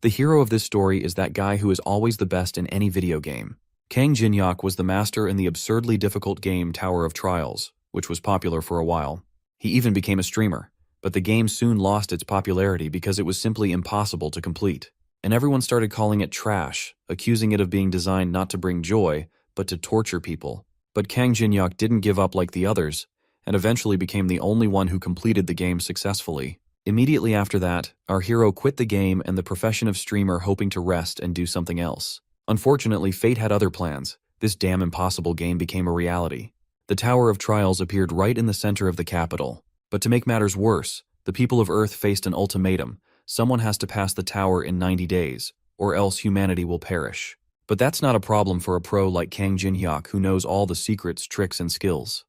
The hero of this story is that guy who is always the best in any video game. Kang Jin-hyuk was the master in the absurdly difficult game Tower of Trials, which was popular for a while. He even became a streamer, but the game soon lost its popularity because it was simply impossible to complete. And everyone started calling it trash, accusing it of being designed not to bring joy, but to torture people. But Kang Jin-hyuk didn't give up like the others, and eventually became the only one who completed the game successfully. Immediately after that, our hero quit the game and the profession of streamer, hoping to rest and do something else. Unfortunately, fate had other plans. This damn impossible game became a reality. The Tower of Trials appeared right in the center of the capital. But to make matters worse, the people of Earth faced an ultimatum. Someone has to pass the tower in 90 days, or else humanity will perish. But that's not a problem for a pro like Kang Jin-hyuk, who knows all the secrets, tricks, and skills.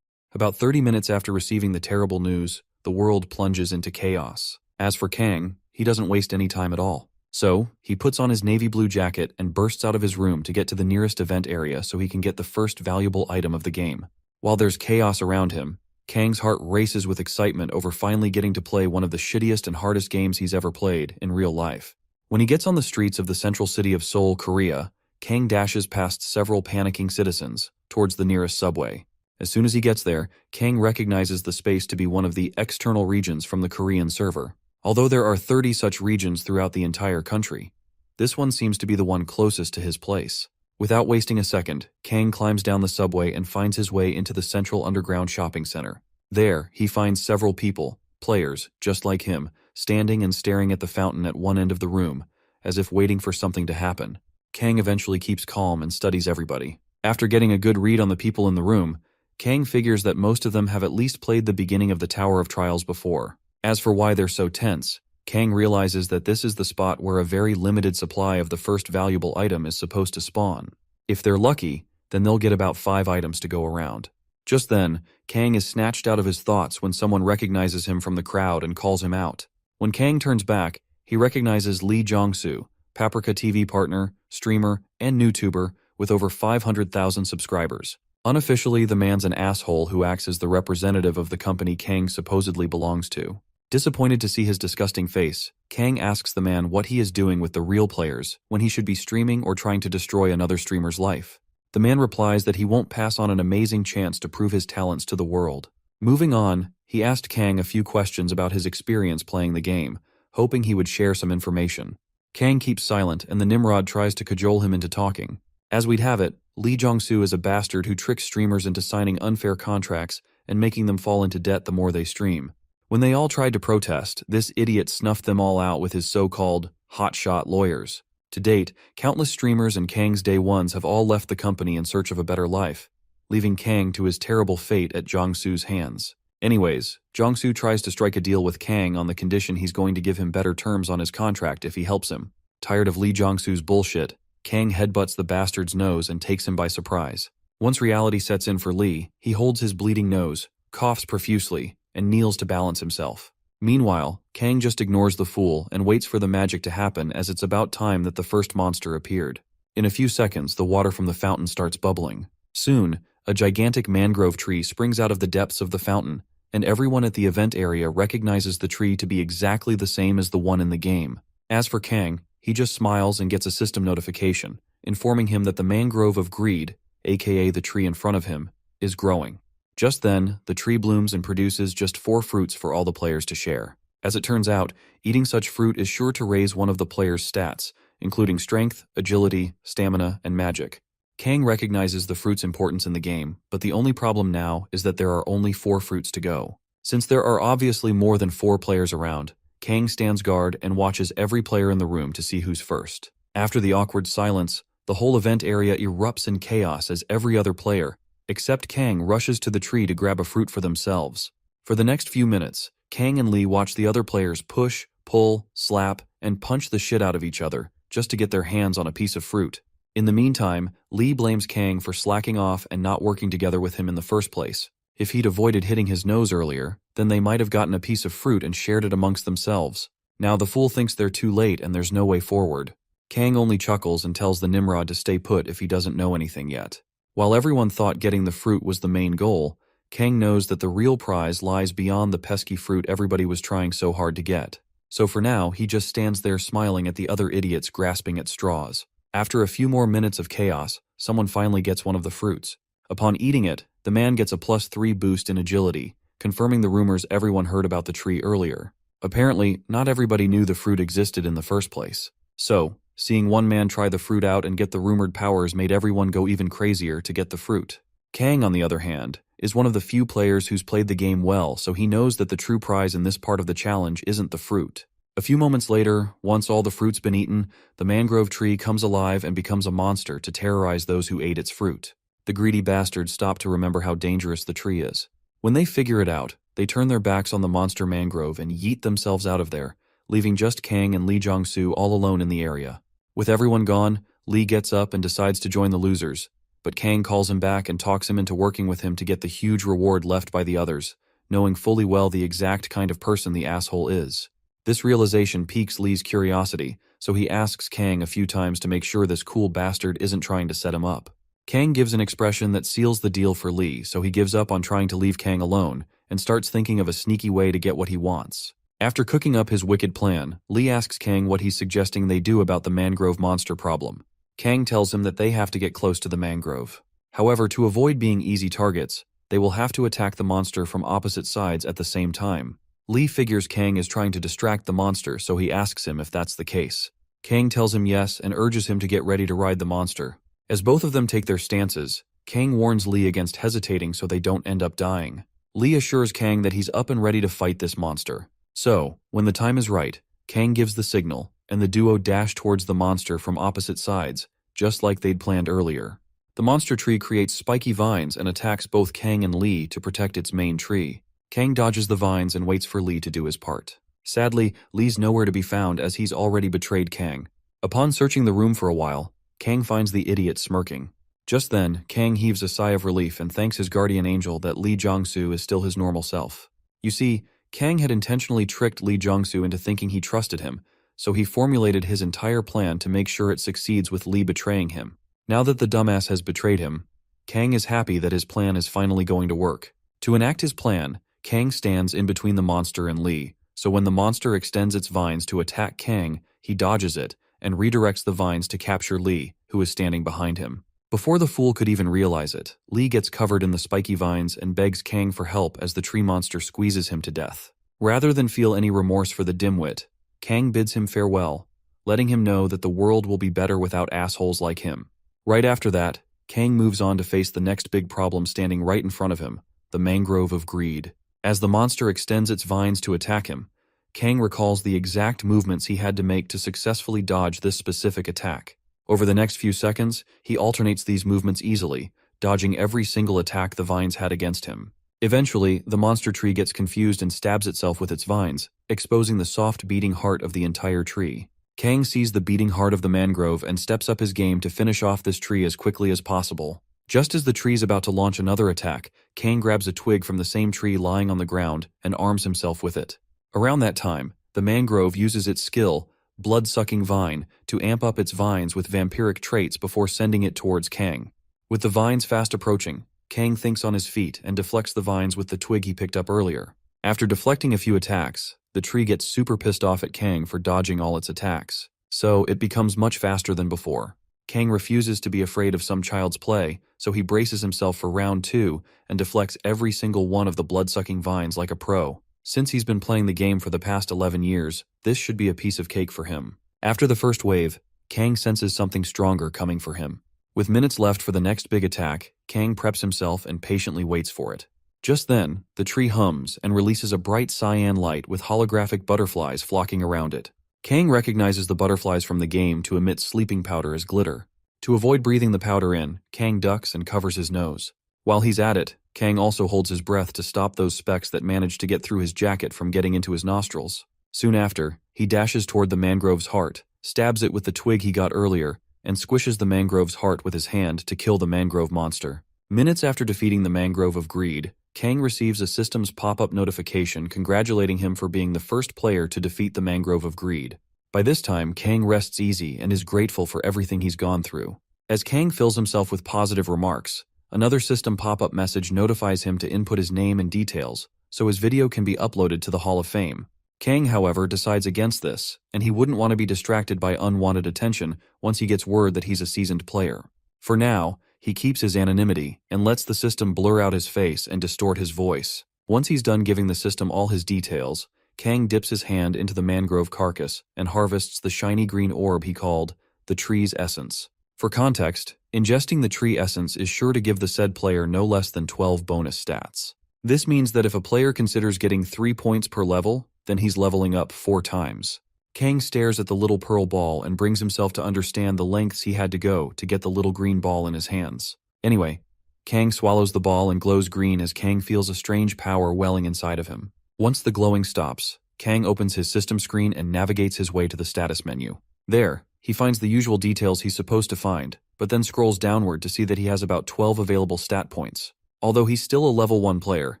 About 30 minutes after receiving the terrible news, the world plunges into chaos. As for Kang, he doesn't waste any time at all. So, he puts on his navy blue jacket and bursts out of his room to get to the nearest event area so he can get the first valuable item of the game. While there's chaos around him, Kang's heart races with excitement over finally getting to play one of the shittiest and hardest games he's ever played in real life. When he gets on the streets of the central city of Seoul, Korea, Kang dashes past several panicking citizens towards the nearest subway. As soon as he gets there, Kang recognizes the space to be one of the external regions from the Korean server. Although there are 30 such regions throughout the entire country, this one seems to be the one closest to his place. Without wasting a second, Kang climbs down the subway and finds his way into the central underground shopping center. There, he finds several people, players, just like him, standing and staring at the fountain at one end of the room, as if waiting for something to happen. Kang eventually keeps calm and studies everybody. After getting a good read on the people in the room, Kang figures that most of them have at least played the beginning of the Tower of Trials before. As for why they're so tense, Kang realizes that this is the spot where a very limited supply of the first valuable item is supposed to spawn. If they're lucky, then they'll get about 5 items to go around. Just then, Kang is snatched out of his thoughts when someone recognizes him from the crowd and calls him out. When Kang turns back, he recognizes Lee Jong-soo, Paprika TV partner, streamer, and YouTuber with over 500,000 subscribers. Unofficially, the man's an asshole who acts as the representative of the company Kang supposedly belongs to. Disappointed to see his disgusting face, Kang asks the man what he is doing with the real players when he should be streaming or trying to destroy another streamer's life. The man replies that he won't pass on an amazing chance to prove his talents to the world. Moving on, he asked Kang a few questions about his experience playing the game, hoping he would share some information. Kang keeps silent and the Nimrod tries to cajole him into talking. As we'd have it, Lee Jong-soo is a bastard who tricks streamers into signing unfair contracts and making them fall into debt the more they stream. When they all tried to protest, this idiot snuffed them all out with his so-called hotshot lawyers. To date, countless streamers and Kang's day ones have all left the company in search of a better life, leaving Kang to his terrible fate at Jong-soo's hands. Anyways, Jong-soo tries to strike a deal with Kang on the condition he's going to give him better terms on his contract if he helps him. Tired of Lee Jong-soo's bullshit, Kang headbutts the bastard's nose and takes him by surprise. Once reality sets in for Lee, he holds his bleeding nose, coughs profusely, and kneels to balance himself. Meanwhile, Kang just ignores the fool and waits for the magic to happen, as it's about time that the first monster appeared. In a few seconds, the water from the fountain starts bubbling. Soon, a gigantic mangrove tree springs out of the depths of the fountain, and everyone at the event area recognizes the tree to be exactly the same as the one in the game. As for Kang, he just smiles and gets a system notification, informing him that the mangrove of greed, aka the tree in front of him, is growing. Just then, the tree blooms and produces just 4 fruits for all the players to share. As it turns out, eating such fruit is sure to raise one of the players' stats, including strength, agility, stamina, and magic. Kang recognizes the fruit's importance in the game, but the only problem now is that there are only 4 fruits to go. Since there are obviously more than 4 players around, Kang stands guard and watches every player in the room to see who's first. After the awkward silence, the whole event area erupts in chaos as every other player, except Kang, rushes to the tree to grab a fruit for themselves. For the next few minutes, Kang and Lee watch the other players push, pull, slap, and punch the shit out of each other just to get their hands on a piece of fruit. In the meantime, Lee blames Kang for slacking off and not working together with him in the first place. If he'd avoided hitting his nose earlier, then they might have gotten a piece of fruit and shared it amongst themselves. Now the fool thinks they're too late and there's no way forward. Kang only chuckles and tells the Nimrod to stay put if he doesn't know anything yet. While everyone thought getting the fruit was the main goal, Kang knows that the real prize lies beyond the pesky fruit everybody was trying so hard to get. So for now, he just stands there smiling at the other idiots grasping at straws. After a few more minutes of chaos, someone finally gets one of the fruits. Upon eating it, the man gets a +3 boost in agility, confirming the rumors everyone heard about the tree earlier. Apparently, not everybody knew the fruit existed in the first place. So, seeing one man try the fruit out and get the rumored powers made everyone go even crazier to get the fruit. Kang, on the other hand, is one of the few players who's played the game well, so he knows that the true prize in this part of the challenge isn't the fruit. A few moments later, once all the fruit's been eaten, the mangrove tree comes alive and becomes a monster to terrorize those who ate its fruit. The greedy bastards stop to remember how dangerous the tree is. When they figure it out, they turn their backs on the monster mangrove and yeet themselves out of there, leaving just Kang and Lee Jong-soo all alone in the area. With everyone gone, Lee gets up and decides to join the losers, but Kang calls him back and talks him into working with him to get the huge reward left by the others, knowing fully well the exact kind of person the asshole is. This realization piques Lee's curiosity, so he asks Kang a few times to make sure this cool bastard isn't trying to set him up. Kang gives an expression that seals the deal for Lee, so he gives up on trying to leave Kang alone and starts thinking of a sneaky way to get what he wants. After cooking up his wicked plan, Lee asks Kang what he's suggesting they do about the mangrove monster problem. Kang tells him that they have to get close to the mangrove. However, to avoid being easy targets, they will have to attack the monster from opposite sides at the same time. Lee figures Kang is trying to distract the monster, so he asks him if that's the case. Kang tells him yes and urges him to get ready to ride the monster. As both of them take their stances, Kang warns Lee against hesitating so they don't end up dying. Lee assures Kang that he's up and ready to fight this monster. So, when the time is right, Kang gives the signal, and the duo dash towards the monster from opposite sides, just like they'd planned earlier. The monster tree creates spiky vines and attacks both Kang and Lee to protect its main tree. Kang dodges the vines and waits for Lee to do his part. Sadly, Lee's nowhere to be found as he's already betrayed Kang. Upon searching the room for a while, Kang finds the idiot smirking. Just then, Kang heaves a sigh of relief and thanks his guardian angel that Lee Jong-soo is still his normal self. You see, Kang had intentionally tricked Lee Jong-soo into thinking he trusted him, so he formulated his entire plan to make sure it succeeds with Lee betraying him. Now that the dumbass has betrayed him, Kang is happy that his plan is finally going to work. To enact his plan, Kang stands in between the monster and Lee, so when the monster extends its vines to attack Kang, he dodges it and redirects the vines to capture Lee, who is standing behind him. Before the fool could even realize it, Lee gets covered in the spiky vines and begs Kang for help as the tree monster squeezes him to death. Rather than feel any remorse for the dimwit, Kang bids him farewell, letting him know that the world will be better without assholes like him. Right after that, Kang moves on to face the next big problem standing right in front of him, the mangrove of greed. As the monster extends its vines to attack him, Kang recalls the exact movements he had to make to successfully dodge this specific attack. Over the next few seconds, he alternates these movements easily, dodging every single attack the vines had against him. Eventually, the monster tree gets confused and stabs itself with its vines, exposing the soft beating heart of the entire tree. Kang sees the beating heart of the mangrove and steps up his game to finish off this tree as quickly as possible. Just as the tree's about to launch another attack, Kang grabs a twig from the same tree lying on the ground and arms himself with it. Around that time, the mangrove uses its skill, blood-sucking vine, to amp up its vines with vampiric traits before sending it towards Kang. With the vines fast approaching, Kang thinks on his feet and deflects the vines with the twig he picked up earlier. After deflecting a few attacks, the tree gets super pissed off at Kang for dodging all its attacks, so it becomes much faster than before. Kang refuses to be afraid of some child's play, so he braces himself for round 2 and deflects every single one of the blood-sucking vines like a pro. Since he's been playing the game for the past 11 years, this should be a piece of cake for him. After the first wave, Kang senses something stronger coming for him. With minutes left for the next big attack, Kang preps himself and patiently waits for it. Just then, the tree hums and releases a bright cyan light with holographic butterflies flocking around it. Kang recognizes the butterflies from the game to emit sleeping powder as glitter. To avoid breathing the powder in, Kang ducks and covers his nose. While he's at it, Kang also holds his breath to stop those specks that manage to get through his jacket from getting into his nostrils. Soon after, he dashes toward the mangrove's heart, stabs it with the twig he got earlier, and squishes the mangrove's heart with his hand to kill the mangrove monster. Minutes after defeating the mangrove of greed, Kang receives a system's pop-up notification congratulating him for being the first player to defeat the mangrove of greed. By this time, Kang rests easy and is grateful for everything he's gone through. As Kang fills himself with positive remarks, another system pop-up message notifies him to input his name and details, so his video can be uploaded to the Hall of Fame. Kang, however, decides against this, and he wouldn't want to be distracted by unwanted attention once he gets word that he's a seasoned player. For now, he keeps his anonymity and lets the system blur out his face and distort his voice. Once he's done giving the system all his details, Kang dips his hand into the mangrove carcass and harvests the shiny green orb he called the tree's essence. For context, ingesting the tree essence is sure to give the said player no less than 12 bonus stats. This means that if a player considers getting 3 points per level, then he's leveling up 4 times. Kang stares at the little pearl ball and brings himself to understand the lengths he had to go to get the little green ball in his hands. Anyway, Kang swallows the ball and glows green as Kang feels a strange power welling inside of him. Once the glowing stops, Kang opens his system screen and navigates his way to the status menu. There, he finds the usual details he's supposed to find, but then scrolls downward to see that he has about 12 available stat points. Although he's still a level 1 player,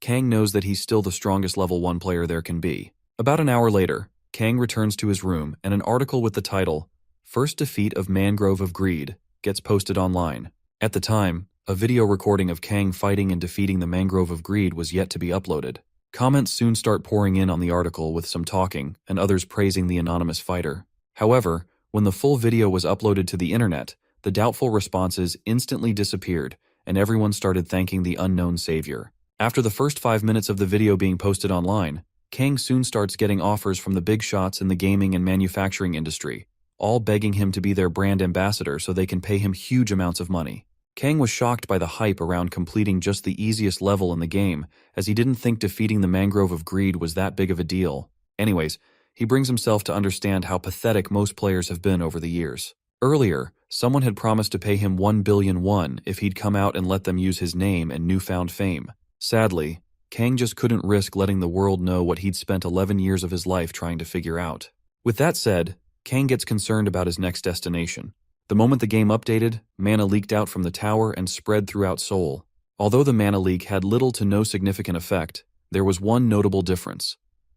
Kang knows that he's still the strongest level 1 player there can be. About an hour later, Kang returns to his room and an article with the title, "First Defeat of Mangrove of Greed," gets posted online. At the time, a video recording of Kang fighting and defeating the Mangrove of Greed was yet to be uploaded. Comments soon start pouring in on the article with some talking and others praising the anonymous fighter. However, when the full video was uploaded to the internet, the doubtful responses instantly disappeared and everyone started thanking the unknown savior. After the first 5 minutes of the video being posted online, Kang soon starts getting offers from the big shots in the gaming and manufacturing industry, all begging him to be their brand ambassador so they can pay him huge amounts of money. Kang was shocked by the hype around completing just the easiest level in the game, as he didn't think defeating the Mangrove of Greed was that big of a deal. Anyways, he brings himself to understand how pathetic most players have been over the years. Earlier, someone had promised to pay him 1 billion won if he'd come out and let them use his name and newfound fame. Sadly, Kang just couldn't risk letting the world know what he'd spent 11 years of his life trying to figure out. With that said, Kang gets concerned about his next destination. The moment the game updated, mana leaked out from the tower and spread throughout Seoul. Although the mana leak had little to no significant effect, there was one notable difference.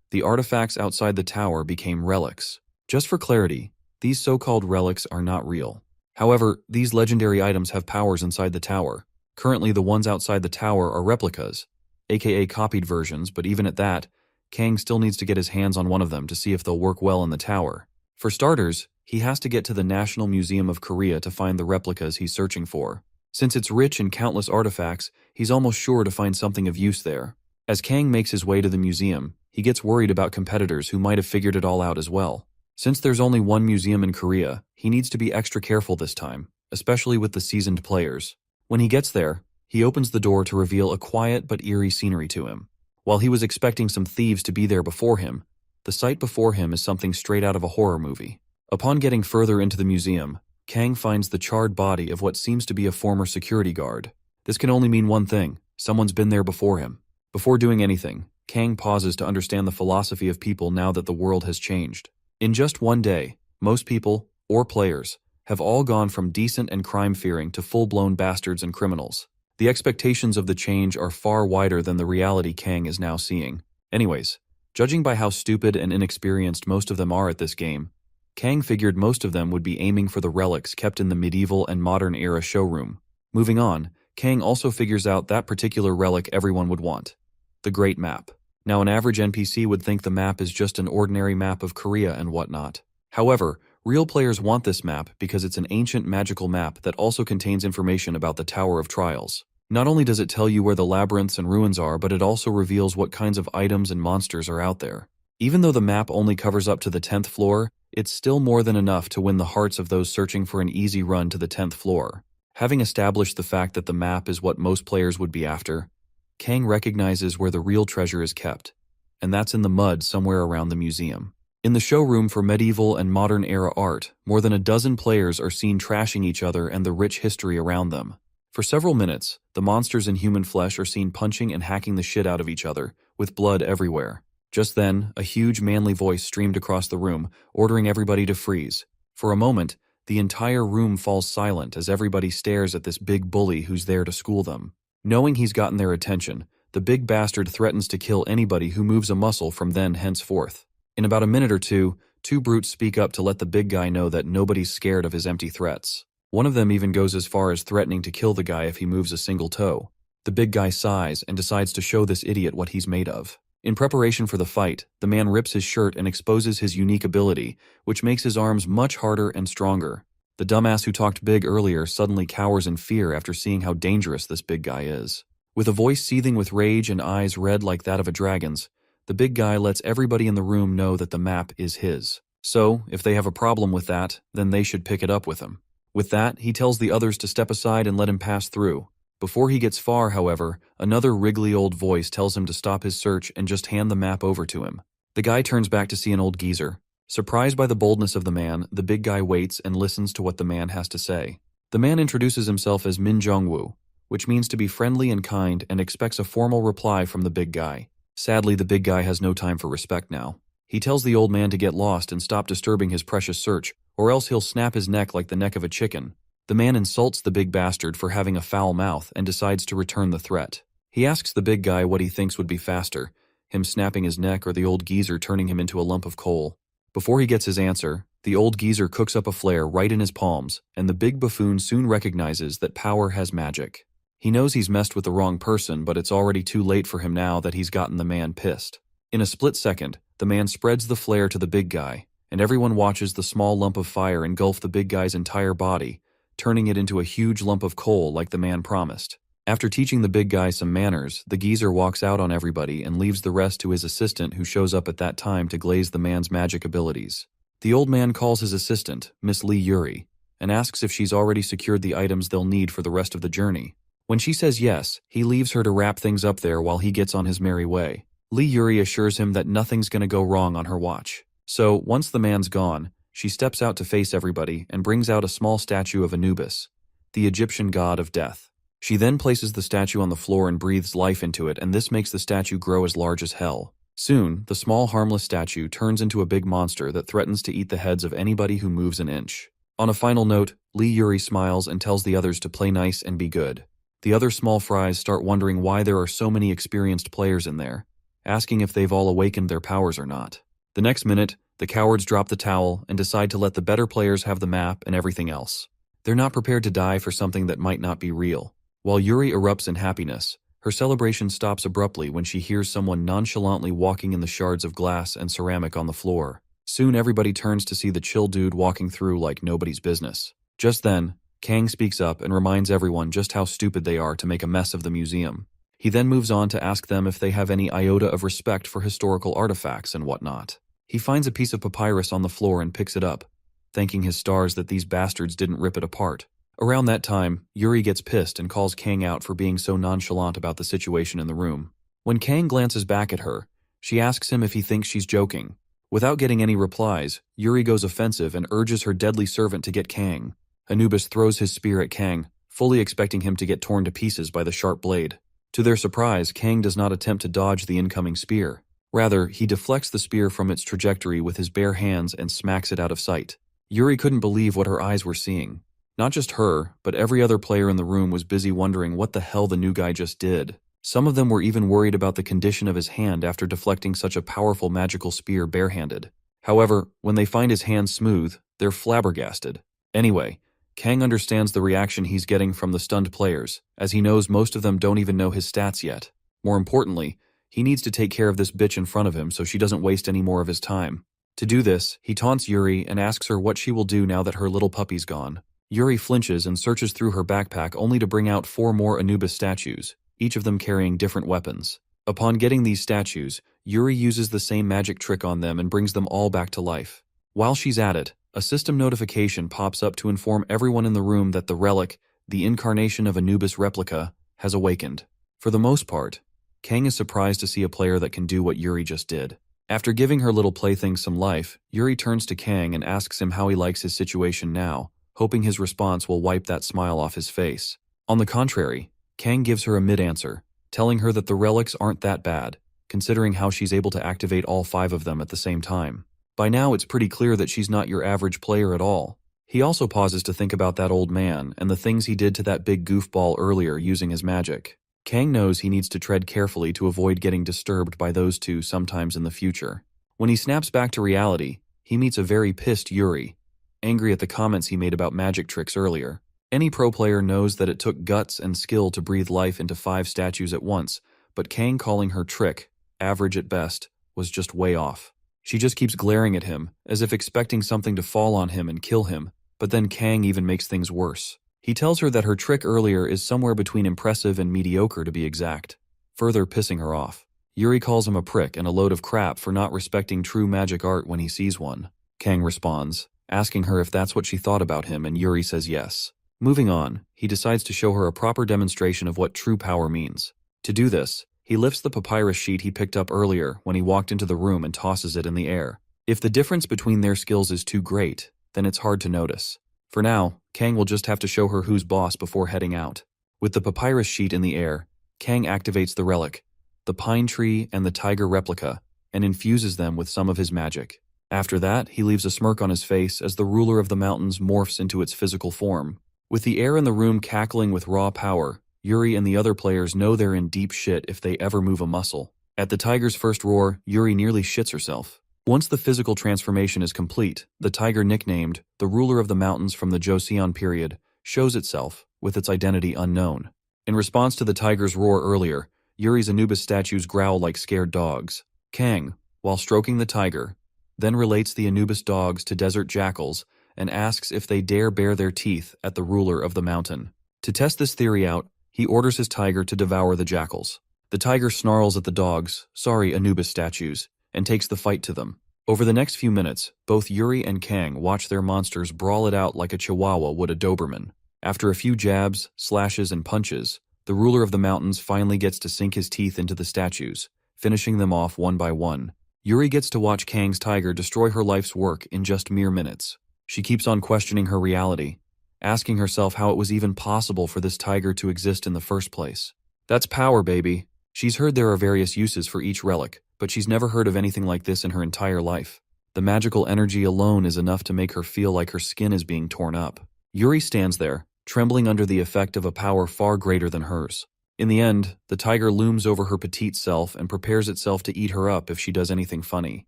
The artifacts outside the tower became relics. Just for clarity, these so-called relics are not real. However, these legendary items have powers inside the tower. Currently, the ones outside the tower are replicas, aka copied versions, but even at that, Kang still needs to get his hands on one of them to see if they'll work well in the tower. For starters, he has to get to the National Museum of Korea to find the replicas he's searching for. Since it's rich in countless artifacts, he's almost sure to find something of use there. As Kang makes his way to the museum, he gets worried about competitors who might have figured it all out as well. Since there's only one museum in Korea, he needs to be extra careful this time, especially with the seasoned players. When he gets there, he opens the door to reveal a quiet but eerie scenery to him. While he was expecting some thieves to be there before him, the sight before him is something straight out of a horror movie. Upon getting further into the museum, Kang finds the charred body of what seems to be a former security guard. This can only mean one thing: someone's been there before him. Before doing anything, Kang pauses to understand the philosophy of people now that the world has changed. In just one day, most people, or players, have all gone from decent and crime-fearing to full-blown bastards and criminals. The expectations of the change are far wider than the reality Kang is now seeing. Anyways, judging by how stupid and inexperienced most of them are at this game, Kang figured most of them would be aiming for the relics kept in the medieval and modern era showroom. Moving on, Kang also figures out that particular relic everyone would want: the Great Map. Now, an average NPC would think the map is just an ordinary map of Korea and whatnot. However, real players want this map because it's an ancient magical map that also contains information about the Tower of Trials. Not only does it tell you where the labyrinths and ruins are, but it also reveals what kinds of items and monsters are out there. Even though the map only covers up to the 10th floor, it's still more than enough to win the hearts of those searching for an easy run to the 10th floor. Having established the fact that the map is what most players would be after, Kang recognizes where the real treasure is kept, and that's in the mud somewhere around the museum. In the showroom for medieval and modern era art, more than a dozen players are seen trashing each other and the rich history around them. For several minutes, the monsters in human flesh are seen punching and hacking the shit out of each other, with blood everywhere. Just then, a huge manly voice streamed across the room, ordering everybody to freeze. For a moment, the entire room falls silent as everybody stares at this big bully who's there to school them. Knowing he's gotten their attention, the big bastard threatens to kill anybody who moves a muscle from then henceforth. In about a minute or two brutes speak up to let the big guy know that nobody's scared of his empty threats. One of them even goes as far as threatening to kill the guy if he moves a single toe. The big guy sighs and decides to show this idiot what he's made of. In preparation for the fight, the man rips his shirt and exposes his unique ability, which makes his arms much harder and stronger. The dumbass who talked big earlier suddenly cowers in fear after seeing how dangerous this big guy is. With a voice seething with rage and eyes red like that of a dragon's, the big guy lets everybody in the room know that the map is his. So, if they have a problem with that, then they should pick it up with him. With that, he tells the others to step aside and let him pass through. Before he gets far, however, another wriggly old voice tells him to stop his search and just hand the map over to him. The guy turns back to see an old geezer. Surprised by the boldness of the man, the big guy waits and listens to what the man has to say. The man introduces himself as Min Jongwoo, which means to be friendly and kind, and expects a formal reply from the big guy. Sadly, the big guy has no time for respect now. He tells the old man to get lost and stop disturbing his precious search, or else he'll snap his neck like the neck of a chicken. The man insults the big bastard for having a foul mouth and decides to return the threat. He asks the big guy what he thinks would be faster, him snapping his neck or the old geezer turning him into a lump of coal. Before he gets his answer, the old geezer cooks up a flare right in his palms, and the big buffoon soon recognizes that power has magic. He knows he's messed with the wrong person, but it's already too late for him now that he's gotten the man pissed. In a split second, the man spreads the flare to the big guy, and everyone watches the small lump of fire engulf the big guy's entire body, turning it into a huge lump of coal like the man promised. After teaching the big guy some manners, the geezer walks out on everybody and leaves the rest to his assistant, who shows up at that time to glaze the man's magic abilities. The old man calls his assistant, Miss Lee Yuri, and asks if she's already secured the items they'll need for the rest of the journey. When she says yes, he leaves her to wrap things up there while he gets on his merry way. Lee Yuri assures him that nothing's gonna go wrong on her watch. So, once the man's gone, she steps out to face everybody and brings out a small statue of Anubis, the Egyptian god of death. She then places the statue on the floor and breathes life into it, and this makes the statue grow as large as hell. Soon, the small harmless statue turns into a big monster that threatens to eat the heads of anybody who moves an inch. On a final note, Lee Yuri smiles and tells the others to play nice and be good. The other small fries start wondering why there are so many experienced players in there, asking if they've all awakened their powers or not. The next minute, the cowards drop the towel and decide to let the better players have the map and everything else. They're not prepared to die for something that might not be real. While Yuri erupts in happiness, her celebration stops abruptly when she hears someone nonchalantly walking in the shards of glass and ceramic on the floor. Soon everybody turns to see the chill dude walking through like nobody's business. Just then, Kang speaks up and reminds everyone just how stupid they are to make a mess of the museum. He then moves on to ask them if they have any iota of respect for historical artifacts and whatnot. He finds a piece of papyrus on the floor and picks it up, thanking his stars that these bastards didn't rip it apart. Around that time, Yuri gets pissed and calls Kang out for being so nonchalant about the situation in the room. When Kang glances back at her, she asks him if he thinks she's joking. Without getting any replies, Yuri goes offensive and urges her deadly servant to get Kang. Anubis throws his spear at Kang, fully expecting him to get torn to pieces by the sharp blade. To their surprise, Kang does not attempt to dodge the incoming spear. Rather, he deflects the spear from its trajectory with his bare hands and smacks it out of sight. Yuri couldn't believe what her eyes were seeing. Not just her, but every other player in the room was busy wondering what the hell the new guy just did. Some of them were even worried about the condition of his hand after deflecting such a powerful magical spear barehanded. However, when they find his hand smooth, they're flabbergasted. Anyway, Kang understands the reaction he's getting from the stunned players, as he knows most of them don't even know his stats yet. More importantly, he needs to take care of this bitch in front of him so she doesn't waste any more of his time. To do this, he taunts Yuri and asks her what she will do now that her little puppy's gone. Yuri flinches and searches through her backpack only to bring out 4 more Anubis statues, each of them carrying different weapons. Upon getting these statues, Yuri uses the same magic trick on them and brings them all back to life. While she's at it, a system notification pops up to inform everyone in the room that the relic, the incarnation of Anubis replica, has awakened. For the most part, Kang is surprised to see a player that can do what Yuri just did. After giving her little plaything some life, Yuri turns to Kang and asks him how he likes his situation now, hoping his response will wipe that smile off his face. On the contrary, Kang gives her a mid-answer, telling her that the relics aren't that bad, considering how she's able to activate all 5 of them at the same time. By now, it's pretty clear that she's not your average player at all. He also pauses to think about that old man and the things he did to that big goofball earlier using his magic. Kang knows he needs to tread carefully to avoid getting disturbed by those two sometimes in the future. When he snaps back to reality, he meets a very pissed Yuri, angry at the comments he made about magic tricks earlier. Any pro player knows that it took guts and skill to breathe life into 5 statues at once, but Kang calling her trick average at best, was just way off. She just keeps glaring at him, as if expecting something to fall on him and kill him, but then Kang even makes things worse. He tells her that her trick earlier is somewhere between impressive and mediocre to be exact, further pissing her off. Yuri calls him a prick and a load of crap for not respecting true magic art when he sees one. Kang responds, asking her if that's what she thought about him, and Yuri says yes. Moving on, he decides to show her a proper demonstration of what true power means. To do this, he lifts the papyrus sheet he picked up earlier when he walked into the room and tosses it in the air. If the difference between their skills is too great, then it's hard to notice. For now, Kang will just have to show her who's boss before heading out. With the papyrus sheet in the air, Kang activates the relic, the pine tree and the tiger replica, and infuses them with some of his magic. After that, he leaves a smirk on his face as the ruler of the mountains morphs into its physical form. With the air in the room cackling with raw power, Yuri and the other players know they're in deep shit if they ever move a muscle. At the tiger's first roar, Yuri nearly shits herself. Once the physical transformation is complete, the tiger nicknamed the ruler of the mountains from the Joseon period shows itself, with its identity unknown. In response to the tiger's roar earlier, Yuri's Anubis statues growl like scared dogs. Kang, while stroking the tiger, then relates the Anubis dogs to desert jackals and asks if they dare bare their teeth at the ruler of the mountain. To test this theory out, he orders his tiger to devour the jackals. The tiger snarls at the dogs, Anubis statues, and takes the fight to them. Over the next few minutes, both Yuri and Kang watch their monsters brawl it out like a chihuahua would a Doberman. After a few jabs, slashes, and punches, the ruler of the mountains finally gets to sink his teeth into the statues, finishing them off one by one. Yuri gets to watch Kang's tiger destroy her life's work in just mere minutes. She keeps on questioning her reality, asking herself how it was even possible for this tiger to exist in the first place. That's power, baby. She's heard there are various uses for each relic, but she's never heard of anything like this in her entire life. The magical energy alone is enough to make her feel like her skin is being torn up. Yuri stands there, trembling under the effect of a power far greater than hers. In the end, the tiger looms over her petite self and prepares itself to eat her up if she does anything funny.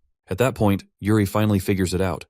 At that point, Yuri finally figures it out.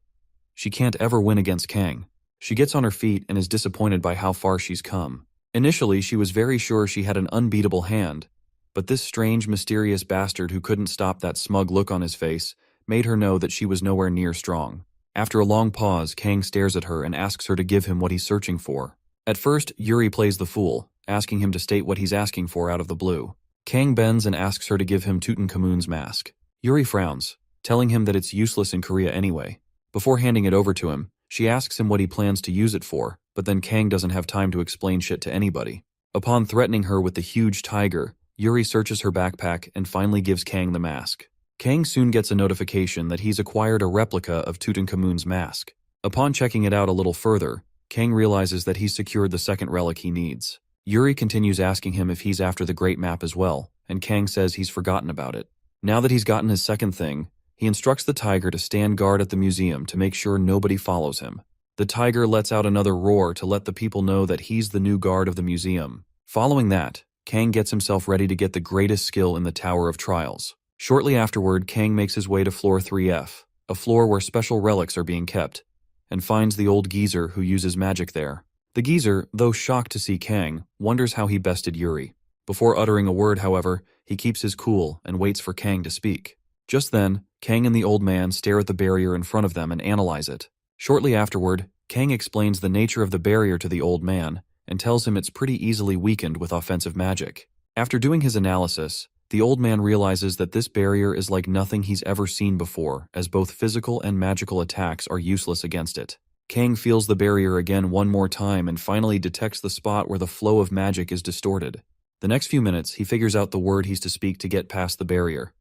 She can't ever win against Kang. She gets on her feet and is disappointed by how far she's come. Initially, she was very sure she had an unbeatable hand, but this strange, mysterious bastard who couldn't stop that smug look on his face made her know that she was nowhere near strong. After a long pause, Kang stares at her and asks her to give him what he's searching for. At first, Yuri plays the fool, asking him to state what he's asking for out of the blue. Kang bends and asks her to give him Tutankhamun's mask. Yuri frowns, telling him that it's useless in Korea anyway. Before handing it over to him, she asks him what he plans to use it for, but then Kang doesn't have time to explain shit to anybody. Upon threatening her with the huge tiger, Yuri searches her backpack and finally gives Kang the mask. Kang soon gets a notification that he's acquired a replica of Tutankhamun's mask. Upon checking it out a little further, Kang realizes that he's secured the second relic he needs. Yuri continues asking him if he's after the Great Map as well, and Kang says he's forgotten about it. Now that he's gotten his second thing, he instructs the tiger to stand guard at the museum to make sure nobody follows him. The tiger lets out another roar to let the people know that he's the new guard of the museum. Following that, Kang gets himself ready to get the greatest skill in the Tower of Trials. Shortly afterward, Kang makes his way to floor 3F, a floor where special relics are being kept, and finds the old geezer who uses magic there. The geezer, though shocked to see Kang, wonders how he bested Yuri. Before uttering a word, however, he keeps his cool and waits for Kang to speak. Just then, Kang and the old man stare at the barrier in front of them and analyze it. Shortly afterward, Kang explains the nature of the barrier to the old man and tells him it's pretty easily weakened with offensive magic. After doing his analysis, the old man realizes that this barrier is like nothing he's ever seen before, as both physical and magical attacks are useless against it. Kang feels the barrier again one more time and finally detects the spot where the flow of magic is distorted. The next few minutes, he figures out the word he's to speak to get past the barrier.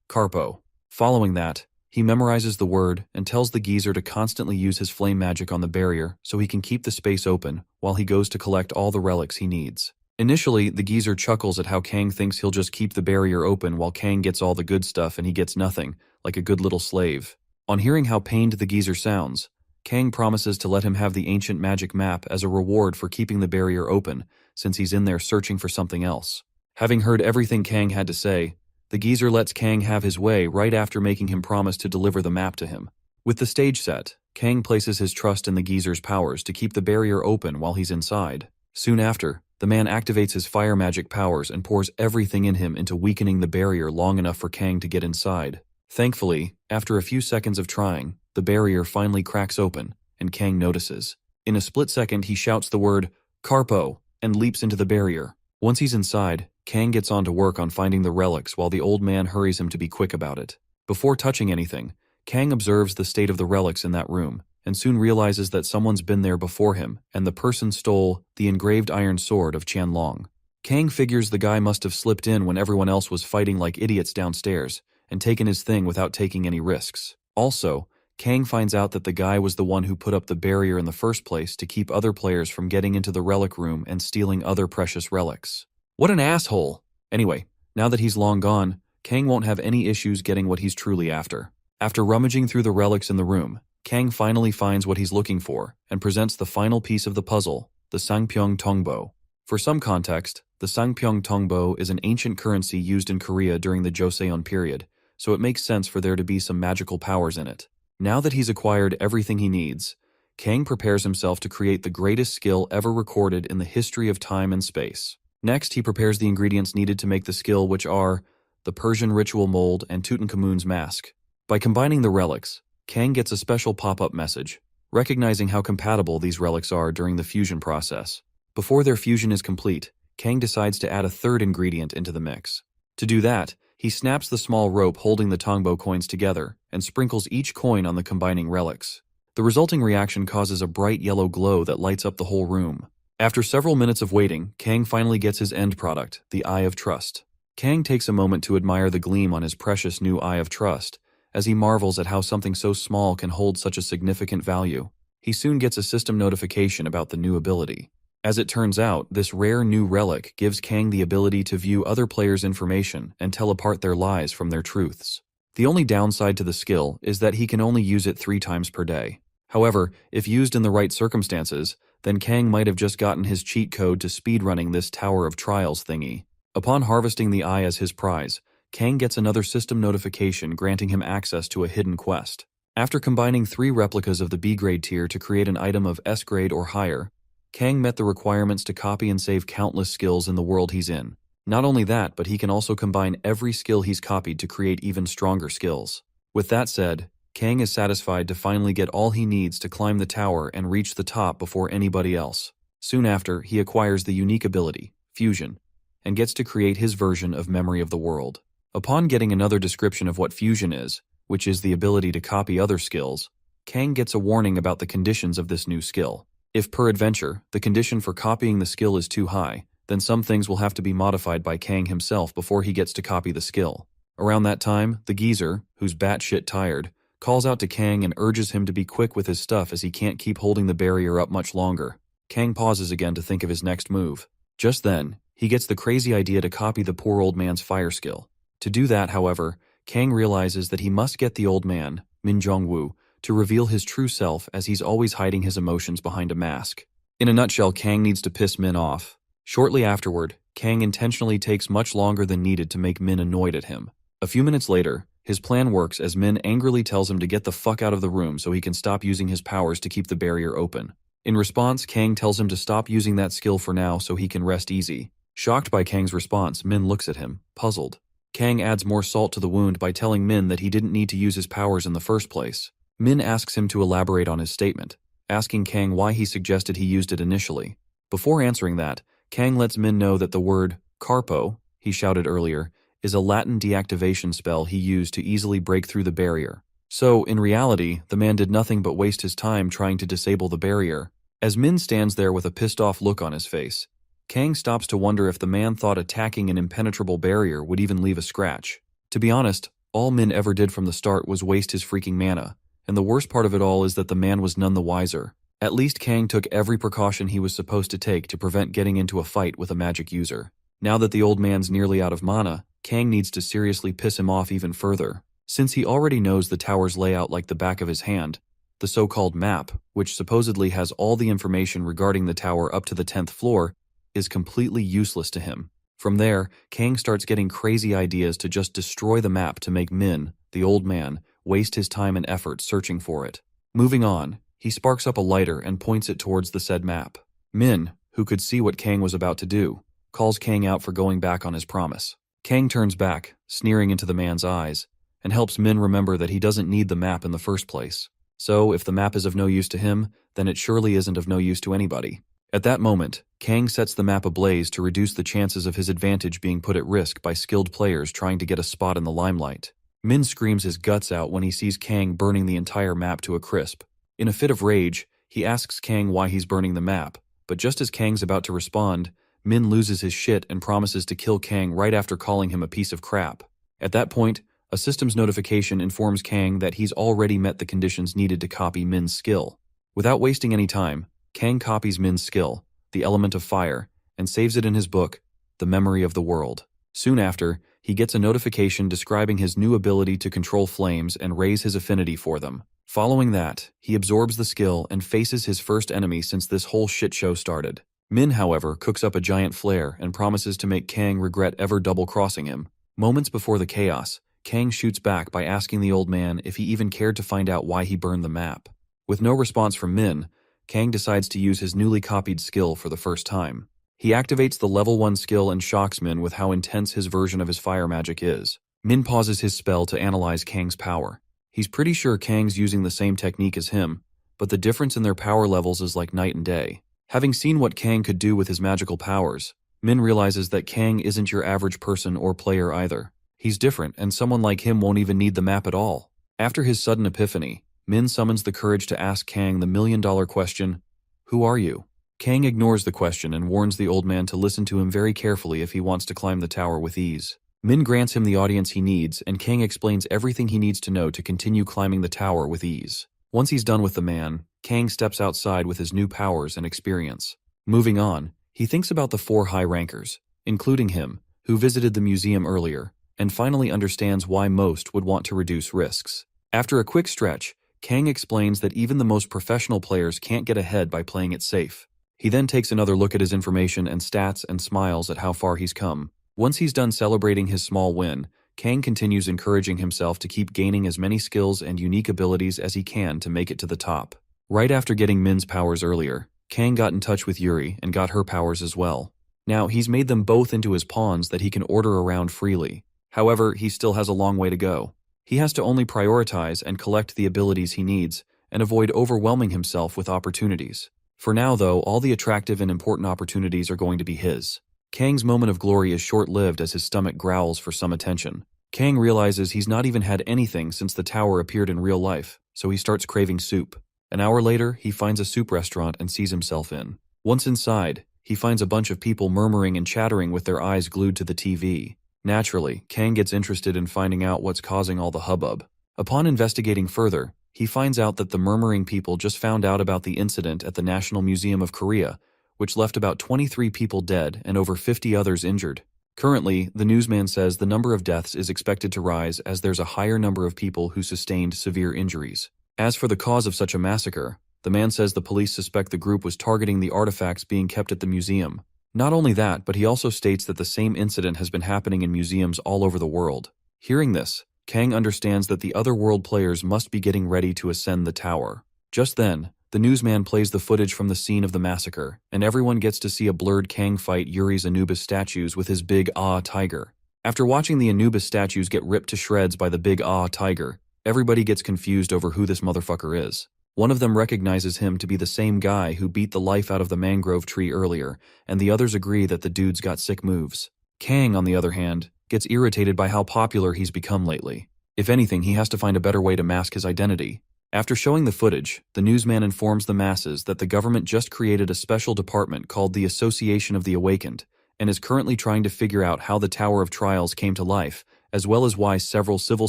Carpo. Following that, he memorizes the word and tells the geezer to constantly use his flame magic on the barrier so he can keep the space open while he goes to collect all the relics he needs. Initially, the geezer chuckles at how Kang thinks he'll just keep the barrier open while Kang gets all the good stuff and he gets nothing, like a good little slave. On hearing how pained the geezer sounds, Kang promises to let him have the ancient magic map as a reward for keeping the barrier open, since he's in there searching for something else. Having heard everything Kang had to say, the geezer lets Kang have his way right after making him promise to deliver the map to him. With the stage set, Kang places his trust in the geezer's powers to keep the barrier open while he's inside. Soon after, The man activates his fire magic powers and pours everything in him into weakening the barrier long enough for Kang to get inside. Thankfully, after a few seconds of trying, the barrier finally cracks open, and Kang notices. In a split second, he shouts the word, "Carpo," and leaps into the barrier. Once he's inside, Kang gets on to work on finding the relics while the old man hurries him to be quick about it. Before touching anything, Kang observes the state of the relics in that room, and soon realizes that someone's been there before him, and the person stole the engraved iron sword of Qianlong. Kang figures the guy must have slipped in when everyone else was fighting like idiots downstairs, and taken his thing without taking any risks. Also, Kang finds out that the guy was the one who put up the barrier in the first place to keep other players from getting into the relic room and stealing other precious relics. What an asshole! Anyway, now that he's long gone, Kang won't have any issues getting what he's truly after. After rummaging through the relics in the room, Kang finally finds what he's looking for and presents the final piece of the puzzle, the Sangpyeong Tongbo. For some context, the Sangpyeong Tongbo is an ancient currency used in Korea during the Joseon period, so it makes sense for there to be some magical powers in it. Now that he's acquired everything he needs, Kang prepares himself to create the greatest skill ever recorded in the history of time and space. Next, he prepares the ingredients needed to make the skill, which are the Persian ritual mold and Tutankhamun's mask. By combining the relics, Kang gets a special pop-up message, recognizing how compatible these relics are during the fusion process. Before their fusion is complete, Kang decides to add a third ingredient into the mix. To do that, he snaps the small rope holding the Tongbo coins together and sprinkles each coin on the combining relics. The resulting reaction causes a bright yellow glow that lights up the whole room. After several minutes of waiting, Kang finally gets his end product, the Eye of Trust. Kang takes a moment to admire the gleam on his precious new Eye of Trust, as he marvels at how something so small can hold such a significant value. He soon gets a system notification about the new ability. As it turns out, this rare new relic gives Kang the ability to view other players' information and tell apart their lies from their truths. The only downside to the skill is that he can only use it 3 times per day. However, if used in the right circumstances, then Kang might have just gotten his cheat code to speedrunning this Tower of Trials thingy. Upon harvesting the eye as his prize, Kang gets another system notification granting him access to a hidden quest. After combining 3 replicas of the B-grade tier to create an item of S-grade or higher, Kang met the requirements to copy and save countless skills in the world he's in. Not only that, but he can also combine every skill he's copied to create even stronger skills. With that said, Kang is satisfied to finally get all he needs to climb the tower and reach the top before anybody else. Soon after, he acquires the unique ability, Fusion, and gets to create his version of Memory of the World. Upon getting another description of what Fusion is, which is the ability to copy other skills, Kang gets a warning about the conditions of this new skill. If peradventure, the condition for copying the skill is too high, then some things will have to be modified by Kang himself before he gets to copy the skill. Around that time, the geezer, who's batshit tired, calls out to Kang and urges him to be quick with his stuff as he can't keep holding the barrier up much longer. Kang pauses again to think of his next move. Just then, he gets the crazy idea to copy the poor old man's fire skill. To do that, however, Kang realizes that he must get the old man, Min Jong-woo, to reveal his true self as he's always hiding his emotions behind a mask. In a nutshell, Kang needs to piss Min off. Shortly afterward, Kang intentionally takes much longer than needed to make Min annoyed at him. A few minutes later, his plan works as Min angrily tells him to get the fuck out of the room so he can stop using his powers to keep the barrier open. In response, Kang tells him to stop using that skill for now so he can rest easy. Shocked by Kang's response, Min looks at him, puzzled. Kang adds more salt to the wound by telling Min that he didn't need to use his powers in the first place. Min asks him to elaborate on his statement, asking Kang why he suggested he used it initially. Before answering that, Kang lets Min know that the word Carpo, he shouted earlier, is a Latin deactivation spell he used to easily break through the barrier. So, in reality, the man did nothing but waste his time trying to disable the barrier. As Min stands there with a pissed-off look on his face, Kang stops to wonder if the man thought attacking an impenetrable barrier would even leave a scratch. To be honest, all Min ever did from the start was waste his freaking mana, and the worst part of it all is that the man was none the wiser. At least Kang took every precaution he was supposed to take to prevent getting into a fight with a magic user. Now that the old man's nearly out of mana, Kang needs to seriously piss him off even further. Since he already knows the tower's layout like the back of his hand, the so-called map, which supposedly has all the information regarding the tower up to the 10th floor, is completely useless to him. From there, Kang starts getting crazy ideas to just destroy the map to make Min, the old man, waste his time and effort searching for it. Moving on, he sparks up a lighter and points it towards the said map. Min, who could see what Kang was about to do, calls Kang out for going back on his promise. Kang turns back, sneering into the man's eyes, and helps Min remember that he doesn't need the map in the first place. So, if the map is of no use to him, then it surely isn't of no use to anybody. At that moment, Kang sets the map ablaze to reduce the chances of his advantage being put at risk by skilled players trying to get a spot in the limelight. Min screams his guts out when he sees Kang burning the entire map to a crisp. In a fit of rage, he asks Kang why he's burning the map, but just as Kang's about to respond, Min loses his shit and promises to kill Kang right after calling him a piece of crap. At that point, a systems notification informs Kang that he's already met the conditions needed to copy Min's skill. Without wasting any time, Kang copies Min's skill, the element of fire, and saves it in his book, The Memory of the World. Soon after, he gets a notification describing his new ability to control flames and raise his affinity for them. Following that, he absorbs the skill and faces his first enemy since this whole shit show started. Min, however, cooks up a giant flare and promises to make Kang regret ever double-crossing him. Moments before the chaos, Kang shoots back by asking the old man if he even cared to find out why he burned the map. With no response from Min, Kang decides to use his newly copied skill for the first time. He activates the level 1 skill and shocks Min with how intense his version of his fire magic is. Min pauses his spell to analyze Kang's power. He's pretty sure Kang's using the same technique as him, but the difference in their power levels is like night and day. Having seen what Kang could do with his magical powers, Min realizes that Kang isn't your average person or player either. He's different, and someone like him won't even need the map at all. After his sudden epiphany, Min summons the courage to ask Kang the million-dollar question, "Who are you?" Kang ignores the question and warns the old man to listen to him very carefully if he wants to climb the tower with ease. Min grants him the audience he needs, and Kang explains everything he needs to know to continue climbing the tower with ease. Once he's done with the man, Kang steps outside with his new powers and experience. Moving on, he thinks about the 4 high rankers, including him, who visited the museum earlier, and finally understands why most would want to reduce risks. After a quick stretch, Kang explains that even the most professional players can't get ahead by playing it safe. He then takes another look at his information and stats and smiles at how far he's come. Once he's done celebrating his small win, Kang continues encouraging himself to keep gaining as many skills and unique abilities as he can to make it to the top. Right after getting Min's powers earlier, Kang got in touch with Yuri and got her powers as well. Now, he's made them both into his pawns that he can order around freely. However, he still has a long way to go. He has to only prioritize and collect the abilities he needs, and avoid overwhelming himself with opportunities. For now, though, all the attractive and important opportunities are going to be his. Kang's moment of glory is short-lived as his stomach growls for some attention. Kang realizes he's not even had anything since the tower appeared in real life, so he starts craving soup. An hour later, he finds a soup restaurant and sees himself in. Once inside, he finds a bunch of people murmuring and chattering with their eyes glued to the TV. Naturally, Kang gets interested in finding out what's causing all the hubbub. Upon investigating further, he finds out that the murmuring people just found out about the incident at the National Museum of Korea, which left about 23 people dead and over 50 others injured. Currently, the newsman says the number of deaths is expected to rise as there's a higher number of people who sustained severe injuries. As for the cause of such a massacre, the man says the police suspect the group was targeting the artifacts being kept at the museum. Not only that, but he also states that the same incident has been happening in museums all over the world. Hearing this, Kang understands that the other world players must be getting ready to ascend the tower. Just then, the newsman plays the footage from the scene of the massacre, and everyone gets to see a blurred Kang fight Yuri's Anubis statues with his big tiger. After watching the Anubis statues get ripped to shreds by the big tiger, everybody gets confused over who this motherfucker is. One of them recognizes him to be the same guy who beat the life out of the mangrove tree earlier, and the others agree that the dude's got sick moves. Kang, on the other hand, gets irritated by how popular he's become lately. If anything, he has to find a better way to mask his identity. After showing the footage, the newsman informs the masses that the government just created a special department called the Association of the Awakened, and is currently trying to figure out how the Tower of Trials came to life, as well as why several civil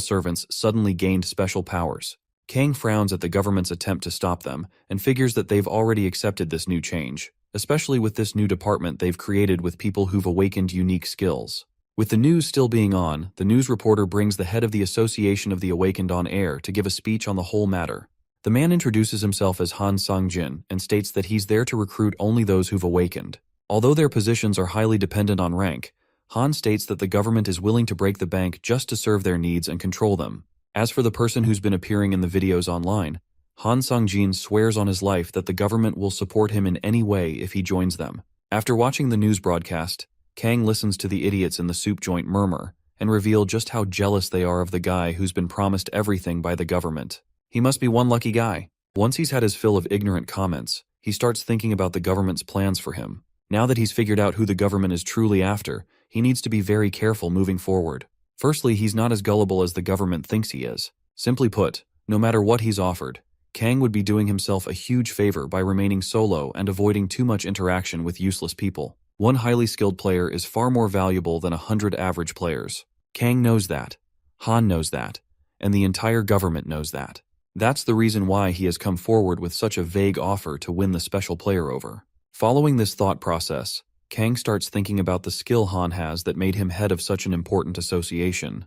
servants suddenly gained special powers. Kang frowns at the government's attempt to stop them, and figures that they've already accepted this new change, especially with this new department they've created with people who've awakened unique skills. With the news still being on, the news reporter brings the head of the Association of the Awakened on air to give a speech on the whole matter. The man introduces himself as Han Sang-jin and states that he's there to recruit only those who've awakened. Although their positions are highly dependent on rank, Han states that the government is willing to break the bank just to serve their needs and control them. As for the person who's been appearing in the videos online, Han Sang-jin swears on his life that the government will support him in any way if he joins them. After watching the news broadcast, Kang listens to the idiots in the soup joint murmur and reveal just how jealous they are of the guy who's been promised everything by the government. He must be one lucky guy. Once he's had his fill of ignorant comments, he starts thinking about the government's plans for him. Now that he's figured out who the government is truly after, he needs to be very careful moving forward. Firstly, he's not as gullible as the government thinks he is. Simply put, no matter what he's offered, Kang would be doing himself a huge favor by remaining solo and avoiding too much interaction with useless people. One highly skilled player is far more valuable than 100 average players. Kang knows that, Han knows that, and the entire government knows that. That's the reason why he has come forward with such a vague offer to win the special player over. Following this thought process, Kang starts thinking about the skill Han has that made him head of such an important association.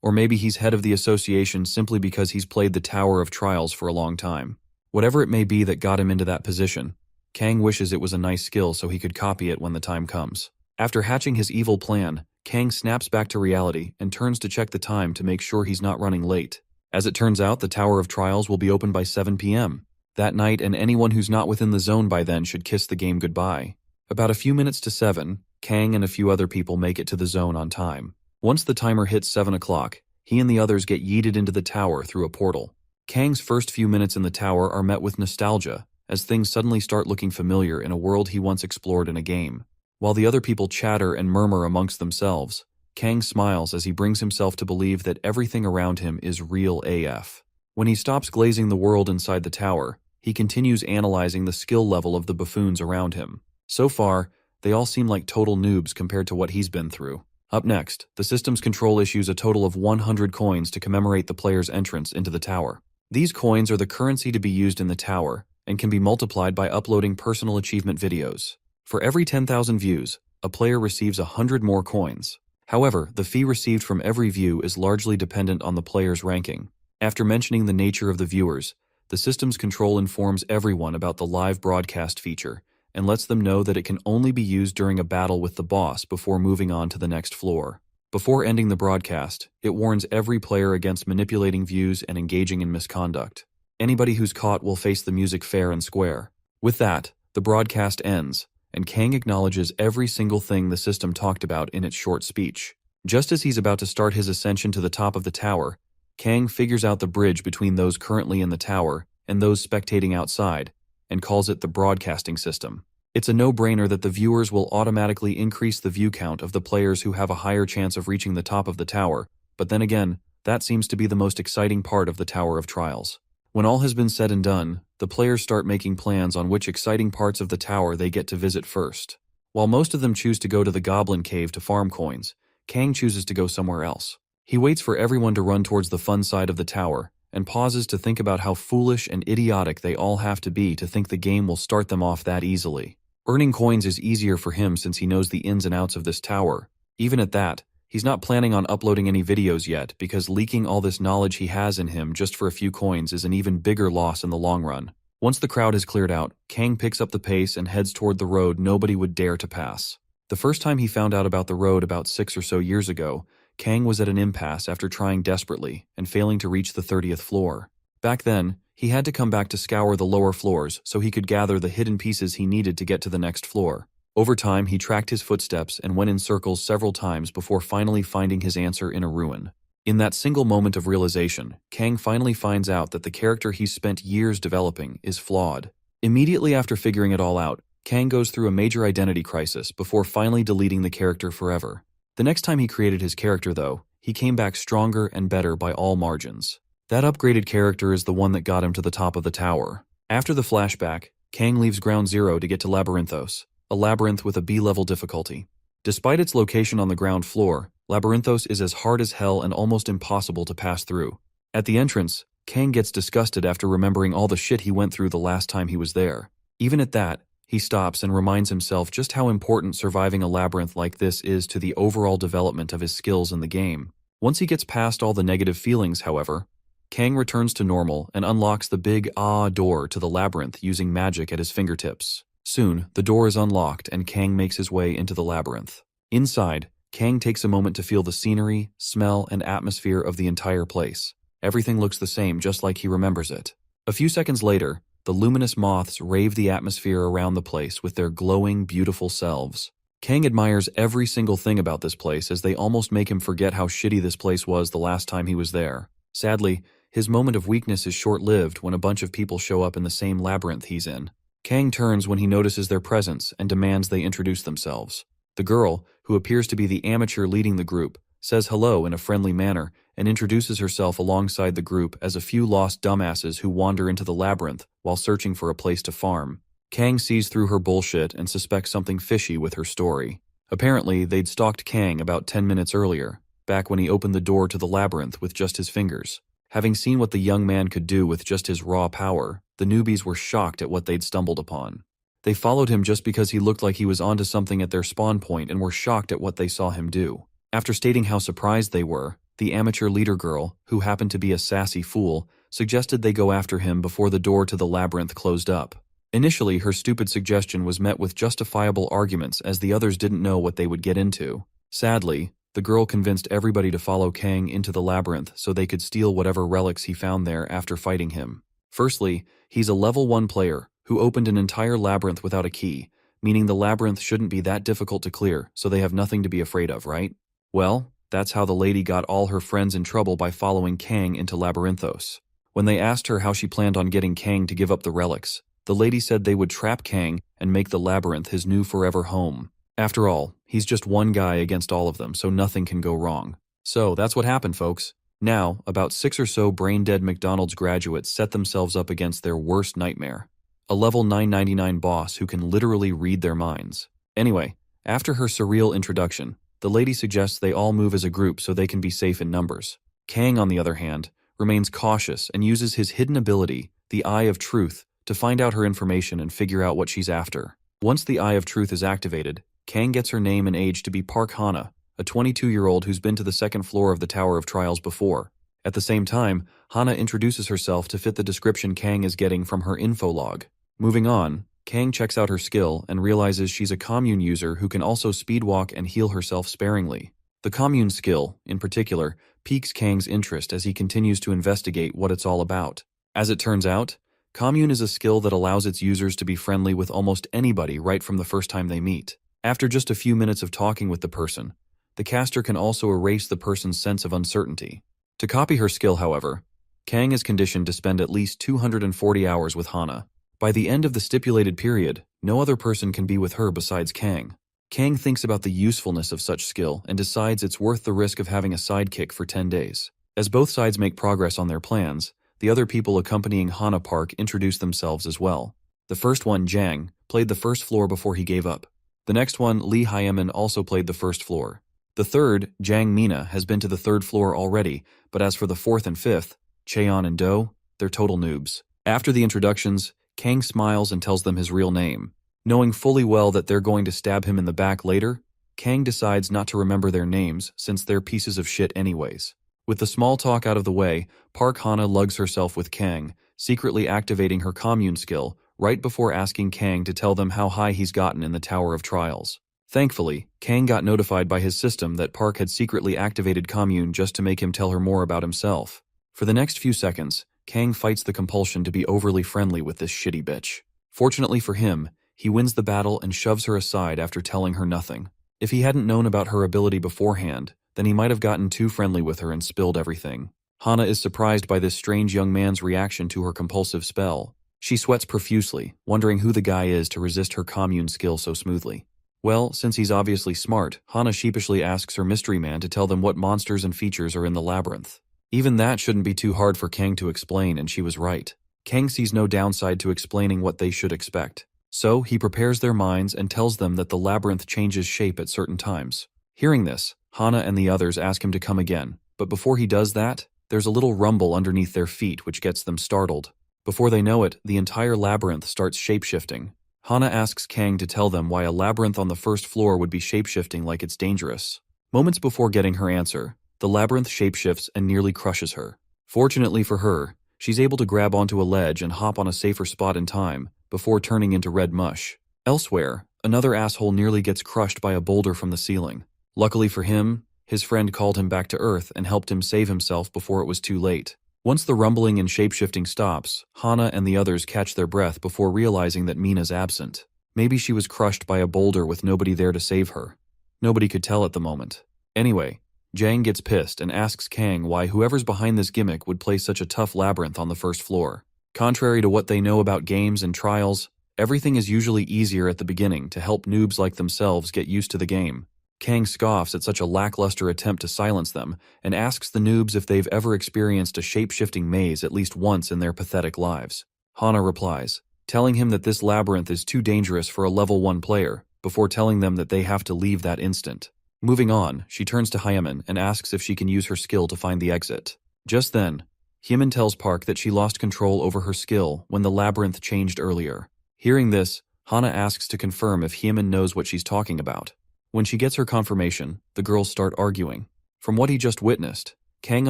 Or maybe he's head of the association simply because he's played the Tower of Trials for a long time. Whatever it may be that got him into that position, Kang wishes it was a nice skill so he could copy it when the time comes. After hatching his evil plan, Kang snaps back to reality and turns to check the time to make sure he's not running late. As it turns out, the Tower of Trials will be open by 7 p.m. that night, and anyone who's not within the zone by then should kiss the game goodbye. About a few minutes to 7, Kang and a few other people make it to the zone on time. Once the timer hits 7 o'clock, he and the others get yeeted into the tower through a portal. Kang's first few minutes in the tower are met with nostalgia, as things suddenly start looking familiar in a world he once explored in a game. While the other people chatter and murmur amongst themselves, Kang smiles as he brings himself to believe that everything around him is real AF. When he stops glazing the world inside the tower, he continues analyzing the skill level of the buffoons around him. So far, they all seem like total noobs compared to what he's been through. Up next, the system's control issues a total of 100 coins to commemorate the player's entrance into the tower. These coins are the currency to be used in the tower and can be multiplied by uploading personal achievement videos. For every 10,000 views, a player receives 100 more coins. However, the fee received from every view is largely dependent on the player's ranking. After mentioning the nature of the viewers, the system's control informs everyone about the live broadcast feature and lets them know that it can only be used during a battle with the boss before moving on to the next floor. Before ending the broadcast, it warns every player against manipulating views and engaging in misconduct. Anybody who's caught will face the music fair and square. With that, the broadcast ends, and Kang acknowledges every single thing the system talked about in its short speech. Just as he's about to start his ascension to the top of the tower, Kang figures out the bridge between those currently in the tower and those spectating outside, and calls it the broadcasting system. It's a no-brainer that the viewers will automatically increase the view count of the players who have a higher chance of reaching the top of the tower, but then again, that seems to be the most exciting part of the Tower of Trials. When all has been said and done, the players start making plans on which exciting parts of the tower they get to visit first. While most of them choose to go to the Goblin Cave to farm coins, Kang chooses to go somewhere else. He waits for everyone to run towards the fun side of the tower, and pauses to think about how foolish and idiotic they all have to be to think the game will start them off that easily. Earning coins is easier for him since he knows the ins and outs of this tower. Even at that, he's not planning on uploading any videos yet because leaking all this knowledge he has in him just for a few coins is an even bigger loss in the long run. Once the crowd has cleared out, Kang picks up the pace and heads toward the road nobody would dare to pass. The first time he found out about the road about 6 or so years ago, Kang was at an impasse after trying desperately and failing to reach the 30th floor. Back then, he had to come back to scour the lower floors so he could gather the hidden pieces he needed to get to the next floor. Over time, he tracked his footsteps and went in circles several times before finally finding his answer in a ruin. In that single moment of realization, Kang finally finds out that the character he's spent years developing is flawed. Immediately after figuring it all out, Kang goes through a major identity crisis before finally deleting the character forever. The next time he created his character, though, he came back stronger and better by all margins. That upgraded character is the one that got him to the top of the tower. After the flashback, Kang leaves Ground Zero to get to Labyrinthos, a labyrinth with a B-level difficulty. Despite its location on the ground floor, Labyrinthos is as hard as hell and almost impossible to pass through. At the entrance, Kang gets disgusted after remembering all the shit he went through the last time he was there. Even at that, he stops and reminds himself just how important surviving a labyrinth like this is to the overall development of his skills in the game. Once he gets past all the negative feelings, however, Kang returns to normal and unlocks the big door to the labyrinth using magic at his fingertips. Soon, the door is unlocked and Kang makes his way into the labyrinth. Inside, Kang takes a moment to feel the scenery, smell, and atmosphere of the entire place. Everything looks the same just like he remembers it. A few seconds later, the luminous moths rave the atmosphere around the place with their glowing, beautiful selves. Kang admires every single thing about this place as they almost make him forget how shitty this place was the last time he was there. Sadly, his moment of weakness is short-lived when a bunch of people show up in the same labyrinth he's in. Kang turns when he notices their presence and demands they introduce themselves. The girl, who appears to be the amateur leading the group, says hello in a friendly manner and introduces herself alongside the group as a few lost dumbasses who wander into the labyrinth while searching for a place to farm. Kang sees through her bullshit and suspects something fishy with her story. Apparently, they'd stalked Kang about 10 minutes earlier, back when he opened the door to the labyrinth with just his fingers. Having seen what the young man could do with just his raw power, the newbies were shocked at what they'd stumbled upon. They followed him just because he looked like he was onto something at their spawn point and were shocked at what they saw him do. After stating how surprised they were, the amateur leader girl, who happened to be a sassy fool, suggested they go after him before the door to the labyrinth closed up. Initially, her stupid suggestion was met with justifiable arguments as the others didn't know what they would get into. Sadly, the girl convinced everybody to follow Kang into the labyrinth so they could steal whatever relics he found there after fighting him. Firstly, he's a level 1 player who opened an entire labyrinth without a key, meaning the labyrinth shouldn't be that difficult to clear, so they have nothing to be afraid of, right? Well, that's how the lady got all her friends in trouble by following Kang into Labyrinthos. When they asked her how she planned on getting Kang to give up the relics, the lady said they would trap Kang and make the labyrinth his new forever home. After all, he's just one guy against all of them, so nothing can go wrong. So that's what happened, folks. Now, about 6 or so brain-dead McDonald's graduates set themselves up against their worst nightmare. A level 999 boss who can literally read their minds. Anyway, after her surreal introduction, the lady suggests they all move as a group so they can be safe in numbers. Kang, on the other hand, remains cautious and uses his hidden ability, the Eye of Truth, to find out her information and figure out what she's after. Once the Eye of Truth is activated, Kang gets her name and age to be Park Hana, a 22-year-old who's been to the second floor of the Tower of Trials before. At the same time, Hana introduces herself to fit the description Kang is getting from her info log. Moving on, Kang checks out her skill and realizes she's a commune user who can also speedwalk and heal herself sparingly. The commune skill, in particular, piques Kang's interest as he continues to investigate what it's all about. As it turns out, commune is a skill that allows its users to be friendly with almost anybody right from the first time they meet. After just a few minutes of talking with the person, the caster can also erase the person's sense of uncertainty. To copy her skill, however, Kang is conditioned to spend at least 240 hours with Hana. By the end of the stipulated period, no other person can be with her besides Kang. Kang thinks about the usefulness of such skill and decides it's worth the risk of having a sidekick for 10 days. As both sides make progress on their plans, the other people accompanying Hana Park introduce themselves as well. The first one, Jang, played the first floor before he gave up. The next one, Lee Hyemin, also played the first floor. The third, Jang Mina, has been to the third floor already, but as for the fourth and fifth, Cheon and Do, they're total noobs. After the introductions, Kang smiles and tells them his real name. Knowing fully well that they're going to stab him in the back later, Kang decides not to remember their names since they're pieces of shit anyways. With the small talk out of the way, Park Hana lugs herself with Kang, secretly activating her commune skill right before asking Kang to tell them how high he's gotten in the Tower of Trials. Thankfully, Kang got notified by his system that Park had secretly activated commune just to make him tell her more about himself. For the next few seconds, Kang fights the compulsion to be overly friendly with this shitty bitch. Fortunately for him, he wins the battle and shoves her aside after telling her nothing. If he hadn't known about her ability beforehand, then he might have gotten too friendly with her and spilled everything. Hana is surprised by this strange young man's reaction to her compulsive spell. She sweats profusely, wondering who the guy is to resist her commune skill so smoothly. Well, since he's obviously smart, Hana sheepishly asks her mystery man to tell them what monsters and features are in the labyrinth. Even that shouldn't be too hard for Kang to explain, and she was right. Kang sees no downside to explaining what they should expect. So, he prepares their minds and tells them that the labyrinth changes shape at certain times. Hearing this, Hana and the others ask him to come again, but before he does that, there's a little rumble underneath their feet which gets them startled. Before they know it, the entire labyrinth starts shapeshifting. Hana asks Kang to tell them why a labyrinth on the first floor would be shapeshifting like it's dangerous. Moments before getting her answer, the labyrinth shapeshifts and nearly crushes her. Fortunately for her, she's able to grab onto a ledge and hop on a safer spot in time, before turning into red mush. Elsewhere, another asshole nearly gets crushed by a boulder from the ceiling. Luckily for him, his friend called him back to Earth and helped him save himself before it was too late. Once the rumbling and shapeshifting stops, Hana and the others catch their breath before realizing that Mina's absent. Maybe she was crushed by a boulder with nobody there to save her. Nobody could tell at the moment. Anyway, Jang gets pissed and asks Kang why whoever's behind this gimmick would place such a tough labyrinth on the first floor. Contrary to what they know about games and trials, everything is usually easier at the beginning to help noobs like themselves get used to the game. Kang scoffs at such a lackluster attempt to silence them and asks the noobs if they've ever experienced a shape-shifting maze at least once in their pathetic lives. Hana replies, telling him that this labyrinth is too dangerous for a level 1 player, before telling them that they have to leave that instant. Moving on, she turns to Hyemin and asks if she can use her skill to find the exit. Just then, Hyemin tells Park that she lost control over her skill when the labyrinth changed earlier. Hearing this, Hana asks to confirm if Hyemin knows what she's talking about. When she gets her confirmation, the girls start arguing. From what he just witnessed, Kang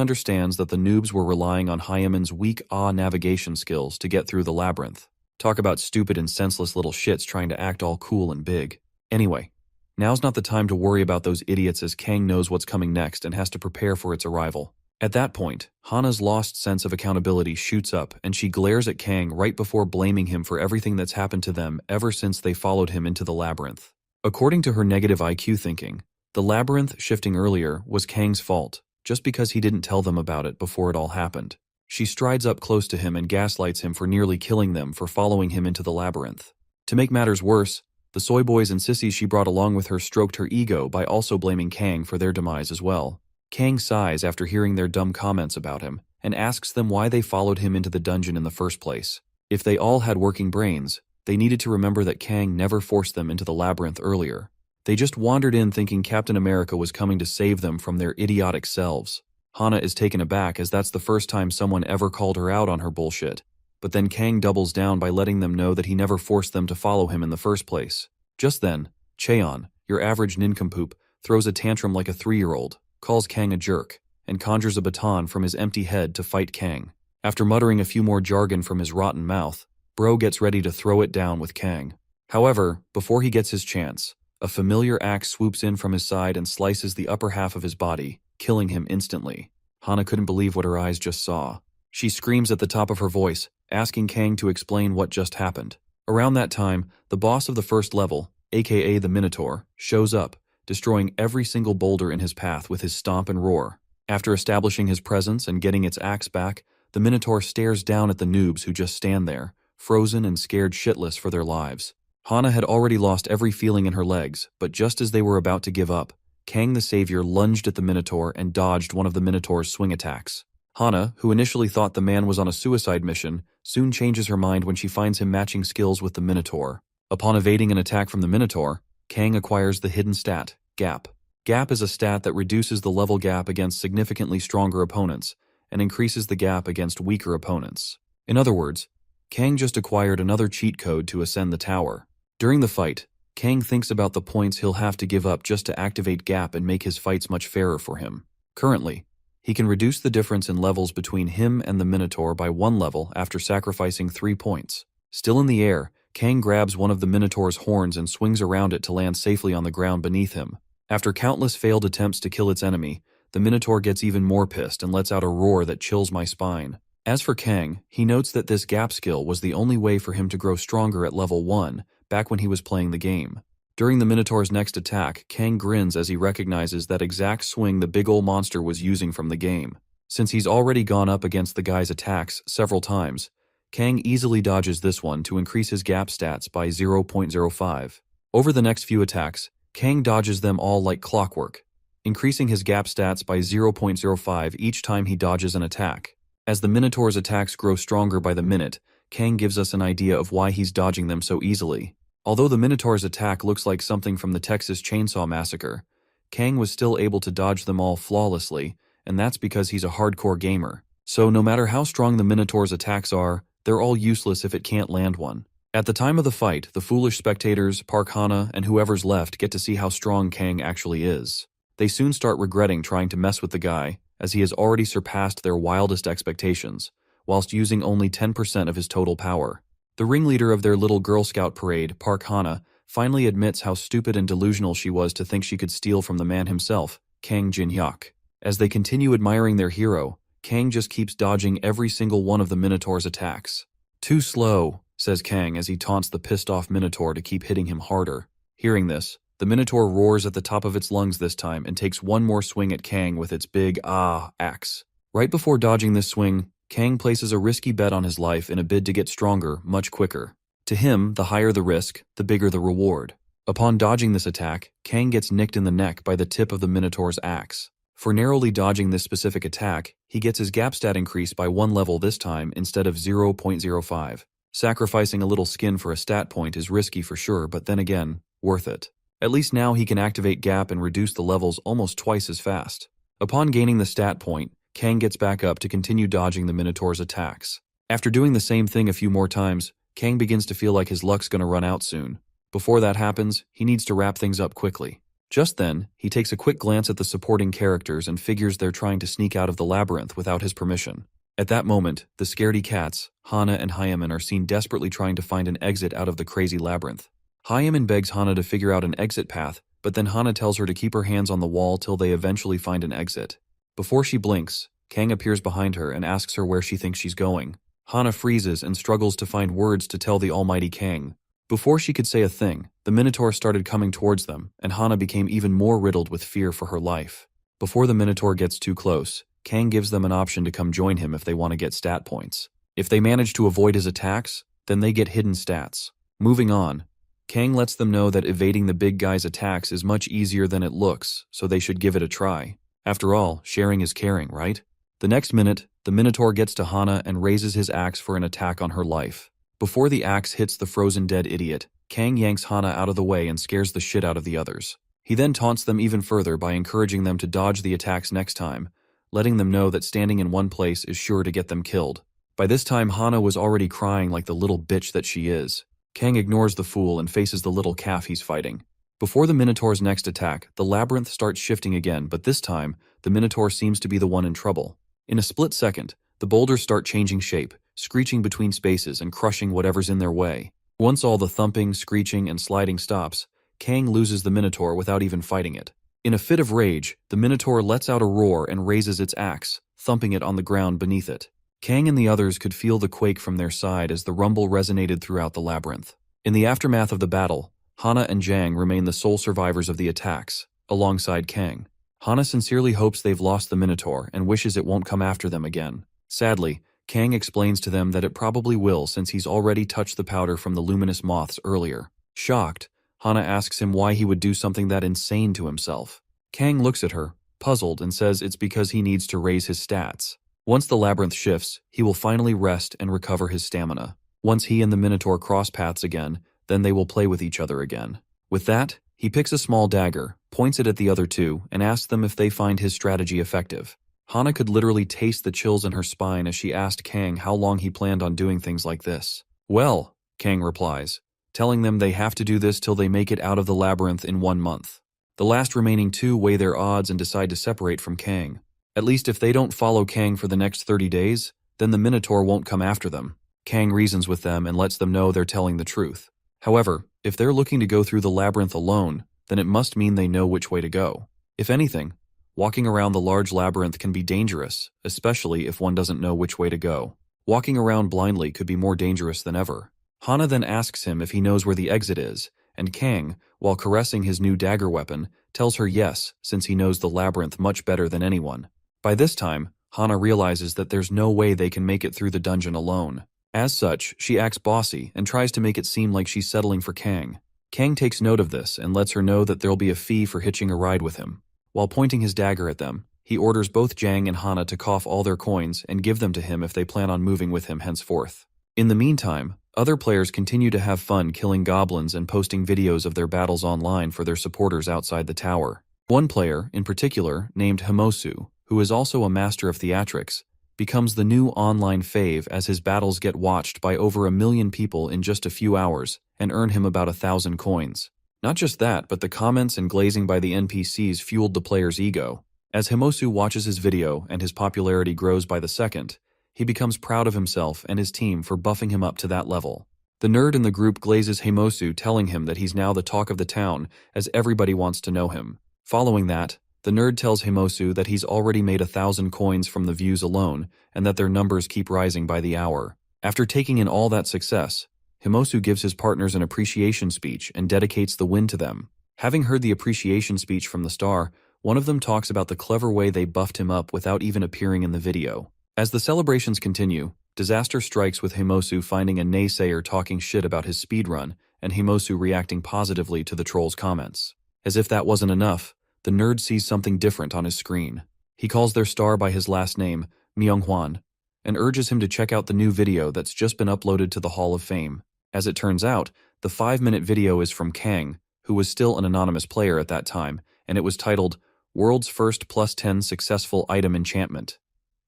understands that the noobs were relying on Hyemin's weak navigation skills to get through the labyrinth. Talk about stupid and senseless little shits trying to act all cool and big. Anyway, now's not the time to worry about those idiots as Kang knows what's coming next and has to prepare for its arrival. At that point, Hana's lost sense of accountability shoots up and she glares at Kang right before blaming him for everything that's happened to them ever since they followed him into the labyrinth. According to her negative IQ thinking, the labyrinth shifting earlier was Kang's fault, just because he didn't tell them about it before it all happened. She strides up close to him and gaslights him for nearly killing them for following him into the labyrinth. To make matters worse, the soy boys and sissies she brought along with her stroked her ego by also blaming Kang for their demise as well. Kang sighs after hearing their dumb comments about him and asks them why they followed him into the dungeon in the first place. If they all had working brains, they needed to remember that Kang never forced them into the labyrinth earlier. They just wandered in thinking Captain America was coming to save them from their idiotic selves. Hana is taken aback as that's the first time someone ever called her out on her bullshit. But then Kang doubles down by letting them know that he never forced them to follow him in the first place. Just then, Cheon, your average nincompoop, throws a tantrum like a 3-year-old, calls Kang a jerk, and conjures a baton from his empty head to fight Kang. After muttering a few more jargon from his rotten mouth, Bro gets ready to throw it down with Kang. However, before he gets his chance, a familiar axe swoops in from his side and slices the upper half of his body, killing him instantly. Hana couldn't believe what her eyes just saw. She screams at the top of her voice, asking Kang to explain what just happened. Around that time, the boss of the first level, aka the Minotaur, shows up, destroying every single boulder in his path with his stomp and roar. After establishing his presence and getting its axe back, the Minotaur stares down at the noobs who just stand there, frozen and scared shitless for their lives. Hana had already lost every feeling in her legs, but just as they were about to give up, Kang the Savior lunged at the Minotaur and dodged one of the Minotaur's swing attacks. Hana, who initially thought the man was on a suicide mission, soon changes her mind when she finds him matching skills with the Minotaur. Upon evading an attack from the Minotaur, Kang acquires the hidden stat, Gap. Gap is a stat that reduces the level gap against significantly stronger opponents and increases the gap against weaker opponents. In other words, Kang just acquired another cheat code to ascend the tower. During the fight, Kang thinks about the points he'll have to give up just to activate Gap and make his fights much fairer for him. Currently, he can reduce the difference in levels between him and the Minotaur by 1 level after sacrificing 3 points. Still in the air, Kang grabs one of the Minotaur's horns and swings around it to land safely on the ground beneath him. After countless failed attempts to kill its enemy, the Minotaur gets even more pissed and lets out a roar that chills my spine. As for Kang, he notes that this Gap skill was the only way for him to grow stronger at level 1, back when he was playing the game. During the Minotaur's next attack, Kang grins as he recognizes that exact swing the big ol' monster was using from the game. Since he's already gone up against the guy's attacks several times, Kang easily dodges this one to increase his Gap stats by 0.05. Over the next few attacks, Kang dodges them all like clockwork, increasing his Gap stats by 0.05 each time he dodges an attack. As the Minotaur's attacks grow stronger by the minute, Kang gives us an idea of why he's dodging them so easily. Although the Minotaur's attack looks like something from the Texas Chainsaw Massacre, Kang was still able to dodge them all flawlessly, and that's because he's a hardcore gamer. So no matter how strong the Minotaur's attacks are, they're all useless if it can't land one. At the time of the fight, the foolish spectators, Park Hana, and whoever's left get to see how strong Kang actually is. They soon start regretting trying to mess with the guy, as he has already surpassed their wildest expectations, whilst using only 10% of his total power. The ringleader of their little Girl Scout parade, Park Hana, finally admits how stupid and delusional she was to think she could steal from the man himself, Kang Jin-hyuk. As they continue admiring their hero, Kang just keeps dodging every single one of the Minotaur's attacks. "Too slow," says Kang as he taunts the pissed-off Minotaur to keep hitting him harder. Hearing this, the Minotaur roars at the top of its lungs this time and takes one more swing at Kang with its big axe. Right before dodging this swing, Kang places a risky bet on his life in a bid to get stronger much quicker. To him, the higher the risk, the bigger the reward. Upon dodging this attack, Kang gets nicked in the neck by the tip of the Minotaur's axe. For narrowly dodging this specific attack, he gets his gap stat increased by 1 level this time instead of 0.05. Sacrificing a little skin for a stat point is risky for sure, but then again, worth it. At least now he can activate gap and reduce the levels almost twice as fast. Upon gaining the stat point, Kang gets back up to continue dodging the Minotaur's attacks. After doing the same thing a few more times, Kang begins to feel like his luck's gonna run out soon. Before that happens, he needs to wrap things up quickly. Just then, he takes a quick glance at the supporting characters and figures they're trying to sneak out of the labyrinth without his permission. At that moment, the scaredy cats, Hana and Hyamen, are seen desperately trying to find an exit out of the crazy labyrinth. Hyamen begs Hana to figure out an exit path, but then Hana tells her to keep her hands on the wall till they eventually find an exit. Before she blinks, Kang appears behind her and asks her where she thinks she's going. Hana freezes and struggles to find words to tell the almighty Kang. Before she could say a thing, the Minotaur started coming towards them, and Hana became even more riddled with fear for her life. Before the Minotaur gets too close, Kang gives them an option to come join him if they want to get stat points. If they manage to avoid his attacks, then they get hidden stats. Moving on, Kang lets them know that evading the big guy's attacks is much easier than it looks, so they should give it a try. After all, sharing is caring, right? The next minute, the Minotaur gets to Hana and raises his axe for an attack on her life. Before the axe hits the frozen dead idiot, Kang yanks Hana out of the way and scares the shit out of the others. He then taunts them even further by encouraging them to dodge the attacks next time, letting them know that standing in one place is sure to get them killed. By this time, Hana was already crying like the little bitch that she is. Kang ignores the fool and faces the little calf he's fighting. Before the Minotaur's next attack, the labyrinth starts shifting again, but this time, the Minotaur seems to be the one in trouble. In a split second, the boulders start changing shape, screeching between spaces and crushing whatever's in their way. Once all the thumping, screeching, and sliding stops, Kang loses the Minotaur without even fighting it. In a fit of rage, the Minotaur lets out a roar and raises its axe, thumping it on the ground beneath it. Kang and the others could feel the quake from their side as the rumble resonated throughout the labyrinth. In the aftermath of the battle, Hana and Jang remain the sole survivors of the attacks, alongside Kang. Hana sincerely hopes they've lost the Minotaur and wishes it won't come after them again. Sadly, Kang explains to them that it probably will since he's already touched the powder from the luminous moths earlier. Shocked, Hana asks him why he would do something that insane to himself. Kang looks at her, puzzled, and says it's because he needs to raise his stats. Once the labyrinth shifts, he will finally rest and recover his stamina. Once he and the Minotaur cross paths again, then they will play with each other again. With that, he picks a small dagger, points it at the other two, and asks them if they find his strategy effective. Hana could literally taste the chills in her spine as she asked Kang how long he planned on doing things like this. "Well," Kang replies, telling them they have to do this till they make it out of the labyrinth in 1 month. The last remaining two weigh their odds and decide to separate from Kang. At least if they don't follow Kang for the next 30 days, then the Minotaur won't come after them. Kang reasons with them and lets them know they're telling the truth. However, if they're looking to go through the labyrinth alone, then it must mean they know which way to go. If anything, walking around the large labyrinth can be dangerous, especially if one doesn't know which way to go. Walking around blindly could be more dangerous than ever. Hana then asks him if he knows where the exit is, and Kang, while caressing his new dagger weapon, tells her yes, since he knows the labyrinth much better than anyone. By this time, Hana realizes that there's no way they can make it through the dungeon alone. As such, she acts bossy and tries to make it seem like she's settling for Kang. Kang takes note of this and lets her know that there'll be a fee for hitching a ride with him. While pointing his dagger at them, he orders both Jang and Hana to cough all their coins and give them to him if they plan on moving with him henceforth. In the meantime, other players continue to have fun killing goblins and posting videos of their battles online for their supporters outside the tower. One player, in particular, named Himosu, who is also a master of theatrics, becomes the new online fave as his battles get watched by over 1 million people in just a few hours and earn him about 1,000 coins. Not just that, but the comments and glazing by the NPCs fueled the player's ego. As Himosu watches his video and his popularity grows by the second, he becomes proud of himself and his team for buffing him up to that level. The nerd in the group glazes Himosu, telling him that he's now the talk of the town as everybody wants to know him. Following that, The nerd tells Himosu that he's already made 1,000 coins from the views alone and that their numbers keep rising by the hour. After taking in all that success, Himosu gives his partners an appreciation speech and dedicates the win to them. Having heard the appreciation speech from the star, one of them talks about the clever way they buffed him up without even appearing in the video. As the celebrations continue, disaster strikes with Himosu finding a naysayer talking shit about his speedrun and Himosu reacting positively to the troll's comments. As if that wasn't enough, the nerd sees something different on his screen. He calls their star by his last name, Myunghwan, and urges him to check out the new video that's just been uploaded to the Hall of Fame. As it turns out, the 5-minute video is from Kang, who was still an anonymous player at that time, and it was titled, World's First +10 Successful Item Enchantment.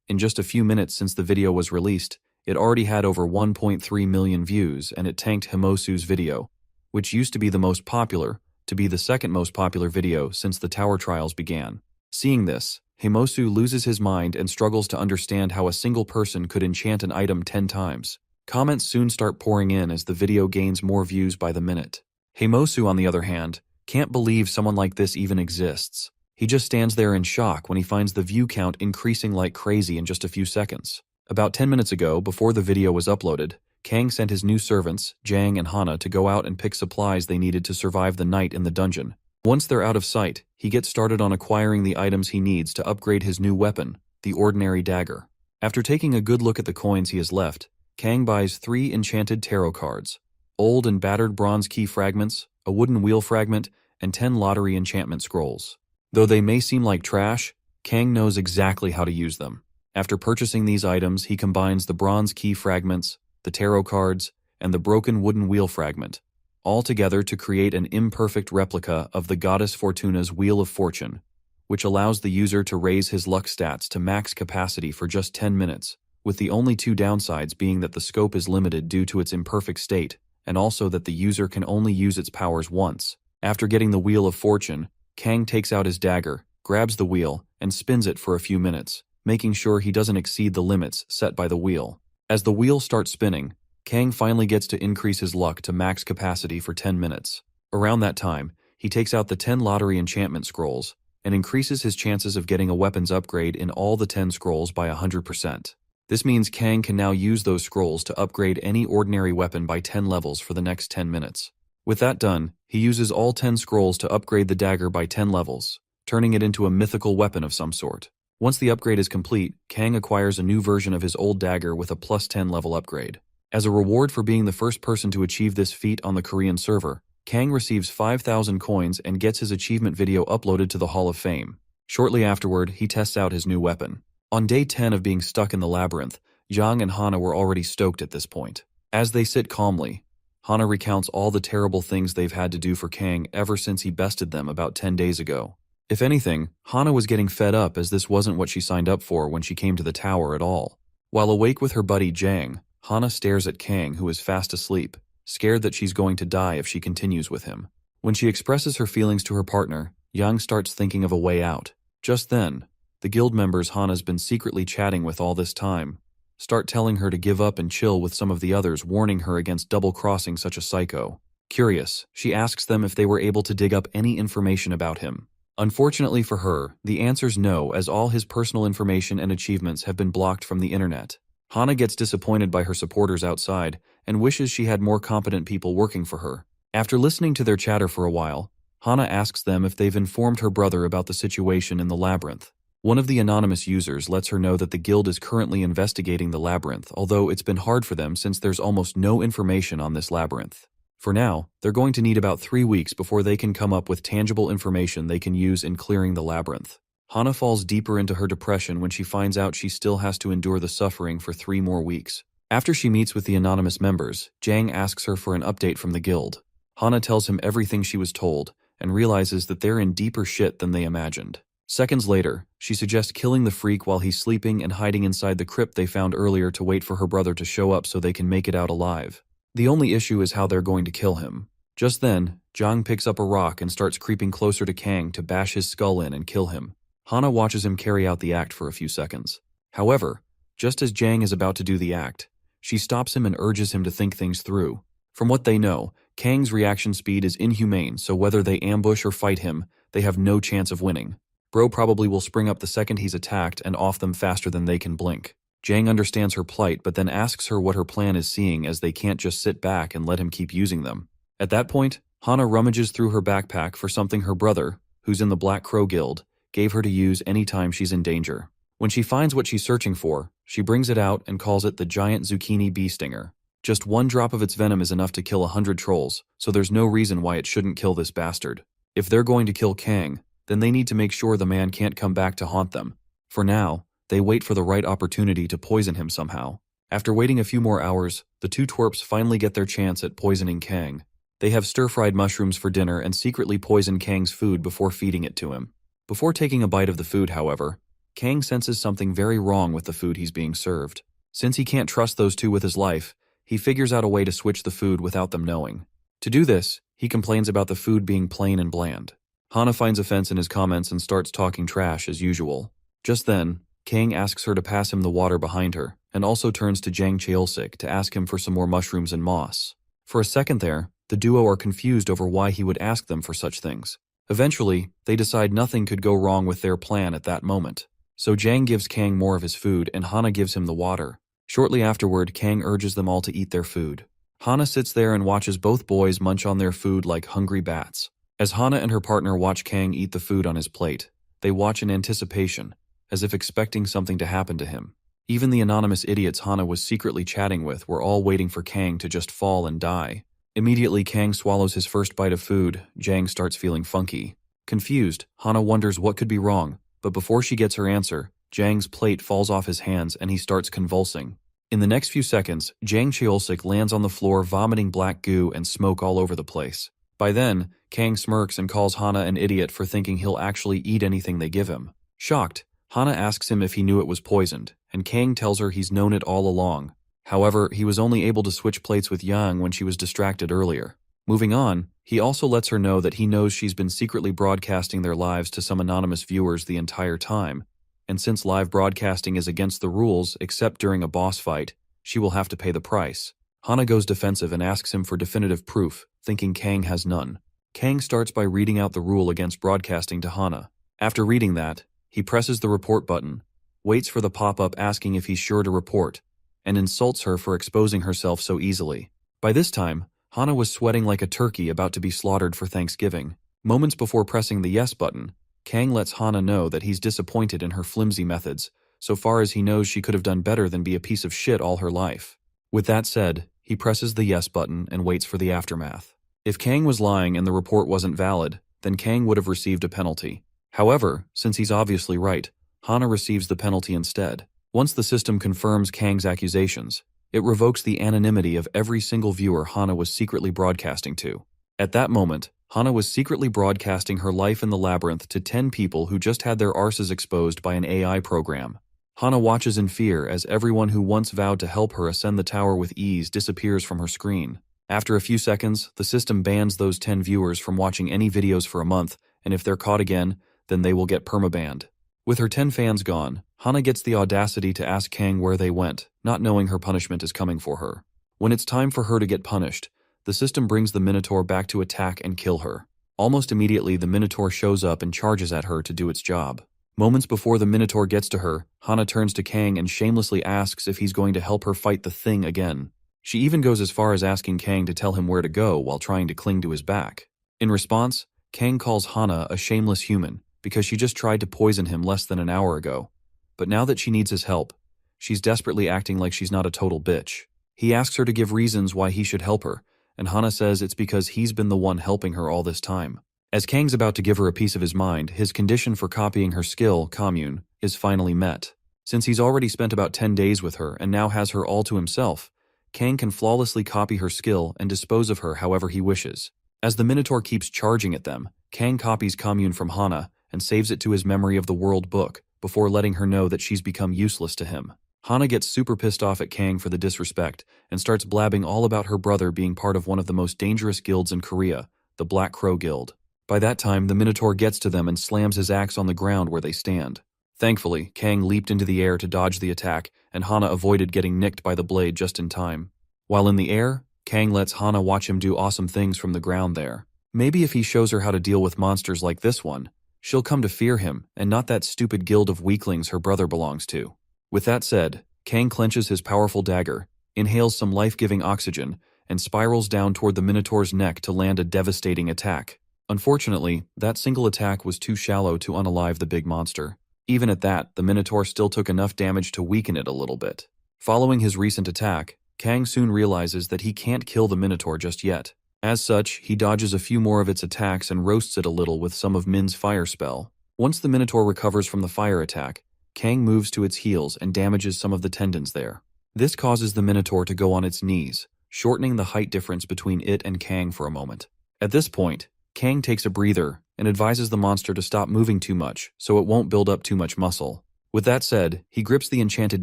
In just a few minutes since the video was released, it already had over 1.3 million views, and it tanked Himosu's video, which used to be the most popular, to be the second most popular video since the tower trials began. Seeing this, Himosu loses his mind and struggles to understand how a single person could enchant an item 10 times. Comments soon start pouring in as the video gains more views by the minute. Himosu, on the other hand, can't believe someone like this even exists. He just stands there in shock when he finds the view count increasing like crazy in just a few seconds. About 10 minutes ago, before the video was uploaded, Kang sent his new servants, Jang and Hana, to go out and pick supplies they needed to survive the night in the dungeon. Once they're out of sight, he gets started on acquiring the items he needs to upgrade his new weapon, the ordinary dagger. After taking a good look at the coins he has left, Kang buys 3 enchanted tarot cards, old and battered bronze key fragments, a wooden wheel fragment, and 10 lottery enchantment scrolls. Though they may seem like trash, Kang knows exactly how to use them. After purchasing these items, he combines the bronze key fragments, the tarot cards, and the broken wooden wheel fragment, all together to create an imperfect replica of the goddess Fortuna's Wheel of Fortune, which allows the user to raise his luck stats to max capacity for just 10 minutes, with the only 2 downsides being that the scope is limited due to its imperfect state, and also that the user can only use its powers once. After getting the Wheel of Fortune, Kang takes out his dagger, grabs the wheel, and spins it for a few minutes, making sure he doesn't exceed the limits set by the wheel. As the wheel starts spinning, Kang finally gets to increase his luck to max capacity for 10 minutes. Around that time, he takes out the 10 lottery enchantment scrolls and increases his chances of getting a weapons upgrade in all the 10 scrolls by 100%. This means Kang can now use those scrolls to upgrade any ordinary weapon by 10 levels for the next 10 minutes. With that done, he uses all 10 scrolls to upgrade the dagger by 10 levels, turning it into a mythical weapon of some sort. Once the upgrade is complete, Kang acquires a new version of his old dagger with a +10 level upgrade. As a reward for being the first person to achieve this feat on the Korean server, Kang receives 5,000 coins and gets his achievement video uploaded to the Hall of Fame. Shortly afterward, he tests out his new weapon. On day 10 of being stuck in the labyrinth, Jang and Hana were already stoked at this point. As they sit calmly, Hana recounts all the terrible things they've had to do for Kang ever since he bested them about 10 days ago. If anything, Hana was getting fed up as this wasn't what she signed up for when she came to the tower at all. While awake with her buddy Jang, Hana stares at Kang, who is fast asleep, scared that she's going to die if she continues with him. When she expresses her feelings to her partner, Yang starts thinking of a way out. Just then, the guild members Hana's been secretly chatting with all this time start telling her to give up and chill with some of the others, warning her against double-crossing such a psycho. Curious, she asks them if they were able to dig up any information about him. Unfortunately for her, the answer's no, as all his personal information and achievements have been blocked from the internet. Hana gets disappointed by her supporters outside and wishes she had more competent people working for her. After listening to their chatter for a while, Hana asks them if they've informed her brother about the situation in the labyrinth. One of the anonymous users lets her know that the guild is currently investigating the labyrinth, although it's been hard for them since there's almost no information on this labyrinth. For now, they're going to need about 3 weeks before they can come up with tangible information they can use in clearing the labyrinth. Hana falls deeper into her depression when she finds out she still has to endure the suffering for 3 more weeks. After she meets with the anonymous members, Jang asks her for an update from the guild. Hana tells him everything she was told and realizes that they're in deeper shit than they imagined. Seconds later, she suggests killing the freak while he's sleeping and hiding inside the crypt they found earlier to wait for her brother to show up so they can make it out alive. The only issue is how they're going to kill him. Just then, Jang picks up a rock and starts creeping closer to Kang to bash his skull in and kill him. Hana watches him carry out the act for a few seconds. However, just as Jang is about to do the act, she stops him and urges him to think things through. From what they know, Kang's reaction speed is inhumane, so whether they ambush or fight him, they have no chance of winning. Bro probably will spring up the second he's attacked and off them faster than they can blink. Jang understands her plight but then asks her what her plan is, seeing as they can't just sit back and let him keep using them. At that point, Hana rummages through her backpack for something her brother, who's in the Black Crow Guild, gave her to use anytime she's in danger. When she finds what she's searching for, she brings it out and calls it the giant zucchini bee stinger. Just one drop of its venom is enough to kill 100 trolls, so there's no reason why it shouldn't kill this bastard. If they're going to kill Kang, then they need to make sure the man can't come back to haunt them. For now, they wait for the right opportunity to poison him somehow. After waiting a few more hours, the two twerps finally get their chance at poisoning Kang. They have stir-fried mushrooms for dinner and secretly poison Kang's food before feeding it to him. Before taking a bite of the food, however, Kang senses something very wrong with the food he's being served. Since he can't trust those two with his life, he figures out a way to switch the food without them knowing. To do this, he complains about the food being plain and bland. Hana finds offense in his comments and starts talking trash as usual. Just then, Kang asks her to pass him the water behind her, and also turns to Jang Cheolsik to ask him for some more mushrooms and moss. For a second there, the duo are confused over why he would ask them for such things. Eventually, they decide nothing could go wrong with their plan at that moment. So Jang gives Kang more of his food and Hana gives him the water. Shortly afterward, Kang urges them all to eat their food. Hana sits there and watches both boys munch on their food like hungry bats. As Hana and her partner watch Kang eat the food on his plate, they watch in anticipation, as if expecting something to happen to him. Even the anonymous idiots Hana was secretly chatting with were all waiting for Kang to just fall and die. Immediately Kang swallows his first bite of food, Jang starts feeling funky. Confused, Hana wonders what could be wrong, but before she gets her answer, Jang's plate falls off his hands and he starts convulsing. In the next few seconds, Jang Cheolsik lands on the floor vomiting black goo and smoke all over the place. By then, Kang smirks and calls Hana an idiot for thinking he'll actually eat anything they give him. Shocked, Hana asks him if he knew it was poisoned, and Kang tells her he's known it all along. However, he was only able to switch plates with Yang when she was distracted earlier. Moving on, he also lets her know that he knows she's been secretly broadcasting their lives to some anonymous viewers the entire time, and since live broadcasting is against the rules except during a boss fight, she will have to pay the price. Hana goes defensive and asks him for definitive proof, thinking Kang has none. Kang starts by reading out the rule against broadcasting to Hana. After reading that, he presses the report button, waits for the pop-up asking if he's sure to report, and insults her for exposing herself so easily. By this time, Hana was sweating like a turkey about to be slaughtered for Thanksgiving. Moments before pressing the yes button, Kang lets Hana know that he's disappointed in her flimsy methods. So far as he knows, she could have done better than be a piece of shit all her life. With that said, he presses the yes button and waits for the aftermath. If Kang was lying and the report wasn't valid, then Kang would have received a penalty. However, since he's obviously right, Hana receives the penalty instead. Once the system confirms Kang's accusations, it revokes the anonymity of every single viewer Hana was secretly broadcasting to. At that moment, Hana was secretly broadcasting her life in the labyrinth to 10 people who just had their arses exposed by an AI program. Hana watches in fear as everyone who once vowed to help her ascend the tower with ease disappears from her screen. After a few seconds, the system bans those 10 viewers from watching any videos for a month, and if they're caught again, then they will get permabanned. With her 10 fans gone, Hana gets the audacity to ask Kang where they went, not knowing her punishment is coming for her. When it's time for her to get punished, the system brings the Minotaur back to attack and kill her. Almost immediately, the Minotaur shows up and charges at her to do its job. Moments before the Minotaur gets to her, Hana turns to Kang and shamelessly asks if he's going to help her fight the Thing again. She even goes as far as asking Kang to tell him where to go while trying to cling to his back. In response, Kang calls Hana a shameless human because she just tried to poison him less than an hour ago. But now that she needs his help, she's desperately acting like she's not a total bitch. He asks her to give reasons why he should help her, and Hana says it's because he's been the one helping her all this time. As Kang's about to give her a piece of his mind, his condition for copying her skill, commune, is finally met. Since he's already spent about 10 days with her and now has her all to himself, Kang can flawlessly copy her skill and dispose of her however he wishes. As the Minotaur keeps charging at them, Kang copies commune from Hana and saves it to his memory of the world book before letting her know that she's become useless to him. Hana gets super pissed off at Kang for the disrespect and starts blabbing all about her brother being part of one of the most dangerous guilds in Korea, the Black Crow Guild. By that time, the Minotaur gets to them and slams his axe on the ground where they stand. Thankfully, Kang leaped into the air to dodge the attack, and Hana avoided getting nicked by the blade just in time. While in the air, Kang lets Hana watch him do awesome things from the ground there. Maybe if he shows her how to deal with monsters like this one, she'll come to fear him and not that stupid guild of weaklings her brother belongs to. With that said, Kang clenches his powerful dagger, inhales some life-giving oxygen, and spirals down toward the Minotaur's neck to land a devastating attack. Unfortunately, that single attack was too shallow to unalive the big monster. Even at that, the Minotaur still took enough damage to weaken it a little bit. Following his recent attack, Kang soon realizes that he can't kill the Minotaur just yet. As such, he dodges a few more of its attacks and roasts it a little with some of Min's fire spell. Once the Minotaur recovers from the fire attack, Kang moves to its heels and damages some of the tendons there. This causes the Minotaur to go on its knees, shortening the height difference between it and Kang for a moment. At this point, Kang takes a breather and advises the monster to stop moving too much so it won't build up too much muscle. With that said, he grips the enchanted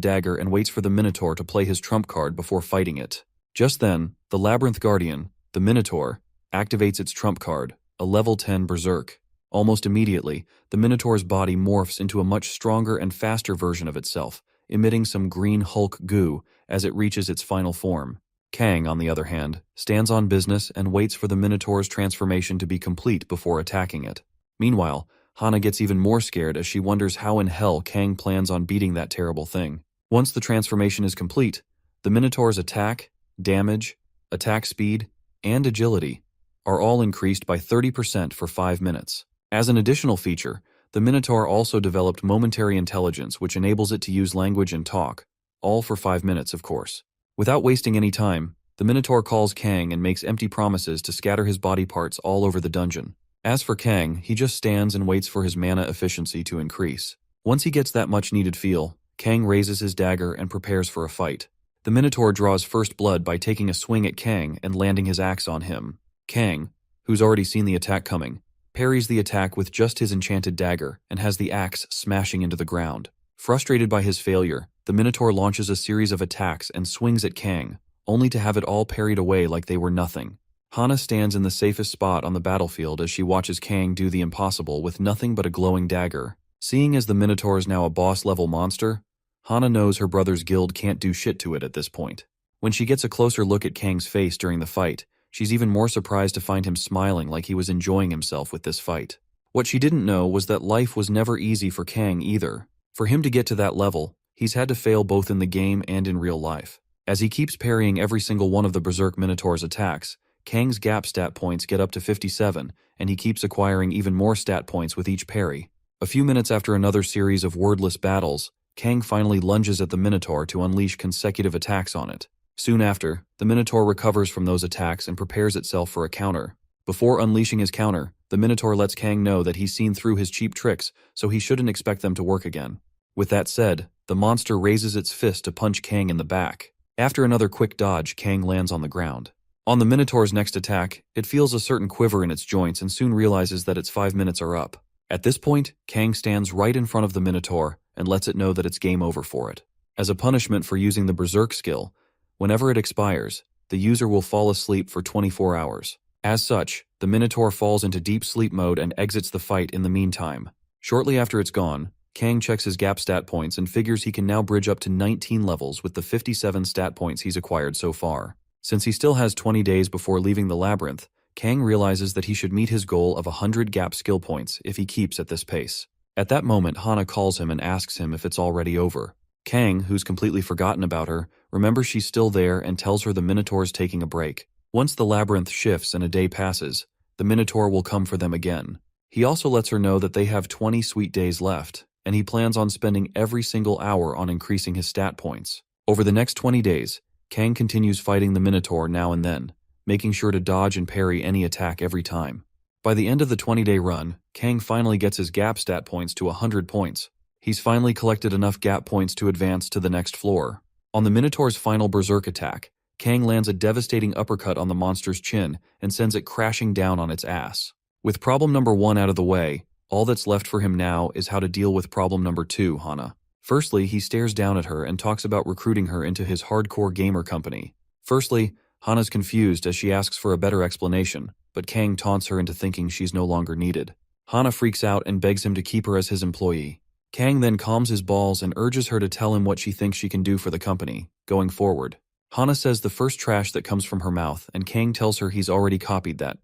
dagger and waits for the Minotaur to play his trump card before fighting it. Just then, the Labyrinth Guardian, the Minotaur, activates its trump card, a level 10 Berserk. Almost immediately, the Minotaur's body morphs into a much stronger and faster version of itself, emitting some green Hulk goo as it reaches its final form. Kang, on the other hand, stands on business and waits for the Minotaur's transformation to be complete before attacking it. Meanwhile, Hana gets even more scared as she wonders how in hell Kang plans on beating that terrible thing. Once the transformation is complete, the Minotaur's attack, damage, attack speed, and agility are all increased by 30% for 5 minutes. As an additional feature, the Minotaur also developed momentary intelligence, which enables it to use language and talk, all for 5 minutes, of course. Without wasting any time, the Minotaur calls Kang and makes empty promises to scatter his body parts all over the dungeon. As for Kang, he just stands and waits for his mana efficiency to increase. Once he gets that much-needed feel, Kang raises his dagger and prepares for a fight. The Minotaur draws first blood by taking a swing at Kang and landing his axe on him. Kang, who's already seen the attack coming, parries the attack with just his enchanted dagger and has the axe smashing into the ground. Frustrated by his failure, the Minotaur launches a series of attacks and swings at Kang, only to have it all parried away like they were nothing. Hana stands in the safest spot on the battlefield as she watches Kang do the impossible with nothing but a glowing dagger. Seeing as the Minotaur is now a boss-level monster, Hana knows her brother's guild can't do shit to it at this point. When she gets a closer look at Kang's face during the fight, she's even more surprised to find him smiling like he was enjoying himself with this fight. What she didn't know was that life was never easy for Kang either. For him to get to that level, he's had to fail both in the game and in real life. As he keeps parrying every single one of the Berserk Minotaur's attacks, Kang's gap stat points get up to 57, and he keeps acquiring even more stat points with each parry. A few minutes after another series of wordless battles, Kang finally lunges at the Minotaur to unleash consecutive attacks on it. Soon after, the Minotaur recovers from those attacks and prepares itself for a counter. Before unleashing his counter, the Minotaur lets Kang know that he's seen through his cheap tricks, so he shouldn't expect them to work again. With that said, the monster raises its fist to punch Kang in the back. After another quick dodge, Kang lands on the ground. On the Minotaur's next attack, it feels a certain quiver in its joints and soon realizes that its 5 minutes are up. At this point, Kang stands right in front of the Minotaur and lets it know that it's game over for it. As a punishment for using the Berserk skill, whenever it expires, the user will fall asleep for 24 hours. As such, the Minotaur falls into deep sleep mode and exits the fight in the meantime. Shortly after it's gone, Kang checks his gap stat points and figures he can now bridge up to 19 levels with the 57 stat points he's acquired so far. Since he still has 20 days before leaving the labyrinth, Kang realizes that he should meet his goal of 100 gap skill points if he keeps at this pace. At that moment, Hana calls him and asks him if it's already over. Kang, who's completely forgotten about her, remembers she's still there and tells her the Minotaur's taking a break. Once the labyrinth shifts and a day passes, the Minotaur will come for them again. He also lets her know that they have 20 sweet days left, and he plans on spending every single hour on increasing his stat points. Over the next 20 days, Kang continues fighting the Minotaur now and then, making sure to dodge and parry any attack every time. By the end of the 20-day run, Kang finally gets his gap stat points to 100 points. He's finally collected enough gap points to advance to the next floor. On the Minotaur's final Berserk attack, Kang lands a devastating uppercut on the monster's chin and sends it crashing down on its ass. With problem number 1 out of the way, all that's left for him now is how to deal with problem number 2, Hana. Firstly, he stares down at her and talks about recruiting her into his hardcore gamer company. Firstly, Hana's confused as she asks for a better explanation, but Kang taunts her into thinking she's no longer needed. Hana freaks out and begs him to keep her as his employee. Kang then calms his balls and urges her to tell him what she thinks she can do for the company, going forward. Hana says the first trash that comes from her mouth, and Kang tells her he's already copied that.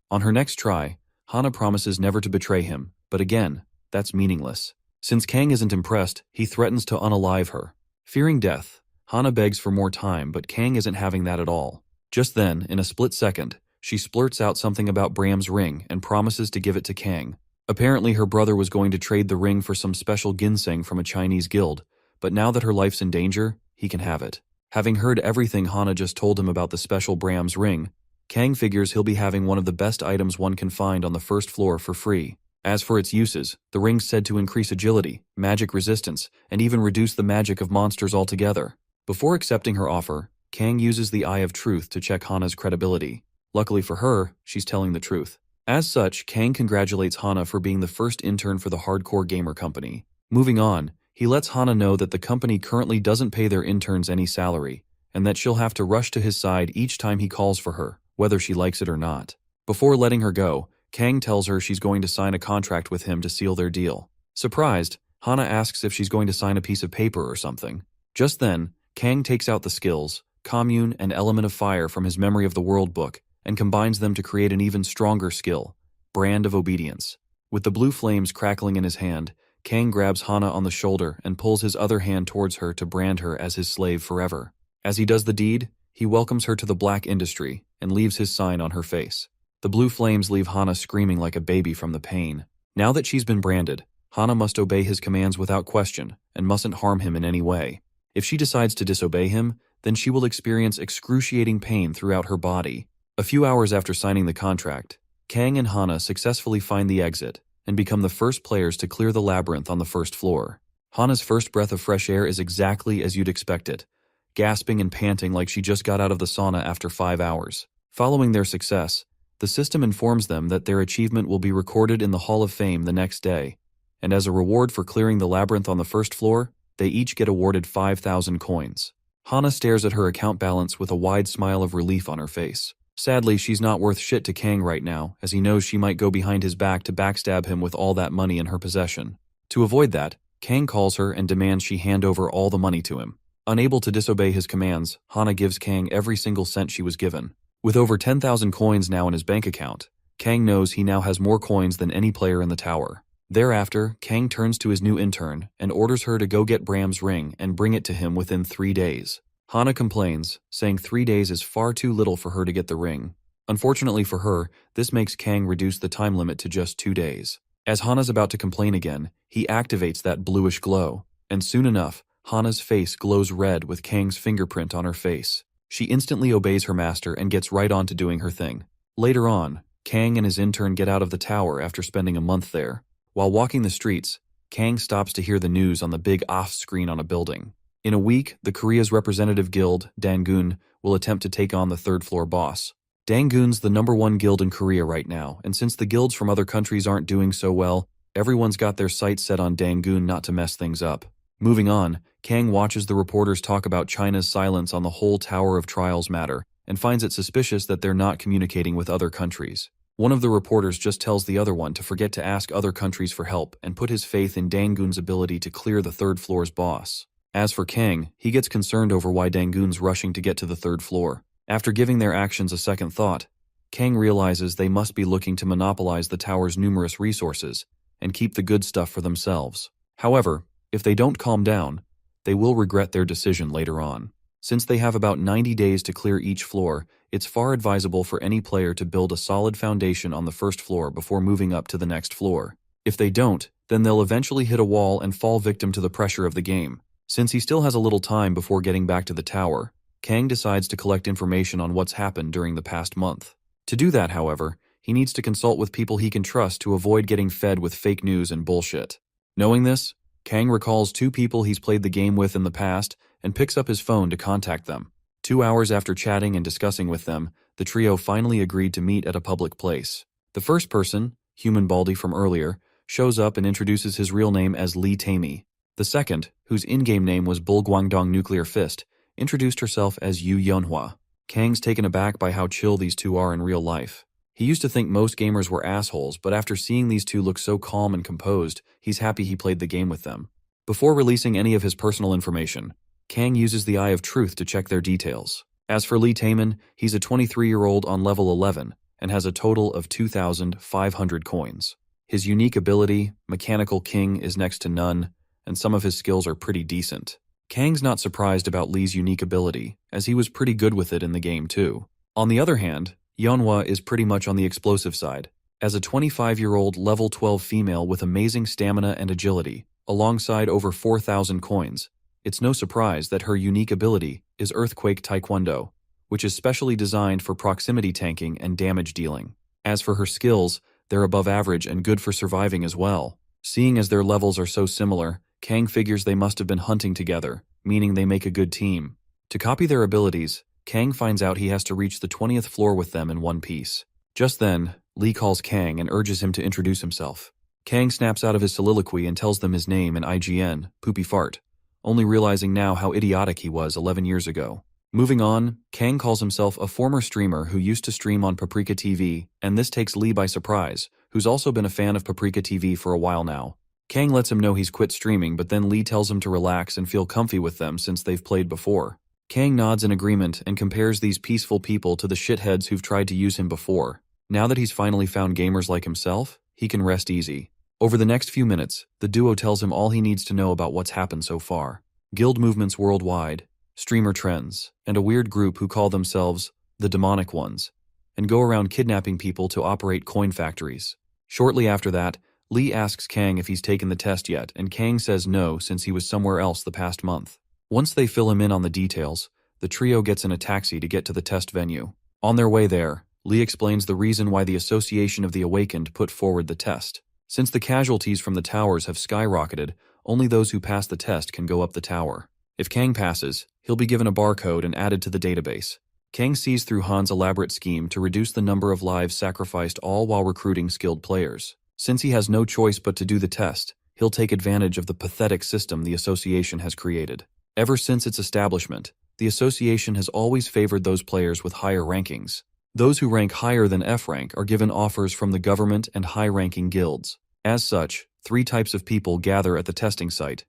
On her next try, Hana promises never to betray him, But again, that's meaningless. Since Kang isn't impressed, he threatens to unalive her. Fearing death, Hana begs for more time, but Kang isn't having that at all. Just then, in a split second, she splurts out something about Bram's ring and promises to give it to Kang. Apparently her brother was going to trade the ring for some special ginseng from a Chinese guild, but now that her life's in danger, he can have it. Having heard everything Hana just told him about the special Bram's ring, Kang figures he'll be having one of the best items one can find on the first floor for free. As for its uses, the ring's said to increase agility, magic resistance, and even reduce the magic of monsters altogether. Before accepting her offer, Kang uses the Eye of Truth to check Hana's credibility. Luckily for her, she's telling the truth. As such, Kang congratulates Hana for being the first intern for the hardcore gamer company. Moving on, he lets Hana know that the company currently doesn't pay their interns any salary, and that she'll have to rush to his side each time he calls for her, whether she likes it or not. Before letting her go, Kang tells her she's going to sign a contract with him to seal their deal. Surprised, Hana asks if she's going to sign a piece of paper or something. Just then, Kang takes out the skills, Commune and Element of Fire from his Memory of the World book and combines them to create an even stronger skill, Brand of Obedience. With the blue flames crackling in his hand, Kang grabs Hana on the shoulder and pulls his other hand towards her to brand her as his slave forever. As he does the deed, he welcomes her to the black industry and leaves his sign on her face. The blue flames leave Hana screaming like a baby from the pain. Now that she's been branded, Hana must obey his commands without question and mustn't harm him in any way. If she decides to disobey him, then she will experience excruciating pain throughout her body. A few hours after signing the contract, Kang and Hana successfully find the exit and become the first players to clear the labyrinth on the first floor. Hana's first breath of fresh air is exactly as you'd expect it, gasping and panting like she just got out of the sauna after 5 hours. Following their success, the system informs them that their achievement will be recorded in the Hall of Fame the next day, and as a reward for clearing the labyrinth on the first floor, they each get awarded 5,000 coins. Hana stares at her account balance with a wide smile of relief on her face. Sadly, she's not worth shit to Kang right now, as he knows she might go behind his back to backstab him with all that money in her possession. To avoid that, Kang calls her and demands she hand over all the money to him. Unable to disobey his commands, Hana gives Kang every single cent she was given. With over 10,000 coins now in his bank account, Kang knows he now has more coins than any player in the tower. Thereafter, Kang turns to his new intern and orders her to go get Bram's ring and bring it to him within 3 days. Hana complains, saying 3 days is far too little for her to get the ring. Unfortunately for her, this makes Kang reduce the time limit to just 2 days. As Hana's about to complain again, he activates that bluish glow, and soon enough, Hana's face glows red with Kang's fingerprint on her face. She instantly obeys her master and gets right on to doing her thing. Later on, Kang and his intern get out of the tower after spending a month there. While walking the streets, Kang stops to hear the news on the big off-screen on a building. In a week, the Korea's representative guild, Dangun, will attempt to take on the third-floor boss. Dangun's the #1 guild in Korea right now, and since the guilds from other countries aren't doing so well, everyone's got their sights set on Dangun not to mess things up. Moving on, Kang watches the reporters talk about China's silence on the whole Tower of Trials matter, and finds it suspicious that they're not communicating with other countries. One of the reporters just tells the other one to forget to ask other countries for help and put his faith in Dangun's ability to clear the third floor's boss. As for Kang, he gets concerned over why Dangun's rushing to get to the third floor. After giving their actions a second thought, Kang realizes they must be looking to monopolize the tower's numerous resources and keep the good stuff for themselves. However, if they don't calm down, they will regret their decision later on. Since they have about 90 days to clear each floor, it's far advisable for any player to build a solid foundation on the first floor before moving up to the next floor. If they don't, then they'll eventually hit a wall and fall victim to the pressure of the game. Since he still has a little time before getting back to the tower, Kang decides to collect information on what's happened during the past month. To do that, however, he needs to consult with people he can trust to avoid getting fed with fake news and bullshit. Knowing this, Kang recalls 2 people he's played the game with in the past and picks up his phone to contact them. 2 hours after chatting and discussing with them, the trio finally agreed to meet at a public place. The first person, Human Baldy from earlier, shows up and introduces his real name as Lee Tamey. The second, whose in-game name was Bull Guangdong Nuclear Fist, introduced herself as Yu Yeonhwa. Kang's taken aback by how chill these two are in real life. He used to think most gamers were assholes, but after seeing these two look so calm and composed, he's happy he played the game with them. Before releasing any of his personal information, Kang uses the Eye of Truth to check their details. As for Lee Taemin, he's a 23-year-old on level 11 and has a total of 2,500 coins. His unique ability, Mechanical King, is next to none, and some of his skills are pretty decent. Kang's not surprised about Lee's unique ability, as he was pretty good with it in the game too. On the other hand, Yeonhwa is pretty much on the explosive side. As a 25-year-old level 12 female with amazing stamina and agility, alongside over 4,000 coins, it's no surprise that her unique ability is Earthquake Taekwondo, which is specially designed for proximity tanking and damage dealing. As for her skills, they're above average and good for surviving as well. Seeing as their levels are so similar, Kang figures they must have been hunting together, meaning they make a good team. To copy their abilities, Kang finds out he has to reach the 20th floor with them in one piece. Just then, Lee calls Kang and urges him to introduce himself. Kang snaps out of his soliloquy and tells them his name in IGN, Poopy Fart, only realizing now how idiotic he was 11 years ago. Moving on, Kang calls himself a former streamer who used to stream on Paprika TV, and this takes Lee by surprise, who's also been a fan of Paprika TV for a while now. Kang lets him know he's quit streaming, but then Lee tells him to relax and feel comfy with them since they've played before. Kang nods in agreement and compares these peaceful people to the shitheads who've tried to use him before. Now that he's finally found gamers like himself, he can rest easy. Over the next few minutes, the duo tells him all he needs to know about what's happened so far. Guild movements worldwide, streamer trends, and a weird group who call themselves the Demonic Ones, and go around kidnapping people to operate coin factories. Shortly after that, Lee asks Kang if he's taken the test yet, and Kang says no since he was somewhere else the past month. Once they fill him in on the details, the trio gets in a taxi to get to the test venue. On their way there, Lee explains the reason why the Association of the Awakened put forward the test. Since the casualties from the towers have skyrocketed, only those who pass the test can go up the tower. If Kang passes, he'll be given a barcode and added to the database. Kang sees through Han's elaborate scheme to reduce the number of lives sacrificed, all while recruiting skilled players. Since he has no choice but to do the test, he'll take advantage of the pathetic system the Association has created. Ever since its establishment, the Association has always favored those players with higher rankings. Those who rank higher than F rank are given offers from the government and high-ranking guilds. As such, 3 types of people gather at the testing site.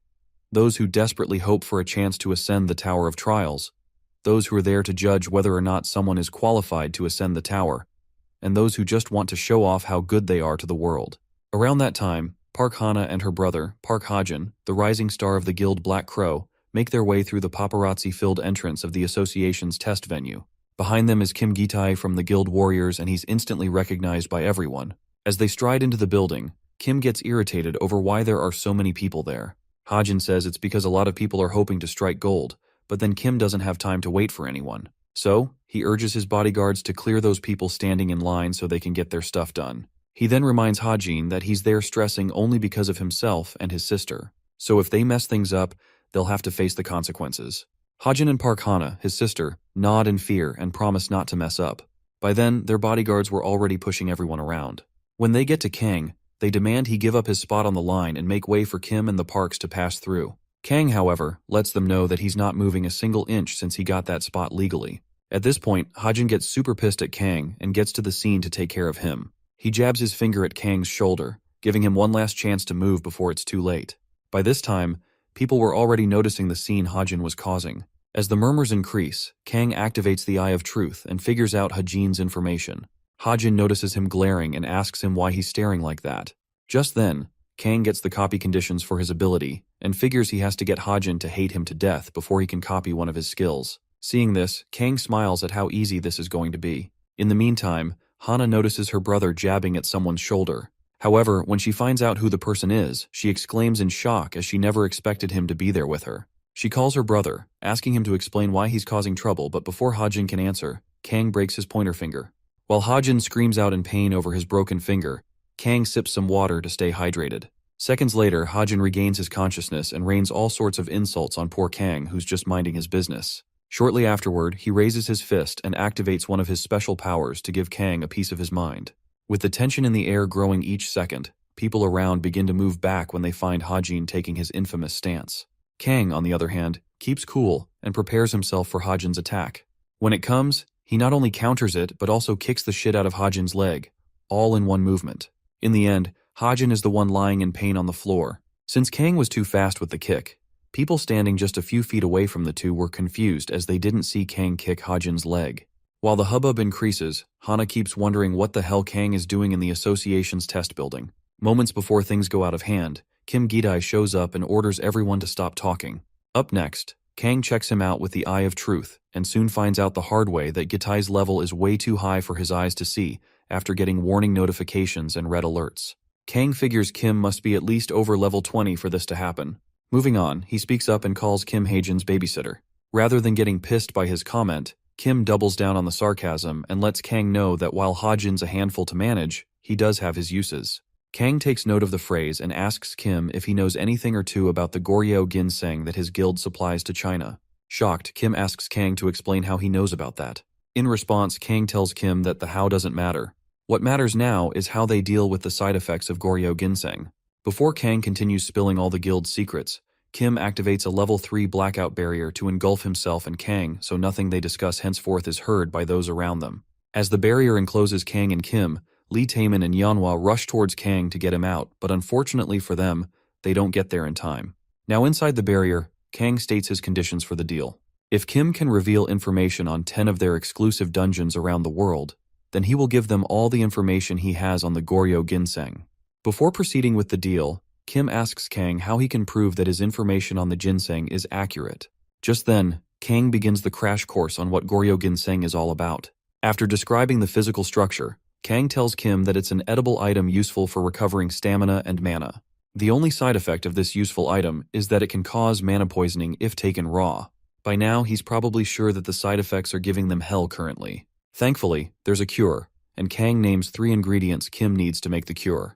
Those who desperately hope for a chance to ascend the Tower of Trials, those who are there to judge whether or not someone is qualified to ascend the tower, and those who just want to show off how good they are to the world. Around that time, Park Hana and her brother, Park Hajin, the rising star of the guild Black Crow, make their way through the paparazzi-filled entrance of the Association's test venue. Behind them is Kim Gitai from the Guild Warriors, and he's instantly recognized by everyone. As they stride into the building, Kim gets irritated over why there are so many people there. Hajin says it's because a lot of people are hoping to strike gold, but then Kim doesn't have time to wait for anyone. So, he urges his bodyguards to clear those people standing in line so they can get their stuff done. He then reminds Hajin that he's there stressing only because of himself and his sister. So if they mess things up, they'll have to face the consequences. Hajin and Park Hana, his sister, nod in fear and promise not to mess up. By then, their bodyguards were already pushing everyone around. When they get to Kang, they demand he give up his spot on the line and make way for Kim and the Parks to pass through. Kang, however, lets them know that he's not moving a single inch since he got that spot legally. At this point, Hajin gets super pissed at Kang and gets to the scene to take care of him. He jabs his finger at Kang's shoulder, giving him one last chance to move before it's too late. By this time, people were already noticing the scene Hajin was causing. As the murmurs increase, Kang activates the Eye of Truth and figures out Hajin's information. Hajin notices him glaring and asks him why he's staring like that. Just then, Kang gets the copy conditions for his ability and figures he has to get Hajin to hate him to death before he can copy one of his skills. Seeing this, Kang smiles at how easy this is going to be. In the meantime, Hana notices her brother jabbing at someone's shoulder. However, when she finds out who the person is, she exclaims in shock as she never expected him to be there with her. She calls her brother, asking him to explain why he's causing trouble, but before Hajin can answer, Kang breaks his pointer finger. While Hajin screams out in pain over his broken finger, Kang sips some water to stay hydrated. Seconds later, Hajin regains his consciousness and rains all sorts of insults on poor Kang, who's just minding his business. Shortly afterward, he raises his fist and activates one of his special powers to give Kang a piece of his mind. With the tension in the air growing each second, people around begin to move back when they find Hajin taking his infamous stance. Kang, on the other hand, keeps cool and prepares himself for Hajin's attack. When it comes, he not only counters it, but also kicks the shit out of Hajin's leg, all in one movement. In the end, Hajin is the one lying in pain on the floor. Since Kang was too fast with the kick, people standing just a few feet away from the two were confused as they didn't see Kang kick Hajin's leg. While the hubbub increases, Hana keeps wondering what the hell Kang is doing in the Association's test building. Moments before things go out of hand, Kim Gi-tae shows up and orders everyone to stop talking. Up next, Kang checks him out with the Eye of Truth and soon finds out the hard way that Gi-tae's level is way too high for his eyes to see after getting warning notifications and red alerts. Kang figures Kim must be at least over level 20 for this to happen. Moving on, he speaks up and calls Kim Haejin's babysitter. Rather than getting pissed by his comment, Kim doubles down on the sarcasm and lets Kang know that while Haejin's a handful to manage, he does have his uses. Kang takes note of the phrase and asks Kim if he knows anything or two about the Goryeo ginseng that his guild supplies to China. Shocked, Kim asks Kang to explain how he knows about that. In response, Kang tells Kim that the how doesn't matter. What matters now is how they deal with the side effects of Goryeo ginseng. Before Kang continues spilling all the guild's secrets, Kim activates a level 3 blackout barrier to engulf himself and Kang so nothing they discuss henceforth is heard by those around them. As the barrier encloses Kang and Kim, Lee Taemin and Manhwa rush towards Kang to get him out, but unfortunately for them, they don't get there in time. Now inside the barrier, Kang states his conditions for the deal. If Kim can reveal information on 10 of their exclusive dungeons around the world, then he will give them all the information he has on the Goryeo ginseng. Before proceeding with the deal, Kim asks Kang how he can prove that his information on the ginseng is accurate. Just then, Kang begins the crash course on what Goryeo ginseng is all about. After describing the physical structure, Kang tells Kim that it's an edible item useful for recovering stamina and mana. The only side effect of this useful item is that it can cause mana poisoning if taken raw. By now, he's probably sure that the side effects are giving them hell currently. Thankfully, there's a cure, and Kang names 3 ingredients Kim needs to make the cure: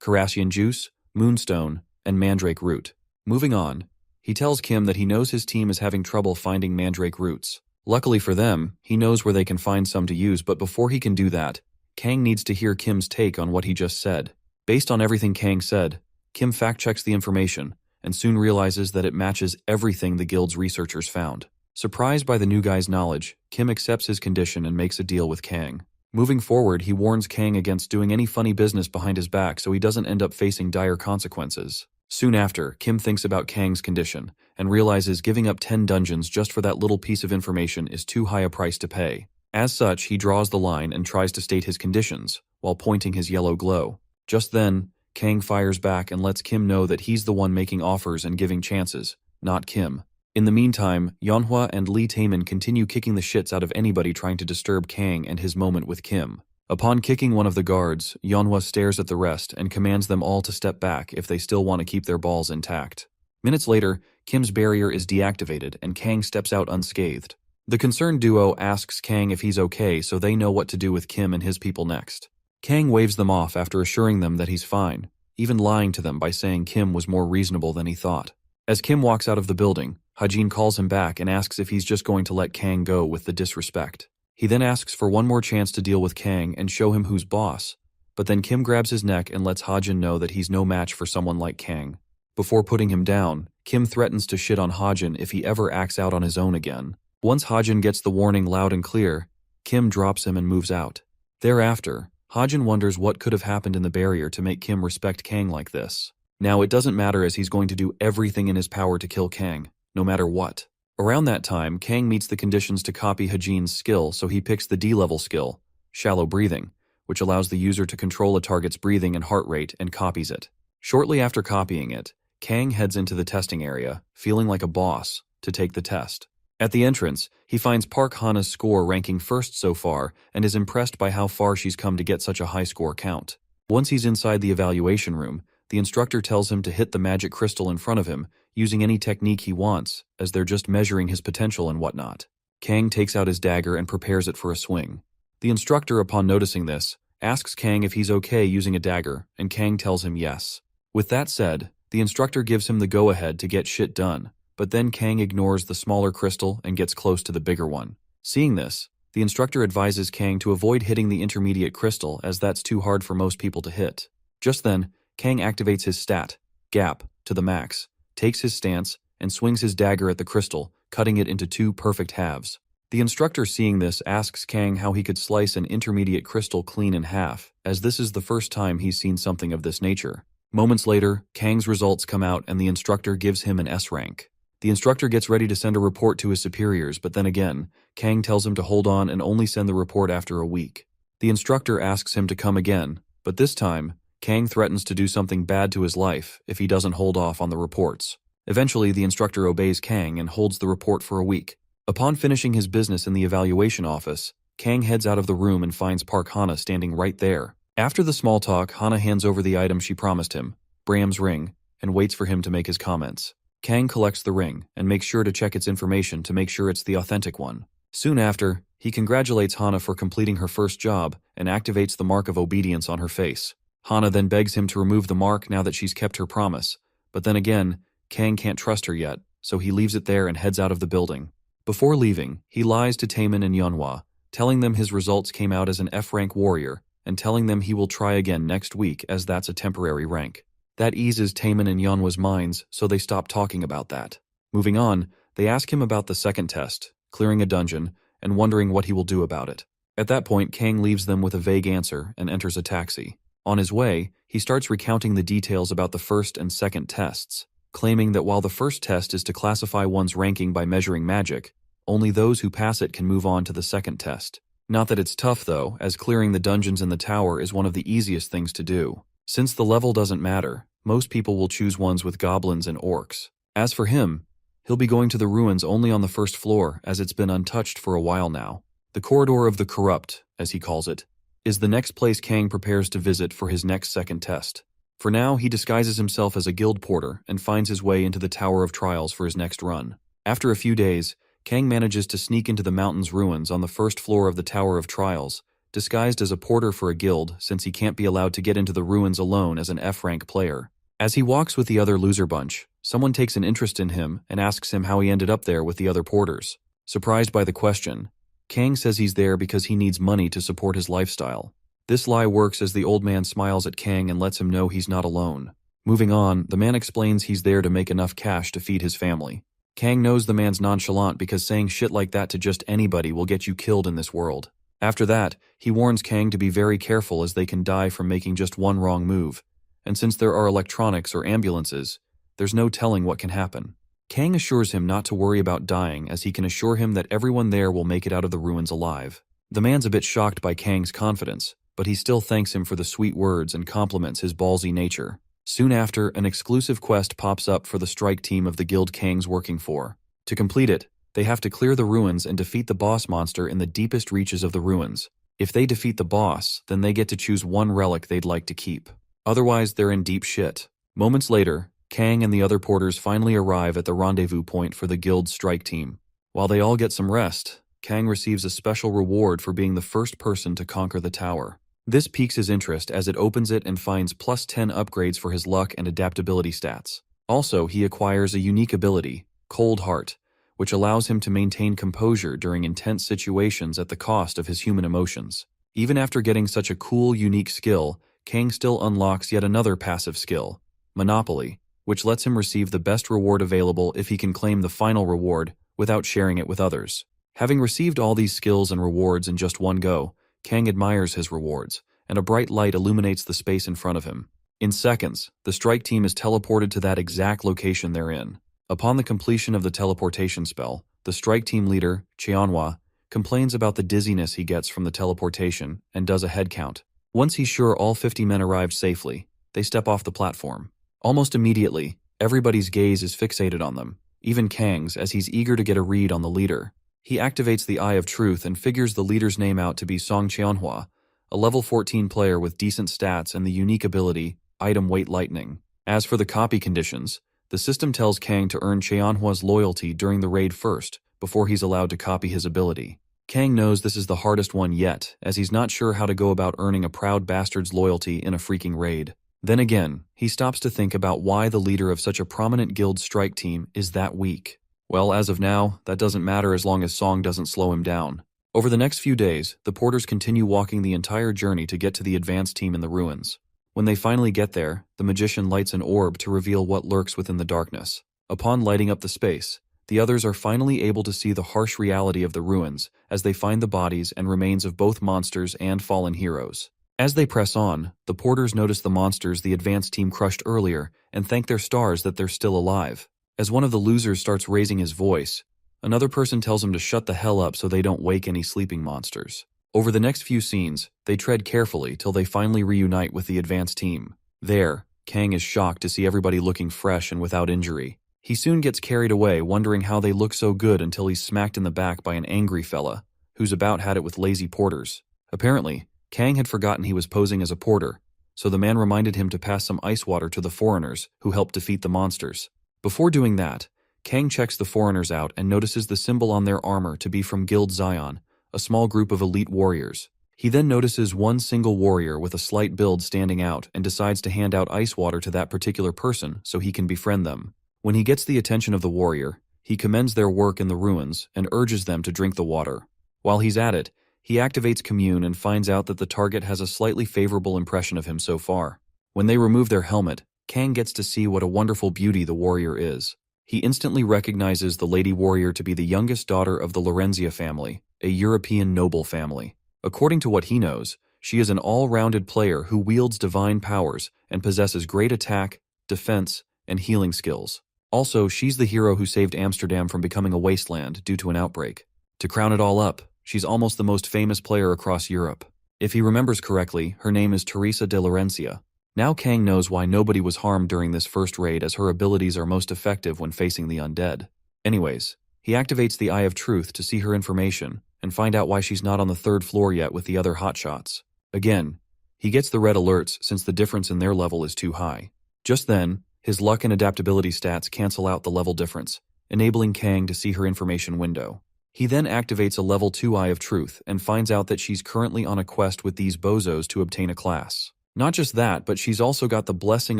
Carassian juice, moonstone, and mandrake root. Moving on, he tells Kim that he knows his team is having trouble finding mandrake roots. Luckily for them, he knows where they can find some to use, but before he can do that, Kang needs to hear Kim's take on what he just said. Based on everything Kang said, Kim fact-checks the information and soon realizes that it matches everything the guild's researchers found. Surprised by the new guy's knowledge, Kim accepts his condition and makes a deal with Kang. Moving forward, he warns Kang against doing any funny business behind his back so he doesn't end up facing dire consequences. Soon after, Kim thinks about Kang's condition and realizes giving up 10 dungeons just for that little piece of information is too high a price to pay. As such, he draws the line and tries to state his conditions, while pointing his yellow glow. Just then, Kang fires back and lets Kim know that he's the one making offers and giving chances, not Kim. In the meantime, Manhwa and Lee Taemin continue kicking the shits out of anybody trying to disturb Kang and his moment with Kim. Upon kicking one of the guards, Manhwa stares at the rest and commands them all to step back if they still want to keep their balls intact. Minutes later, Kim's barrier is deactivated and Kang steps out unscathed. The concerned duo asks Kang if he's okay so they know what to do with Kim and his people next. Kang waves them off after assuring them that he's fine, even lying to them by saying Kim was more reasonable than he thought. As Kim walks out of the building, Haejin calls him back and asks if he's just going to let Kang go with the disrespect. He then asks for one more chance to deal with Kang and show him who's boss, but then Kim grabs his neck and lets Haejin know that he's no match for someone like Kang. Before putting him down, Kim threatens to shit on Haejin if he ever acts out on his own again. Once Haejin gets the warning loud and clear, Kim drops him and moves out. Thereafter, Haejin wonders what could have happened in the barrier to make Kim respect Kang like this. Now it doesn't matter as he's going to do everything in his power to kill Kang, no matter what. Around that time, Kang meets the conditions to copy Haejin's skill, so he picks the D-level skill, Shallow Breathing, which allows the user to control a target's breathing and heart rate and copies it. Shortly after copying it, Kang heads into the testing area, feeling like a boss, to take the test. At the entrance, he finds Park Hana's score ranking first so far and is impressed by how far she's come to get such a high score count. Once he's inside the evaluation room, the instructor tells him to hit the magic crystal in front of him, using any technique he wants, as they're just measuring his potential and whatnot. Kang takes out his dagger and prepares it for a swing. The instructor, upon noticing this, asks Kang if he's okay using a dagger, and Kang tells him yes. With that said, the instructor gives him the go-ahead to get shit done, but then Kang ignores the smaller crystal and gets close to the bigger one. Seeing this, the instructor advises Kang to avoid hitting the intermediate crystal as that's too hard for most people to hit. Just then, Kang activates his stat, Gap, to the max, takes his stance, and swings his dagger at the crystal, cutting it into 2 perfect halves. The instructor, seeing this, asks Kang how he could slice an intermediate crystal clean in half, as this is the first time he's seen something of this nature. Moments later, Kang's results come out and the instructor gives him an S rank. The instructor gets ready to send a report to his superiors, but then again, Kang tells him to hold on and only send the report after a week. The instructor asks him to come again, but this time, Kang threatens to do something bad to his life if he doesn't hold off on the reports. Eventually, the instructor obeys Kang and holds the report for a week. Upon finishing his business in the evaluation office, Kang heads out of the room and finds Park Hana standing right there. After the small talk, Hana hands over the item she promised him, Braham's ring, and waits for him to make his comments. Kang collects the ring and makes sure to check its information to make sure it's the authentic one. Soon after, he congratulates Hana for completing her first job and activates the mark of obedience on her face. Hana then begs him to remove the mark now that she's kept her promise, but then again, Kang can't trust her yet, so he leaves it there and heads out of the building. Before leaving, he lies to Taemin and Yeonhwa, telling them his results came out as an F-rank warrior and telling them he will try again next week as that's a temporary rank. That eases Taemin and Yeonhwa's minds, so they stop talking about that. Moving on, they ask him about the second test, clearing a dungeon, and wondering what he will do about it. At that point, Kang leaves them with a vague answer and enters a taxi. On his way, he starts recounting the details about the first and second tests, claiming that while the first test is to classify one's ranking by measuring magic, only those who pass it can move on to the second test. Not that it's tough though, as clearing the dungeons in the tower is one of the easiest things to do. Since the level doesn't matter, most people will choose ones with goblins and orcs. As for him, he'll be going to the ruins only on the first floor as it's been untouched for a while now. The Corridor of the Corrupt, as he calls it, is the next place Kang prepares to visit for his next second test. For now, he disguises himself as a guild porter and finds his way into the Tower of Trials for his next run. After a few days, Kang manages to sneak into the mountain's ruins on the first floor of the Tower of Trials, disguised as a porter for a guild since he can't be allowed to get into the ruins alone as an F-rank player. As he walks with the other loser bunch, someone takes an interest in him and asks him how he ended up there with the other porters. Surprised by the question, Kang says he's there because he needs money to support his lifestyle. This lie works as the old man smiles at Kang and lets him know he's not alone. Moving on, the man explains he's there to make enough cash to feed his family. Kang knows the man's nonchalant because saying shit like that to just anybody will get you killed in this world. After that, he warns Kang to be very careful as they can die from making just one wrong move. And since there are electronics or ambulances, there's no telling what can happen. Kang assures him not to worry about dying as he can assure him that everyone there will make it out of the ruins alive. The man's a bit shocked by Kang's confidence, but he still thanks him for the sweet words and compliments his ballsy nature. Soon after, an exclusive quest pops up for the strike team of the guild Kang's working for. To complete it, they have to clear the ruins and defeat the boss monster in the deepest reaches of the ruins. If they defeat the boss, then they get to choose one relic they'd like to keep. Otherwise, they're in deep shit. Moments later, Kang and the other porters finally arrive at the rendezvous point for the guild's strike team. While they all get some rest, Kang receives a special reward for being the first person to conquer the tower. This piques his interest as it opens it and finds plus 10 upgrades for his luck and adaptability stats. Also, he acquires a unique ability, Cold Heart, which allows him to maintain composure during intense situations at the cost of his human emotions. Even after getting such a cool, unique skill, Kang still unlocks yet another passive skill, Monopoly, which lets him receive the best reward available if he can claim the final reward without sharing it with others. Having received all these skills and rewards in just one go, Kang admires his rewards, and a bright light illuminates the space in front of him. In seconds, the strike team is teleported to that exact location they're in. Upon the completion of the teleportation spell, the strike team leader, Cheonhwa, complains about the dizziness he gets from the teleportation and does a head count. Once he's sure all 50 men arrived safely, they step off the platform. Almost immediately, everybody's gaze is fixated on them, even Kang's, as he's eager to get a read on the leader. He activates the Eye of Truth and figures the leader's name out to be Song Cheonhwa, a level 14 player with decent stats and the unique ability, Item Weight Lightning. As for the copy conditions, the system tells Kang to earn Cheonhwa's loyalty during the raid first, before he's allowed to copy his ability. Kang knows this is the hardest one yet, as he's not sure how to go about earning a proud bastard's loyalty in a freaking raid. Then again, he stops to think about why the leader of such a prominent guild strike team is that weak. Well, as of now, that doesn't matter as long as Song doesn't slow him down. Over the next few days, the porters continue walking the entire journey to get to the advance team in the ruins. When they finally get there, the magician lights an orb to reveal what lurks within the darkness. Upon lighting up the space, the others are finally able to see the harsh reality of the ruins as they find the bodies and remains of both monsters and fallen heroes. As they press on, the porters notice the monsters the advance team crushed earlier and thank their stars that they're still alive. As one of the losers starts raising his voice, another person tells him to shut the hell up so they don't wake any sleeping monsters. Over the next few scenes, they tread carefully till they finally reunite with the advanced team. There, Kang is shocked to see everybody looking fresh and without injury. He soon gets carried away, wondering how they look so good until he's smacked in the back by an angry fella, who's about had it with lazy porters. Apparently, Kang had forgotten he was posing as a porter, so the man reminded him to pass some ice water to the foreigners who helped defeat the monsters. Before doing that, Kang checks the foreigners out and notices the symbol on their armor to be from Guild Zion, a small group of elite warriors. He then notices one single warrior with a slight build standing out and decides to hand out ice water to that particular person so he can befriend them. When he gets the attention of the warrior, he commends their work in the ruins and urges them to drink the water. While he's at it, he activates Commune and finds out that the target has a slightly favorable impression of him so far. When they remove their helmet, Kang gets to see what a wonderful beauty the warrior is. He instantly recognizes the lady warrior to be the youngest daughter of the Lorenzia family, a European noble family. According to what he knows, she is an all-rounded player who wields divine powers and possesses great attack, defense, and healing skills. Also, she's the hero who saved Amsterdam from becoming a wasteland due to an outbreak. To crown it all up, she's almost the most famous player across Europe. If he remembers correctly, her name is Teresa de Laurencia. Now Kang knows why nobody was harmed during this first raid, as her abilities are most effective when facing the undead. Anyways, he activates the Eye of Truth to see her information and find out why she's not on the 3rd floor yet with the other hotshots. Again, he gets the red alerts since the difference in their level is too high. Just then, his luck and adaptability stats cancel out the level difference, enabling Kang to see her information window. He then activates a level 2 Eye of Truth and finds out that she's currently on a quest with these bozos to obtain a class. Not just that, but she's also got the Blessing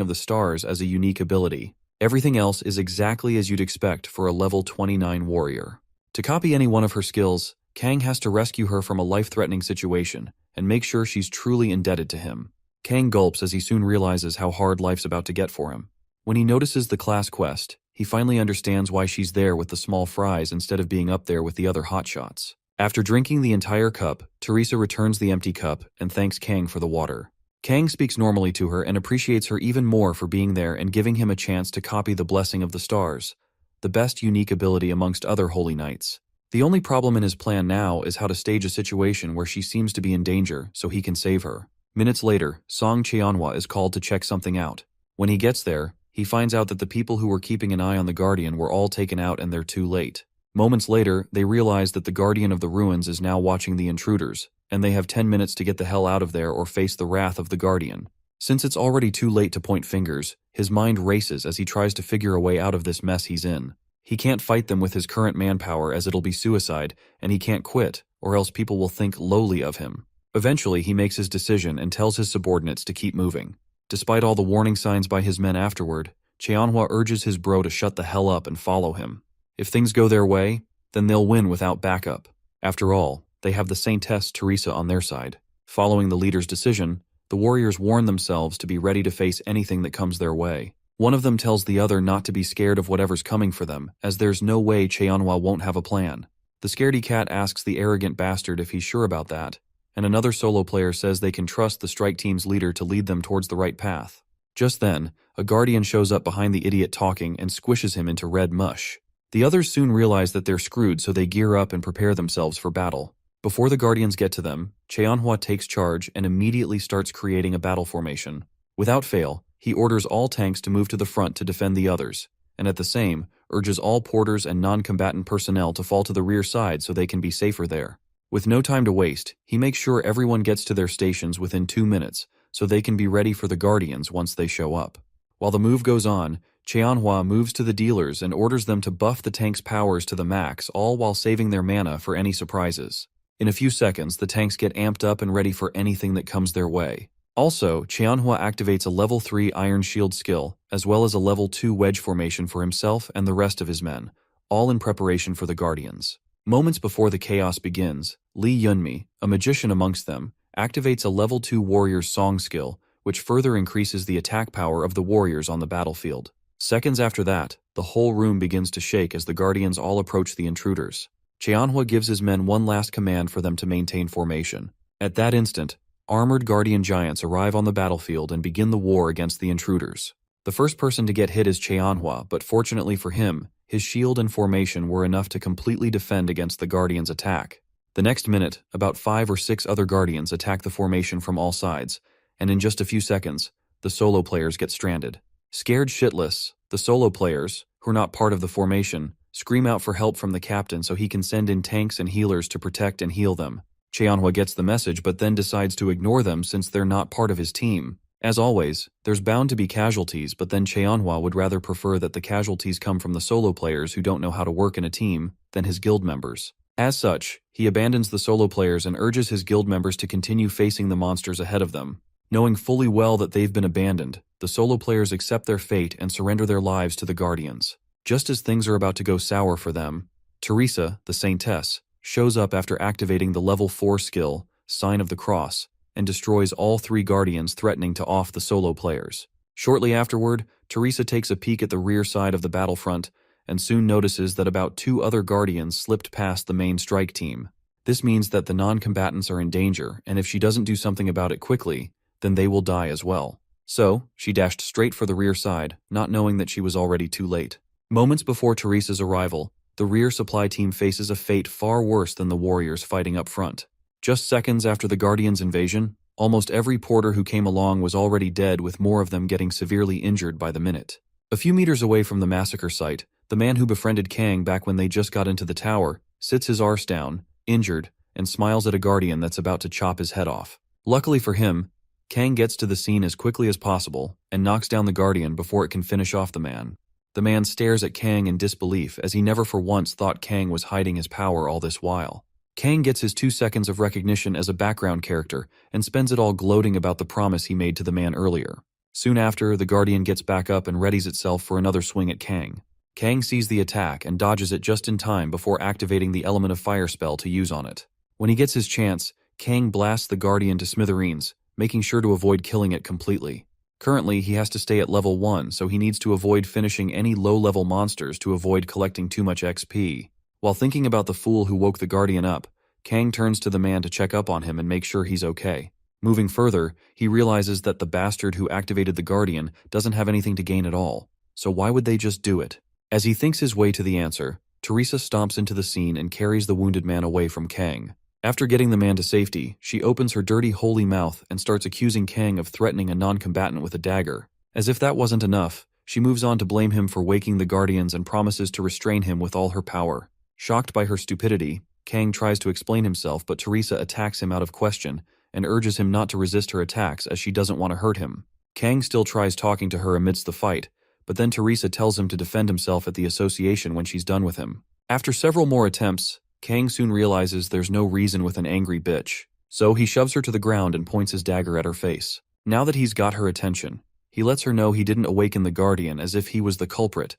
of the Stars as a unique ability. Everything else is exactly as you'd expect for a level 29 warrior. To copy any one of her skills, Kang has to rescue her from a life-threatening situation and make sure she's truly indebted to him. Kang gulps as he soon realizes how hard life's about to get for him. When he notices the class quest, he finally understands why she's there with the small fries instead of being up there with the other hotshots. After drinking the entire cup, Teresa returns the empty cup and thanks Kang for the water. Kang speaks normally to her and appreciates her even more for being there and giving him a chance to copy the Blessing of the Stars, the best unique ability amongst other Holy Knights. The only problem in his plan now is how to stage a situation where she seems to be in danger so he can save her. Minutes later, Song Cheonhwa is called to check something out. When he gets there, he finds out that the people who were keeping an eye on the Guardian were all taken out and they're too late. Moments later, they realize that the Guardian of the Ruins is now watching the intruders, and they have 10 minutes to get the hell out of there or face the wrath of the Guardian. Since it's already too late to point fingers, his mind races as he tries to figure a way out of this mess he's in. He can't fight them with his current manpower as it'll be suicide, and he can't quit, or else people will think lowly of him. Eventually, he makes his decision and tells his subordinates to keep moving. Despite all the warning signs by his men afterward, Cheonhwa urges his bro to shut the hell up and follow him. If things go their way, then they'll win without backup. After all, they have the Saintess Teresa on their side. Following the leader's decision, the warriors warn themselves to be ready to face anything that comes their way. One of them tells the other not to be scared of whatever's coming for them, as there's no way Cheonhwa won't have a plan. The scaredy cat asks the arrogant bastard if he's sure about that, and another solo player says they can trust the strike team's leader to lead them towards the right path. Just then, a guardian shows up behind the idiot talking and squishes him into red mush. The others soon realize that they're screwed, so they gear up and prepare themselves for battle. Before the guardians get to them, Cheonhwa takes charge and immediately starts creating a battle formation. Without fail, he orders all tanks to move to the front to defend the others, and at the same, urges all porters and non-combatant personnel to fall to the rear side so they can be safer there. With no time to waste, he makes sure everyone gets to their stations within 2 minutes, so they can be ready for the Guardians once they show up. While the move goes on, Cheonhwa moves to the dealers and orders them to buff the tank's powers to the max, all while saving their mana for any surprises. In a few seconds, the tanks get amped up and ready for anything that comes their way. Also, Cheonhwa activates a level 3 Iron Shield skill, as well as a level 2 wedge formation for himself and the rest of his men, all in preparation for the Guardians. Moments before the chaos begins, Lee Yunmi, a magician amongst them, activates a level 2 warrior's song skill, which further increases the attack power of the warriors on the battlefield. Seconds after that, the whole room begins to shake as the Guardians all approach the intruders. Cheonhwa gives his men one last command for them to maintain formation. At that instant, armored Guardian giants arrive on the battlefield and begin the war against the intruders. The first person to get hit is Cheonhwa, but fortunately for him, his shield and formation were enough to completely defend against the Guardians' attack. The next minute, about 5 or 6 other Guardians attack the formation from all sides, and in just a few seconds, the solo players get stranded. Scared shitless, the solo players, who are not part of the formation, scream out for help from the captain so he can send in tanks and healers to protect and heal them. Cheonhwa gets the message but then decides to ignore them since they're not part of his team. As always, there's bound to be casualties, but then Cheonhwa would rather prefer that the casualties come from the solo players who don't know how to work in a team than his guild members. As such, he abandons the solo players and urges his guild members to continue facing the monsters ahead of them. Knowing fully well that they've been abandoned, the solo players accept their fate and surrender their lives to the Guardians. Just as things are about to go sour for them, Teresa, the Saintess, shows up after activating the level 4 skill, Sign of the Cross, and destroys all 3 Guardians, threatening to off the solo players. Shortly afterward, Teresa takes a peek at the rear side of the battlefront and soon notices that about 2 other Guardians slipped past the main strike team. This means that the non-combatants are in danger, and if she doesn't do something about it quickly, then they will die as well. So, she dashed straight for the rear side, not knowing that she was already too late. Moments before Teresa's arrival, the rear supply team faces a fate far worse than the warriors fighting up front. Just seconds after the Guardians' invasion, almost every porter who came along was already dead, with more of them getting severely injured by the minute. A few meters away from the massacre site, the man who befriended Kang back when they just got into the tower sits his arse down, injured, and smiles at a Guardian that's about to chop his head off. Luckily for him, Kang gets to the scene as quickly as possible and knocks down the Guardian before it can finish off the man. The man stares at Kang in disbelief, as he never for once thought Kang was hiding his power all this while. Kang gets his 2 seconds of recognition as a background character and spends it all gloating about the promise he made to the man earlier. Soon after, the Guardian gets back up and readies itself for another swing at Kang. Kang sees the attack and dodges it just in time before activating the Element of Fire spell to use on it. When he gets his chance, Kang blasts the Guardian to smithereens, making sure to avoid killing it completely. Currently, he has to stay at level 1, so he needs to avoid finishing any low-level monsters to avoid collecting too much XP. While thinking about the fool who woke the Guardian up, Kang turns to the man to check up on him and make sure he's okay. Moving further, he realizes that the bastard who activated the Guardian doesn't have anything to gain at all, so why would they just do it? As he thinks his way to the answer, Teresa stomps into the scene and carries the wounded man away from Kang. After getting the man to safety, she opens her dirty holy mouth and starts accusing Kang of threatening a non-combatant with a dagger. As if that wasn't enough, she moves on to blame him for waking the Guardians and promises to restrain him with all her power. Shocked by her stupidity, Kang tries to explain himself, but Teresa attacks him out of question and urges him not to resist her attacks as she doesn't want to hurt him. Kang still tries talking to her amidst the fight, but then Teresa tells him to defend himself at the association when she's done with him. After several more attempts, Kang soon realizes there's no reason with an angry bitch, so he shoves her to the ground and points his dagger at her face. Now that he's got her attention, he lets her know he didn't awaken the Guardian as if he was the culprit,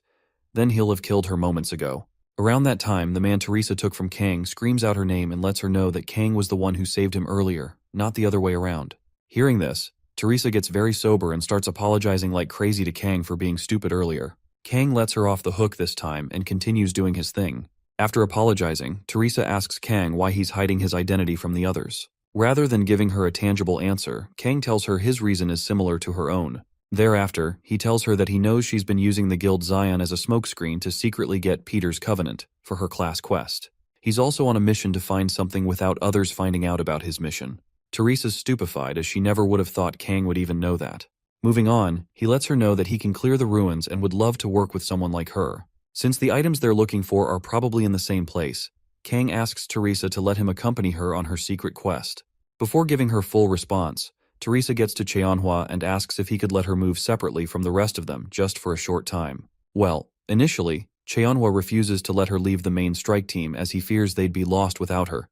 then he'll have killed her moments ago. Around that time, the man Teresa took from Kang screams out her name and lets her know that Kang was the one who saved him earlier, not the other way around. Hearing this, Teresa gets very sober and starts apologizing like crazy to Kang for being stupid earlier. Kang lets her off the hook this time and continues doing his thing. After apologizing, Teresa asks Kang why he's hiding his identity from the others. Rather than giving her a tangible answer, Kang tells her his reason is similar to her own. Thereafter, he tells her that he knows she's been using the Guild Zion as a smokescreen to secretly get Peter's Covenant for her class quest. He's also on a mission to find something without others finding out about his mission. Teresa's stupefied, as she never would have thought Kang would even know that. Moving on, he lets her know that he can clear the ruins and would love to work with someone like her. Since the items they're looking for are probably in the same place, Kang asks Teresa to let him accompany her on her secret quest. Before giving her full response, Teresa gets to Cheonhwa and asks if he could let her move separately from the rest of them just for a short time. Well, initially, Cheonhwa refuses to let her leave the main strike team as he fears they'd be lost without her.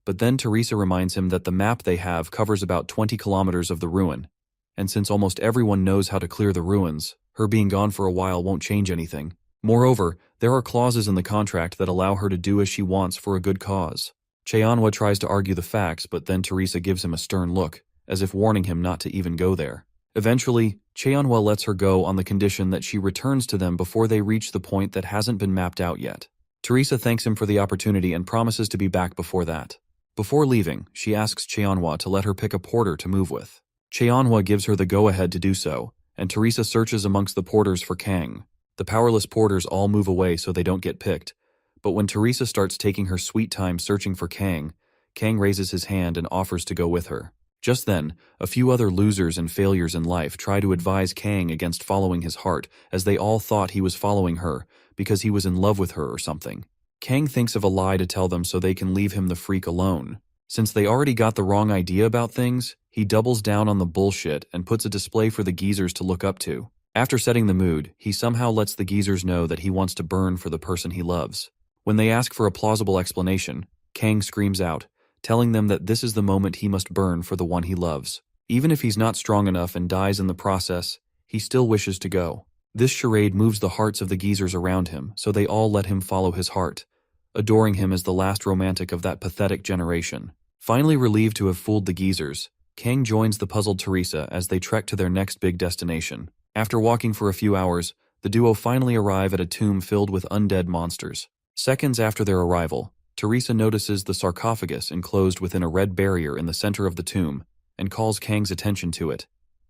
But then Teresa reminds him that the map they have covers about 20 kilometers of the ruin, and since almost everyone knows how to clear the ruins, her being gone for a while won't change anything. Moreover, there are clauses in the contract that allow her to do as she wants for a good cause. Cheonhwa tries to argue the facts, but then Teresa gives him a stern look, as if warning him not to even go there. Eventually, Cheonhwa lets her go on the condition that she returns to them before they reach the point that hasn't been mapped out yet. Teresa thanks him for the opportunity and promises to be back before that. Before leaving, she asks Cheonhwa to let her pick a porter to move with. Cheonhwa gives her the go-ahead to do so, and Teresa searches amongst the porters for Kang. The powerless porters all move away so they don't get picked, But when Teresa starts taking her sweet time searching for Kang, Kang raises his hand and offers to go with her. Just then, a few other losers and failures in life try to advise Kang against following his heart, as they all thought he was following her because he was in love with her or something. Kang thinks of a lie to tell them so they can leave him the freak alone. Since they already got the wrong idea about things, he doubles down on the bullshit and puts a display for the geezers to look up to. After setting the mood, he somehow lets the geezers know that he wants to burn for the person he loves. When they ask for a plausible explanation, Kang screams out, telling them that this is the moment he must burn for the one he loves. Even if he's not strong enough and dies in the process, he still wishes to go. This charade moves the hearts of the geezers around him, so they all let him follow his heart, adoring him as the last romantic of that pathetic generation. Finally relieved to have fooled the geezers, Kang joins the puzzled Teresa as they trek to their next big destination. After walking for a few hours, the duo finally arrive at a tomb filled with undead monsters. Seconds after their arrival, Teresa notices the sarcophagus enclosed within a red barrier in the center of the tomb and calls Kang's attention to it,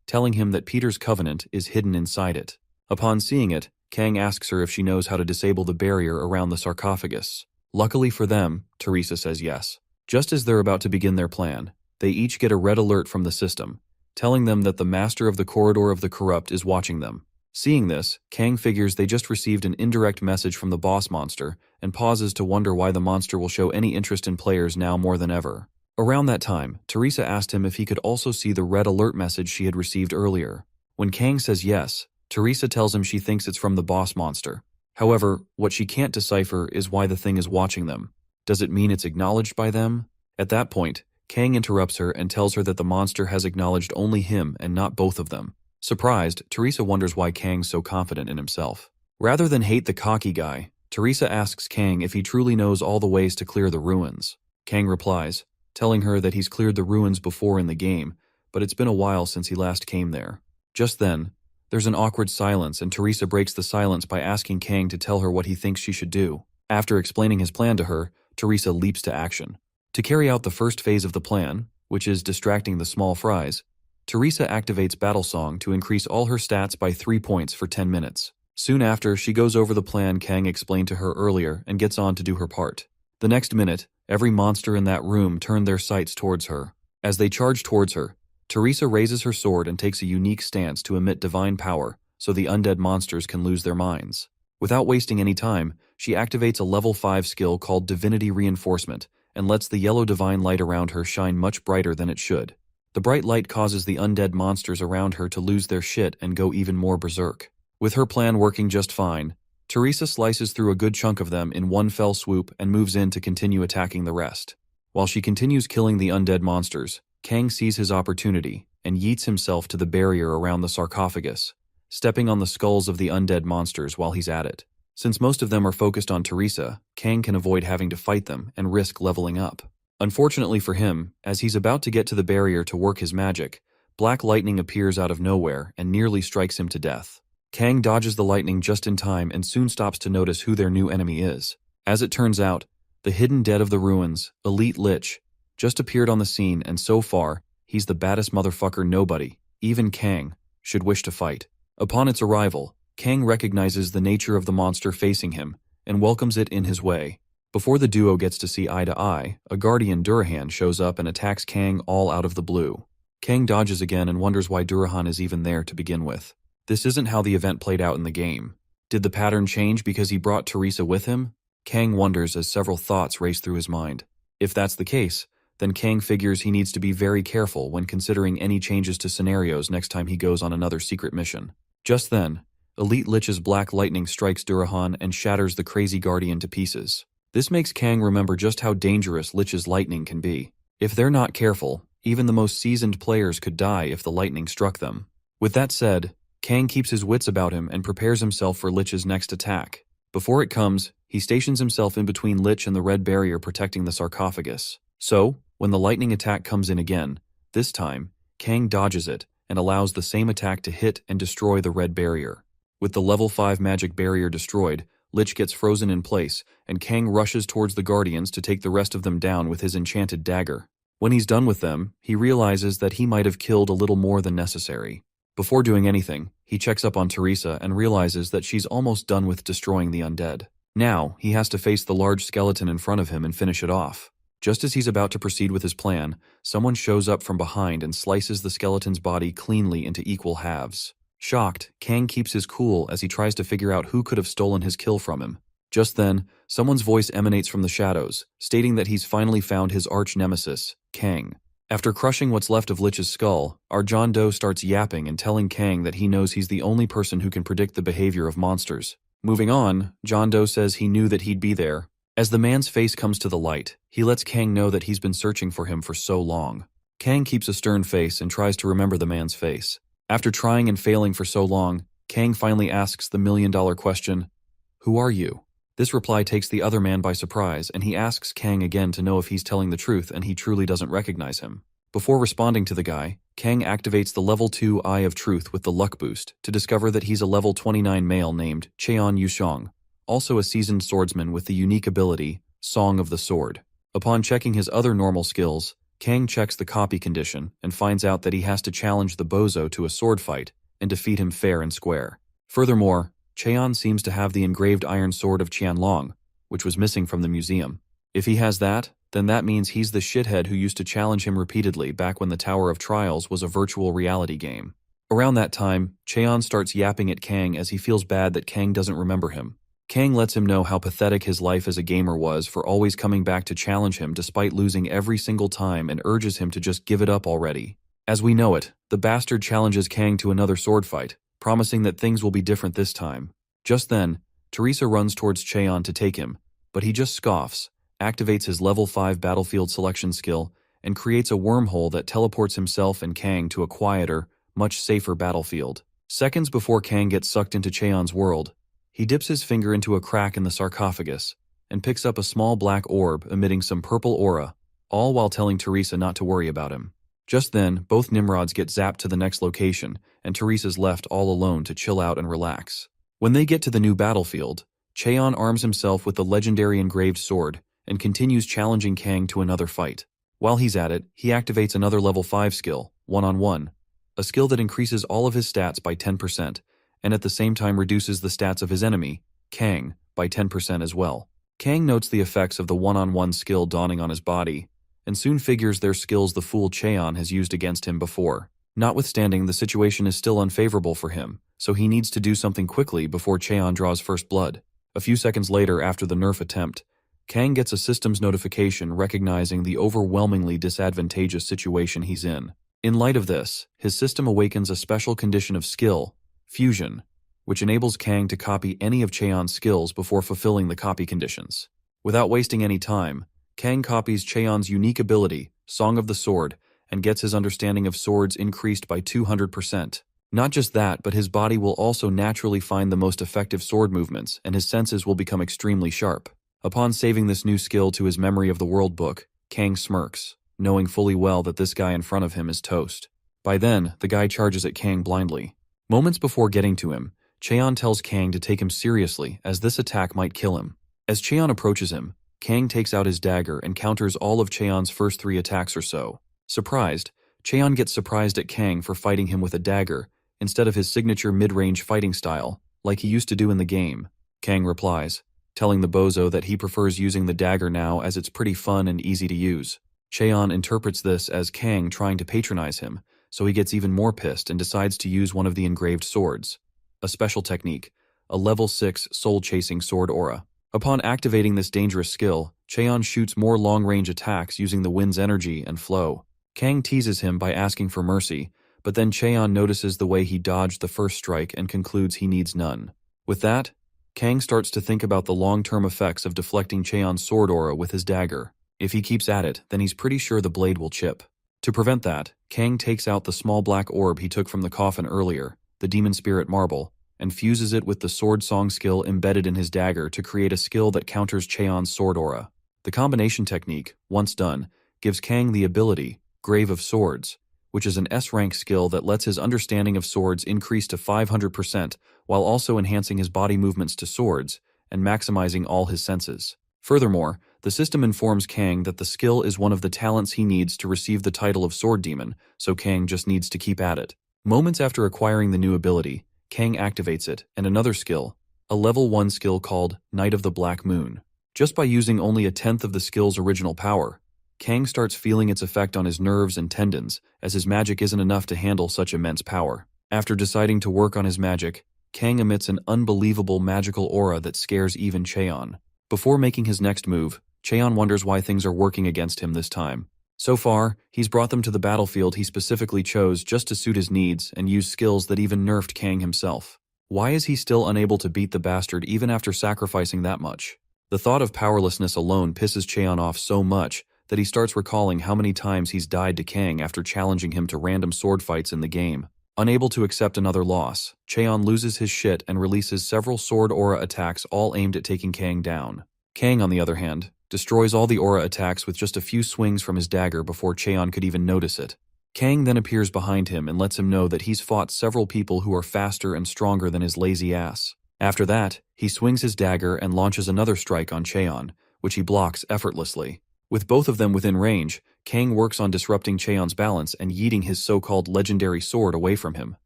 telling him that Peter's covenant is hidden inside it. Upon seeing it, Kang asks her if she knows how to disable the barrier around the sarcophagus. Luckily for them, Teresa says yes. Just as they're about to begin their plan, they each get a red alert from the system, telling them that the master of the corridor of the corrupt is watching them. Seeing this, Kang figures they just received an indirect message from the boss monster and pauses to wonder why the monster will show any interest in players now more than ever. Around that time, Teresa asked him if he could also see the red alert message she had received earlier. When Kang says yes, Teresa tells him she thinks it's from the boss monster. However, what she can't decipher is why the thing is watching them. Does it mean it's acknowledged by them? At that point, Kang interrupts her and tells her that the monster has acknowledged only him and not both of them. Surprised, Teresa wonders why Kang's so confident in himself. Rather than hate the cocky guy, Teresa asks Kang if he truly knows all the ways to clear the ruins. Kang replies, telling her that he's cleared the ruins before in the game, but it's been a while since he last came there. Just then, there's an awkward silence and Teresa breaks the silence by asking Kang to tell her what he thinks she should do. After explaining his plan to her, Teresa leaps to action. To carry out the first phase of the plan, which is distracting the small fries, Teresa activates Battle Song to increase all her stats by 3 points for 10 minutes. Soon after, she goes over the plan Kang explained to her earlier and gets on to do her part. The next minute, every monster in that room turned their sights towards her. As they charge towards her, Teresa raises her sword and takes a unique stance to emit divine power so the undead monsters can lose their minds. Without wasting any time, she activates a level 5 skill called Divinity Reinforcement and lets the yellow divine light around her shine much brighter than it should. The bright light causes the undead monsters around her to lose their shit and go even more berserk. With her plan working just fine, Teresa slices through a good chunk of them in one fell swoop and moves in to continue attacking the rest. While she continues killing the undead monsters, Kang sees his opportunity and yeets himself to the barrier around the sarcophagus, stepping on the skulls of the undead monsters while he's at it. Since most of them are focused on Teresa, Kang can avoid having to fight them and risk leveling up. Unfortunately for him, as he's about to get to the barrier to work his magic, black lightning appears out of nowhere and nearly strikes him to death. Kang dodges the lightning just in time and soon stops to notice who their new enemy is. As it turns out, the hidden dead of the ruins, Elite Lich, just appeared on the scene and so far, he's the baddest motherfucker nobody, even Kang, should wish to fight. Upon its arrival, Kang recognizes the nature of the monster facing him and welcomes it in his way. Before the duo gets to see eye to eye, a guardian Durahan shows up and attacks Kang all out of the blue. Kang dodges again and wonders why Durahan is even there to begin with. This isn't how the event played out in the game. Did the pattern change because he brought Teresa with him? Kang wonders as several thoughts race through his mind. If that's the case, then Kang figures he needs to be very careful when considering any changes to scenarios next time he goes on another secret mission. Just then, Elite Lich's black lightning strikes Durahan and shatters the crazy guardian to pieces. This makes Kang remember just how dangerous Lich's lightning can be. If they're not careful, even the most seasoned players could die if the lightning struck them. With that said, Kang keeps his wits about him and prepares himself for Lich's next attack. Before it comes, he stations himself in between Lich and the red barrier protecting the sarcophagus. So, when the lightning attack comes in again, this time, Kang dodges it and allows the same attack to hit and destroy the red barrier. With the level 5 magic barrier destroyed, Lich gets frozen in place, and Kang rushes towards the Guardians to take the rest of them down with his enchanted dagger. When he's done with them, he realizes that he might have killed a little more than necessary. Before doing anything, he checks up on Teresa and realizes that she's almost done with destroying the undead. Now, he has to face the large skeleton in front of him and finish it off. Just as he's about to proceed with his plan, someone shows up from behind and slices the skeleton's body cleanly into equal halves. Shocked, Kang keeps his cool as he tries to figure out who could have stolen his kill from him. Just then, someone's voice emanates from the shadows, stating that he's finally found his arch-nemesis, Kang. After crushing what's left of Lich's skull, our John Doe starts yapping and telling Kang that he knows he's the only person who can predict the behavior of monsters. Moving on, John Doe says he knew that he'd be there. As the man's face comes to the light, he lets Kang know that he's been searching for him for so long. Kang keeps a stern face and tries to remember the man's face. After trying and failing for so long, Kang finally asks the million-dollar question, "Who are you?" This reply takes the other man by surprise, and he asks Kang again to know if he's telling the truth and he truly doesn't recognize him. Before responding to the guy, Kang activates the level 2 Eye of Truth with the luck boost to discover that he's a level 29 male named Cheon Yushong, also a seasoned swordsman with the unique ability, Song of the Sword. Upon checking his other normal skills, Kang checks the copy condition and finds out that he has to challenge the bozo to a sword fight and defeat him fair and square. Furthermore, Cheon seems to have the engraved iron sword of Qianlong, which was missing from the museum. If he has that, then that means he's the shithead who used to challenge him repeatedly back when the Tower of Trials was a virtual reality game. Around that time, Cheon starts yapping at Kang as he feels bad that Kang doesn't remember him. Kang lets him know how pathetic his life as a gamer was for always coming back to challenge him despite losing every single time and urges him to just give it up already. As we know it, the bastard challenges Kang to another sword fight, promising that things will be different this time. Just then, Teresa runs towards Cheon to take him, but he just scoffs, activates his level 5 battlefield selection skill, and creates a wormhole that teleports himself and Kang to a quieter, much safer battlefield. Seconds before Kang gets sucked into Cheon's world, he dips his finger into a crack in the sarcophagus and picks up a small black orb emitting some purple aura, all while telling Teresa not to worry about him. Just then, both Nimrods get zapped to the next location, and Teresa's left all alone to chill out and relax. When they get to the new battlefield, Cheon arms himself with the legendary engraved sword and continues challenging Kang to another fight. While he's at it, he activates another level 5 skill, one-on-one, a skill that increases all of his stats by 10%, and at the same time reduces the stats of his enemy, Kang, by 10% as well. Kang notes the effects of the one-on-one skill dawning on his body, and soon figures they're skills the fool Cheon has used against him before. Notwithstanding, the situation is still unfavorable for him, so he needs to do something quickly before Cheon draws first blood. A few seconds later after the nerf attempt, Kang gets a systems notification recognizing the overwhelmingly disadvantageous situation he's in. In light of this, his system awakens a special condition of skill, Fusion, which enables Kang to copy any of Cheon's skills before fulfilling the copy conditions. Without wasting any time, Kang copies Cheon's unique ability, Song of the Sword, and gets his understanding of swords increased by 200%. Not just that, but his body will also naturally find the most effective sword movements, and his senses will become extremely sharp. Upon saving this new skill to his memory of the world book, Kang smirks, knowing fully well that this guy in front of him is toast. By then, the guy charges at Kang blindly. Moments before getting to him, Cheon tells Kang to take him seriously as this attack might kill him. As Cheon approaches him, Kang takes out his dagger and counters all of Cheon's first 3 attacks or so. Surprised, Cheon gets surprised at Kang for fighting him with a dagger instead of his signature mid-range fighting style, like he used to do in the game. Kang replies, telling the bozo that he prefers using the dagger now as it's pretty fun and easy to use. Cheon interprets this as Kang trying to patronize him, so he gets even more pissed and decides to use one of the engraved swords. A special technique, a level 6 soul-chasing sword aura. Upon activating this dangerous skill, Cheon shoots more long-range attacks using the wind's energy and flow. Kang teases him by asking for mercy, but then Cheon notices the way he dodged the first strike and concludes he needs none. With that, Kang starts to think about the long-term effects of deflecting Cheon's sword aura with his dagger. If he keeps at it, then he's pretty sure the blade will chip. To prevent that, Kang takes out the small black orb he took from the coffin earlier, the Demon Spirit Marble, and fuses it with the sword song skill embedded in his dagger to create a skill that counters Cheon's sword aura. The combination technique, once done, gives Kang the ability, Grave of Swords, which is an S-rank skill that lets his understanding of swords increase to 500% while also enhancing his body movements to swords and maximizing all his senses. Furthermore, the system informs Kang that the skill is one of the talents he needs to receive the title of Sword Demon, so Kang just needs to keep at it. Moments after acquiring the new ability, Kang activates it, and another skill, a level 1 skill called Night of the Black Moon. Just by using only a tenth of the skill's original power, Kang starts feeling its effect on his nerves and tendons, as his magic isn't enough to handle such immense power. After deciding to work on his magic, Kang emits an unbelievable magical aura that scares even Cheon. Before making his next move, Cheon wonders why things are working against him this time. So far, he's brought them to the battlefield he specifically chose just to suit his needs and use skills that even nerfed Kang himself. Why is he still unable to beat the bastard even after sacrificing that much? The thought of powerlessness alone pisses Cheon off so much that he starts recalling how many times he's died to Kang after challenging him to random sword fights in the game. Unable to accept another loss, Cheon loses his shit and releases several sword aura attacks all aimed at taking Kang down. Kang, on the other hand, destroys all the aura attacks with just a few swings from his dagger before Cheon could even notice it. Kang then appears behind him and lets him know that he's fought several people who are faster and stronger than his lazy ass. After that, he swings his dagger and launches another strike on Cheon, which he blocks effortlessly. With both of them within range, Kang works on disrupting Cheon's balance and yeeting his so-called legendary sword away from him.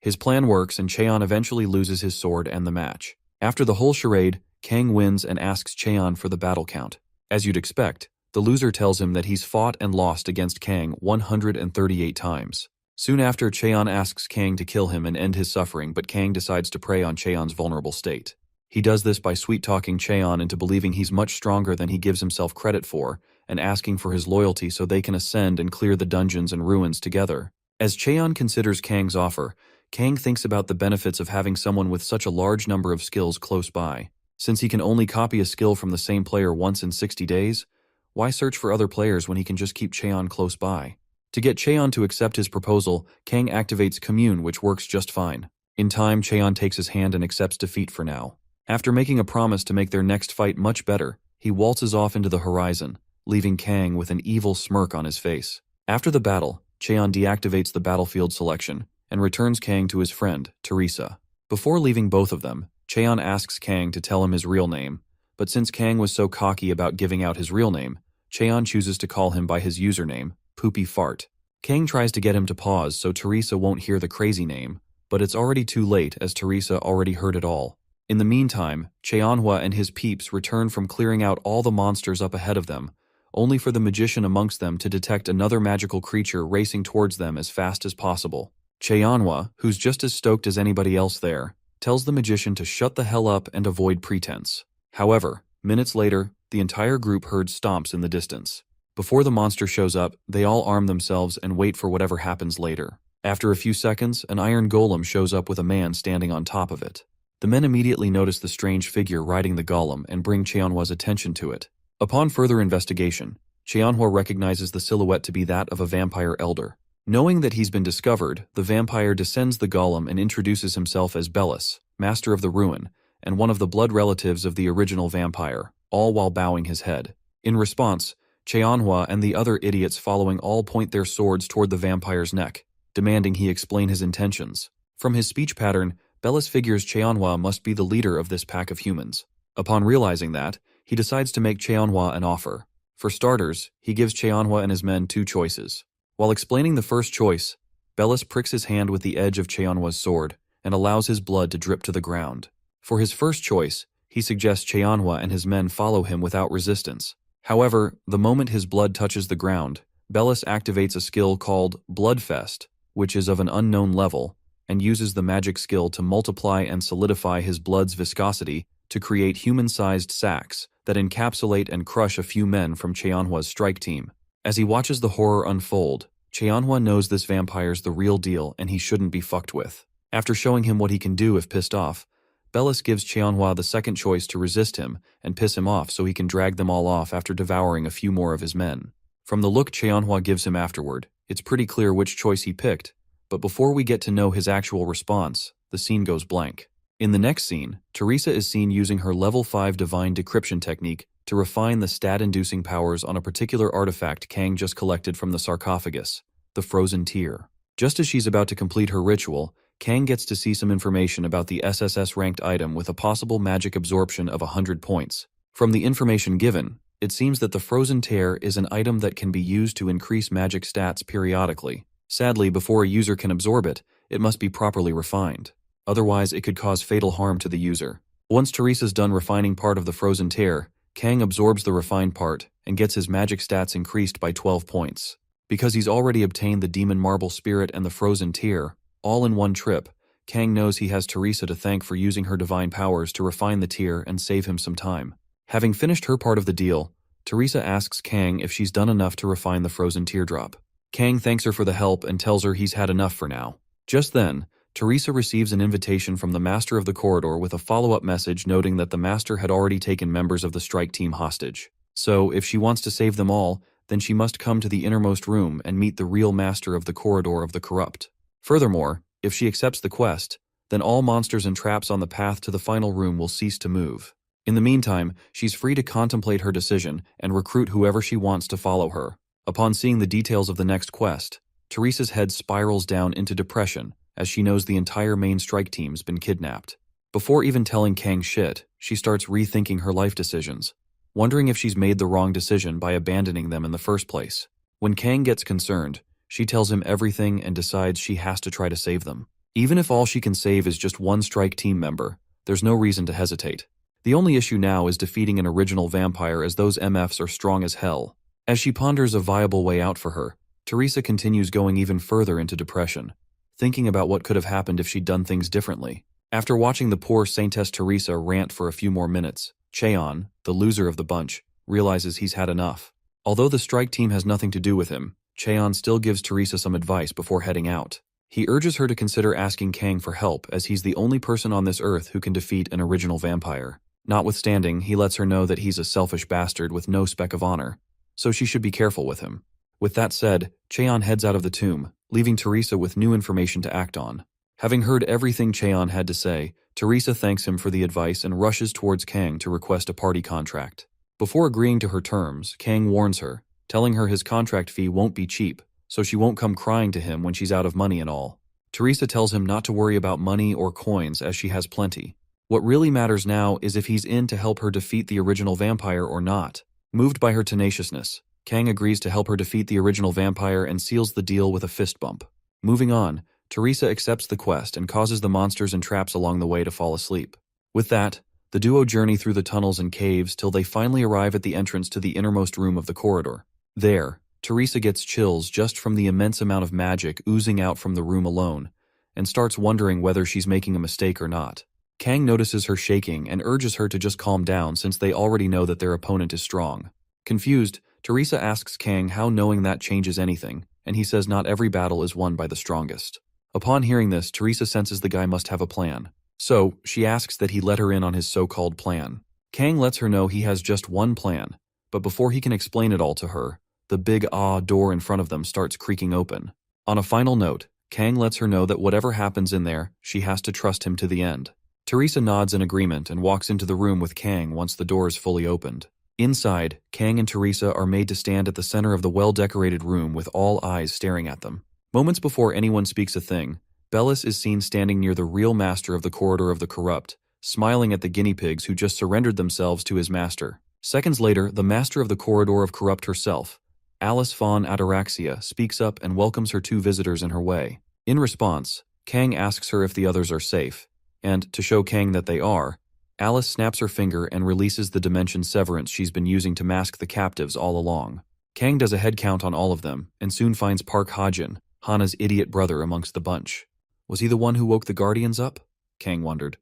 His plan works and Cheon eventually loses his sword and the match. After the whole charade, Kang wins and asks Cheon for the battle count. As you'd expect, the loser tells him that he's fought and lost against Kang 138 times. Soon after, Cheon asks Kang to kill him and end his suffering, but Kang decides to prey on Cheon's vulnerable state. He does this by sweet-talking Cheon into believing he's much stronger than he gives himself credit for, and asking for his loyalty so they can ascend and clear the dungeons and ruins together. As Cheon considers Kang's offer, Kang thinks about the benefits of having someone with such a large number of skills close by. Since he can only copy a skill from the same player once in 60 days, why search for other players when he can just keep Cheon close by? To get Cheon to accept his proposal, Kang activates Commune, which works just fine. In time, Cheon takes his hand and accepts defeat for now. After making a promise to make their next fight much better, he waltzes off into the horizon, leaving Kang with an evil smirk on his face. After the battle, Cheon deactivates the battlefield selection and returns Kang to his friend, Teresa. Before leaving both of them, Cheon asks Kang to tell him his real name, but since Kang was so cocky about giving out his real name, Cheon chooses to call him by his username, Poopy Fart. Kang tries to get him to pause so Teresa won't hear the crazy name, but it's already too late as Teresa already heard it all. In the meantime, Cheonhua and his peeps return from clearing out all the monsters up ahead of them, only for the magician amongst them to detect another magical creature racing towards them as fast as possible. Cheonhua, who's just as stoked as anybody else there, tells the magician to shut the hell up and avoid pretense. However, minutes later, the entire group heard stomps in the distance. Before the monster shows up, they all arm themselves and wait for whatever happens later. After a few seconds, an iron golem shows up with a man standing on top of it. The men immediately notice the strange figure riding the golem and bring Cheonhua's attention to it. Upon further investigation, Cheonhua recognizes the silhouette to be that of a vampire elder. Knowing that he's been discovered, the vampire descends the golem and introduces himself as Bellis, master of the ruin, and one of the blood relatives of the original vampire, all while bowing his head. In response, Cheonhua and the other idiots following all point their swords toward the vampire's neck, demanding he explain his intentions. From his speech pattern, Bellis figures Cheonhua must be the leader of this pack of humans. Upon realizing that, he decides to make Cheonhua an offer. For starters, he gives Cheonhua and his men two choices. While explaining the first choice, Bellis pricks his hand with the edge of Cheonhua's sword and allows his blood to drip to the ground. For his first choice, he suggests Cheonhua and his men follow him without resistance. However, the moment his blood touches the ground, Bellis activates a skill called Bloodfest, which is of an unknown level, and uses the magic skill to multiply and solidify his blood's viscosity to create human-sized sacks that encapsulate and crush a few men from Cheonhua's strike team. As he watches the horror unfold, Cheonhua knows this vampire's the real deal and he shouldn't be fucked with. After showing him what he can do if pissed off, Bellis gives Cheonhua the second choice to resist him and piss him off so he can drag them all off after devouring a few more of his men. From the look Cheonhua gives him afterward, it's pretty clear which choice he picked, but before we get to know his actual response, the scene goes blank. In the next scene, Teresa is seen using her level 5 divine decryption technique to refine the stat-inducing powers on a particular artifact Kang just collected from the sarcophagus, the frozen tear. Just as she's about to complete her ritual, Kang gets to see some information about the SSS-ranked item with a possible magic absorption of 100 points. From the information given, it seems that the frozen tear is an item that can be used to increase magic stats periodically. Sadly, before a user can absorb it, it must be properly refined. Otherwise, it could cause fatal harm to the user. Once Teresa's done refining part of the frozen tear, Kang absorbs the refined part and gets his magic stats increased by 12 points. Because he's already obtained the demon marble spirit and the frozen tear, all in one trip, Kang knows he has Teresa to thank for using her divine powers to refine the tear and save him some time. Having finished her part of the deal, Teresa asks Kang if she's done enough to refine the frozen teardrop. Kang thanks her for the help and tells her he's had enough for now. Just then, Teresa receives an invitation from the Master of the Corridor with a follow-up message noting that the Master had already taken members of the strike team hostage. So, if she wants to save them all, then she must come to the innermost room and meet the real Master of the Corridor of the Corrupt. Furthermore, if she accepts the quest, then all monsters and traps on the path to the final room will cease to move. In the meantime, she's free to contemplate her decision and recruit whoever she wants to follow her. Upon seeing the details of the next quest, Teresa's head spirals down into depression as she knows the entire main strike team's been kidnapped. Before even telling Kang shit, she starts rethinking her life decisions, wondering if she's made the wrong decision by abandoning them in the first place. When Kang gets concerned, she tells him everything and decides she has to try to save them. Even if all she can save is just one strike team member, there's no reason to hesitate. The only issue now is defeating an original vampire, as those MFs are strong as hell. As she ponders a viable way out for her, Teresa continues going even further into depression, thinking about what could have happened if she'd done things differently. After watching the poor Saintess Teresa rant for a few more minutes, Cheon, the loser of the bunch, realizes he's had enough. Although the strike team has nothing to do with him, Cheon still gives Teresa some advice before heading out. He urges her to consider asking Kang for help, as he's the only person on this earth who can defeat an original vampire. Notwithstanding, he lets her know that he's a selfish bastard with no speck of honor, so she should be careful with him. With that said, Cheon heads out of the tomb, leaving Teresa with new information to act on. Having heard everything Cheon had to say, Teresa thanks him for the advice and rushes towards Kang to request a party contract. Before agreeing to her terms, Kang warns her, telling her his contract fee won't be cheap, so she won't come crying to him when she's out of money and all. Teresa tells him not to worry about money or coins, as she has plenty. What really matters now is if he's in to help her defeat the original vampire or not. Moved by her tenaciousness, Kang agrees to help her defeat the original vampire and seals the deal with a fist bump. Moving on, Teresa accepts the quest and causes the monsters and traps along the way to fall asleep. With that, the duo journey through the tunnels and caves till they finally arrive at the entrance to the innermost room of the corridor. There, Teresa gets chills just from the immense amount of magic oozing out from the room alone, and starts wondering whether she's making a mistake or not. Kang notices her shaking and urges her to just calm down, since they already know that their opponent is strong. Confused, Teresa asks Kang how knowing that changes anything, and he says not every battle is won by the strongest. Upon hearing this, Teresa senses the guy must have a plan. So, she asks that he let her in on his so-called plan. Kang lets her know he has just one plan, but before he can explain it all to her, the big door in front of them starts creaking open. On a final note, Kang lets her know that whatever happens in there, she has to trust him to the end. Teresa nods in agreement and walks into the room with Kang once the door is fully opened. Inside, Kang and Teresa are made to stand at the center of the well-decorated room with all eyes staring at them. Moments before anyone speaks a thing, Bellis is seen standing near the real master of the Corridor of the Corrupt, smiling at the guinea pigs who just surrendered themselves to his master. Seconds later, the master of the Corridor of Corrupt herself, Alice von Ataraxia, speaks up and welcomes her two visitors in her way. In response, Kang asks her if the others are safe, and, to show Kang that they are, Alice snaps her finger and releases the dimension severance she's been using to mask the captives all along. Kang does a head count on all of them, and soon finds Park Hajin, Hana's idiot brother, amongst the bunch. Was he the one who woke the Guardians up? Kang wondered.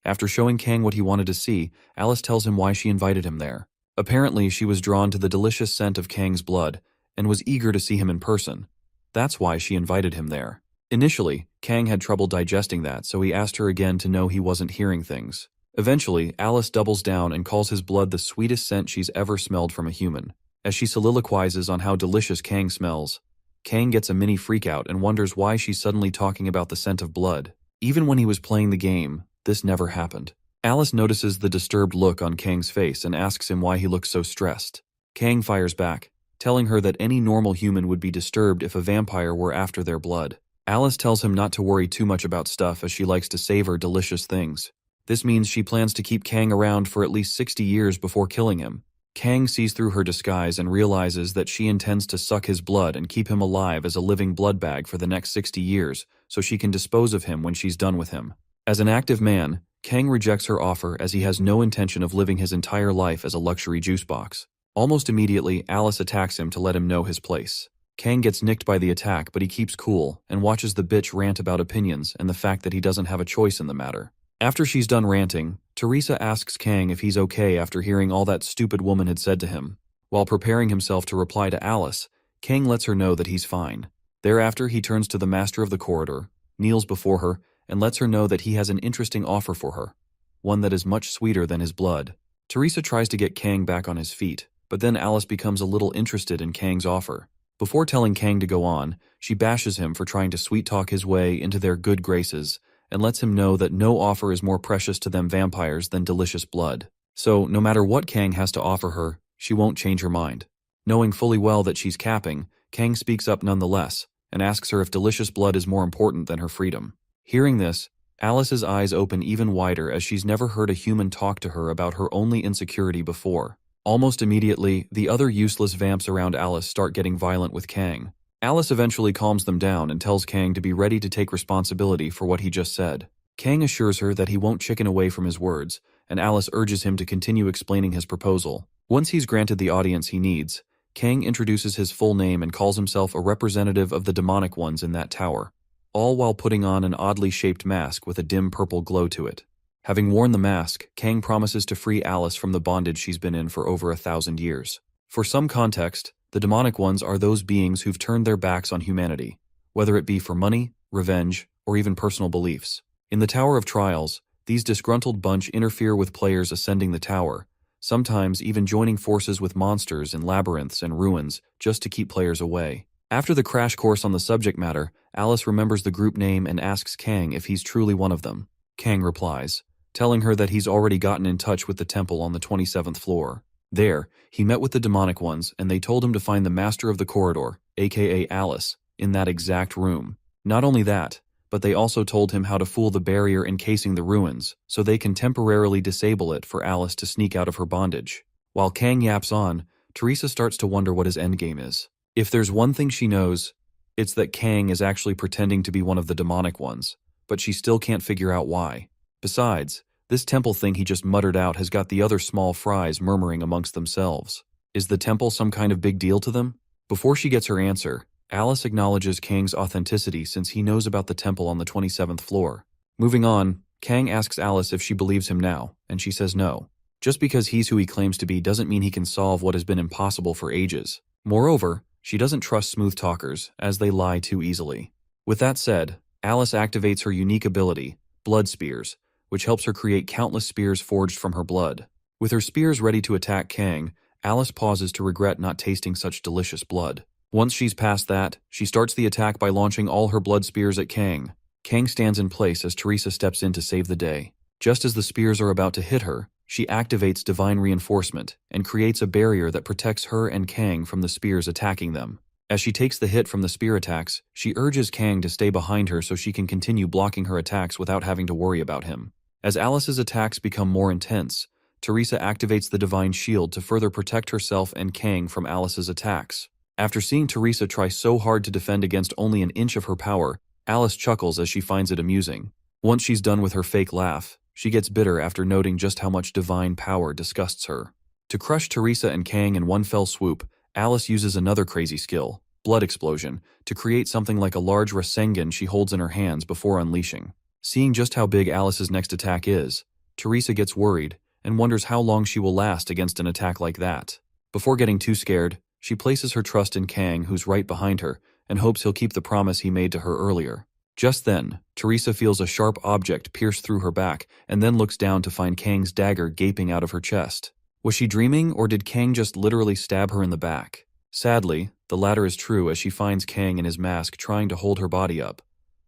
After showing Kang what he wanted to see, Alice tells him why she invited him there. Apparently, she was drawn to the delicious scent of Kang's blood, and was eager to see him in person. That's why she invited him there. Initially, Kang had trouble digesting that, so he asked her again to know he wasn't hearing things. Eventually, Alice doubles down and calls his blood the sweetest scent she's ever smelled from a human. As she soliloquizes on how delicious Kang smells, Kang gets a mini freakout and wonders why she's suddenly talking about the scent of blood. Even when he was playing the game, this never happened. Alice notices the disturbed look on Kang's face and asks him why he looks so stressed. Kang fires back, telling her that any normal human would be disturbed if a vampire were after their blood. Alice tells him not to worry too much about stuff, as she likes to savor delicious things. This means she plans to keep Kang around for at least 60 years before killing him. Kang sees through her disguise and realizes that she intends to suck his blood and keep him alive as a living blood bag for the next 60 years, so she can dispose of him when she's done with him. As an active man, Kang rejects her offer as he has no intention of living his entire life as a luxury juice box. Almost immediately, Alice attacks him to let him know his place. Kang gets nicked by the attack, but he keeps cool and watches the bitch rant about opinions and the fact that he doesn't have a choice in the matter. After she's done ranting, Teresa asks Kang if he's okay after hearing all that stupid woman had said to him. While preparing himself to reply to Alice, Kang lets her know that he's fine. Thereafter, he turns to the master of the corridor, kneels before her, and lets her know that he has an interesting offer for her, one that is much sweeter than his blood. Teresa tries to get Kang back on his feet, but then Alice becomes a little interested in Kang's offer. Before telling Kang to go on, she bashes him for trying to sweet-talk his way into their good graces and lets him know that no offer is more precious to them vampires than delicious blood. So, no matter what Kang has to offer her, she won't change her mind. Knowing fully well that she's capping, Kang speaks up nonetheless and asks her if delicious blood is more important than her freedom. Hearing this, Alice's eyes open even wider as she's never heard a human talk to her about her only insecurity before. Almost immediately, the other useless vamps around Alice start getting violent with Kang. Alice eventually calms them down and tells Kang to be ready to take responsibility for what he just said. Kang assures her that he won't chicken away from his words, and Alice urges him to continue explaining his proposal. Once he's granted the audience he needs, Kang introduces his full name and calls himself a representative of the demonic ones in that tower, all while putting on an oddly shaped mask with a dim purple glow to it. Having worn the mask, Kang promises to free Alice from the bondage she's been in for over 1,000 years. For some context, the demonic ones are those beings who've turned their backs on humanity, whether it be for money, revenge, or even personal beliefs. In the Tower of Trials, these disgruntled bunch interfere with players ascending the tower, sometimes even joining forces with monsters in labyrinths and ruins just to keep players away. After the crash course on the subject matter, Alice remembers the group name and asks Kang if he's truly one of them. Kang replies, telling her that he's already gotten in touch with the temple on the 27th floor. There, he met with the demonic ones and they told him to find the master of the corridor, aka Alice, in that exact room. Not only that, but they also told him how to fool the barrier encasing the ruins so they can temporarily disable it for Alice to sneak out of her bondage. While Kang yaps on, Teresa starts to wonder what his endgame is. If there's one thing she knows, it's that Kang is actually pretending to be one of the demonic ones, but she still can't figure out why. Besides, this temple thing he just muttered out has got the other small fries murmuring amongst themselves. Is the temple some kind of big deal to them? Before she gets her answer, Alice acknowledges Kang's authenticity since he knows about the temple on the 27th floor. Moving on, Kang asks Alice if she believes him now, and she says no. Just because he's who he claims to be doesn't mean he can solve what has been impossible for ages. Moreover, she doesn't trust smooth talkers, as they lie too easily. With that said, Alice activates her unique ability, Blood Spears, which helps her create countless spears forged from her blood. With her spears ready to attack Kang, Alice pauses to regret not tasting such delicious blood. Once she's past that, she starts the attack by launching all her blood spears at Kang. Kang stands in place as Teresa steps in to save the day. Just as the spears are about to hit her, she activates Divine Reinforcement and creates a barrier that protects her and Kang from the spears attacking them. As she takes the hit from the spear attacks, she urges Kang to stay behind her so she can continue blocking her attacks without having to worry about him. As Alice's attacks become more intense, Teresa activates the Divine Shield to further protect herself and Kang from Alice's attacks. After seeing Teresa try so hard to defend against only an inch of her power, Alice chuckles as she finds it amusing. Once she's done with her fake laugh, she gets bitter after noting just how much divine power disgusts her. To crush Teresa and Kang in one fell swoop, Alice uses another crazy skill, Blood Explosion, to create something like a large Rasengan she holds in her hands before unleashing. Seeing just how big Alice's next attack is, Teresa gets worried and wonders how long she will last against an attack like that. Before getting too scared, she places her trust in Kang, who's right behind her, and hopes he'll keep the promise he made to her earlier. Just then, Teresa feels a sharp object pierce through her back and then looks down to find Kang's dagger gaping out of her chest. Was she dreaming, or did Kang just literally stab her in the back? Sadly, the latter is true as she finds Kang in his mask trying to hold her body up,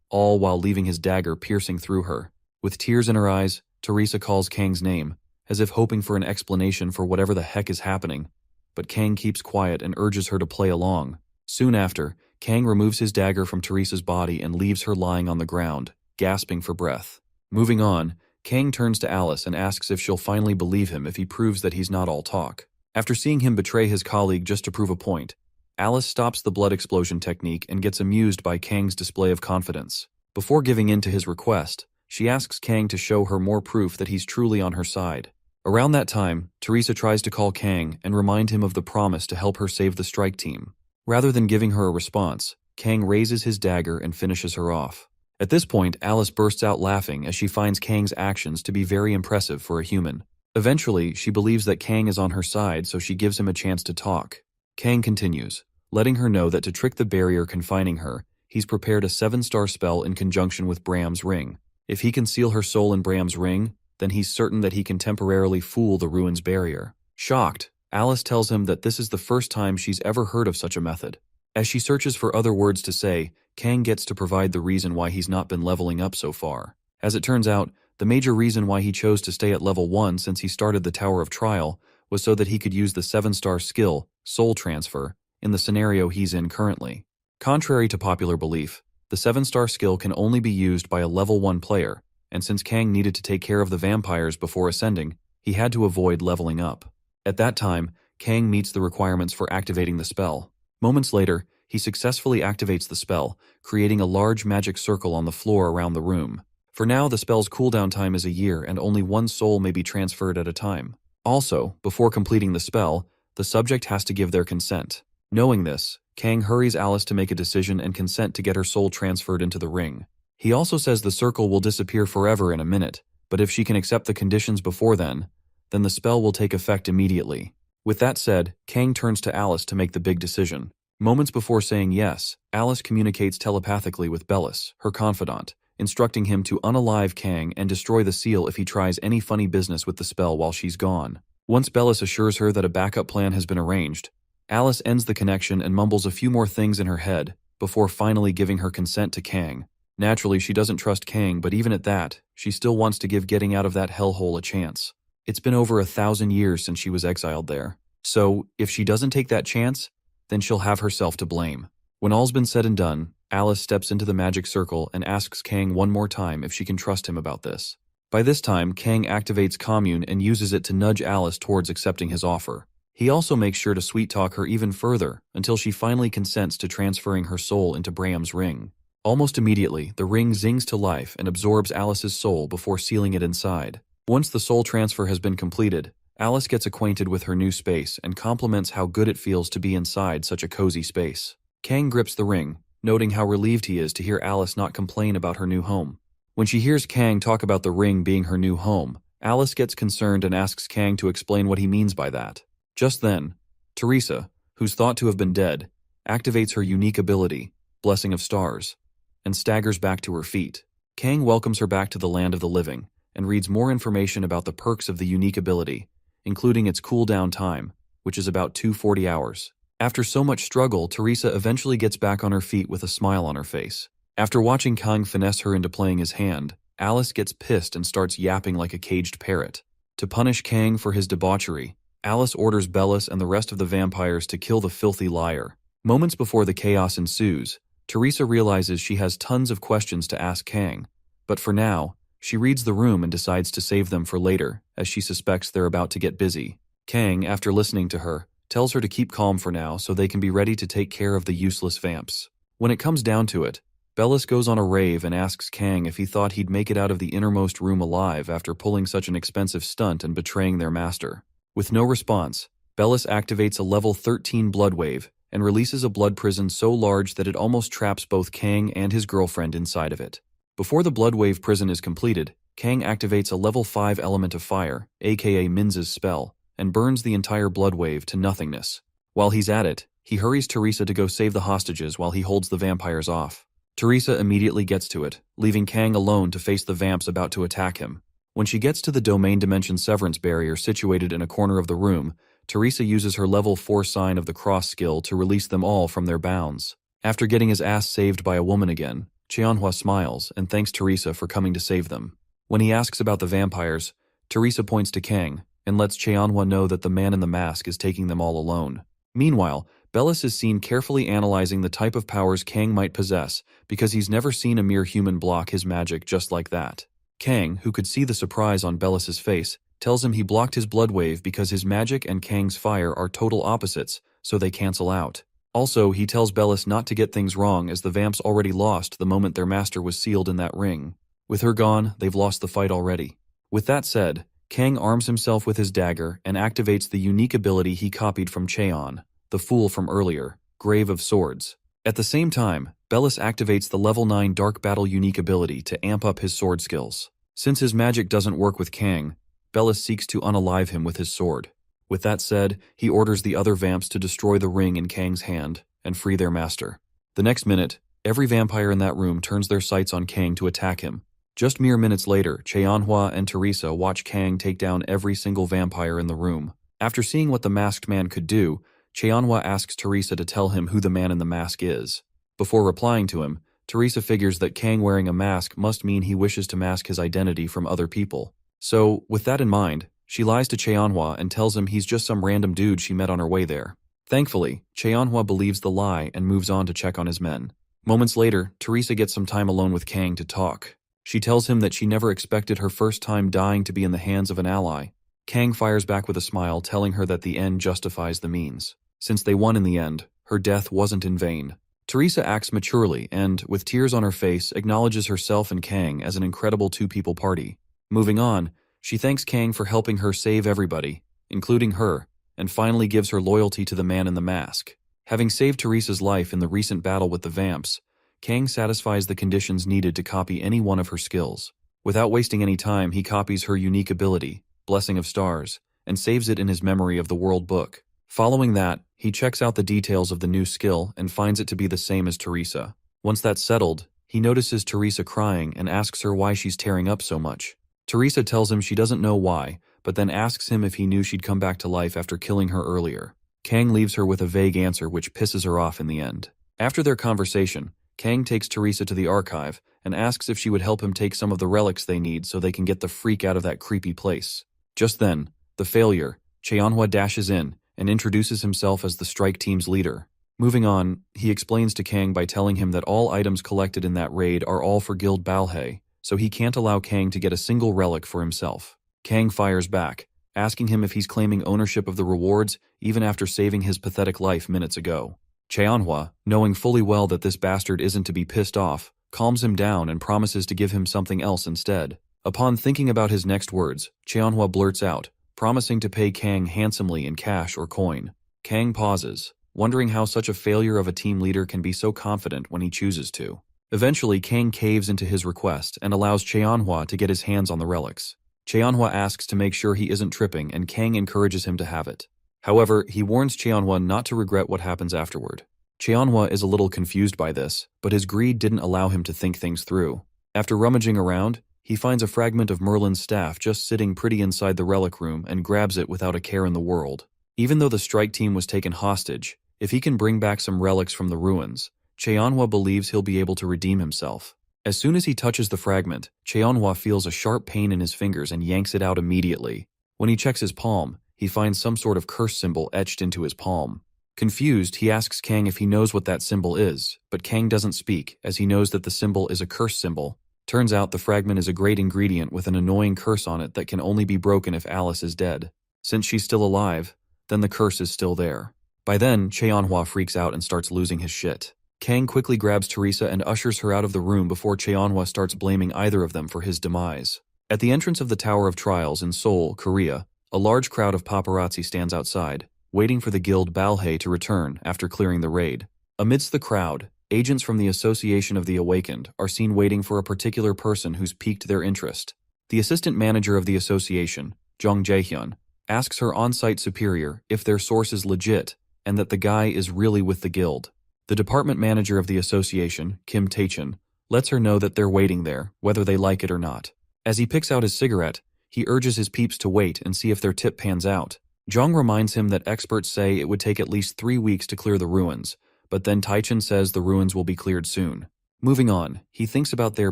all while leaving his dagger piercing through her. With tears in her eyes, Teresa calls Kang's name, as if hoping for an explanation for whatever the heck is happening, but Kang keeps quiet and urges her to play along. Soon after, Kang removes his dagger from Teresa's body and leaves her lying on the ground, gasping for breath. Moving on, Kang turns to Alice and asks if she'll finally believe him if he proves that he's not all talk. After seeing him betray his colleague just to prove a point, Alice stops the blood explosion technique and gets amused by Kang's display of confidence. Before giving in to his request, She asks Kang to show her more proof that he's truly on her side. Around that time, Teresa tries to call Kang and remind him of the promise to help her save the strike team. Rather than giving her a response, Kang raises his dagger and finishes her off. At this point, Alice bursts out laughing as she finds Kang's actions to be very impressive for a human. Eventually, she believes that Kang is on her side, so she gives him a chance to talk. Kang continues, letting her know that to trick the barrier confining her, he's prepared a 7-star spell in conjunction with Bram's ring. If he can seal her soul in Bram's ring, then he's certain that he can temporarily fool the ruins barrier. Shocked, Alice tells him that this is the first time she's ever heard of such a method. As she searches for other words to say, Kang gets to provide the reason why he's not been leveling up so far. As it turns out, the major reason why he chose to stay at level 1 since he started the Tower of Trial was so that he could use the 7-star skill, Soul Transfer, in the scenario he's in currently. Contrary to popular belief, the 7-star skill can only be used by a level 1 player, and since Kang needed to take care of the vampires before ascending, he had to avoid leveling up. At that time, Kang meets the requirements for activating the spell. Moments later, he successfully activates the spell, creating a large magic circle on the floor around the room. For now, the spell's cooldown time is a year and only 1 soul may be transferred at a time. Also, before completing the spell, the subject has to give their consent. Knowing this, Kang hurries Alice to make a decision and consent to get her soul transferred into the ring. He also says the circle will disappear forever in a minute, but if she can accept the conditions before then the spell will take effect immediately. With that said, Kang turns to Alice to make the big decision. Moments before saying yes, Alice communicates telepathically with Bellis, her confidant, instructing him to unalive Kang and destroy the seal if he tries any funny business with the spell while she's gone. Once Bellis assures her that a backup plan has been arranged, Alice ends the connection and mumbles a few more things in her head before finally giving her consent to Kang. Naturally, she doesn't trust Kang, but even at that, she still wants to give getting out of that hellhole a chance. It's been over 1,000 years since she was exiled there. So, if she doesn't take that chance, then she'll have herself to blame. When all's been said and done, Alice steps into the magic circle and asks Kang one more time if she can trust him about this. By this time, Kang activates Commune and uses it to nudge Alice towards accepting his offer. He also makes sure to sweet-talk her even further until she finally consents to transferring her soul into Bram's ring. Almost immediately, the ring zings to life and absorbs Alice's soul before sealing it inside. Once the soul transfer has been completed, Alice gets acquainted with her new space and compliments how good it feels to be inside such a cozy space. Kang grips the ring, noting how relieved he is to hear Alice not complain about her new home. When she hears Kang talk about the ring being her new home, Alice gets concerned and asks Kang to explain what he means by that. Just then, Teresa, who's thought to have been dead, activates her unique ability, Blessing of Stars, and staggers back to her feet. Kang welcomes her back to the land of the living and reads more information about the perks of the unique ability, including its cooldown time, which is about 240 hours. After so much struggle, Teresa eventually gets back on her feet with a smile on her face. After watching Kang finesse her into playing his hand, Alice gets pissed and starts yapping like a caged parrot. To punish Kang for his debauchery, Alice orders Bellis and the rest of the vampires to kill the filthy liar. Moments before the chaos ensues, Teresa realizes she has tons of questions to ask Kang, but for now, she reads the room and decides to save them for later, as she suspects they're about to get busy. Kang, after listening to her, tells her to keep calm for now so they can be ready to take care of the useless vamps. When it comes down to it, Bellis goes on a rave and asks Kang if he thought he'd make it out of the innermost room alive after pulling such an expensive stunt and betraying their master. With no response, Bellis activates a level 13 blood wave and releases a blood prison so large that it almost traps both Kang and his girlfriend inside of it. Before the blood wave prison is completed, Kang activates a level 5 element of fire, aka Minza's spell, and burns the entire blood wave to nothingness. While he's at it, he hurries Teresa to go save the hostages while he holds the vampires off. Teresa immediately gets to it, leaving Kang alone to face the vamps about to attack him. When she gets to the Domain Dimension Severance barrier situated in a corner of the room, Teresa uses her level 4 Sign of the Cross skill to release them all from their bounds. After getting his ass saved by a woman again, Manhwa smiles and thanks Teresa for coming to save them. When he asks about the vampires, Teresa points to Kang and lets Manhwa know that the man in the mask is taking them all alone. Meanwhile, Bellis is seen carefully analyzing the type of powers Kang might possess because he's never seen a mere human block his magic just like that. Kang, who could see the surprise on Bellis's face, tells him he blocked his blood wave because his magic and Kang's fire are total opposites, so they cancel out. Also, he tells Bellis not to get things wrong as the vamps already lost the moment their master was sealed in that ring. With her gone, they've lost the fight already. With that said, Kang arms himself with his dagger and activates the unique ability he copied from Cheon, the fool from earlier, Grave of Swords. At the same time, Bellis activates the level 9 Dark Battle unique ability to amp up his sword skills. Since his magic doesn't work with Kang, Bellis seeks to unalive him with his sword. With that said, he orders the other vamps to destroy the ring in Kang's hand and free their master. The next minute, every vampire in that room turns their sights on Kang to attack him. Just mere minutes later, Cheonhua and Teresa watch Kang take down every single vampire in the room. After seeing what the masked man could do, Cheonhua asks Teresa to tell him who the man in the mask is. Before replying to him, Teresa figures that Kang wearing a mask must mean he wishes to mask his identity from other people. So, with that in mind, she lies to Cheonhua and tells him he's just some random dude she met on her way there. Thankfully, Cheonhua believes the lie and moves on to check on his men. Moments later, Teresa gets some time alone with Kang to talk. She tells him that she never expected her first time dying to be in the hands of an ally. Kang fires back with a smile, telling her that the end justifies the means. Since they won in the end, her death wasn't in vain. Teresa acts maturely and, with tears on her face, acknowledges herself and Kang as an incredible two-people party. Moving on, she thanks Kang for helping her save everybody, including her, and finally gives her loyalty to the man in the mask. Having saved Teresa's life in the recent battle with the vamps, Kang satisfies the conditions needed to copy any one of her skills. Without wasting any time, he copies her unique ability, Blessing of Stars, and saves it in his memory of the World Book. Following that, he checks out the details of the new skill and finds it to be the same as Teresa. Once that's settled, he notices Teresa crying and asks her why she's tearing up so much. Teresa tells him she doesn't know why, but then asks him if he knew she'd come back to life after killing her earlier. Kang leaves her with a vague answer which pisses her off in the end. After their conversation, Kang takes Teresa to the archive and asks if she would help him take some of the relics they need so they can get the freak out of that creepy place. Just then, the failure, Cheonhua dashes in and introduces himself as the strike team's leader. Moving on, he explains to Kang by telling him that all items collected in that raid are all for Guild Balhae, so he can't allow Kang to get a single relic for himself. Kang fires back, asking him if he's claiming ownership of the rewards even after saving his pathetic life minutes ago. Cheonhua, knowing fully well that this bastard isn't to be pissed off, calms him down and promises to give him something else instead. Upon thinking about his next words, Cheonhua blurts out, promising to pay Kang handsomely in cash or coin. Kang pauses, wondering how such a failure of a team leader can be so confident when he chooses to. Eventually, Kang caves into his request and allows Cheonhua to get his hands on the relics. Cheonhua asks to make sure he isn't tripping, and Kang encourages him to have it. However, he warns Cheonhua not to regret what happens afterward. Cheonhua is a little confused by this, but his greed didn't allow him to think things through. After rummaging around, he finds a fragment of Merlin's staff just sitting pretty inside the relic room and grabs it without a care in the world. Even though the strike team was taken hostage, if he can bring back some relics from the ruins, Cheonhua believes he'll be able to redeem himself. As soon as he touches the fragment, Cheonhua feels a sharp pain in his fingers and yanks it out immediately. When he checks his palm, he finds some sort of curse symbol etched into his palm. Confused, he asks Kang if he knows what that symbol is, but Kang doesn't speak, as he knows that the symbol is a curse symbol. Turns out the fragment is a great ingredient with an annoying curse on it that can only be broken if Alice is dead. Since she's still alive, then the curse is still there. By then, Cheonhua freaks out and starts losing his shit. Kang quickly grabs Teresa and ushers her out of the room before Cheonhua starts blaming either of them for his demise. At the entrance of the Tower of Trials in Seoul, Korea, a large crowd of paparazzi stands outside, waiting for the Guild Balhae to return after clearing the raid. Amidst the crowd, agents from the Association of the Awakened are seen waiting for a particular person who's piqued their interest. The assistant manager of the association, Jung Jae-hyun, asks her on-site superior if their source is legit and that the guy is really with the guild. The department manager of the association, Kim Tae-chun, lets her know that they're waiting there, whether they like it or not. As he picks out his cigarette, he urges his peeps to wait and see if their tip pans out. Jung reminds him that experts say it would take at least 3 weeks to clear the ruins, but then Tae-chun says the ruins will be cleared soon. Moving on, he thinks about their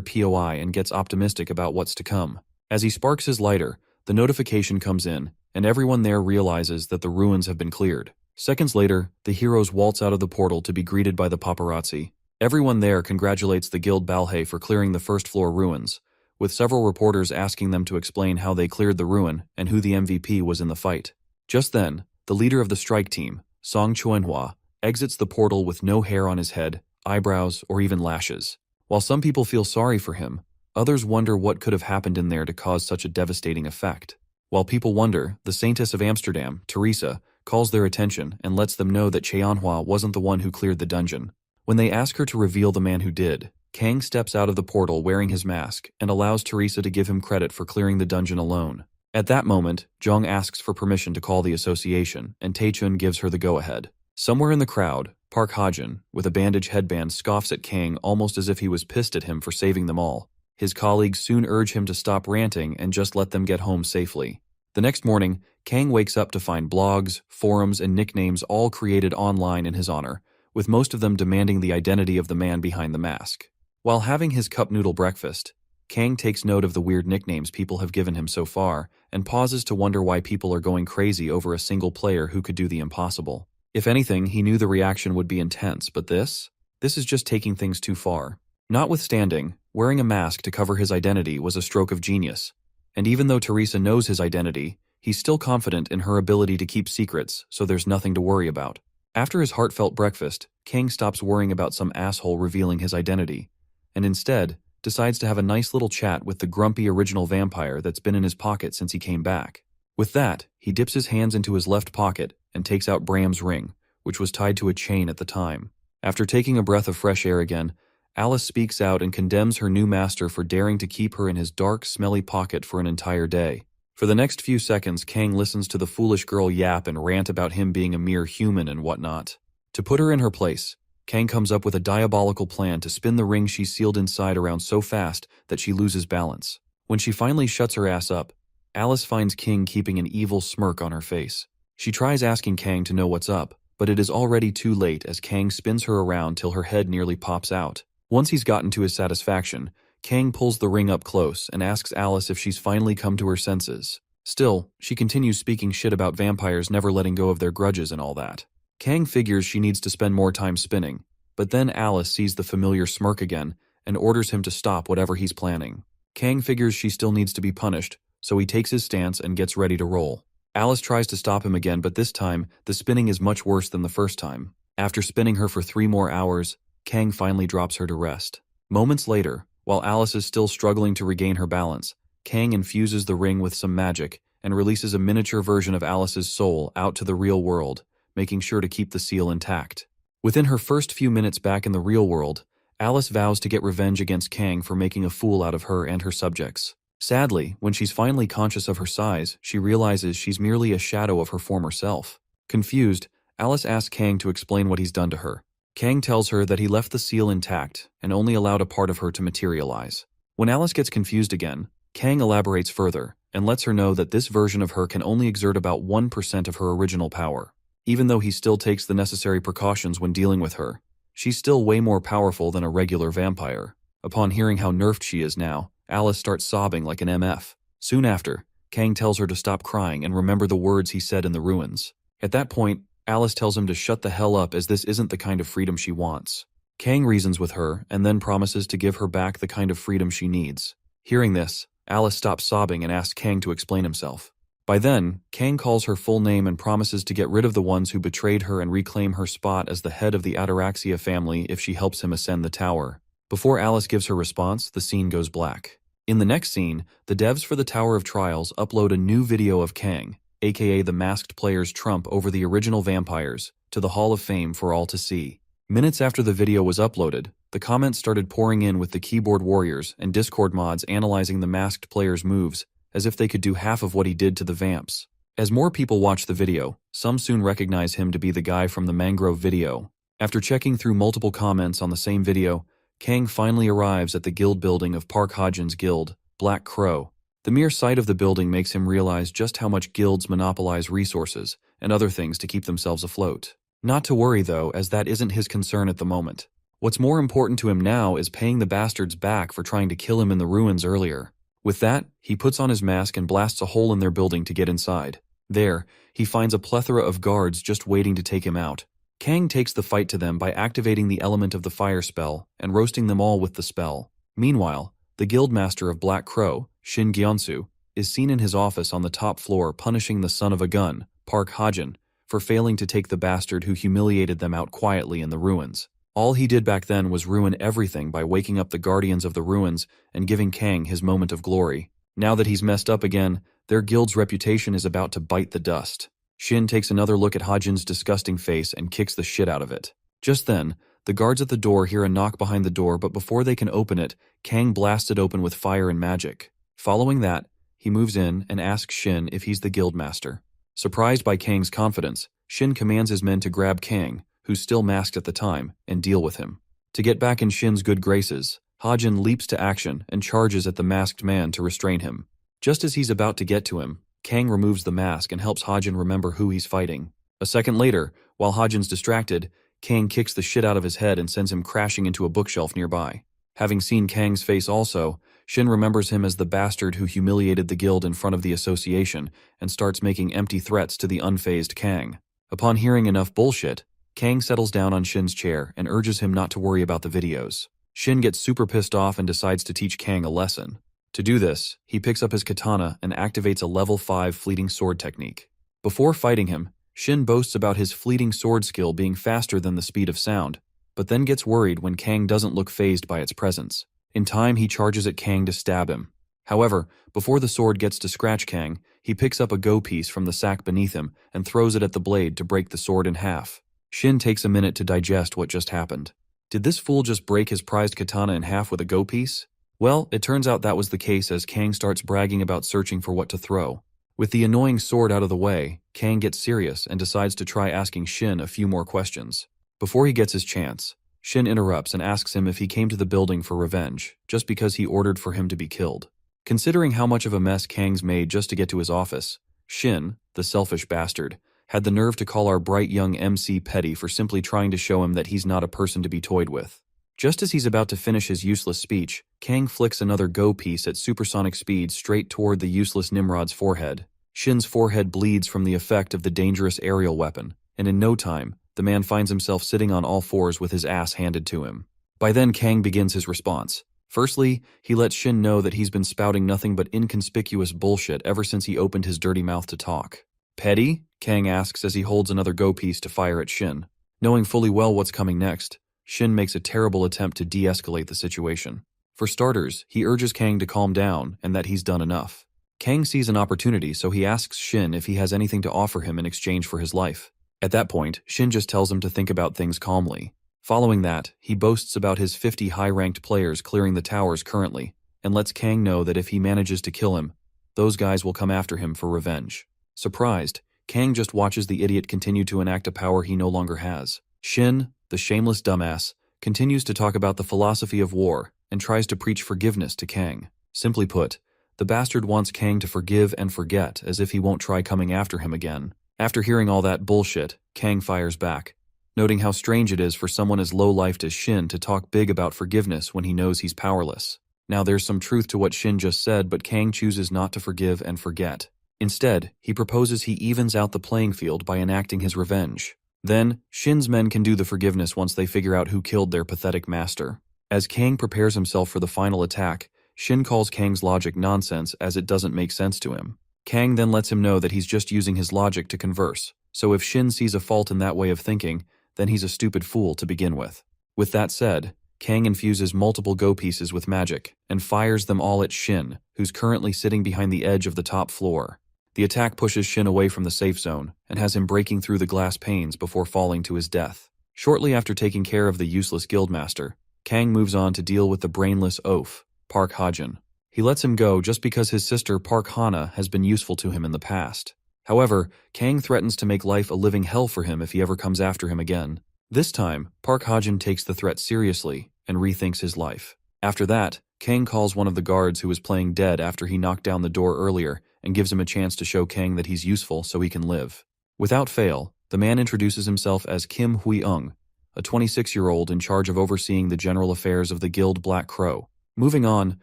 POI and gets optimistic about what's to come. As he sparks his lighter, the notification comes in, and everyone there realizes that the ruins have been cleared. Seconds later, the heroes waltz out of the portal to be greeted by the paparazzi. Everyone there congratulates the Guild Balhae for clearing the first-floor ruins, with several reporters asking them to explain how they cleared the ruin and who the MVP was in the fight. Just then, the leader of the strike team, Song Cheonhua, exits the portal with no hair on his head, eyebrows, or even lashes. While some people feel sorry for him, Others wonder what could have happened in there to cause such a devastating effect. While people wonder, the Saintess of Amsterdam, Teresa, calls their attention and lets them know that Cheonhua wasn't the one who cleared the dungeon. When they ask her to reveal the man who did, Kang steps out of the portal wearing his mask and allows Teresa to give him credit for clearing the dungeon alone. At that moment, Jung asks for permission to call the association, and Taechun gives her the go-ahead. Somewhere in the crowd, Park Ha-jin, with a bandage headband, scoffs at Kang almost as if he was pissed at him for saving them all. His colleagues soon urge him to stop ranting and just let them get home safely. The next morning, Kang wakes up to find blogs, forums, and nicknames all created online in his honor, with most of them demanding the identity of the man behind the mask. While having his cup noodle breakfast, Kang takes note of the weird nicknames people have given him so far and pauses to wonder why people are going crazy over a single player who could do the impossible. If anything, he knew the reaction would be intense, but this is just taking things too far. Notwithstanding, wearing a mask to cover his identity was a stroke of genius. And even though Teresa knows his identity, he's still confident in her ability to keep secrets, so there's nothing to worry about. After his heartfelt breakfast, Kang stops worrying about some asshole revealing his identity, and instead decides to have a nice little chat with the grumpy original vampire that's been in his pocket since he came back. With that, he dips his hands into his left pocket and takes out Bram's ring, which was tied to a chain at the time. After taking a breath of fresh air again, Alice speaks out and condemns her new master for daring to keep her in his dark, smelly pocket for an entire day. For the next few seconds, Kang listens to the foolish girl yap and rant about him being a mere human and whatnot. To put her in her place, Kang comes up with a diabolical plan to spin the ring she's sealed inside around so fast that she loses balance. When she finally shuts her ass up, Alice finds King keeping an evil smirk on her face. She tries asking Kang to know what's up, but it is already too late as Kang spins her around till her head nearly pops out. Once he's gotten to his satisfaction, Kang pulls the ring up close and asks Alice if she's finally come to her senses. Still, she continues speaking shit about vampires never letting go of their grudges and all that. Kang figures she needs to spend more time spinning, but then Alice sees the familiar smirk again and orders him to stop whatever he's planning. Kang figures she still needs to be punished, so he takes his stance and gets ready to roll. Alice tries to stop him again, but this time, the spinning is much worse than the first time. After spinning her for 3 more hours, Kang finally drops her to rest. Moments later, while Alice is still struggling to regain her balance, Kang infuses the ring with some magic and releases a miniature version of Alice's soul out to the real world, making sure to keep the seal intact. Within her first few minutes back in the real world, Alice vows to get revenge against Kang for making a fool out of her and her subjects. Sadly, when she's finally conscious of her size, she realizes she's merely a shadow of her former self. Confused, Alice asks Kang to explain what he's done to her. Kang tells her that he left the seal intact and only allowed a part of her to materialize. When Alice gets confused again, Kang elaborates further and lets her know that this version of her can only exert about 1% of her original power. Even though he still takes the necessary precautions when dealing with her, she's still way more powerful than a regular vampire. Upon hearing how nerfed she is now, Alice starts sobbing like an MF. Soon after, Kang tells her to stop crying and remember the words he said in the ruins. At that point, Alice tells him to shut the hell up as this isn't the kind of freedom she wants. Kang reasons with her and then promises to give her back the kind of freedom she needs. Hearing this, Alice stops sobbing and asks Kang to explain himself. By then, Kang calls her full name and promises to get rid of the ones who betrayed her and reclaim her spot as the head of the Ataraxia family if she helps him ascend the tower. Before Alice gives her response, the scene goes black. In the next scene, the devs for the Tower of Trials upload a new video of Kang, aka the masked player's trump over the original vampires, to the Hall of Fame for all to see. Minutes after the video was uploaded, the comments started pouring in with the keyboard warriors and Discord mods analyzing the masked player's moves as if they could do half of what he did to the vamps. As more people watch the video, some soon recognize him to be the guy from the Mangrove video. After checking through multiple comments on the same video, Kang finally arrives at the guild building of Park Ha-jin's guild, Black Crow. The mere sight of the building makes him realize just how much guilds monopolize resources and other things to keep themselves afloat. Not to worry though, as that isn't his concern at the moment. What's more important to him now is paying the bastards back for trying to kill him in the ruins earlier. With that, he puts on his mask and blasts a hole in their building to get inside. There, he finds a plethora of guards just waiting to take him out. Kang takes the fight to them by activating the element of the fire spell and roasting them all with the spell. Meanwhile, the guildmaster of Black Crow, Shin Gyeonsu, is seen in his office on the top floor punishing the son of a gun, Park Ha-jin, for failing to take the bastard who humiliated them out quietly in the ruins. All he did back then was ruin everything by waking up the guardians of the ruins and giving Kang his moment of glory. Now that he's messed up again, their guild's reputation is about to bite the dust. Shin takes another look at Hajin's disgusting face and kicks the shit out of it. Just then, the guards at the door hear a knock behind the door, but before they can open it, Kang blasts it open with fire and magic. Following that, he moves in and asks Shin if he's the guild master. Surprised by Kang's confidence, Shin commands his men to grab Kang, who's still masked at the time, and deal with him. To get back in Shin's good graces, Hajin leaps to action and charges at the masked man to restrain him. Just as he's about to get to him, Kang removes the mask and helps Hajin remember who he's fighting. A second later, while Hajin's distracted, Kang kicks the shit out of his head and sends him crashing into a bookshelf nearby. Having seen Kang's face also, Shin remembers him as the bastard who humiliated the guild in front of the association and starts making empty threats to the unfazed Kang. Upon hearing enough bullshit, Kang settles down on Shin's chair and urges him not to worry about the videos. Shin gets super pissed off and decides to teach Kang a lesson. To do this, he picks up his katana and activates a level 5 fleeting sword technique. Before fighting him, Shin boasts about his fleeting sword skill being faster than the speed of sound, but then gets worried when Kang doesn't look fazed by its presence. In time, he charges at Kang to stab him. However, before the sword gets to scratch Kang, he picks up a go piece from the sack beneath him and throws it at the blade to break the sword in half. Shin takes a minute to digest what just happened. Did this fool just break his prized katana in half with a go piece? Well, it turns out that was the case as Kang starts bragging about searching for what to throw. With the annoying sword out of the way, Kang gets serious and decides to try asking Shin a few more questions. Before he gets his chance, Shin interrupts and asks him if he came to the building for revenge, just because he ordered for him to be killed. Considering how much of a mess Kang's made just to get to his office, Shin, the selfish bastard, had the nerve to call our bright young MC petty for simply trying to show him that he's not a person to be toyed with. Just as he's about to finish his useless speech, Kang flicks another go piece at supersonic speed straight toward the useless Nimrod's forehead. Shin's forehead bleeds from the effect of the dangerous aerial weapon, and in no time, the man finds himself sitting on all fours with his ass handed to him. By then, Kang begins his response. Firstly, he lets Shin know that he's been spouting nothing but inconspicuous bullshit ever since he opened his dirty mouth to talk. Petty? Kang asks as he holds another go piece to fire at Shin. Knowing fully well what's coming next, Shin makes a terrible attempt to de-escalate the situation. For starters, he urges Kang to calm down and that he's done enough. Kang sees an opportunity, so he asks Shin if he has anything to offer him in exchange for his life. At that point, Shin just tells him to think about things calmly. Following that, he boasts about his 50 high-ranked players clearing the towers currently, and lets Kang know that if he manages to kill him, those guys will come after him for revenge. Surprised, Kang just watches the idiot continue to enact a power he no longer has. Shin, the shameless dumbass, continues to talk about the philosophy of war and tries to preach forgiveness to Kang. Simply put, the bastard wants Kang to forgive and forget as if he won't try coming after him again. After hearing all that bullshit, Kang fires back, noting how strange it is for someone as low-lifed as Shin to talk big about forgiveness when he knows he's powerless. Now there's some truth to what Shin just said, but Kang chooses not to forgive and forget. Instead, he proposes he evens out the playing field by enacting his revenge. Then, Shin's men can do the forgiveness once they figure out who killed their pathetic master. As Kang prepares himself for the final attack, Shin calls Kang's logic nonsense as it doesn't make sense to him. Kang then lets him know that he's just using his logic to converse, so if Shin sees a fault in that way of thinking, then he's a stupid fool to begin with. With that said, Kang infuses multiple go pieces with magic and fires them all at Shin, who's currently sitting behind the edge of the top floor. The attack pushes Shin away from the safe zone and has him breaking through the glass panes before falling to his death. Shortly after taking care of the useless guildmaster, Kang moves on to deal with the brainless oaf, Park Hajin. He lets him go just because his sister Park Hana has been useful to him in the past. However, Kang threatens to make life a living hell for him if he ever comes after him again. This time, Park Hajin takes the threat seriously and rethinks his life. After that, Kang calls one of the guards who was playing dead after he knocked down the door earlier and gives him a chance to show Kang that he's useful so he can live. Without fail, the man introduces himself as Kim Hui-ung, a 26-year-old in charge of overseeing the general affairs of the guild Black Crow. Moving on,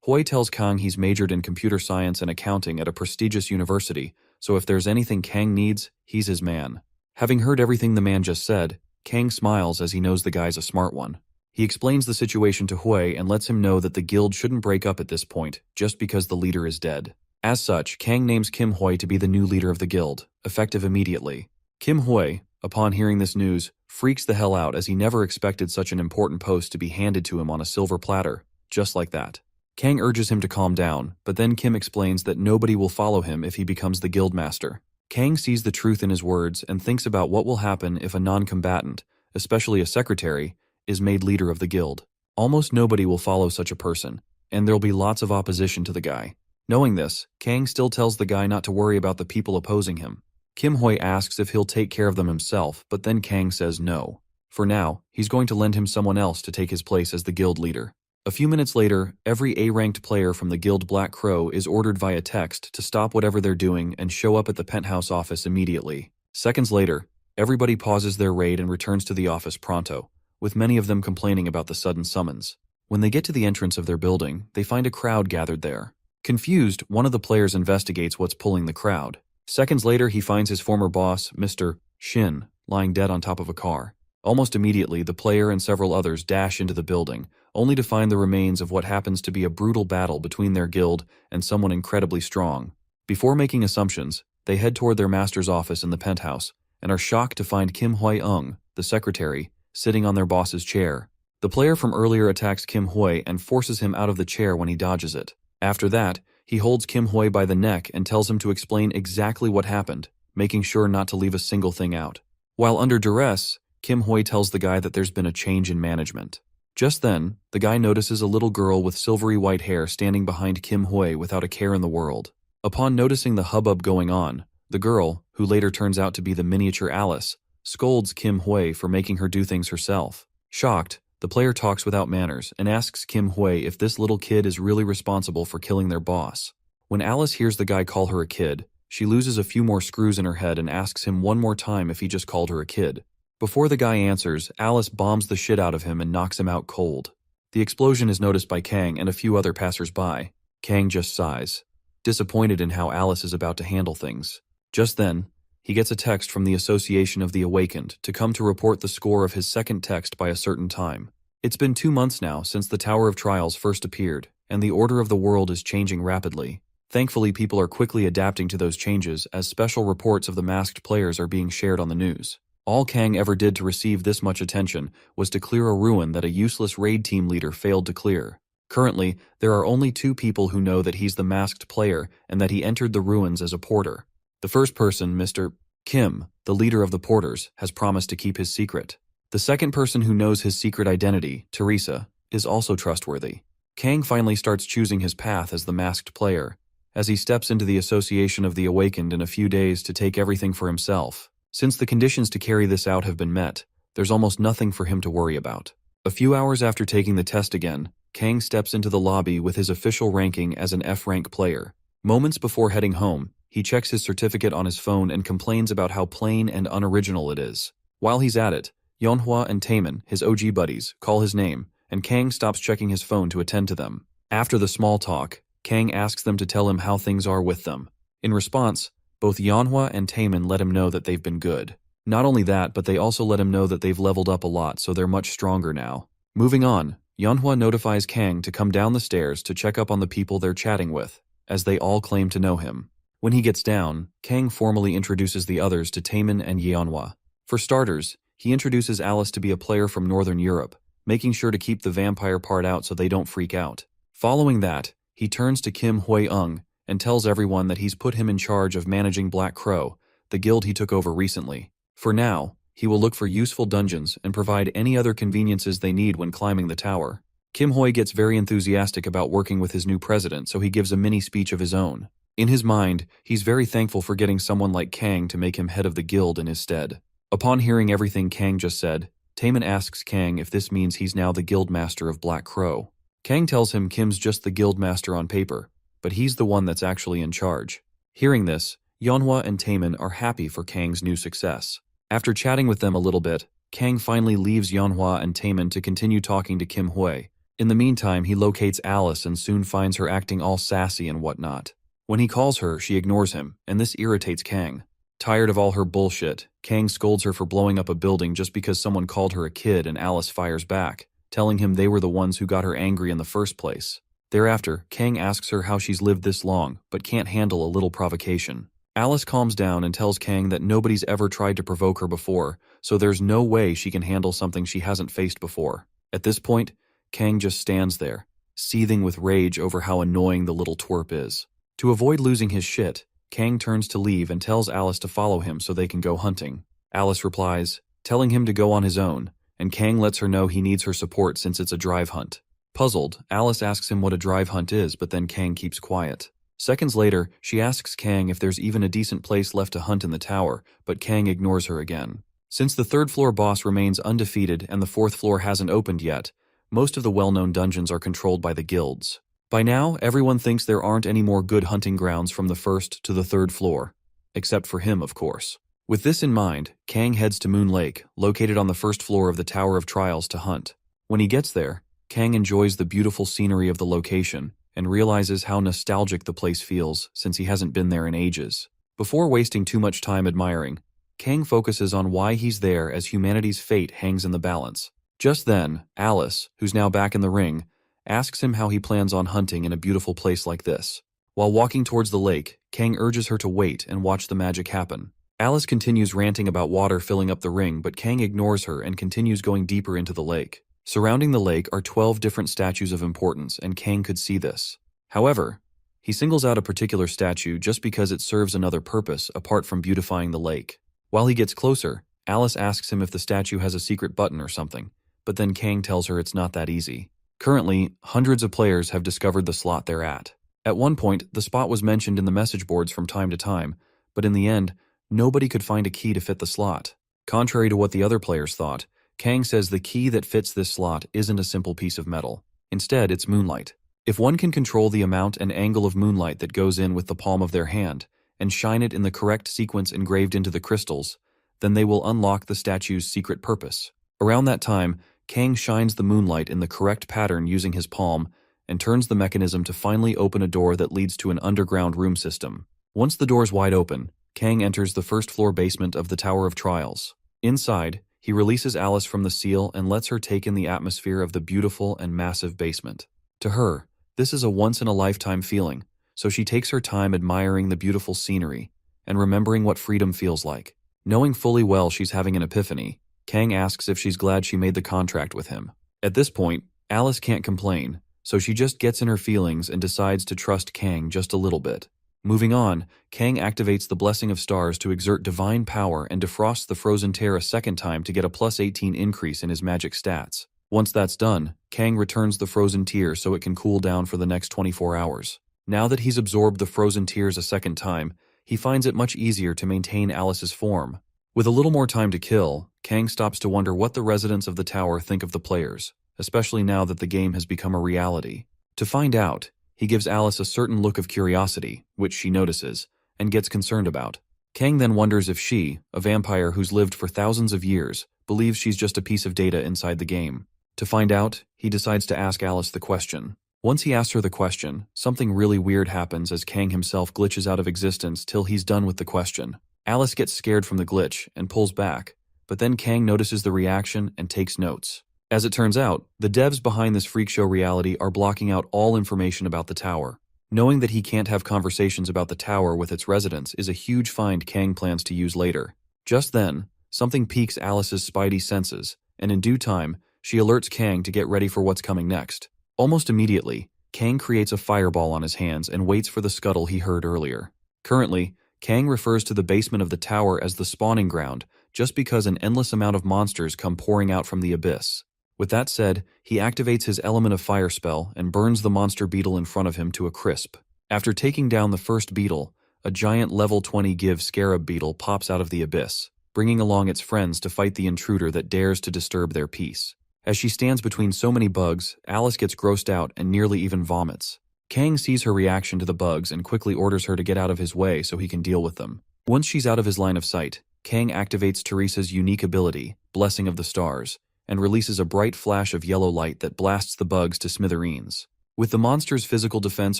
Hui tells Kang he's majored in computer science and accounting at a prestigious university, so if there's anything Kang needs, he's his man. Having heard everything the man just said, Kang smiles as he knows the guy's a smart one. He explains the situation to Hui and lets him know that the guild shouldn't break up at this point, just because the leader is dead. As such, Kang names Kim Hui to be the new leader of the guild, effective immediately. Kim Hui, upon hearing this news, freaks the hell out as he never expected such an important post to be handed to him on a silver platter, just like that. Kang urges him to calm down, but then Kim explains that nobody will follow him if he becomes the guildmaster. Kang sees the truth in his words and thinks about what will happen if a non-combatant, especially a secretary, is made leader of the guild. Almost nobody will follow such a person, and there'll be lots of opposition to the guy. Knowing this, Kang still tells the guy not to worry about the people opposing him. Kim Hui asks if he'll take care of them himself, but then Kang says no. For now, he's going to lend him someone else to take his place as the guild leader. A few minutes later, every A-ranked player from the guild Black Crow is ordered via text to stop whatever they're doing and show up at the penthouse office immediately. Seconds later, everybody pauses their raid and returns to the office pronto, with many of them complaining about the sudden summons. When they get to the entrance of their building, they find a crowd gathered there. Confused, one of the players investigates what's pulling the crowd. Seconds later, he finds his former boss, Mr. Shin, lying dead on top of a car. Almost immediately, the player and several others dash into the building, only to find the remains of what happens to be a brutal battle between their guild and someone incredibly strong. Before making assumptions, they head toward their master's office in the penthouse, and are shocked to find Kim Hui-ung, the secretary, sitting on their boss's chair. The player from earlier attacks Kim Hui and forces him out of the chair when he dodges it. After that, he holds Kim Hui by the neck and tells him to explain exactly what happened, making sure not to leave a single thing out. While under duress, Kim Hui tells the guy that there's been a change in management. Just then, the guy notices a little girl with silvery white hair standing behind Kim Hui without a care in the world. Upon noticing the hubbub going on, the girl, who later turns out to be the miniature Alice, scolds Kim Hui for making her do things herself. Shocked, the player talks without manners and asks Kim Hui if this little kid is really responsible for killing their boss. When Alice hears the guy call her a kid, she loses a few more screws in her head and asks him one more time if he just called her a kid. Before the guy answers, Alice bombs the shit out of him and knocks him out cold. The explosion is noticed by Kang and a few other passers-by. Kang just sighs, disappointed in how Alice is about to handle things. Just then, he gets a text from the Association of the Awakened to come to report the score of his second text by a certain time. It's been 2 months now since the Tower of Trials first appeared, and the order of the world is changing rapidly. Thankfully, people are quickly adapting to those changes as special reports of the masked players are being shared on the news. All Kang ever did to receive this much attention was to clear a ruin that a useless raid team leader failed to clear. Currently, there are only 2 people who know that he's the masked player and that he entered the ruins as a porter. The first person, Mr. Kim, the leader of the porters, has promised to keep his secret. The second person who knows his secret identity, Teresa, is also trustworthy. Kang finally starts choosing his path as the masked player, as he steps into the Association of the Awakened in a few days to take everything for himself. Since the conditions to carry this out have been met, there's almost nothing for him to worry about. A few hours after taking the test again, Kang steps into the lobby with his official ranking as an F-rank player. Moments before heading home, he checks his certificate on his phone and complains about how plain and unoriginal it is. While he's at it, Yeonhwa and Taemin, his OG buddies, call his name, and Kang stops checking his phone to attend to them. After the small talk, Kang asks them to tell him how things are with them. In response, both Yeonhwa and Taemin let him know that they've been good. Not only that, but they also let him know that they've leveled up a lot, so they're much stronger now. Moving on, Yeonhwa notifies Kang to come down the stairs to check up on the people they're chatting with, as they all claim to know him. When he gets down, Kang formally introduces the others to Taemin and Yeonhwa. For starters, he introduces Alice to be a player from Northern Europe, making sure to keep the vampire part out so they don't freak out. Following that, he turns to Kim Hui-ung and tells everyone that he's put him in charge of managing Black Crow, the guild he took over recently. For now, he will look for useful dungeons and provide any other conveniences they need when climbing the tower. Kim Hui gets very enthusiastic about working with his new president, so he gives a mini speech of his own. In his mind, he's very thankful for getting someone like Kang to make him head of the guild in his stead. Upon hearing everything Kang just said, Taemin asks Kang if this means he's now the guild master of Black Crow. Kang tells him Kim's just the guild master on paper, but he's the one that's actually in charge. Hearing this, Yeonhwa and Taemin are happy for Kang's new success. After chatting with them a little bit, Kang finally leaves Yeonhwa and Taemin to continue talking to Kim Hui. In the meantime, he locates Alice and soon finds her acting all sassy and whatnot. When he calls her, she ignores him, and this irritates Kang. Tired of all her bullshit, Kang scolds her for blowing up a building just because someone called her a kid, and Alice fires back, telling him they were the ones who got her angry in the first place. Thereafter, Kang asks her how she's lived this long, but can't handle a little provocation. Alice calms down and tells Kang that nobody's ever tried to provoke her before, so there's no way she can handle something she hasn't faced before. At this point, Kang just stands there, seething with rage over how annoying the little twerp is. To avoid losing his shit, Kang turns to leave and tells Alice to follow him so they can go hunting. Alice replies, telling him to go on his own, and Kang lets her know he needs her support since it's a drive hunt. Puzzled, Alice asks him what a drive hunt is, but then Kang keeps quiet. Seconds later, she asks Kang if there's even a decent place left to hunt in the tower, but Kang ignores her again. Since the third-floor boss remains undefeated and the fourth floor hasn't opened yet, most of the well-known dungeons are controlled by the guilds. By now, everyone thinks there aren't any more good hunting grounds from the first to the third floor. Except for him, of course. With this in mind, Kang heads to Moon Lake, located on the first floor of the Tower of Trials, to hunt. When he gets there, Kang enjoys the beautiful scenery of the location and realizes how nostalgic the place feels since he hasn't been there in ages. Before wasting too much time admiring, Kang focuses on why he's there as humanity's fate hangs in the balance. Just then, Alice, who's now back in the ring, asks him how he plans on hunting in a beautiful place like this. While walking towards the lake, Kang urges her to wait and watch the magic happen. Alice continues ranting about water filling up the ring, but Kang ignores her and continues going deeper into the lake. Surrounding the lake are 12 different statues of importance, and Kang could see this. However, he singles out a particular statue just because it serves another purpose apart from beautifying the lake. While he gets closer, Alice asks him if the statue has a secret button or something, but then Kang tells her it's not that easy. Currently, hundreds of players have discovered the slot they're at. At one point, the spot was mentioned in the message boards from time to time, but in the end, nobody could find a key to fit the slot. Contrary to what the other players thought, Kang says the key that fits this slot isn't a simple piece of metal. Instead, it's moonlight. If one can control the amount and angle of moonlight that goes in with the palm of their hand, and shine it in the correct sequence engraved into the crystals, then they will unlock the statue's secret purpose. Around that time, Kang shines the moonlight in the correct pattern using his palm and turns the mechanism to finally open a door that leads to an underground room system. Once the door's wide open, Kang enters the first-floor basement of the Tower of Trials. Inside, he releases Alice from the seal and lets her take in the atmosphere of the beautiful and massive basement. To her, this is a once-in-a-lifetime feeling, so she takes her time admiring the beautiful scenery and remembering what freedom feels like. Knowing fully well she's having an epiphany, Kang asks if she's glad she made the contract with him. At this point, Alice can't complain, so she just gets in her feelings and decides to trust Kang just a little bit. Moving on, Kang activates the Blessing of Stars to exert divine power and defrosts the frozen tear a second time to get a plus 18 increase in his magic stats. Once that's done, Kang returns the frozen tear so it can cool down for the next 24 hours. Now that he's absorbed the frozen tears a second time, he finds it much easier to maintain Alice's form. With a little more time to kill, Kang stops to wonder what the residents of the tower think of the players, especially now that the game has become a reality. To find out, he gives Alice a certain look of curiosity, which she notices, and gets concerned about. Kang then wonders if she, a vampire who's lived for thousands of years, believes she's just a piece of data inside the game. To find out, he decides to ask Alice the question. Once he asks her the question, something really weird happens as Kang himself glitches out of existence till he's done with the question. Alice gets scared from the glitch and pulls back, but then Kang notices the reaction and takes notes. As it turns out, the devs behind this freak show reality are blocking out all information about the tower. Knowing that he can't have conversations about the tower with its residents is a huge find Kang plans to use later. Just then, something piques Alice's spidey senses, and in due time, she alerts Kang to get ready for what's coming next. Almost immediately, Kang creates a fireball on his hands and waits for the scuttle he heard earlier. Currently, Kang refers to the basement of the tower as the spawning ground, just because an endless amount of monsters come pouring out from the abyss. With that said, he activates his element of fire spell and burns the monster beetle in front of him to a crisp. After taking down the first beetle, a giant level 20 give scarab beetle pops out of the abyss, bringing along its friends to fight the intruder that dares to disturb their peace. As she stands between so many bugs, Alice gets grossed out and nearly even vomits. Kang sees her reaction to the bugs and quickly orders her to get out of his way so he can deal with them. Once she's out of his line of sight, Kang activates Teresa's unique ability, Blessing of the Stars, and releases a bright flash of yellow light that blasts the bugs to smithereens. With the monster's physical defense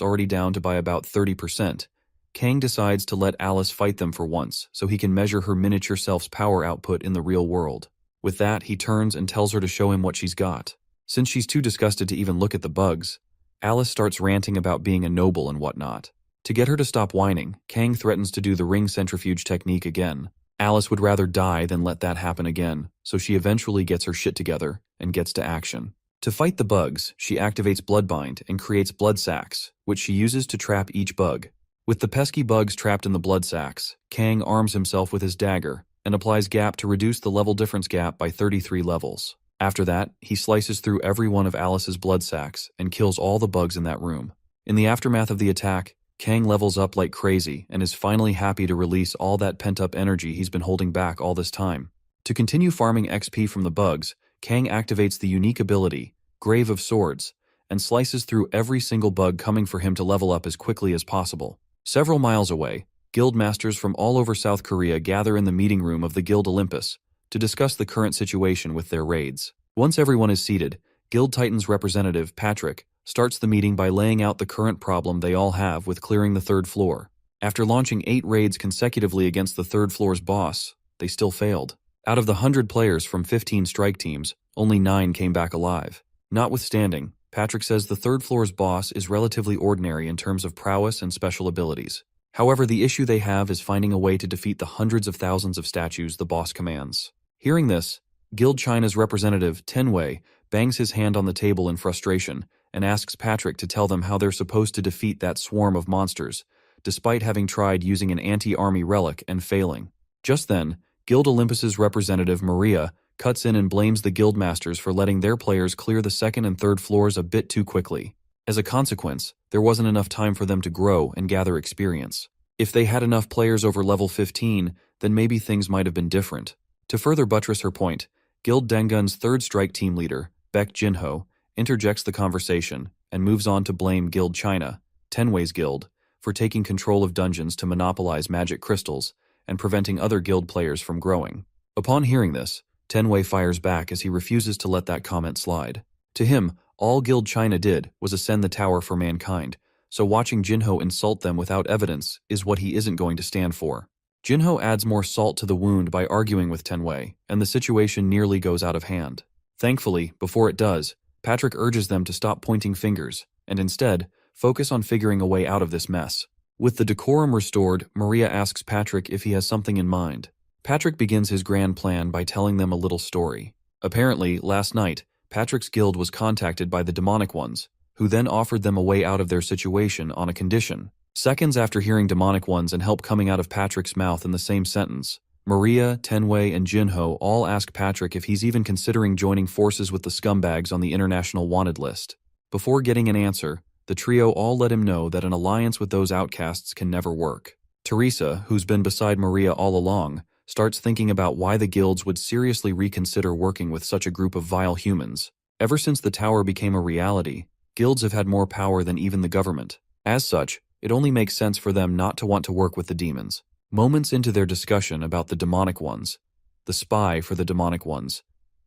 already down to by about 30%, Kang decides to let Alice fight them for once so he can measure her miniature self's power output in the real world. With that, he turns and tells her to show him what she's got. Since she's too disgusted to even look at the bugs, Alice starts ranting about being a noble and whatnot. To get her to stop whining, Kang threatens to do the ring centrifuge technique again. Alice would rather die than let that happen again, so she eventually gets her shit together and gets to action. To fight the bugs, she activates Bloodbind and creates blood sacs, which she uses to trap each bug. With the pesky bugs trapped in the blood sacs, Kang arms himself with his dagger and applies Gap to reduce the level difference gap by 33 levels. After that, he slices through every one of Alice's blood sacs and kills all the bugs in that room. In the aftermath of the attack, Kang levels up like crazy and is finally happy to release all that pent-up energy he's been holding back all this time. To continue farming XP from the bugs, Kang activates the unique ability, Grave of Swords, and slices through every single bug coming for him to level up as quickly as possible. Several miles away, guild masters from all over South Korea gather in the meeting room of the Guild Olympus to discuss the current situation with their raids. Once everyone is seated, Guild Titan's representative, Patrick, starts the meeting by laying out the current problem they all have with clearing the third floor. After launching 8 raids consecutively against the third floor's boss, they still failed. Out of the 100 players from 15 strike teams, only 9 came back alive. Notwithstanding, Patrick says the third floor's boss is relatively ordinary in terms of prowess and special abilities. However, the issue they have is finding a way to defeat the hundreds of thousands of statues the boss commands. Hearing this, Guild China's representative, Tenwei, bangs his hand on the table in frustration and asks Patrick to tell them how they're supposed to defeat that swarm of monsters, despite having tried using an anti-army relic and failing. Just then, Guild Olympus's representative, Maria, cuts in and blames the guild masters for letting their players clear the second and third floors a bit too quickly. As a consequence, there wasn't enough time for them to grow and gather experience. If they had enough players over level 15, then maybe things might have been different. To further buttress her point, Guild Dengun's third strike team leader, Baek Jinho, interjects the conversation and moves on to blame Guild China, Tenwei's guild, for taking control of dungeons to monopolize magic crystals and preventing other guild players from growing. Upon hearing this, Tenwei fires back as he refuses to let that comment slide. To him, all Guild China did was ascend the tower for mankind, so watching Jinho insult them without evidence is what he isn't going to stand for. Jinho adds more salt to the wound by arguing with Tenwei, and the situation nearly goes out of hand. Thankfully, before it does, Patrick urges them to stop pointing fingers, and instead, focus on figuring a way out of this mess. With the decorum restored, Maria asks Patrick if he has something in mind. Patrick begins his grand plan by telling them a little story. Apparently, last night, Patrick's guild was contacted by the demonic ones, who then offered them a way out of their situation on a condition. Seconds after hearing demonic ones and help coming out of Patrick's mouth in the same sentence, Maria, Tenwei, and Jinho all ask Patrick if he's even considering joining forces with the scumbags on the international wanted list. Before getting an answer, the trio all let him know that an alliance with those outcasts can never work. Teresa, who's been beside Maria all along, starts thinking about why the guilds would seriously reconsider working with such a group of vile humans. Ever since the tower became a reality, guilds have had more power than even the government. As such, it only makes sense for them not to want to work with the demons. Moments into their discussion about the demonic ones, the spy for the demonic ones,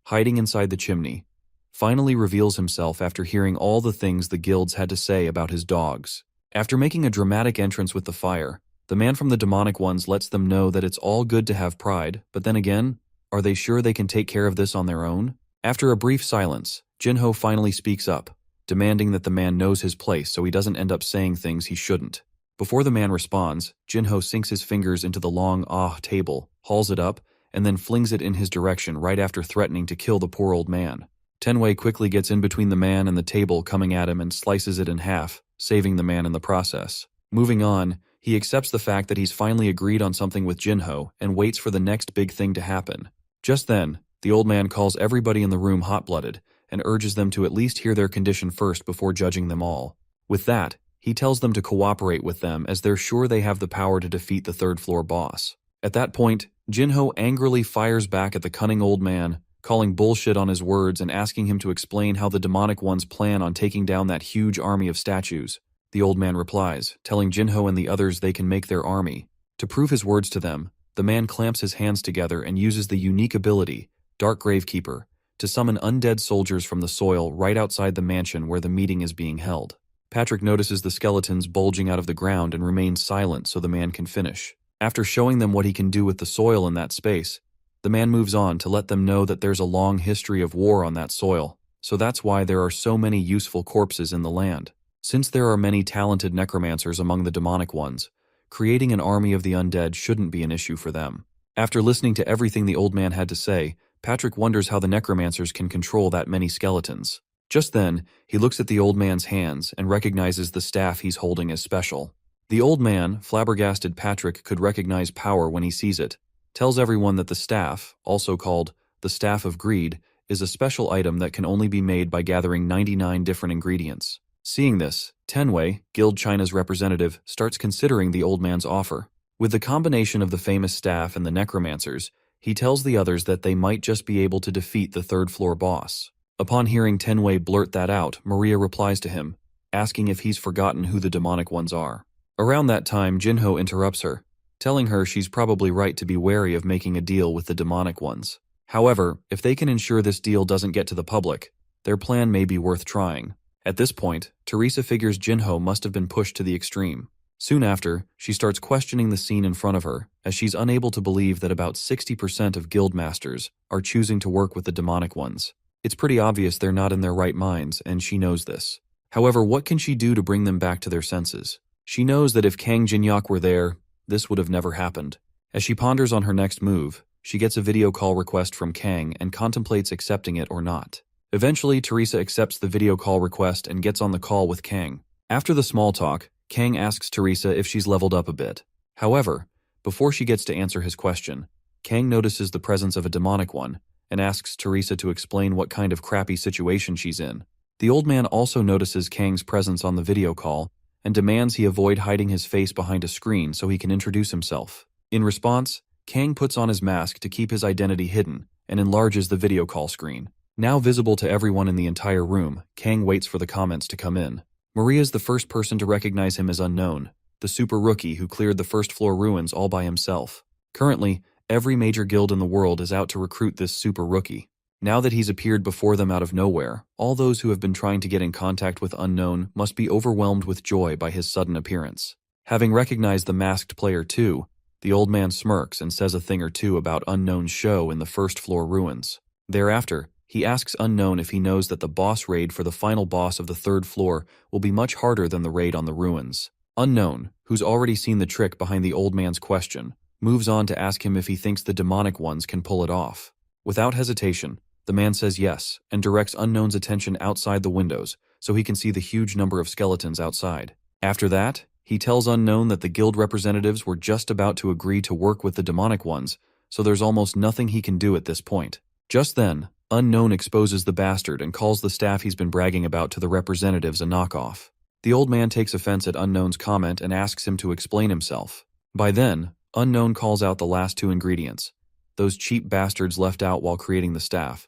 hiding inside the chimney, finally reveals himself after hearing all the things the guilds had to say about his dogs. After making a dramatic entrance with the fire, the man from the demonic ones lets them know that it's all good to have pride, but then again, are they sure they can take care of this on their own? After a brief silence, Jinho finally speaks up, demanding that the man knows his place so he doesn't end up saying things he shouldn't. Before the man responds, Jinho sinks his fingers into the long table, hauls it up, and then flings it in his direction right after threatening to kill the poor old man. Tenwei quickly gets in between the man and the table coming at him and slices it in half, saving the man in the process. Moving on, he accepts the fact that he's finally agreed on something with Jinho and waits for the next big thing to happen. Just then, the old man calls everybody in the room hot-blooded and urges them to at least hear their condition first before judging them all. With that, he tells them to cooperate with them as they're sure they have the power to defeat the third-floor boss. At that point, Jinho angrily fires back at the cunning old man, calling bullshit on his words and asking him to explain how the demonic ones plan on taking down that huge army of statues. The old man replies, telling Jinho and the others they can make their army. To prove his words to them, the man clamps his hands together and uses the unique ability, Dark Gravekeeper, to summon undead soldiers from the soil right outside the mansion where the meeting is being held. Patrick notices the skeletons bulging out of the ground and remains silent so the man can finish. After showing them what he can do with the soil in that space, the man moves on to let them know that there's a long history of war on that soil, so that's why there are so many useful corpses in the land. Since there are many talented necromancers among the demonic ones, creating an army of the undead shouldn't be an issue for them. After listening to everything the old man had to say, Patrick wonders how the necromancers can control that many skeletons. Just then, he looks at the old man's hands and recognizes the staff he's holding as special. The old man, flabbergasted Patrick could recognize power when he sees it, tells everyone that the staff, also called the Staff of Greed, is a special item that can only be made by gathering 99 different ingredients. Seeing this, Tenwei, Guild China's representative, starts considering the old man's offer. With the combination of the famous staff and the necromancers, he tells the others that they might just be able to defeat the third-floor boss. Upon hearing Tenwei blurt that out, Maria replies to him, asking if he's forgotten who the demonic ones are. Around that time, Jinho interrupts her, telling her she's probably right to be wary of making a deal with the demonic ones. However, if they can ensure this deal doesn't get to the public, their plan may be worth trying. At this point, Teresa figures Jinho must have been pushed to the extreme. Soon after, she starts questioning the scene in front of her, as she's unable to believe that about 60% of guild masters are choosing to work with the demonic ones. It's pretty obvious they're not in their right minds, and she knows this. However, what can she do to bring them back to their senses? She knows that if Kang Jinyak were there, this would have never happened. As she ponders on her next move, she gets a video call request from Kang and contemplates accepting it or not. Eventually, Teresa accepts the video call request and gets on the call with Kang. After the small talk, Kang asks Teresa if she's leveled up a bit. However, before she gets to answer his question, Kang notices the presence of a demonic one and asks Teresa to explain what kind of crappy situation she's in. The old man also notices Kang's presence on the video call and demands he avoid hiding his face behind a screen so he can introduce himself. In response, Kang puts on his mask to keep his identity hidden and enlarges the video call screen. Now visible to everyone in the entire room, Kang waits for the comments to come in. Maria's the first person to recognize him as Unknown, the super rookie who cleared the first-floor ruins all by himself. Currently, every major guild in the world is out to recruit this super rookie. Now that he's appeared before them out of nowhere, all those who have been trying to get in contact with Unknown must be overwhelmed with joy by his sudden appearance. Having recognized the masked player too, the old man smirks and says a thing or two about Unknown's show in the first-floor ruins. Thereafter, he asks Unknown if he knows that the boss raid for the final boss of the third floor will be much harder than the raid on the ruins. Unknown, who's already seen the trick behind the old man's question, moves on to ask him if he thinks the demonic ones can pull it off. Without hesitation, the man says yes and directs Unknown's attention outside the windows so he can see the huge number of skeletons outside. After that, he tells Unknown that the guild representatives were just about to agree to work with the demonic ones, so there's almost nothing he can do at this point. Just then, Unknown exposes the bastard and calls the staff he's been bragging about to the representatives a knockoff. The old man takes offense at Unknown's comment and asks him to explain himself. By then, Unknown calls out the last two ingredients, those cheap bastards left out while creating the staff.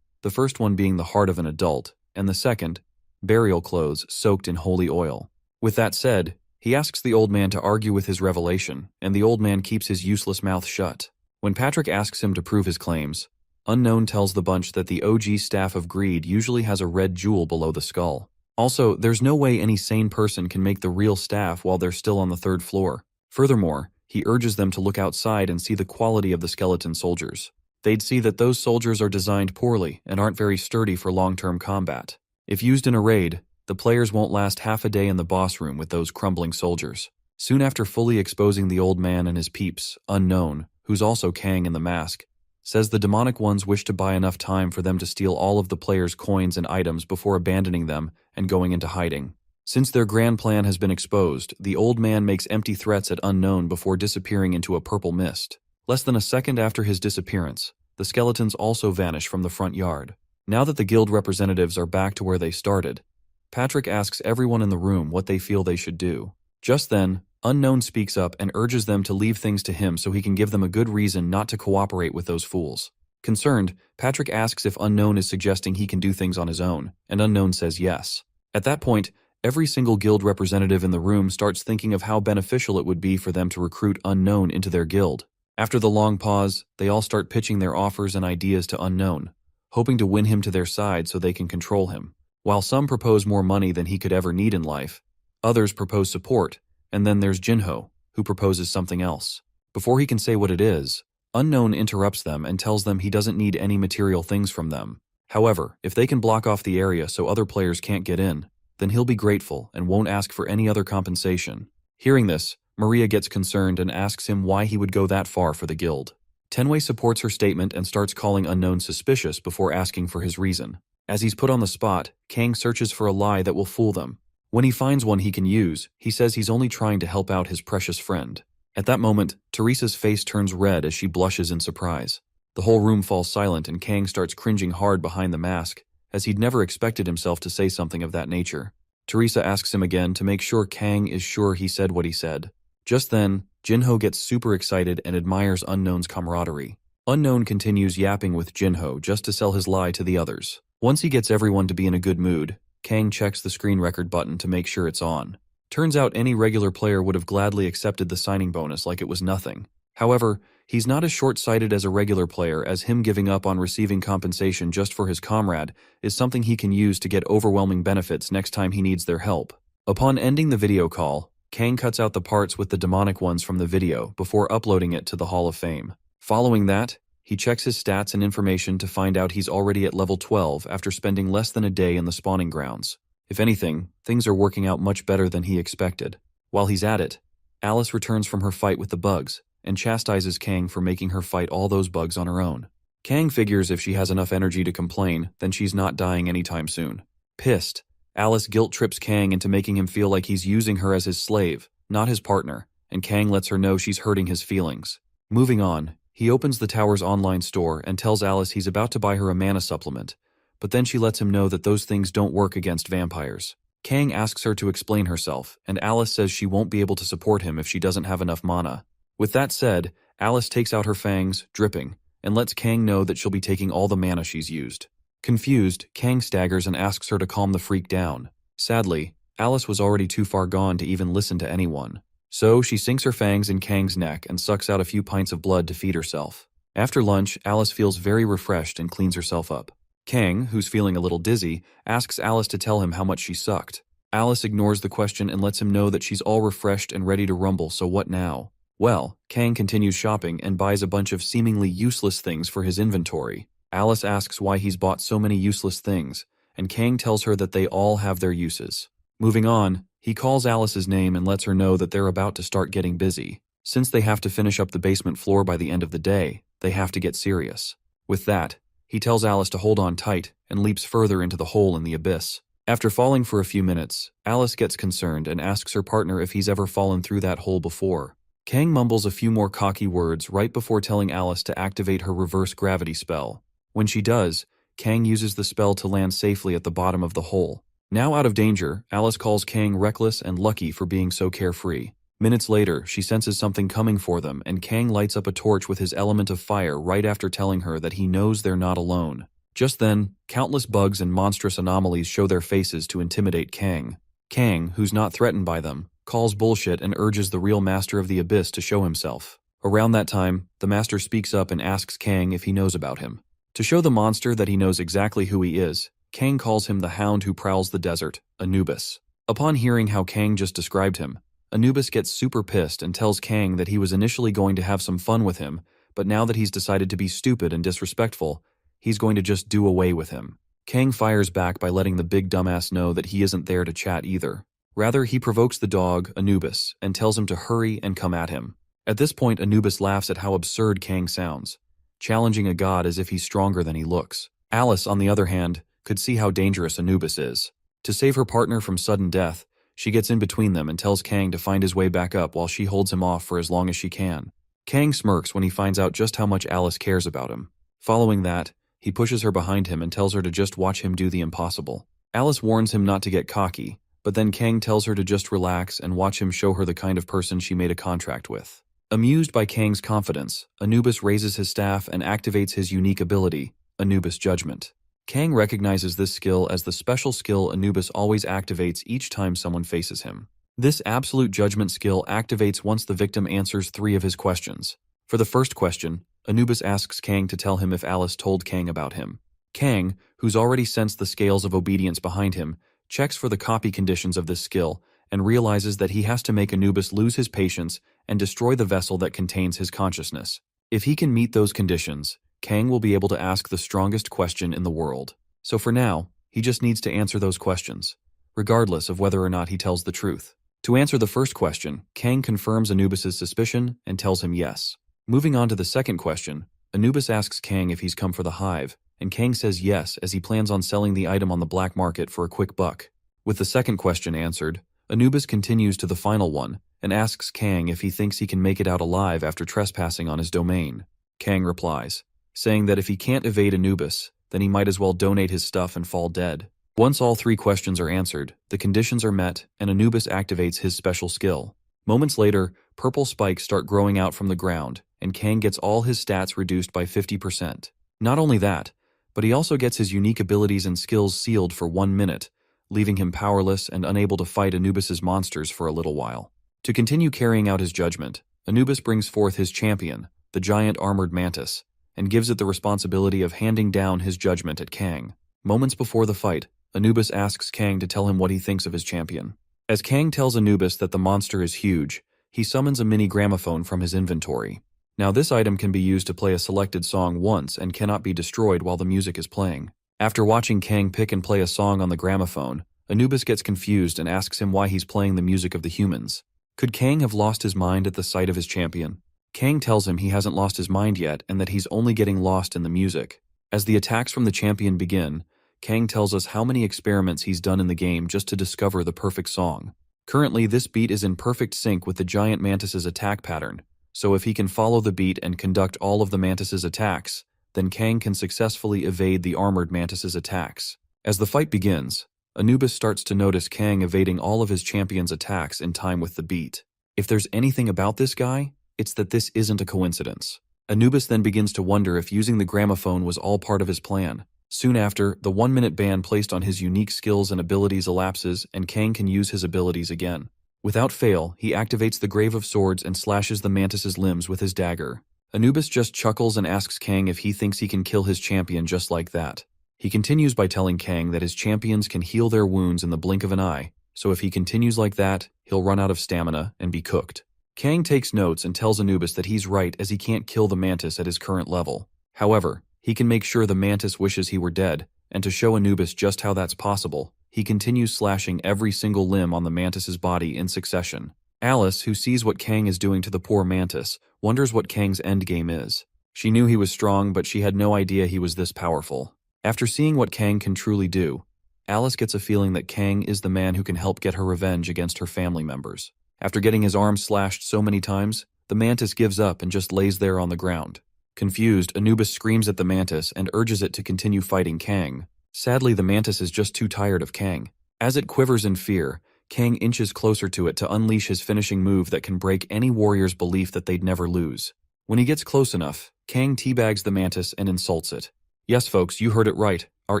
The first one being the heart of an adult, and the second, burial clothes soaked in holy oil. With that said, he asks the old man to argue with his revelation, and the old man keeps his useless mouth shut. When Patrick asks him to prove his claims, Unknown tells the bunch that the OG Staff of Greed usually has a red jewel below the skull. Also, there's no way any sane person can make the real staff while they're still on the third floor. Furthermore, he urges them to look outside and see the quality of the skeleton soldiers. They'd see that those soldiers are designed poorly and aren't very sturdy for long-term combat. If used in a raid, the players won't last half a day in the boss room with those crumbling soldiers. Soon after fully exposing the old man and his peeps, Unknown, who's also Kang in the mask, says the demonic ones wish to buy enough time for them to steal all of the players' coins and items before abandoning them and going into hiding. Since their grand plan has been exposed, the old man makes empty threats at Unknown before disappearing into a purple mist. Less than a second after his disappearance, the skeletons also vanish from the front yard. Now that the guild representatives are back to where they started, Patrick asks everyone in the room what they feel they should do. Just then, Unknown speaks up and urges them to leave things to him so he can give them a good reason not to cooperate with those fools. Concerned, Patrick asks if Unknown is suggesting he can do things on his own, and Unknown says yes. At that point, every single guild representative in the room starts thinking of how beneficial it would be for them to recruit Unknown into their guild. After the long pause, they all start pitching their offers and ideas to Unknown, hoping to win him to their side so they can control him. While some propose more money than he could ever need in life, others propose support, and then there's Jinho, who proposes something else. Before he can say what it is, Unknown interrupts them and tells them he doesn't need any material things from them. However, if they can block off the area so other players can't get in, then he'll be grateful and won't ask for any other compensation. Hearing this, Maria gets concerned and asks him why he would go that far for the guild. Tenwei supports her statement and starts calling Unknown suspicious before asking for his reason. As he's put on the spot, Kang searches for a lie that will fool them. When he finds one he can use, he says he's only trying to help out his precious friend. At that moment, Teresa's face turns red as she blushes in surprise. The whole room falls silent and Kang starts cringing hard behind the mask, as he'd never expected himself to say something of that nature. Teresa asks him again to make sure Kang is sure he said what he said. Just then, Jinho gets super excited and admires Unknown's camaraderie. Unknown continues yapping with Jinho just to sell his lie to the others. Once he gets everyone to be in a good mood, Kang checks the screen record button to make sure it's on. Turns out any regular player would have gladly accepted the signing bonus like it was nothing. However, he's not as short-sighted as a regular player, as him giving up on receiving compensation just for his comrade is something he can use to get overwhelming benefits next time he needs their help. Upon ending the video call, Kang cuts out the parts with the demonic ones from the video before uploading it to the Hall of Fame. Following that, he checks his stats and information to find out he's already at level 12 after spending less than a day in the spawning grounds. If anything, things are working out much better than he expected. While he's at it, Alice returns from her fight with the bugs and chastises Kang for making her fight all those bugs on her own. Kang figures if she has enough energy to complain, then she's not dying anytime soon. Pissed, Alice guilt trips Kang into making him feel like he's using her as his slave, not his partner, and Kang lets her know she's hurting his feelings. Moving on, he opens the tower's online store and tells Alice he's about to buy her a mana supplement, but then she lets him know that those things don't work against vampires. Kang asks her to explain herself, and Alice says she won't be able to support him if she doesn't have enough mana. With that said, Alice takes out her fangs, dripping, and lets Kang know that she'll be taking all the mana she's used. Confused, Kang staggers and asks her to calm the freak down. Sadly, Alice was already too far gone to even listen to anyone. So she sinks her fangs in Kang's neck and sucks out a few pints of blood to feed herself. After lunch, Alice feels very refreshed and cleans herself up. Kang, who's feeling a little dizzy, asks Alice to tell him how much she sucked. Alice ignores the question and lets him know that she's all refreshed and ready to rumble, so what now? Well, Kang continues shopping and buys a bunch of seemingly useless things for his inventory. Alice asks why he's bought so many useless things, and Kang tells her that they all have their uses. Moving on, he calls Alice's name and lets her know that they're about to start getting busy. Since they have to finish up the basement floor by the end of the day, they have to get serious. With that, he tells Alice to hold on tight and leaps further into the hole in the abyss. After falling for a few minutes, Alice gets concerned and asks her partner if he's ever fallen through that hole before. Kang mumbles a few more cocky words right before telling Alice to activate her reverse gravity spell. When she does, Kang uses the spell to land safely at the bottom of the hole. Now out of danger, Alice calls Kang reckless and lucky for being so carefree. Minutes later, she senses something coming for them, and Kang lights up a torch with his element of fire right after telling her that he knows they're not alone. Just then, countless bugs and monstrous anomalies show their faces to intimidate Kang. Kang, who's not threatened by them, calls bullshit and urges the real master of the abyss to show himself. Around that time, the master speaks up and asks Kang if he knows about him. To show the monster that he knows exactly who he is, Kang calls him the hound who prowls the desert, Anubis. Upon hearing how Kang just described him, Anubis gets super pissed and tells Kang that he was initially going to have some fun with him, but now that he's decided to be stupid and disrespectful, he's going to just do away with him. Kang fires back by letting the big dumbass know that he isn't there to chat either. Rather, he provokes the dog, Anubis, and tells him to hurry and come at him. At this point, Anubis laughs at how absurd Kang sounds, challenging a god as if he's stronger than he looks. Alice, on the other hand, could see how dangerous Anubis is. To save her partner from sudden death, she gets in between them and tells Kang to find his way back up while she holds him off for as long as she can. Kang smirks when he finds out just how much Alice cares about him. Following that, he pushes her behind him and tells her to just watch him do the impossible. Alice warns him not to get cocky, but then Kang tells her to just relax and watch him show her the kind of person she made a contract with. Amused by Kang's confidence, Anubis raises his staff and activates his unique ability, Anubis Judgment. Kang recognizes this skill as the special skill Anubis always activates each time someone faces him. This absolute judgment skill activates once the victim answers 3 of his questions. For the first question, Anubis asks Kang to tell him if Alice told Kang about him. Kang, who's already sensed the scales of obedience behind him, checks for the copy conditions of this skill and realizes that he has to make Anubis lose his patience and destroy the vessel that contains his consciousness. If he can meet those conditions, Kang will be able to ask the strongest question in the world. So for now, he just needs to answer those questions. regardless of whether or not he tells the truth. To answer the first question, Kang confirms Anubis's suspicion and tells him yes. Moving on to the second question, Anubis asks Kang if he's come for the hive, and Kang says yes as he plans on selling the item on the black market for a quick buck. With the second question answered, Anubis continues to the final one and asks Kang if he thinks he can make it out alive after trespassing on his domain. Kang replies, saying that if he can't evade Anubis, then he might as well donate his stuff and fall dead. Once all three questions are answered, the conditions are met and Anubis activates his special skill. Moments later, purple spikes start growing out from the ground, and Kang gets all his stats reduced by 50%. Not only that, but he also gets his unique abilities and skills sealed for 1 minute, leaving him powerless and unable to fight Anubis's monsters for a little while. To continue carrying out his judgment, Anubis brings forth his champion, the giant armored mantis, and gives it the responsibility of handing down his judgment at Kang. Moments before the fight, Anubis asks Kang to tell him what he thinks of his champion. As Kang tells Anubis that the monster is huge, he summons a mini gramophone from his inventory. Now this item can be used to play a selected song once and cannot be destroyed while the music is playing. After watching Kang pick and play a song on the gramophone, Anubis gets confused and asks him why he's playing the music of the humans. Could Kang have lost his mind at the sight of his champion? Kang tells him he hasn't lost his mind yet and that he's only getting lost in the music. As the attacks from the champion begin, Kang tells us how many experiments he's done in the game just to discover the perfect song. Currently, this beat is in perfect sync with the giant mantis's attack pattern, so if he can follow the beat and conduct all of the mantis's attacks, then Kang can successfully evade the armored mantis's attacks. As the fight begins, Anubis starts to notice Kang evading all of his champion's attacks in time with the beat. If there's anything about this guy, it's that this isn't a coincidence. Anubis then begins to wonder if using the gramophone was all part of his plan. Soon after, the 1-minute ban placed on his unique skills and abilities elapses and Kang can use his abilities again. Without fail, he activates the Grave of Swords and slashes the mantis's limbs with his dagger. Anubis just chuckles and asks Kang if he thinks he can kill his champion just like that. He continues by telling Kang that his champions can heal their wounds in the blink of an eye, so if he continues like that, he'll run out of stamina and be cooked. Kang takes notes and tells Anubis that he's right as he can't kill the mantis at his current level. However, he can make sure the mantis wishes he were dead, and to show Anubis just how that's possible, he continues slashing every single limb on the mantis's body in succession. Alice, who sees what Kang is doing to the poor mantis, wonders what Kang's endgame is. She knew he was strong, but she had no idea he was this powerful. After seeing what Kang can truly do, Alice gets a feeling that Kang is the man who can help get her revenge against her family members. After getting his arm slashed so many times, the mantis gives up and just lays there on the ground. Confused, Anubis screams at the mantis and urges it to continue fighting Kang. Sadly, the mantis is just too tired of Kang. As it quivers in fear, Kang inches closer to it to unleash his finishing move that can break any warrior's belief that they'd never lose. When he gets close enough, Kang teabags the mantis and insults it. Yes, folks, you heard it right. Our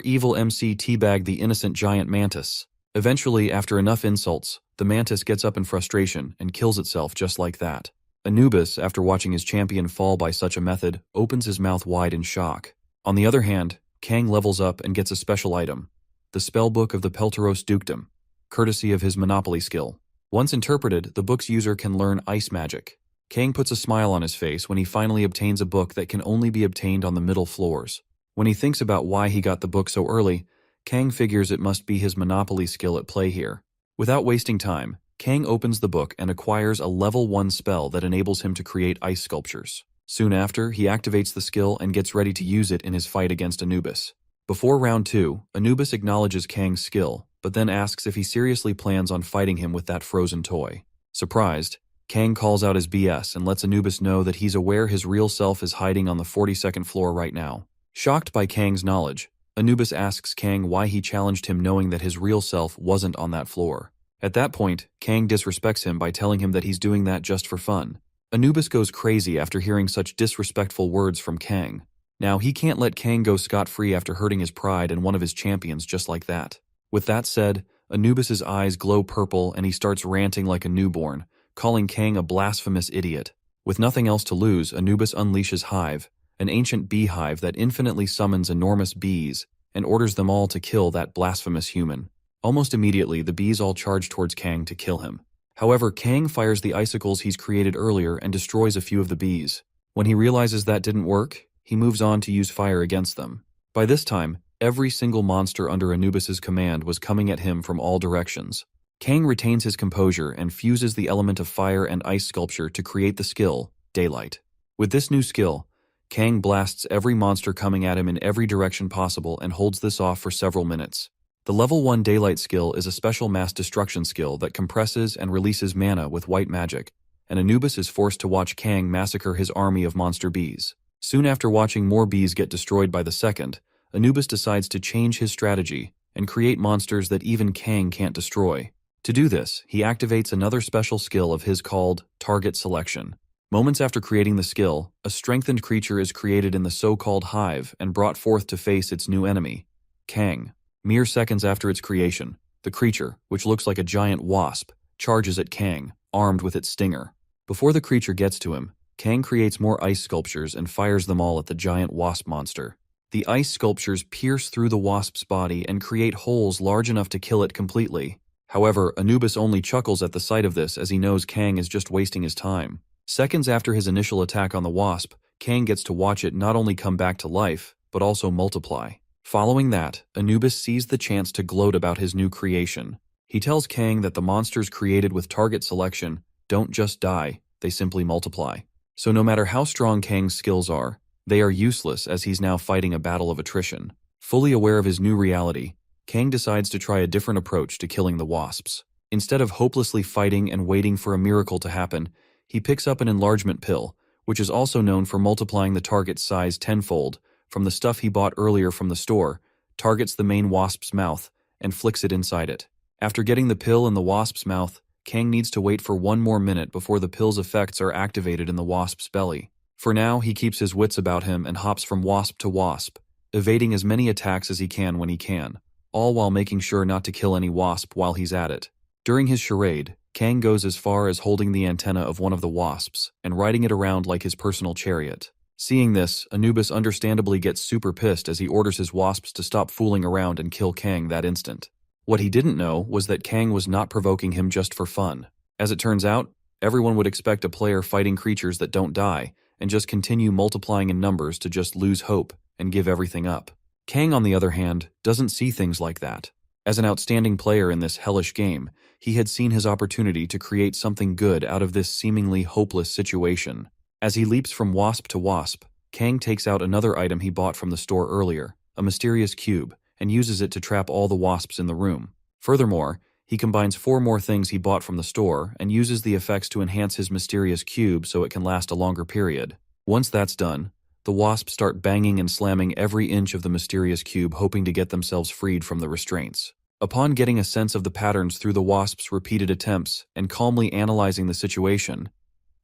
evil MC teabagged the innocent giant mantis. Eventually, after enough insults, the mantis gets up in frustration and kills itself just like that. Anubis, after watching his champion fall by such a method, opens his mouth wide in shock. On the other hand, Kang levels up and gets a special item, the Spellbook of the Peltaros Dukedom, courtesy of his Monopoly skill. Once interpreted, the book's user can learn ice magic. Kang puts a smile on his face when he finally obtains a book that can only be obtained on the middle floors. When he thinks about why he got the book so early, Kang figures it must be his Monopoly skill at play here. Without wasting time, Kang opens the book and acquires a level 1 spell that enables him to create ice sculptures. Soon after, he activates the skill and gets ready to use it in his fight against Anubis. Before round 2, Anubis acknowledges Kang's skill, but then asks if he seriously plans on fighting him with that frozen toy. Surprised, Kang calls out his BS and lets Anubis know that he's aware his real self is hiding on the 42nd floor right now. Shocked by Kang's knowledge, Anubis asks Kang why he challenged him knowing that his real self wasn't on that floor. At that point, Kang disrespects him by telling him that he's doing that just for fun. Anubis goes crazy after hearing such disrespectful words from Kang. Now, he can't let Kang go scot-free after hurting his pride and one of his champions just like that. With that said, Anubis's eyes glow purple and he starts ranting like a newborn, calling Kang a blasphemous idiot. With nothing else to lose, Anubis unleashes Hive, an ancient beehive that infinitely summons enormous bees and orders them all to kill that blasphemous human. Almost immediately, the bees all charge towards Kang to kill him. However, Kang fires the icicles he's created earlier and destroys a few of the bees. When he realizes that didn't work, he moves on to use fire against them. By this time, Every single monster under Anubis's command was coming at him from all directions. Kang retains his composure and fuses the element of fire and ice sculpture to create the skill, Daylight. With this new skill, Kang blasts every monster coming at him in every direction possible and holds this off for several minutes. The level 1 Daylight skill is a special mass destruction skill that compresses and releases mana with white magic, and Anubis is forced to watch Kang massacre his army of monster bees. Soon after watching more bees get destroyed by the second, Anubis decides to change his strategy and create monsters that even Kang can't destroy. To do this, he activates another special skill of his called Target Selection. Moments after creating the skill, a strengthened creature is created in the so-called hive and brought forth to face its new enemy, Kang. Mere seconds after its creation, the creature, which looks like a giant wasp, charges at Kang, armed with its stinger. Before the creature gets to him, Kang creates more ice sculptures and fires them all at the giant wasp monster. The ice sculptures pierce through the wasp's body and create holes large enough to kill it completely. However, Anubis only chuckles at the sight of this as he knows Kang is just wasting his time. Seconds after his initial attack on the wasp, Kang gets to watch it not only come back to life, but also multiply. Following that, Anubis sees the chance to gloat about his new creation. He tells Kang that the monsters created with target selection don't just die, they simply multiply. So no matter how strong Kang's skills are, they are useless as he's now fighting a battle of attrition. Fully aware of his new reality, Kang decides to try a different approach to killing the wasps. Instead of hopelessly fighting and waiting for a miracle to happen, he picks up an enlargement pill, which is also known for multiplying the target's size tenfold, from the stuff he bought earlier from the store, targets the main wasp's mouth, and flicks it inside it. After getting the pill in the wasp's mouth, Kang needs to wait for one more minute before the pill's effects are activated in the wasp's belly. For now, he keeps his wits about him and hops from wasp to wasp, evading as many attacks as he can when he can, all while making sure not to kill any wasp while he's at it. During his charade, Kang goes as far as holding the antenna of one of the wasps and riding it around like his personal chariot. Seeing this, Anubis understandably gets super pissed as he orders his wasps to stop fooling around and kill Kang that instant. What he didn't know was that Kang was not provoking him just for fun. As it turns out, everyone would expect a player fighting creatures that don't die and just continue multiplying in numbers to just lose hope and give everything up. Kang, on the other hand, doesn't see things like that. As an outstanding player in this hellish game, he had seen his opportunity to create something good out of this seemingly hopeless situation. As he leaps from wasp to wasp, Kang takes out another item he bought from the store earlier, a mysterious cube, and uses it to trap all the wasps in the room. Furthermore, he combines 4 more things he bought from the store and uses the effects to enhance his mysterious cube so it can last a longer period. Once that's done, the wasps start banging and slamming every inch of the mysterious cube, hoping to get themselves freed from the restraints. Upon getting a sense of the patterns through the wasps' repeated attempts and calmly analyzing the situation,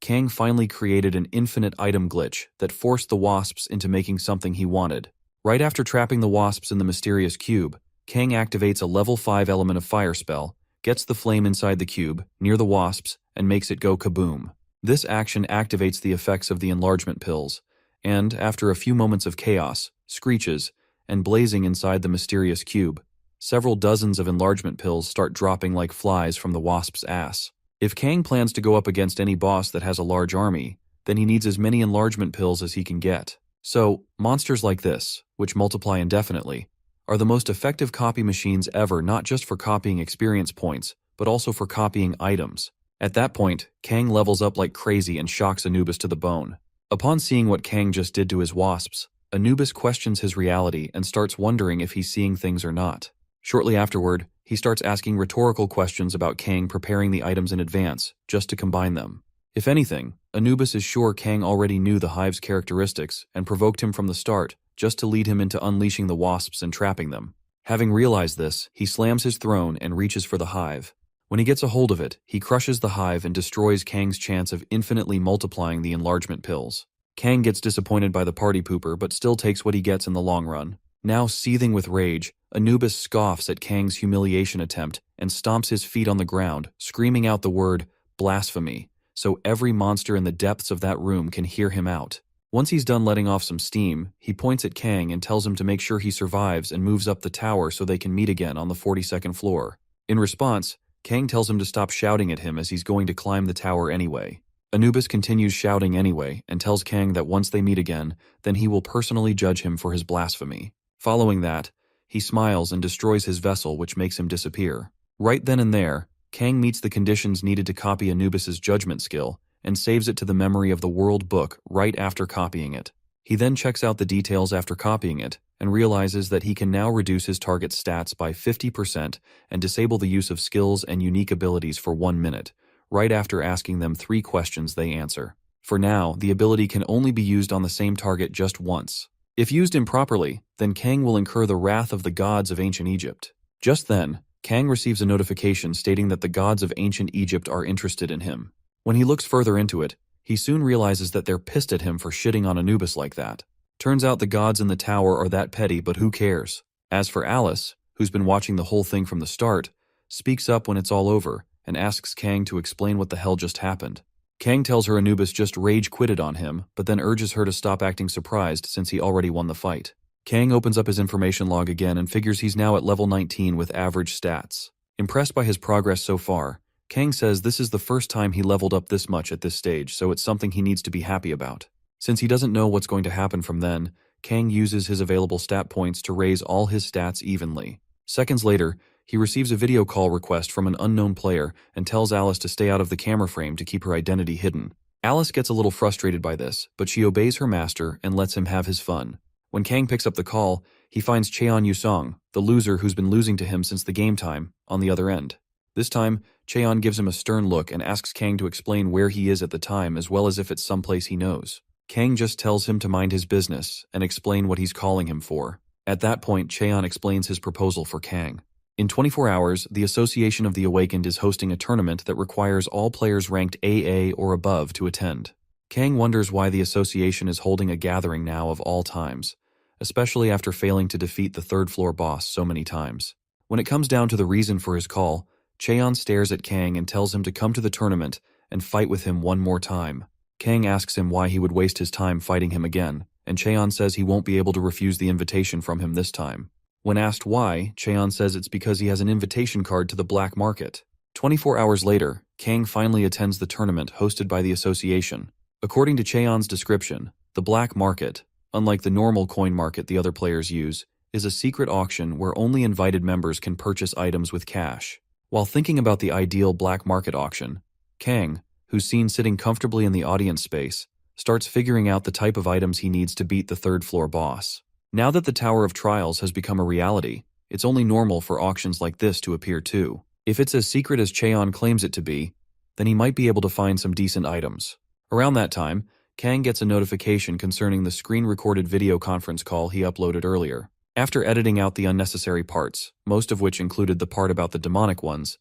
Kang finally created an infinite item glitch that forced the wasps into making something he wanted. Right after trapping the wasps in the mysterious cube, Kang activates a level 5 element of fire spell, gets the flame inside the cube, near the wasps, and makes it go kaboom. This action activates the effects of the enlargement pills, and, after a few moments of chaos, screeches, and blazing inside the mysterious cube, several dozens of enlargement pills start dropping like flies from the wasp's ass. If Kang plans to go up against any boss that has a large army, then he needs as many enlargement pills as he can get. So, monsters like this, which multiply indefinitely, are the most effective copy machines ever, not just for copying experience points, but also for copying items. At that point, Kang levels up like crazy and shocks Anubis to the bone. Upon seeing what Kang just did to his wasps, Anubis questions his reality and starts wondering if he's seeing things or not. Shortly afterward, he starts asking rhetorical questions about Kang preparing the items in advance, just to combine them. If anything, Anubis is sure Kang already knew the hive's characteristics and provoked him from the start, just to lead him into unleashing the wasps and trapping them. Having realized this, he slams his throne and reaches for the hive. When he gets a hold of it, he crushes the hive and destroys Kang's chance of infinitely multiplying the enlargement pills. Kang gets disappointed by the party pooper but still takes what he gets in the long run. Now seething with rage, Anubis scoffs at Kang's humiliation attempt and stomps his feet on the ground, screaming out the word blasphemy, so every monster in the depths of that room can hear him out. Once he's done letting off some steam, he points at Kang and tells him to make sure he survives and moves up the tower so they can meet again on the 42nd floor. In response, Kang tells him to stop shouting at him as he's going to climb the tower anyway. Anubis continues shouting anyway and tells Kang that once they meet again, then he will personally judge him for his blasphemy. Following that, He smiles and destroys his vessel, which makes him disappear. Right then and there, Kang meets the conditions needed to copy Anubis's judgment skill and saves it to the memory of the World Book right after copying it. He then checks out the details after copying it and realizes that he can now reduce his target's stats by 50% and disable the use of skills and unique abilities for 1 minute, right after asking them 3 questions they answer. For now, the ability can only be used on the same target just once. If used improperly, then Kang will incur the wrath of the gods of ancient Egypt. Just then, Kang receives a notification stating that the gods of ancient Egypt are interested in him. When he looks further into it, he soon realizes that they're pissed at him for shitting on Anubis like that. Turns out the gods in the tower are that petty, but who cares? As for Alice, who's been watching the whole thing from the start, speaks up when it's all over and asks Kang to explain what the hell just happened. Kang tells her Anubis just rage quitted on him, but then urges her to stop acting surprised since he already won the fight. Kang opens up his information log again and figures he's now at level 19 with average stats. Impressed by his progress so far, Kang says this is the first time he leveled up this much at this stage, so it's something he needs to be happy about. Since he doesn't know what's going to happen from then, Kang uses his available stat points to raise all his stats evenly. Seconds later, he receives a video call request from an unknown player and tells Alice to stay out of the camera frame to keep her identity hidden. Alice gets a little frustrated by this, but she obeys her master and lets him have his fun. When Kang picks up the call, he finds Cheon Yusong, the loser who's been losing to him since the game time, on the other end. This time, Cheon gives him a stern look and asks Kang to explain where he is at the time as well as if it's someplace he knows. Kang just tells him to mind his business and explain what he's calling him for. At that point, Cheon explains his proposal for Kang. In 24 hours, the Association of the Awakened is hosting a tournament that requires all players ranked AA or above to attend. Kang wonders why the association is holding a gathering now of all times, especially after failing to defeat the third-floor boss so many times. When it comes down to the reason for his call, Cheon stares at Kang and tells him to come to the tournament and fight with him one more time. Kang asks him why he would waste his time fighting him again, and Cheon says he won't be able to refuse the invitation from him this time. When asked why, Cheon says it's because he has an invitation card to the black market. 24 hours later, Kang finally attends the tournament hosted by the association. According to Cheon's description, the black market, unlike the normal coin market the other players use, is a secret auction where only invited members can purchase items with cash. While thinking about the ideal black market auction, Kang, who's seen sitting comfortably in the audience space, starts figuring out the type of items he needs to beat the third-floor boss. Now that the Tower of Trials has become a reality, it's only normal for auctions like this to appear too. If it's as secret as Cheon claims it to be, then he might be able to find some decent items. Around that time, Kang gets a notification concerning the screen-recorded video conference call he uploaded earlier. After editing out the unnecessary parts, most of which included the part about the demonic ones,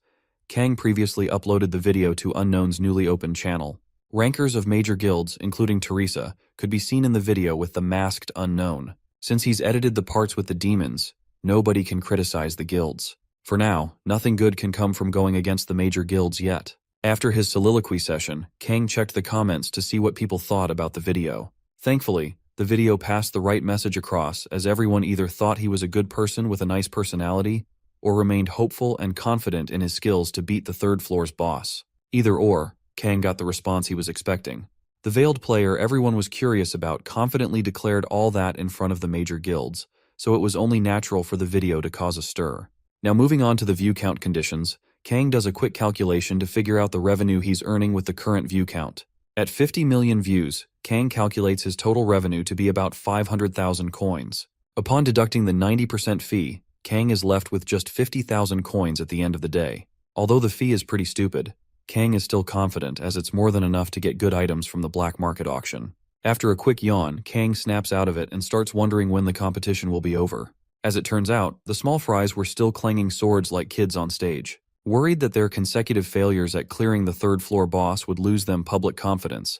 Kang previously uploaded the video to Unknown's newly opened channel. Rankers of major guilds, including Teresa, could be seen in the video with the masked Unknown. Since he's edited the parts with the demons, nobody can criticize the guilds. For now, nothing good can come from going against the major guilds yet. After his soliloquy session, Kang checked the comments to see what people thought about the video. Thankfully, the video passed the right message across, as everyone either thought he was a good person with a nice personality or remained hopeful and confident in his skills to beat the third floor's boss. Either or, Kang got the response he was expecting. The veiled player everyone was curious about confidently declared all that in front of the major guilds, so it was only natural for the video to cause a stir. Now moving on to the view count conditions, Kang does a quick calculation to figure out the revenue he's earning with the current view count. At 50 million views, Kang calculates his total revenue to be about 500,000 coins. Upon deducting the 90% fee, Kang is left with just 50,000 coins at the end of the day. Although the fee is pretty stupid, Kang is still confident as it's more than enough to get good items from the black market auction. After a quick yawn, Kang snaps out of it and starts wondering when the competition will be over. As it turns out, the small fries were still clanging swords like kids on stage. Worried that their consecutive failures at clearing the third-floor boss would lose them public confidence,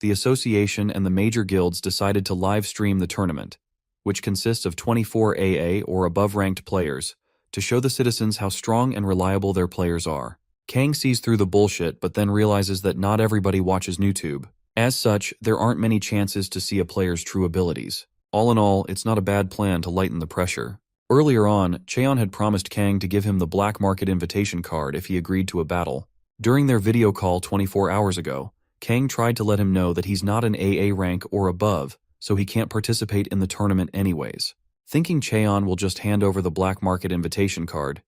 the association and the major guilds decided to live stream the tournament, which consists of 24 AA or above-ranked players, to show the citizens how strong and reliable their players are. Kang sees through the bullshit but then realizes that not everybody watches YouTube. As such, there aren't many chances to see a player's true abilities. All in all, it's not a bad plan to lighten the pressure. Earlier on, Cheon had promised Kang to give him the black market invitation card if he agreed to a battle. During their video call 24 hours ago, Kang tried to let him know that he's not an AA rank or above, so he can't participate in the tournament anyways. Thinking Cheon will just hand over the black market invitation card,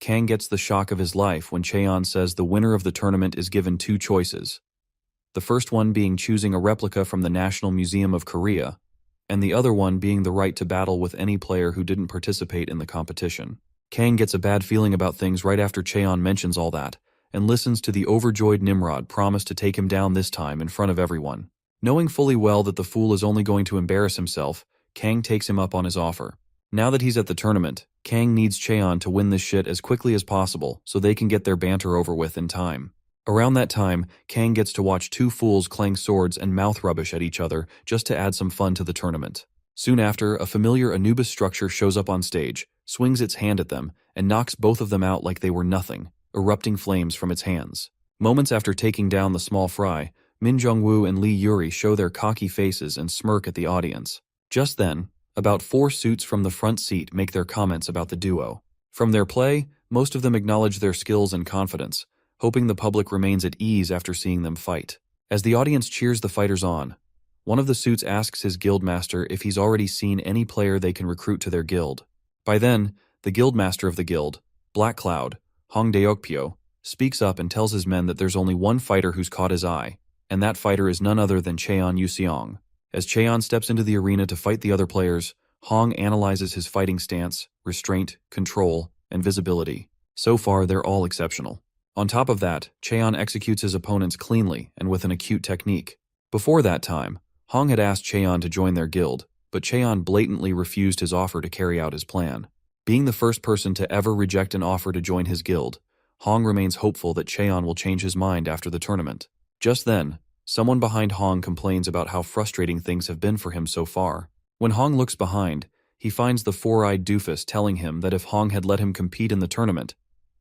Kang gets the shock of his life when Cheon says the winner of the tournament is given two choices. The first one being choosing a replica from the National Museum of Korea, and the other one being the right to battle with any player who didn't participate in the competition. Kang gets a bad feeling about things right after Cheon mentions all that, and listens to the overjoyed Nimrod promise to take him down this time in front of everyone. Knowing fully well that the fool is only going to embarrass himself, Kang takes him up on his offer. Now that he's at the tournament, Kang needs Cheon to win this shit as quickly as possible so they can get their banter over with in time. Around that time, Kang gets to watch two fools clang swords and mouth rubbish at each other just to add some fun to the tournament. Soon after, a familiar Anubis structure shows up on stage, swings its hand at them, and knocks both of them out like they were nothing, erupting flames from its hands. Moments after taking down the small fry, Min Jong-woo and Lee Yuri show their cocky faces and smirk at the audience. Just then, about 4 suits from the front seat make their comments about the duo. From their play, most of them acknowledge their skills and confidence, hoping the public remains at ease after seeing them fight. As the audience cheers the fighters on, one of the suits asks his guildmaster if he's already seen any player they can recruit to their guild. By then, the guildmaster of the guild, Black Cloud, Hong Deokpyo, speaks up and tells his men that there's only one fighter who's caught his eye, and that fighter is none other than Cheon Yuseong. As Cheon steps into the arena to fight the other players, Hong analyzes his fighting stance, restraint, control, and visibility. So far, they're all exceptional. On top of that, Cheon executes his opponents cleanly and with an acute technique. Before that time, Hong had asked Cheon to join their guild, but Cheon blatantly refused his offer to carry out his plan. Being the first person to ever reject an offer to join his guild, Hong remains hopeful that Cheon will change his mind after the tournament. Just then, someone behind Hong complains about how frustrating things have been for him so far. When Hong looks behind, he finds the four-eyed doofus telling him that if Hong had let him compete in the tournament,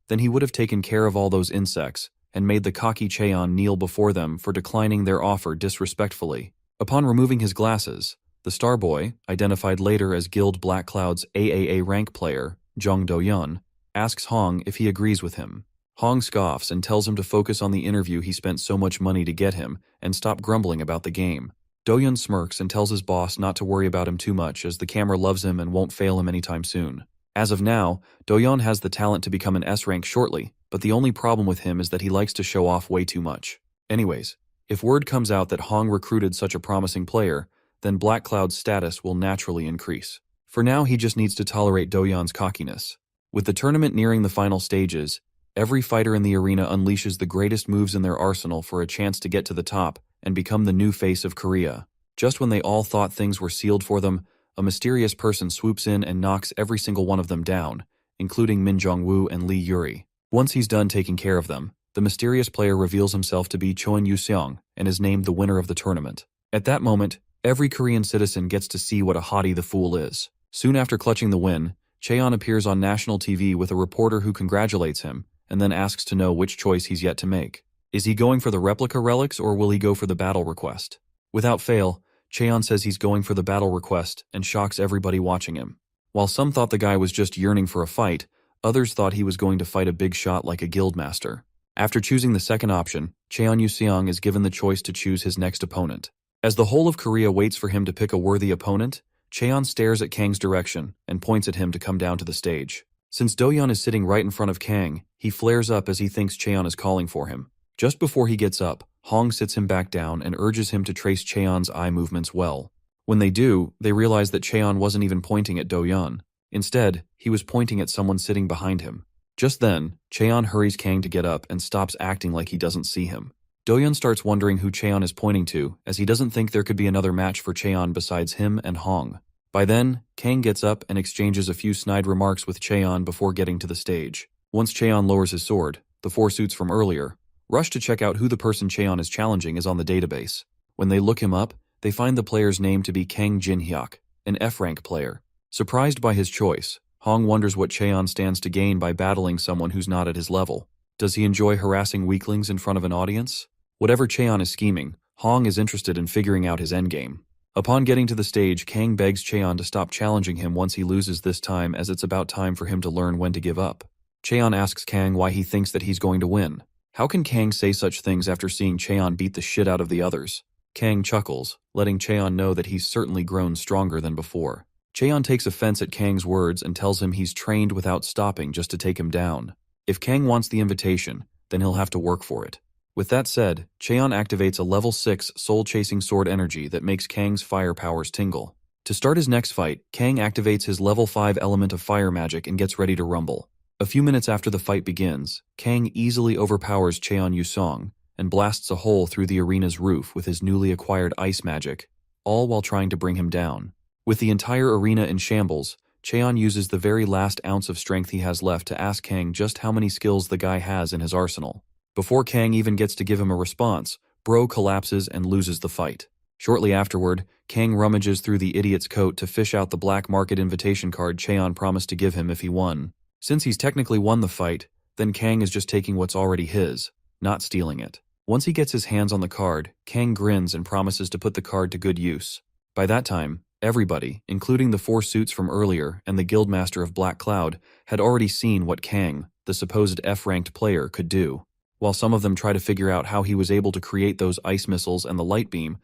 then he would have taken care of all those insects and made the cocky Cheon kneel before them for declining their offer disrespectfully. Upon removing his glasses, the Starboy, identified later as Guild Black Cloud's AAA rank player, Jung Do-yeon, asks Hong if he agrees with him. Hong scoffs and tells him to focus on the interview he spent so much money to get him and stop grumbling about the game. Do-yeon smirks and tells his boss not to worry about him too much as the camera loves him and won't fail him anytime soon. As of now, Do-yeon has the talent to become an S-rank shortly, but the only problem with him is that he likes to show off way too much. Anyways, if word comes out that Hong recruited such a promising player, then Black Cloud's status will naturally increase. For now, he just needs to tolerate Do-yeon's cockiness. With the tournament nearing the final stages, every fighter in the arena unleashes the greatest moves in their arsenal for a chance to get to the top and become the new face of Korea. Just when they all thought things were sealed for them, a mysterious person swoops in and knocks every single one of them down, including Min Jong-woo and Lee Yuri. Once he's done taking care of them, the mysterious player reveals himself to be Cheon Yuseong and is named the winner of the tournament. At that moment, every Korean citizen gets to see what a hottie the fool is. Soon after clutching the win, Cheon appears on national TV with a reporter who congratulates him and then asks to know which choice he's yet to make. Is he going for the replica relics or will he go for the battle request? Without fail, Cheon says he's going for the battle request and shocks everybody watching him. While some thought the guy was just yearning for a fight, others thought he was going to fight a big shot like a guildmaster. After choosing the second option, Cheon Yuseong is given the choice to choose his next opponent. As the whole of Korea waits for him to pick a worthy opponent, Cheon stares at Kang's direction and points at him to come down to the stage. Since Do-yeon is sitting right in front of Kang, he flares up as he thinks Cheon is calling for him. Just before he gets up, Hong sits him back down and urges him to trace Cheon's eye movements well. When they do, they realize that Cheon wasn't even pointing at Do-yeon. Instead, he was pointing at someone sitting behind him. Just then, Cheon hurries Kang to get up and stops acting like he doesn't see him. Do-yeon starts wondering who Cheon is pointing to, as he doesn't think there could be another match for Cheon besides him and Hong. By then, Kang gets up and exchanges a few snide remarks with Cheon before getting to the stage. Once Cheon lowers his sword, the 4 suits from earlier rush to check out who the person Cheon is challenging is on the database. When they look him up, they find the player's name to be Kang Jin-hyuk, an F-rank player. Surprised by his choice, Hong wonders what Cheon stands to gain by battling someone who's not at his level. Does he enjoy harassing weaklings in front of an audience? Whatever Cheon is scheming, Hong is interested in figuring out his endgame. Upon getting to the stage, Kang begs Cheon to stop challenging him once he loses this time, as it's about time for him to learn when to give up. Cheon asks Kang why he thinks that he's going to win. How can Kang say such things after seeing Cheon beat the shit out of the others? Kang chuckles, letting Cheon know that he's certainly grown stronger than before. Cheon takes offense at Kang's words and tells him he's trained without stopping just to take him down. If Kang wants the invitation, then he'll have to work for it. With that said, Cheon activates a level 6 soul-chasing sword energy that makes Kang's fire powers tingle. To start his next fight, Kang activates his level 5 element of fire magic and gets ready to rumble. A few minutes after the fight begins, Kang easily overpowers Cheon Yusong and blasts a hole through the arena's roof with his newly acquired ice magic, all while trying to bring him down. With the entire arena in shambles, Cheon uses the very last ounce of strength he has left to ask Kang just how many skills the guy has in his arsenal. Before Kang even gets to give him a response, Bro collapses and loses the fight. Shortly afterward, Kang rummages through the idiot's coat to fish out the black market invitation card Cheon promised to give him if he won. Since he's technically won the fight, then Kang is just taking what's already his, not stealing it. Once he gets his hands on the card, Kang grins and promises to put the card to good use. By that time, everybody, including the 4 suits from earlier and the Guildmaster of Black Cloud, had already seen what Kang, the supposed F-ranked player, could do. While some of them try to figure out how he was able to create those ice missiles and the light beam,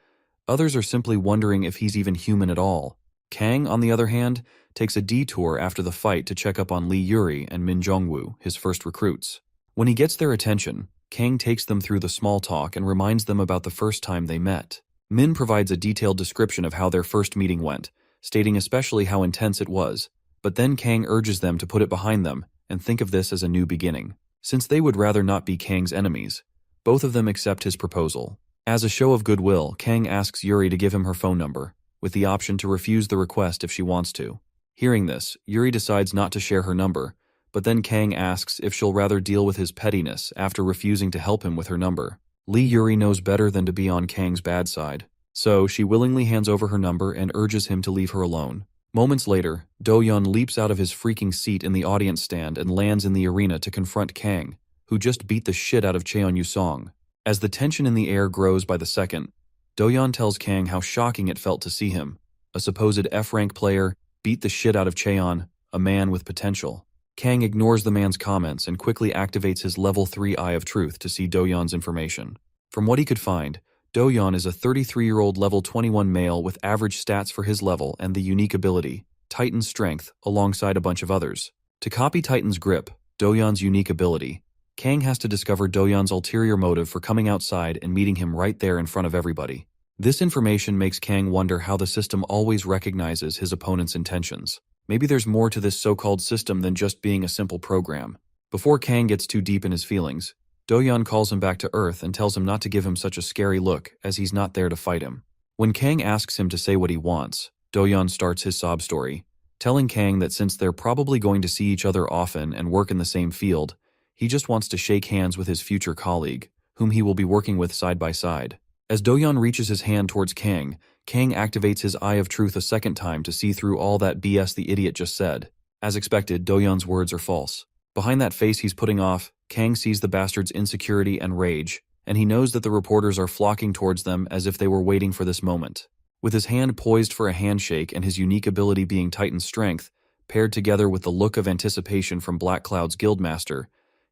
others are simply wondering if he's even human at all. Kang, on the other hand, takes a detour after the fight to check up on Lee Yuri and Min Jongwoo, his first recruits. When he gets their attention, Kang takes them through the small talk and reminds them about the first time they met. Min provides a detailed description of how their first meeting went, stating especially how intense it was, but then Kang urges them to put it behind them and think of this as a new beginning. Since they would rather not be Kang's enemies, both of them accept his proposal. As a show of goodwill, Kang asks Yuri to give him her phone number, with the option to refuse the request if she wants to. Hearing this, Yuri decides not to share her number, but then Kang asks if she'll rather deal with his pettiness after refusing to help him with her number. Lee Yuri knows better than to be on Kang's bad side, so she willingly hands over her number and urges him to leave her alone. Moments later, Do-yeon leaps out of his freaking seat in the audience stand and lands in the arena to confront Kang, who just beat the shit out of Cheon Yusong. As the tension in the air grows by the second, Do-yeon tells Kang how shocking it felt to see him, a supposed F-rank player, beat the shit out of Cheon, a man with potential. Kang ignores the man's comments and quickly activates his level 3 Eye of Truth to see Do-yeon's information. From what he could find, Do-yeon is a 33-year-old level 21 male with average stats for his level and the unique ability, Titan's Strength, alongside a bunch of others. To copy Titan's Grip, Do-yeon's unique ability, Kang has to discover Do-yeon's ulterior motive for coming outside and meeting him right there in front of everybody. This information makes Kang wonder how the system always recognizes his opponent's intentions. Maybe there's more to this so-called system than just being a simple program. Before Kang gets too deep in his feelings, Do-yeon calls him back to Earth and tells him not to give him such a scary look, as he's not there to fight him. When Kang asks him to say what he wants, Do-yeon starts his sob story, telling Kang that since they're probably going to see each other often and work in the same field, he just wants to shake hands with his future colleague, whom he will be working with side by side. As Do-yeon reaches his hand towards Kang, Kang activates his Eye of Truth a second time to see through all that BS the idiot just said. As expected, Do-yeon's words are false. Behind that face he's putting off, Kang sees the bastard's insecurity and rage, and he knows that the reporters are flocking towards them as if they were waiting for this moment. With his hand poised for a handshake and his unique ability being Titan's Strength, paired together with the look of anticipation from Black Cloud's Guildmaster,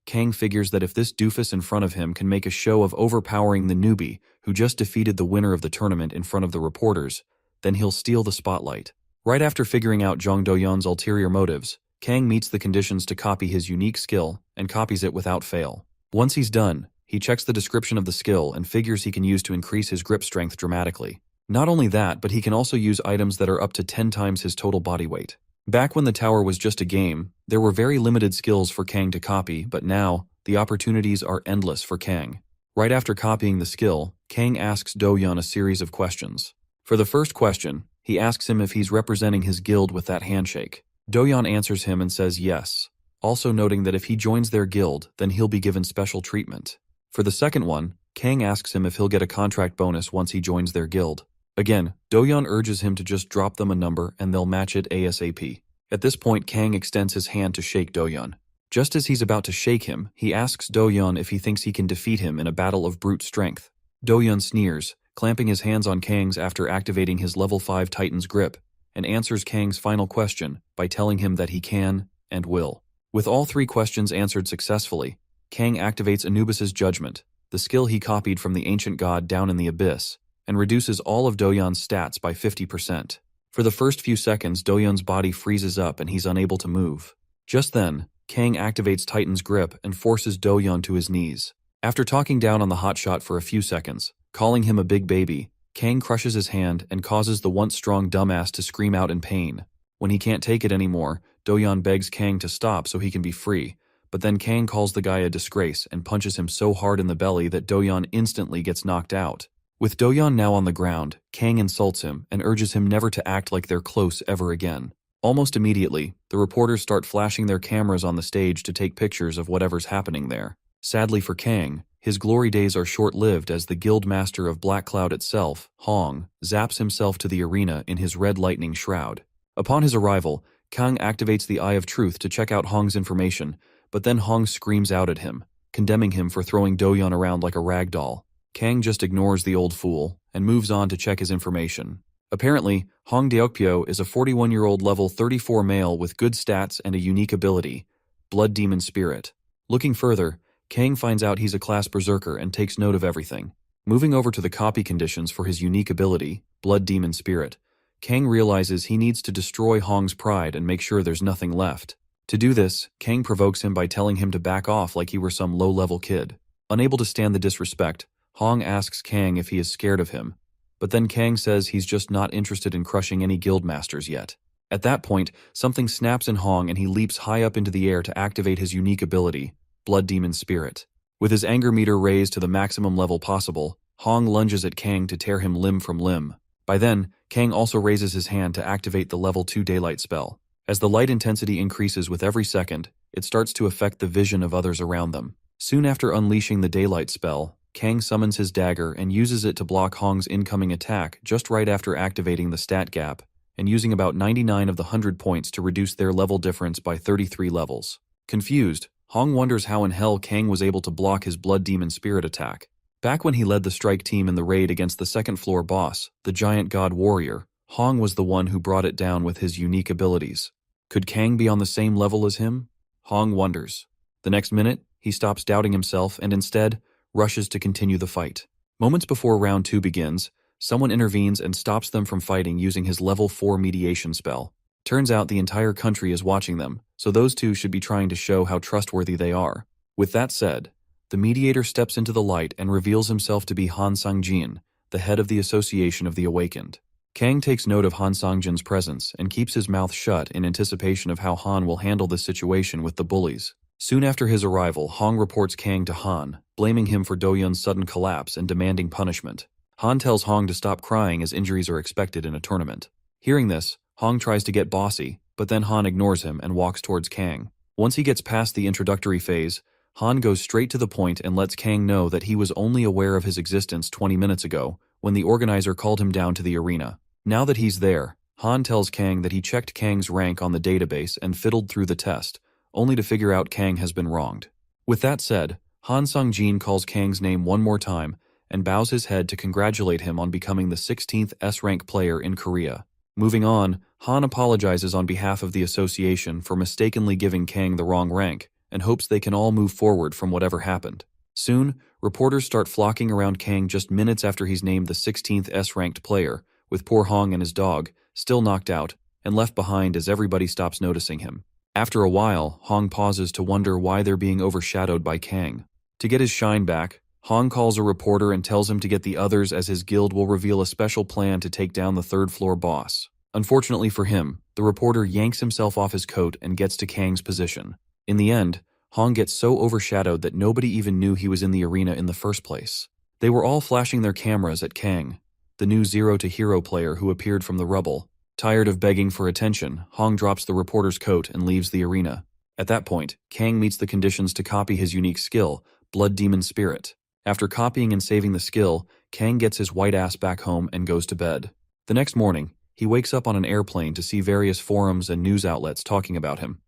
Kang figures that if this doofus in front of him can make a show of overpowering the newbie who just defeated the winner of the tournament in front of the reporters, then he'll steal the spotlight. Right after figuring out Jong Do-yeon's ulterior motives, Kang meets the conditions to copy his unique skill and copies it without fail. Once he's done, he checks the description of the skill and figures he can use to increase his grip strength dramatically. Not only that, but he can also use items that are up to 10 times his total body weight. Back when the tower was just a game, there were very limited skills for Kang to copy, but now, the opportunities are endless for Kang. Right after copying the skill, Kang asks Do-yeon a series of questions. For the first question, he asks him if he's representing his guild with that handshake. Do-yeon answers him and says yes, also noting that if he joins their guild, then he'll be given special treatment. For the second one, Kang asks him if he'll get a contract bonus once he joins their guild. Again, Do-yeon urges him to just drop them a number and they'll match it ASAP. At this point, Kang extends his hand to shake Do-yeon. Just as he's about to shake him, he asks Do-yeon if he thinks he can defeat him in a battle of brute strength. Do-yeon sneers, clamping his hands on Kang's after activating his level 5 Titan's Grip, and answers Kang's final question by telling him that he can and will. With all 3 questions answered successfully, Kang activates Anubis's Judgment, the skill he copied from the ancient god down in the abyss, and reduces all of Do-yeon's stats by 50%. For the first few seconds, Do-yeon's body freezes up and he's unable to move. Just then, Kang activates Titan's grip and forces Do-yeon to his knees. After talking down on the hotshot for a few seconds, calling him a big baby, Kang crushes his hand and causes the once strong dumbass to scream out in pain. When he can't take it anymore, Do-yeon begs Kang to stop so he can be free, but then Kang calls the guy a disgrace and punches him so hard in the belly that Do-yeon instantly gets knocked out. With Do-yeon now on the ground, Kang insults him and urges him never to act like they're close ever again. Almost immediately, the reporters start flashing their cameras on the stage to take pictures of whatever's happening there. Sadly for Kang, his glory days are short-lived as the guild master of Black Cloud itself, Hong, zaps himself to the arena in his red lightning shroud. Upon his arrival, Kang activates the Eye of Truth to check out Hong's information, but then Hong screams out at him, condemning him for throwing Do-yeon around like a rag doll. Kang just ignores the old fool and moves on to check his information. Apparently, Hong Deokpyo is a 41-year-old level 34 male with good stats and a unique ability, Blood Demon Spirit. Looking further, Kang finds out he's a class berserker and takes note of everything. Moving over to the copy conditions for his unique ability, Blood Demon Spirit, Kang realizes he needs to destroy Hong's pride and make sure there's nothing left. To do this, Kang provokes him by telling him to back off like he were some low-level kid. Unable to stand the disrespect, Hong asks Kang if he is scared of him, but then Kang says he's just not interested in crushing any guild masters yet. At that point, something snaps in Hong and he leaps high up into the air to activate his unique ability, Blood Demon Spirit. With his anger meter raised to the maximum level possible, Hong lunges at Kang to tear him limb from limb. By then, Kang also raises his hand to activate the level 2 daylight spell. As the light intensity increases with every second, it starts to affect the vision of others around them. Soon after unleashing the daylight spell, Kang summons his dagger and uses it to block Hong's incoming attack just right after activating the stat gap, and using about 99 of the 100 points to reduce their level difference by 33 levels. Confused, Hong wonders how in hell Kang was able to block his Blood Demon Spirit attack. Back when he led the strike team in the raid against the second floor boss, the Giant God Warrior, Hong was the one who brought it down with his unique abilities. Could Kang be on the same level as him? Hong wonders. The next minute, he stops doubting himself and instead rushes to continue the fight. Moments before round 2 begins, someone intervenes and stops them from fighting using his level 4 mediation spell. Turns out the entire country is watching them, so those two should be trying to show how trustworthy they are. With that said, the mediator steps into the light and reveals himself to be Han Sang-jin, the head of the Association of the Awakened. Kang takes note of Han Sang-jin's presence and keeps his mouth shut in anticipation of how Han will handle this situation with the bullies. Soon after his arrival, Hong reports Kang to Han, blaming him for Do-yeon's sudden collapse and demanding punishment. Han tells Hong to stop crying as injuries are expected in a tournament. Hearing this, Hong tries to get bossy, but then Han ignores him and walks towards Kang. Once he gets past the introductory phase, Han goes straight to the point and lets Kang know that he was only aware of his existence 20 minutes ago, when the organizer called him down to the arena. Now that he's there, Han tells Kang that he checked Kang's rank on the database and fiddled through the test, only to figure out Kang has been wronged. With that said, Han Sang-jin calls Kang's name one more time and bows his head to congratulate him on becoming the 16th S-rank player in Korea. Moving on, Han apologizes on behalf of the association for mistakenly giving Kang the wrong rank and hopes they can all move forward from whatever happened. Soon, reporters start flocking around Kang just minutes after he's named the 16th S-ranked player, with poor Hong and his dog, still knocked out, and left behind as everybody stops noticing him. After a while, Hong pauses to wonder why they're being overshadowed by Kang. To get his shine back, Hong calls a reporter and tells him to get the others as his guild will reveal a special plan to take down the third-floor boss. Unfortunately for him, the reporter yanks himself off his coat and gets to Kang's position. In the end, Hong gets so overshadowed that nobody even knew he was in the arena in the first place. They were all flashing their cameras at Kang, the new Zero to Hero player who appeared from the rubble. Tired of begging for attention, Hong drops the reporter's coat and leaves the arena. At that point, Kang meets the conditions to copy his unique skill, Blood Demon Spirit. After copying and saving the skill, Kang gets his white ass back home and goes to bed. The next morning, he wakes up on an airplane to see various forums and news outlets talking about him.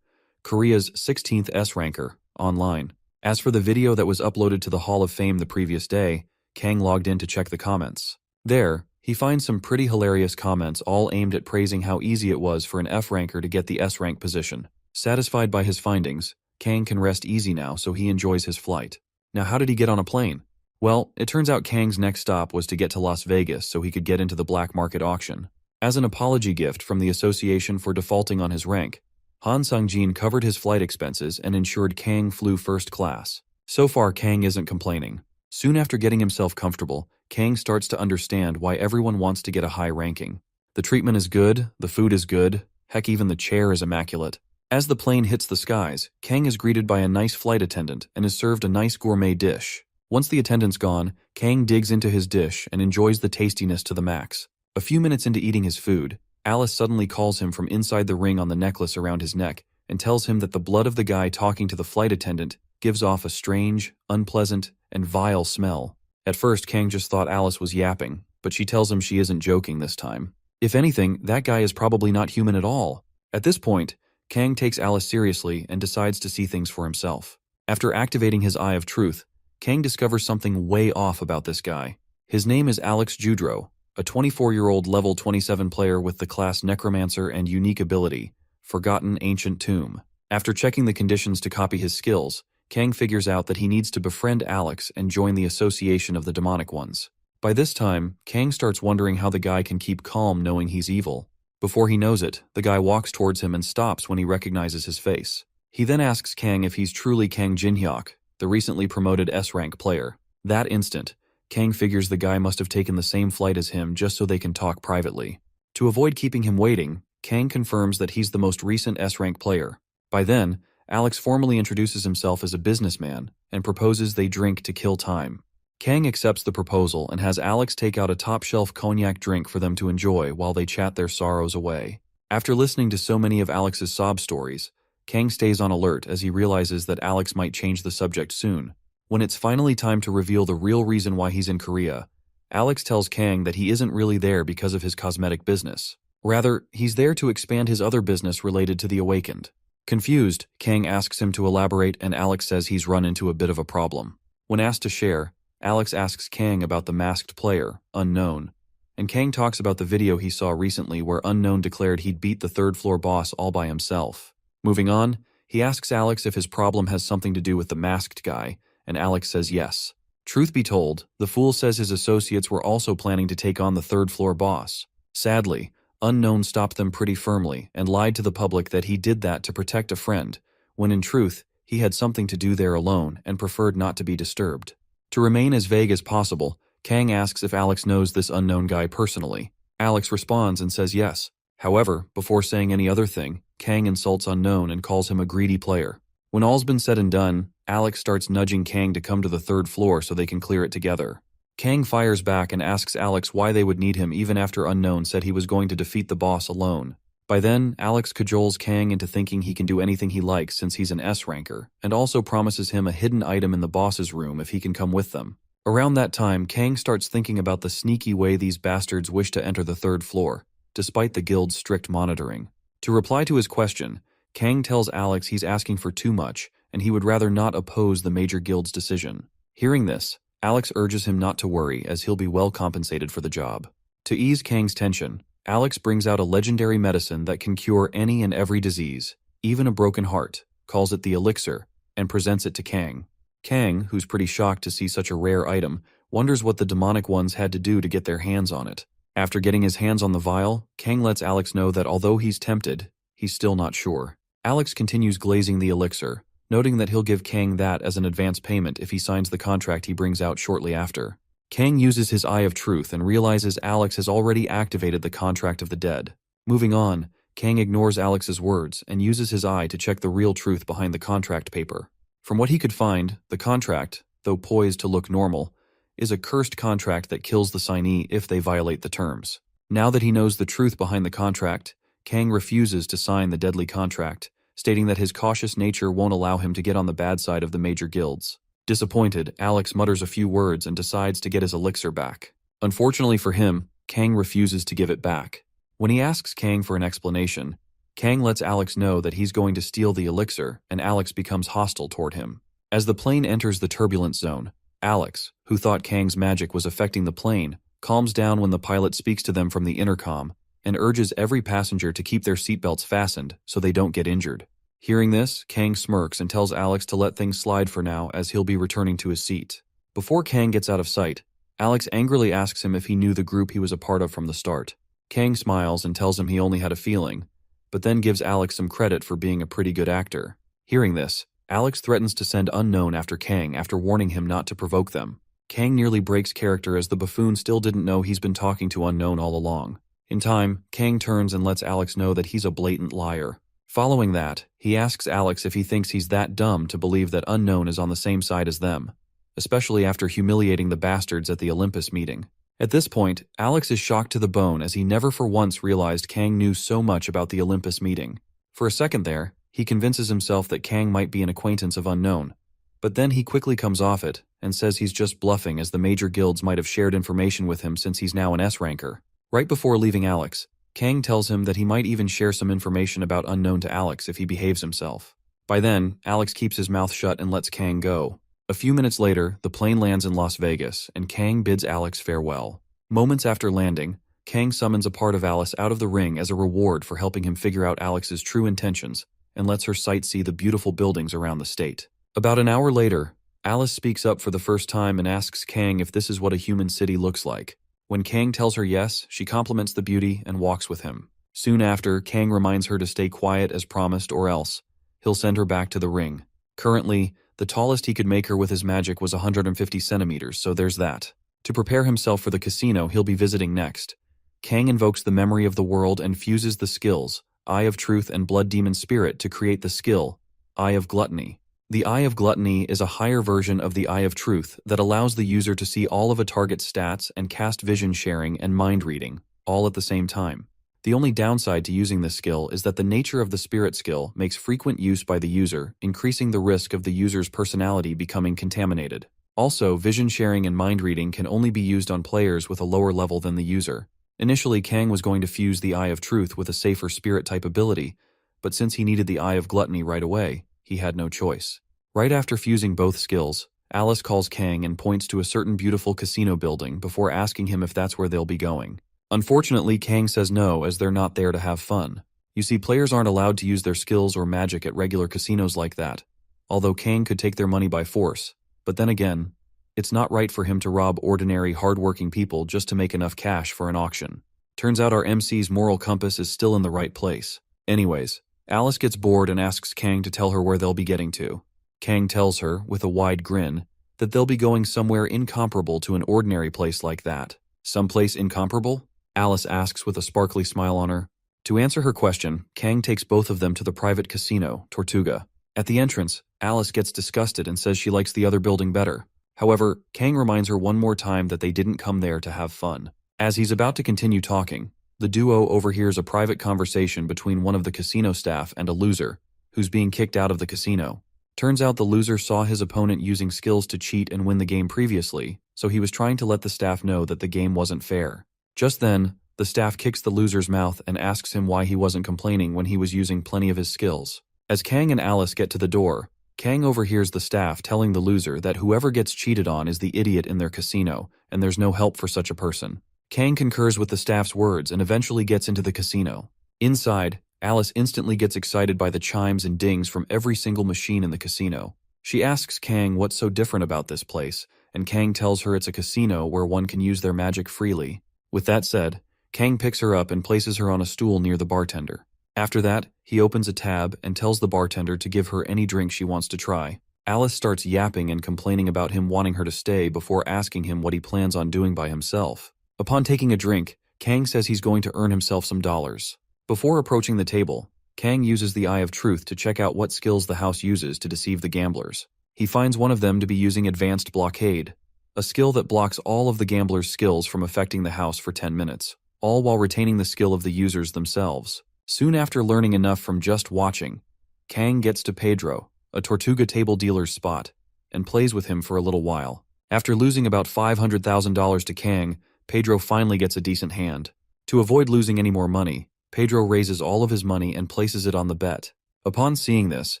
Korea's 16th S-ranker, online. As for the video that was uploaded to the Hall of Fame the previous day, Kang logged in to check the comments. There, he finds some pretty hilarious comments all aimed at praising how easy it was for an F-ranker to get the S-rank position. Satisfied by his findings, Kang can rest easy now so he enjoys his flight. Now how did he get on a plane? Well, it turns out Kang's next stop was to get to Las Vegas so he could get into the black market auction. As an apology gift from the association for defaulting on his rank, Han Sang-jin covered his flight expenses and ensured Kang flew first class. So far, Kang isn't complaining. Soon after getting himself comfortable, Kang starts to understand why everyone wants to get a high ranking. The treatment is good, the food is good, heck, even the chair is immaculate. As the plane hits the skies, Kang is greeted by a nice flight attendant and is served a nice gourmet dish. Once the attendant's gone, Kang digs into his dish and enjoys the tastiness to the max. A few minutes into eating his food, Alice suddenly calls him from inside the ring on the necklace around his neck and tells him that the blood of the guy talking to the flight attendant gives off a strange, unpleasant, and vile smell. At first, Kang just thought Alice was yapping, but she tells him she isn't joking this time. If anything, that guy is probably not human at all. At this point, Kang takes Alice seriously and decides to see things for himself. After activating his Eye of Truth, Kang discovers something way off about this guy. His name is Alex Judro, a 24-year-old level 27 player with the class Necromancer and unique ability, Forgotten Ancient Tomb. After checking the conditions to copy his skills, Kang figures out that he needs to befriend Alex and join the Association of the Demonic Ones. By this time, Kang starts wondering how the guy can keep calm knowing he's evil. Before he knows it, the guy walks towards him and stops when he recognizes his face. He then asks Kang if he's truly Kang Jin-hyuk, the recently promoted S-rank player. That instant, Kang figures the guy must have taken the same flight as him just so they can talk privately. To avoid keeping him waiting, Kang confirms that he's the most recent S-rank player. By then, Alex formally introduces himself as a businessman and proposes they drink to kill time. Kang accepts the proposal and has Alex take out a top-shelf cognac drink for them to enjoy while they chat their sorrows away. After listening to so many of Alex's sob stories, Kang stays on alert as he realizes that Alex might change the subject soon. When it's finally time to reveal the real reason why he's in Korea, Alex tells Kang that he isn't really there because of his cosmetic business. Rather, he's there to expand his other business related to the Awakened. Confused, Kang asks him to elaborate and Alex says he's run into a bit of a problem. When asked to share, Alex asks Kang about the masked player, Unknown, and Kang talks about the video he saw recently where Unknown declared he'd beat the third-floor boss all by himself. Moving on, he asks Alex if his problem has something to do with the masked guy, and Alex says yes. Truth be told, the fool says his associates were also planning to take on the third-floor boss. Sadly, Unknown stopped them pretty firmly and lied to the public that he did that to protect a friend, when in truth, he had something to do there alone and preferred not to be disturbed. To remain as vague as possible, Kang asks if Alex knows this unknown guy personally. Alex responds and says yes. However, before saying any other thing, Kang insults Unknown and calls him a greedy player. When all's been said and done, Alex starts nudging Kang to come to the third floor so they can clear it together. Kang fires back and asks Alex why they would need him even after Unknown said he was going to defeat the boss alone. By then, Alex cajoles Kang into thinking he can do anything he likes since he's an S-ranker, and also promises him a hidden item in the boss's room if he can come with them. Around that time, Kang starts thinking about the sneaky way these bastards wish to enter the third floor, despite the guild's strict monitoring. To reply to his question, Kang tells Alex he's asking for too much, and he would rather not oppose the major guild's decision. Hearing this, Alex urges him not to worry as he'll be well compensated for the job. To ease Kang's tension, Alex brings out a legendary medicine that can cure any and every disease, even a broken heart, calls it the elixir, and presents it to Kang. Kang, who's pretty shocked to see such a rare item, wonders what the demonic ones had to do to get their hands on it. After getting his hands on the vial, Kang lets Alex know that although he's tempted, he's still not sure. Alex continues glazing the elixir, noting that he'll give Kang that as an advance payment if he signs the contract he brings out shortly after. Kang uses his Eye of Truth and realizes Alex has already activated the Contract of the Dead. Moving on, Kang ignores Alex's words and uses his eye to check the real truth behind the contract paper. From what he could find, the contract, though poised to look normal, is a cursed contract that kills the signee if they violate the terms. Now that he knows the truth behind the contract, Kang refuses to sign the deadly contract, stating that his cautious nature won't allow him to get on the bad side of the major guilds. Disappointed, Alex mutters a few words and decides to get his elixir back. Unfortunately for him, Kang refuses to give it back. When he asks Kang for an explanation, Kang lets Alex know that he's going to steal the elixir, and Alex becomes hostile toward him. As the plane enters the turbulence zone, Alex, who thought Kang's magic was affecting the plane, calms down when the pilot speaks to them from the intercom and urges every passenger to keep their seatbelts fastened so they don't get injured. Hearing this, Kang smirks and tells Alex to let things slide for now as he'll be returning to his seat. Before Kang gets out of sight, Alex angrily asks him if he knew the group he was a part of from the start. Kang smiles and tells him he only had a feeling, but then gives Alex some credit for being a pretty good actor. Hearing this, Alex threatens to send Unknown after Kang after warning him not to provoke them. Kang nearly breaks character as the buffoon still didn't know he's been talking to Unknown all along. In time, Kang turns and lets Alex know that he's a blatant liar. Following that, he asks Alex if he thinks he's that dumb to believe that Unknown is on the same side as them, especially after humiliating the bastards at the Olympus meeting. At this point, Alex is shocked to the bone as he never for once realized Kang knew so much about the Olympus meeting. For a second there, he convinces himself that Kang might be an acquaintance of Unknown, but then he quickly comes off it and says he's just bluffing as the major guilds might have shared information with him since he's now an S-ranker. Right before leaving Alex, Kang tells him that he might even share some information about Unknown to Alex if he behaves himself. By then, Alex keeps his mouth shut and lets Kang go. A few minutes later, the plane lands in Las Vegas, and Kang bids Alex farewell. Moments after landing, Kang summons a part of Alice out of the ring as a reward for helping him figure out Alex's true intentions, and lets her sightsee the beautiful buildings around the state. About an hour later, Alice speaks up for the first time and asks Kang if this is what a human city looks like. When Kang tells her yes, she compliments the beauty and walks with him. Soon after, Kang reminds her to stay quiet as promised or else he'll send her back to the ring. Currently, the tallest he could make her with his magic was 150 centimeters, so there's that. To prepare himself for the casino he'll be visiting next, Kang invokes the memory of the world and fuses the skills, Eye of Truth and Blood Demon Spirit, to create the skill, Eye of Gluttony. The Eye of Gluttony is a higher version of the Eye of Truth that allows the user to see all of a target's stats and cast vision sharing and mind reading, all at the same time. The only downside to using this skill is that the nature of the spirit skill makes frequent use by the user, increasing the risk of the user's personality becoming contaminated. Also, vision sharing and mind reading can only be used on players with a lower level than the user. Initially, Kang was going to fuse the Eye of Truth with a safer spirit type ability, but since he needed the Eye of Gluttony right away, he had no choice. Right after fusing both skills, Alice calls Kang and points to a certain beautiful casino building before asking him if that's where they'll be going. Unfortunately, Kang says no, as they're not there to have fun. You see, players aren't allowed to use their skills or magic at regular casinos like that, although Kang could take their money by force. But then again, it's not right for him to rob ordinary, hard-working people just to make enough cash for an auction. Turns out our MC's moral compass is still in the right place. Anyways, Alice gets bored and asks Kang to tell her where they'll be getting to. Kang tells her, with a wide grin, that they'll be going somewhere incomparable to an ordinary place like that. Someplace incomparable? Alice asks with a sparkly smile on her. To answer her question, Kang takes both of them to the private casino, Tortuga. At the entrance, Alice gets disgusted and says she likes the other building better. However, Kang reminds her one more time that they didn't come there to have fun. As he's about to continue talking, the duo overhears a private conversation between one of the casino staff and a loser, who's being kicked out of the casino. Turns out the loser saw his opponent using skills to cheat and win the game previously, so he was trying to let the staff know that the game wasn't fair. Just then, the staff kicks the loser's mouth and asks him why he wasn't complaining when he was using plenty of his skills. As Kang and Alice get to the door, Kang overhears the staff telling the loser that whoever gets cheated on is the idiot in their casino, and there's no help for such a person. Kang concurs with the staff's words and eventually gets into the casino. Inside, Alice instantly gets excited by the chimes and dings from every single machine in the casino. She asks Kang what's so different about this place, and Kang tells her it's a casino where one can use their magic freely. With that said, Kang picks her up and places her on a stool near the bartender. After that, he opens a tab and tells the bartender to give her any drink she wants to try. Alice starts yapping and complaining about him wanting her to stay before asking him what he plans on doing by himself. Upon taking a drink, Kang says he's going to earn himself some dollars. Before approaching the table, Kang uses the Eye of Truth to check out what skills the house uses to deceive the gamblers. He finds one of them to be using Advanced Blockade, a skill that blocks all of the gamblers' skills from affecting the house for 10 minutes, all while retaining the skill of the users themselves. Soon after learning enough from just watching, Kang gets to Pedro, a Tortuga table dealer's spot, and plays with him for a little while. After losing about $500,000 to Kang, Pedro finally gets a decent hand. To avoid losing any more money, Pedro raises all of his money and places it on the bet. Upon seeing this,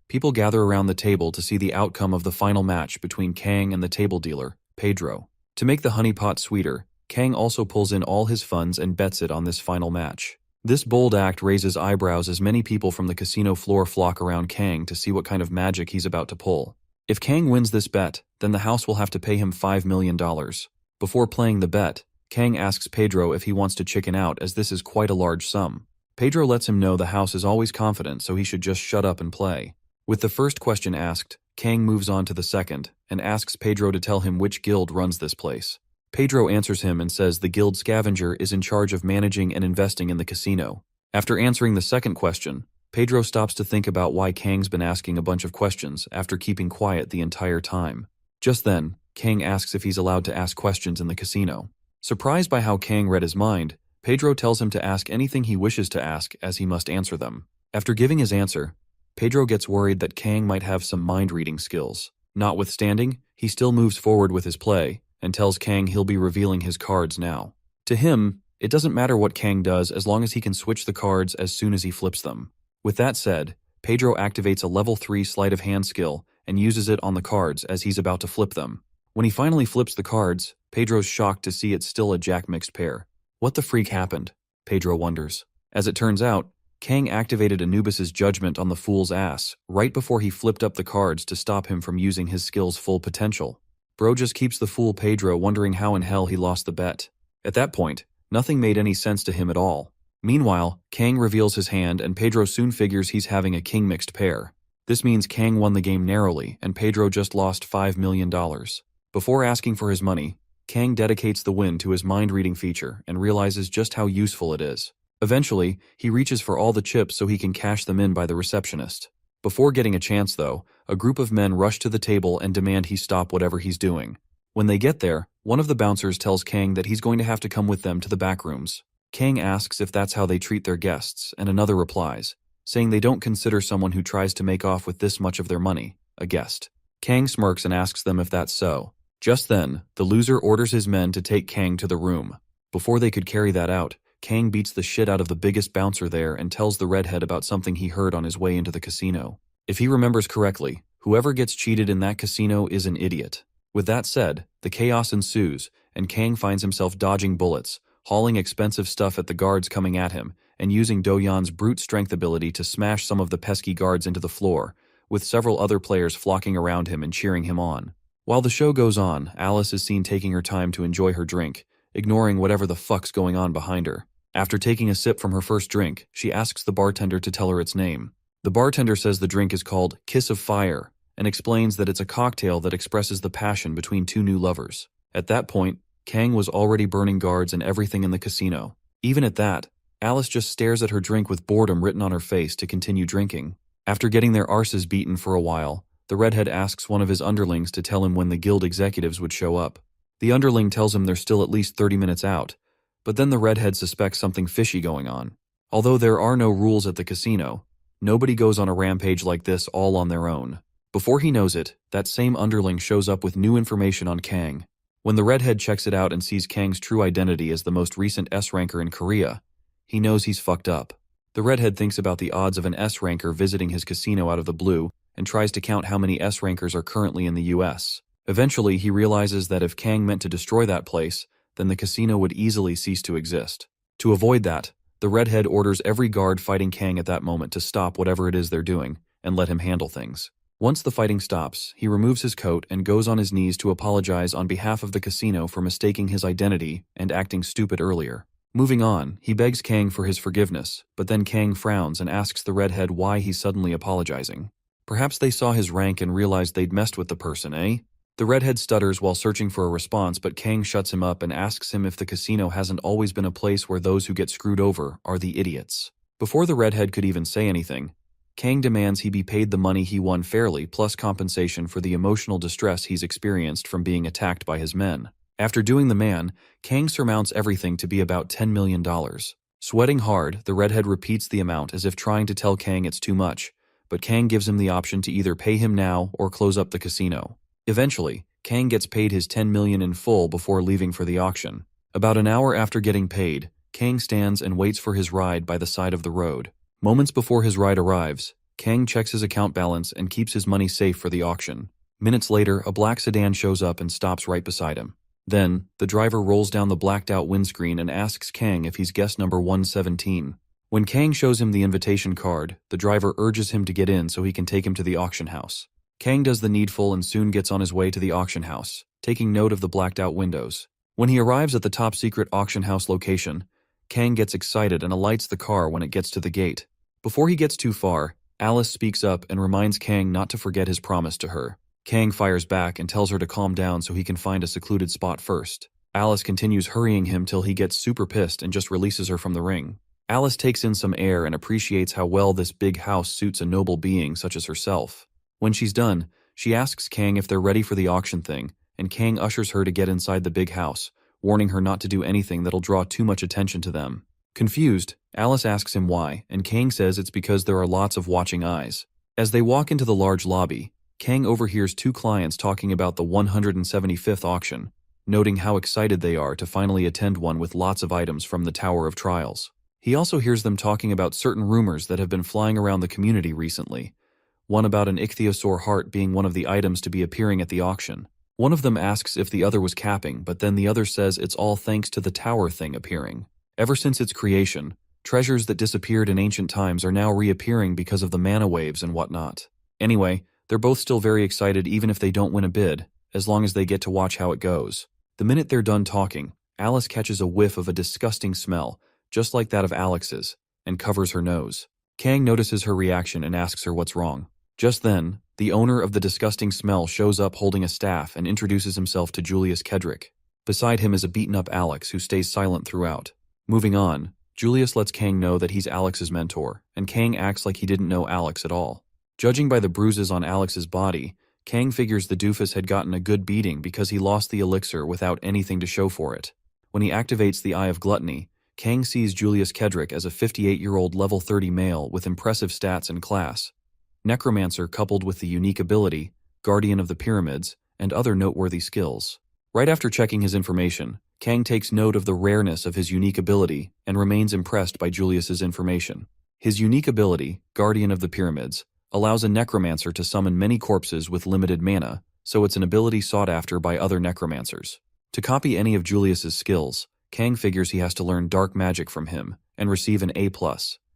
people gather around the table to see the outcome of the final match between Kang and the table dealer, Pedro. To make the honeypot sweeter, Kang also pulls in all his funds and bets it on this final match. This bold act raises eyebrows as many people from the casino floor flock around Kang to see what kind of magic he's about to pull. If Kang wins this bet, then the house will have to pay him $5 million. Before playing the bet, Kang asks Pedro if he wants to chicken out, as this is quite a large sum. Pedro lets him know the house is always confident, so he should just shut up and play. With the first question asked, Kang moves on to the second and asks Pedro to tell him which guild runs this place. Pedro answers him and says the guild scavenger is in charge of managing and investing in the casino. After answering the second question, Pedro stops to think about why Kang's been asking a bunch of questions after keeping quiet the entire time. Just then, Kang asks if he's allowed to ask questions in the casino. Surprised by how Kang read his mind, Pedro tells him to ask anything he wishes to ask, as he must answer them. After giving his answer, Pedro gets worried that Kang might have some mind-reading skills. Notwithstanding, he still moves forward with his play and tells Kang he'll be revealing his cards now. To him, it doesn't matter what Kang does as long as he can switch the cards as soon as he flips them. With that said, Pedro activates a level 3 sleight of hand skill and uses it on the cards as he's about to flip them. When he finally flips the cards, Pedro's shocked to see it's still a jack mixed pair. What the freak happened? Pedro wonders. As it turns out, Kang activated Anubis's judgment on the fool's ass right before he flipped up the cards to stop him from using his skill's full potential. Bro just keeps the fool Pedro wondering how in hell he lost the bet. At that point, nothing made any sense to him at all. Meanwhile, Kang reveals his hand and Pedro soon figures he's having a king mixed pair. This means Kang won the game narrowly and Pedro just lost $5 million. Before asking for his money, Kang dedicates the win to his mind-reading feature and realizes just how useful it is. Eventually, he reaches for all the chips so he can cash them in by the receptionist. Before getting a chance though, a group of men rush to the table and demand he stop whatever he's doing. When they get there, one of the bouncers tells Kang that he's going to have to come with them to the back rooms. Kang asks if that's how they treat their guests, and another replies, saying they don't consider someone who tries to make off with this much of their money a guest. Kang smirks and asks them if that's so. Just then, the loser orders his men to take Kang to the room. Before they could carry that out, Kang beats the shit out of the biggest bouncer there and tells the redhead about something he heard on his way into the casino. If he remembers correctly, whoever gets cheated in that casino is an idiot. With that said, the chaos ensues, and Kang finds himself dodging bullets, hauling expensive stuff at the guards coming at him, and using Do-Yeon's brute strength ability to smash some of the pesky guards into the floor, with several other players flocking around him and cheering him on. While the show goes on, Alice is seen taking her time to enjoy her drink, ignoring whatever the fuck's going on behind her. After taking a sip from her first drink, she asks the bartender to tell her its name. The bartender says the drink is called Kiss of Fire, and explains that it's a cocktail that expresses the passion between two new lovers. At that point, Kang was already burning guards and everything in the casino. Even at that, Alice just stares at her drink with boredom written on her face to continue drinking. After getting their arses beaten for a while, the redhead asks one of his underlings to tell him when the guild executives would show up. The underling tells him they're still at least 30 minutes out, but then the redhead suspects something fishy going on. Although there are no rules at the casino, nobody goes on a rampage like this all on their own. Before he knows it, that same underling shows up with new information on Kang. When the redhead checks it out and sees Kang's true identity as the most recent S-ranker in Korea, he knows he's fucked up. The redhead thinks about the odds of an S-ranker visiting his casino out of the blue and tries to count how many S-rankers are currently in the US. Eventually, he realizes that if Kang meant to destroy that place, then the casino would easily cease to exist. To avoid that, the redhead orders every guard fighting Kang at that moment to stop whatever it is they're doing and let him handle things. Once the fighting stops, he removes his coat and goes on his knees to apologize on behalf of the casino for mistaking his identity and acting stupid earlier. Moving on, he begs Kang for his forgiveness, but then Kang frowns and asks the redhead why he's suddenly apologizing. Perhaps they saw his rank and realized they'd messed with the person, eh? The redhead stutters while searching for a response, but Kang shuts him up and asks him if the casino hasn't always been a place where those who get screwed over are the idiots. Before the redhead could even say anything, Kang demands he be paid the money he won fairly plus compensation for the emotional distress he's experienced from being attacked by his men. After doing the man, Kang surmounts everything to be about $10 million. Sweating hard, the redhead repeats the amount as if trying to tell Kang it's too much, but Kang gives him the option to either pay him now or close up the casino. Eventually, Kang gets paid his $10 million in full before leaving for the auction. About an hour after getting paid, Kang stands and waits for his ride by the side of the road. Moments before his ride arrives, Kang checks his account balance and keeps his money safe for the auction. Minutes later, a black sedan shows up and stops right beside him. Then, the driver rolls down the blacked-out windscreen and asks Kang if he's guest number 117. When Kang shows him the invitation card, the driver urges him to get in so he can take him to the auction house. Kang does the needful and soon gets on his way to the auction house, taking note of the blacked-out windows. When he arrives at the top-secret auction house location, Kang gets excited and alights the car when it gets to the gate. Before he gets too far, Alice speaks up and reminds Kang not to forget his promise to her. Kang fires back and tells her to calm down so he can find a secluded spot first. Alice continues hurrying him till he gets super pissed and just releases her from the ring. Alice takes in some air and appreciates how well this big house suits a noble being such as herself. When she's done, she asks Kang if they're ready for the auction thing, and Kang ushers her to get inside the big house, warning her not to do anything that'll draw too much attention to them. Confused, Alice asks him why, and Kang says it's because there are lots of watching eyes. As they walk into the large lobby, Kang overhears two clients talking about the 175th auction, noting how excited they are to finally attend one with lots of items from the Tower of Trials. He also hears them talking about certain rumors that have been flying around the community recently, one about an ichthyosaur heart being one of the items to be appearing at the auction. One of them asks if the other was capping, but then the other says it's all thanks to the tower thing appearing. Ever since its creation, treasures that disappeared in ancient times are now reappearing because of the mana waves and whatnot. Anyway, they're both still very excited even if they don't win a bid, as long as they get to watch how it goes. The minute they're done talking, Alice catches a whiff of a disgusting smell, just like that of Alex's, and covers her nose. Kang notices her reaction and asks her what's wrong. Just then, the owner of the disgusting smell shows up holding a staff and introduces himself to Julius Kedrick. Beside him is a beaten-up Alex who stays silent throughout. Moving on, Julius lets Kang know that he's Alex's mentor, and Kang acts like he didn't know Alex at all. Judging by the bruises on Alex's body, Kang figures the doofus had gotten a good beating because he lost the elixir without anything to show for it. When he activates the Eye of Gluttony, Kang sees Julius Kedrick as a 58-year-old level 30 male with impressive stats and class. Necromancer coupled with the unique ability, Guardian of the Pyramids, and other noteworthy skills. Right after checking his information, Kang takes note of the rareness of his unique ability and remains impressed by Julius's information. His unique ability, Guardian of the Pyramids, allows a necromancer to summon many corpses with limited mana, so it's an ability sought after by other necromancers. To copy any of Julius's skills, Kang figures he has to learn dark magic from him and receive an A+,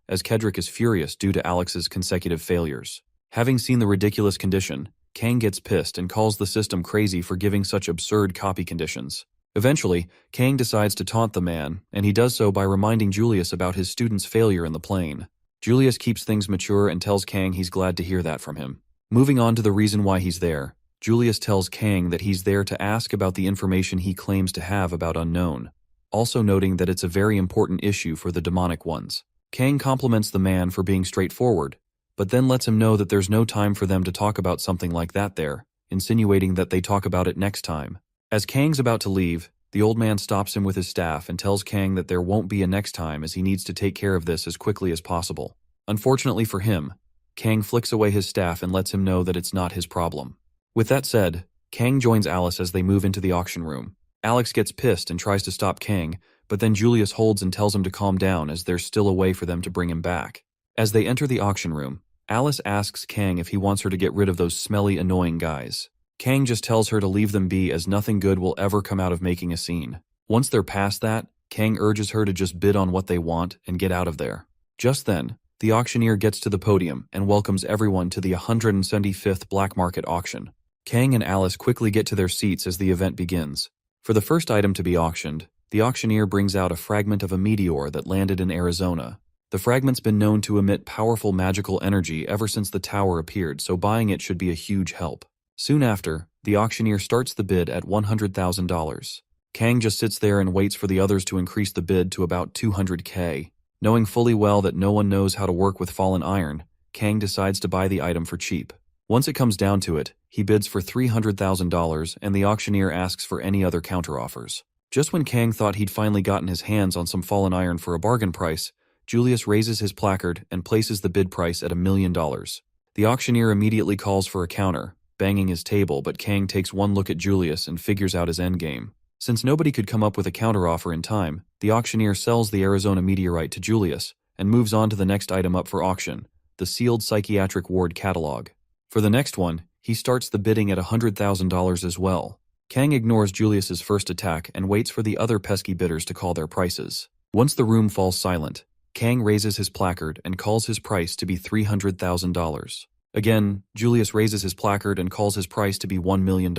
as Kedrick is furious due to Alex's consecutive failures. Having seen the ridiculous condition, Kang gets pissed and calls the system crazy for giving such absurd copy conditions. Eventually, Kang decides to taunt the man, and he does so by reminding Julius about his student's failure in the plane. Julius keeps things mature and tells Kang he's glad to hear that from him. Moving on to the reason why he's there, Julius tells Kang that he's there to ask about the information he claims to have about Unknown, also noting that it's a very important issue for the demonic ones. Kang compliments the man for being straightforward, but then lets him know that there's no time for them to talk about something like that there, insinuating that they talk about it next time. As Kang's about to leave, the old man stops him with his staff and tells Kang that there won't be a next time as he needs to take care of this as quickly as possible. Unfortunately for him, Kang flicks away his staff and lets him know that it's not his problem. With that said, Kang joins Alice as they move into the auction room. Alex gets pissed and tries to stop Kang, but then Julius holds and tells him to calm down as there's still a way for them to bring him back. As they enter the auction room, Alice asks Kang if he wants her to get rid of those smelly, annoying guys. Kang just tells her to leave them be as nothing good will ever come out of making a scene. Once they're past that, Kang urges her to just bid on what they want and get out of there. Just then, the auctioneer gets to the podium and welcomes everyone to the 175th black market auction. Kang and Alice quickly get to their seats as the event begins. For the first item to be auctioned, the auctioneer brings out a fragment of a meteor that landed in Arizona. The fragment's been known to emit powerful magical energy ever since the tower appeared, so buying it should be a huge help. Soon after, the auctioneer starts the bid at $100,000. Kang just sits there and waits for the others to increase the bid to about $200K. Knowing fully well that no one knows how to work with fallen iron, Kang decides to buy the item for cheap. Once it comes down to it, he bids for $300,000 and the auctioneer asks for any other counteroffers. Just when Kang thought he'd finally gotten his hands on some fallen iron for a bargain price, Julius raises his placard and places the bid price at $1 million. The auctioneer immediately calls for a counter, banging his table, but Kang takes one look at Julius and figures out his endgame. Since nobody could come up with a counteroffer in time, the auctioneer sells the Arizona meteorite to Julius and moves on to the next item up for auction, the sealed psychiatric ward catalog. For the next one, he starts the bidding at $100,000 as well. Kang ignores Julius's first attack and waits for the other pesky bidders to call their prices. Once the room falls silent, Kang raises his placard and calls his price to be $300,000. Again, Julius raises his placard and calls his price to be $1 million.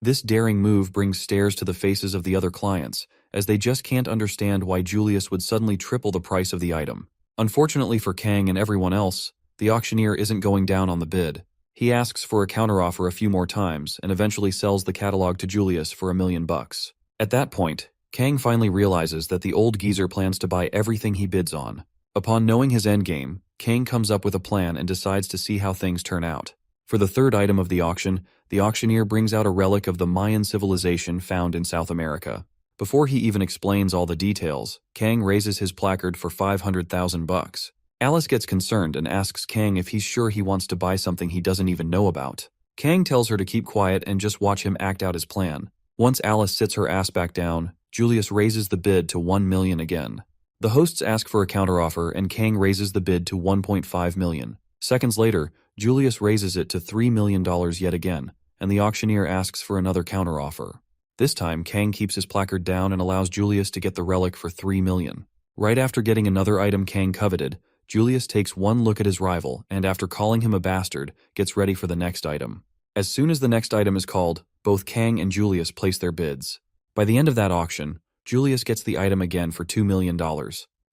This daring move brings stares to the faces of the other clients, as they just can't understand why Julius would suddenly triple the price of the item. Unfortunately for Kang and everyone else, the auctioneer isn't going down on the bid. He asks for a counteroffer a few more times and eventually sells the catalog to Julius for $1,000,000. At that point, Kang finally realizes that the old geezer plans to buy everything he bids on. Upon knowing his endgame, Kang comes up with a plan and decides to see how things turn out. For the third item of the auction, the auctioneer brings out a relic of the Mayan civilization found in South America. Before he even explains all the details, Kang raises his placard for $500,000. Alice gets concerned and asks Kang if he's sure he wants to buy something he doesn't even know about. Kang tells her to keep quiet and just watch him act out his plan. Once Alice sits her ass back down, Julius raises the bid to $1 million again. The hosts ask for a counteroffer and Kang raises the bid to $1.5 million. Seconds later, Julius raises it to $3 million yet again, and the auctioneer asks for another counteroffer. This time, Kang keeps his placard down and allows Julius to get the relic for $3 million. Right after getting another item Kang coveted, Julius takes one look at his rival and, after calling him a bastard, gets ready for the next item. As soon as the next item is called, both Kang and Julius place their bids. By the end of that auction, Julius gets the item again for $2 million.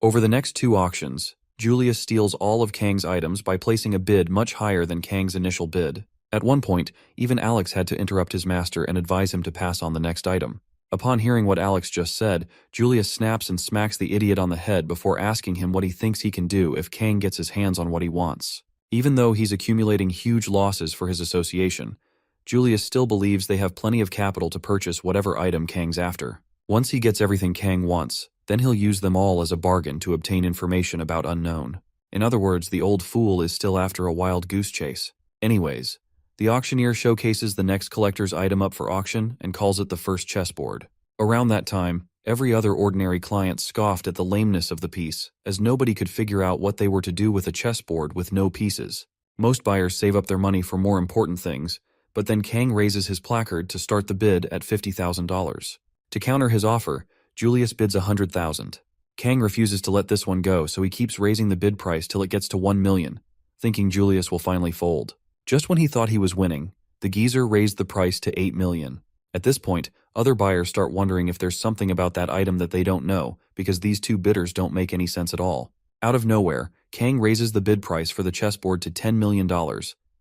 Over the next two auctions, Julius steals all of Kang's items by placing a bid much higher than Kang's initial bid. At one point, even Alex had to interrupt his master and advise him to pass on the next item. Upon hearing what Alex just said, Julius snaps and smacks the idiot on the head before asking him what he thinks he can do if Kang gets his hands on what he wants. Even though he's accumulating huge losses for his association, Julius still believes they have plenty of capital to purchase whatever item Kang's after. Once he gets everything Kang wants, then he'll use them all as a bargain to obtain information about Unknown. In other words, the old fool is still after a wild goose chase. Anyways, the auctioneer showcases the next collector's item up for auction and calls it the first chessboard. Around that time, every other ordinary client scoffed at the lameness of the piece, as nobody could figure out what they were to do with a chessboard with no pieces. Most buyers save up their money for more important things, but then Kang raises his placard to start the bid at $50,000. To counter his offer, Julius bids $100,000. Kang refuses to let this one go, so he keeps raising the bid price till it gets to $1 million, thinking Julius will finally fold. Just when he thought he was winning, the geezer raised the price to $8 million. At this point, other buyers start wondering if there's something about that item that they don't know, because these two bidders don't make any sense at all. Out of nowhere, Kang raises the bid price for the chessboard to $10 million,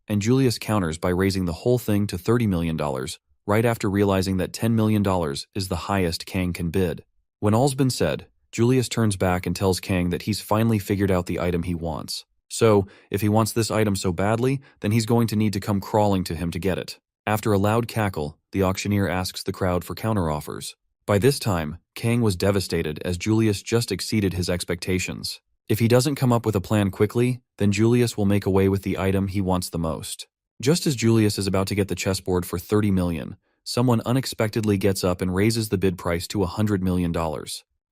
and Julius counters by raising the whole thing to $30 million, right after realizing that $10 million is the highest Kang can bid. When all's been said, Julius turns back and tells Kang that he's finally figured out the item he wants. So, if he wants this item so badly, then he's going to need to come crawling to him to get it. After a loud cackle, the auctioneer asks the crowd for counteroffers. By this time, Kang was devastated as Julius just exceeded his expectations. If he doesn't come up with a plan quickly, then Julius will make away with the item he wants the most. Just as Julius is about to get the chessboard for $30 million, someone unexpectedly gets up and raises the bid price to $100 million.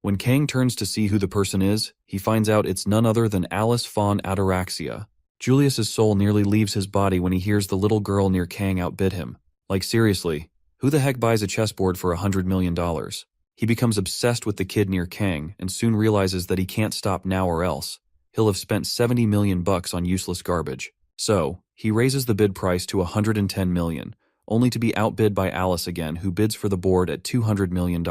When Kang turns to see who the person is, he finds out it's none other than Alice von Ataraxia. Julius's soul nearly leaves his body when he hears the little girl near Kang outbid him. Like seriously, who the heck buys a chessboard for $100 million? He becomes obsessed with the kid near Kang and soon realizes that he can't stop now or else. He'll have spent $70 million on useless garbage. So, he raises the bid price to $110 million, only to be outbid by Alice again, who bids for the board at $200 million.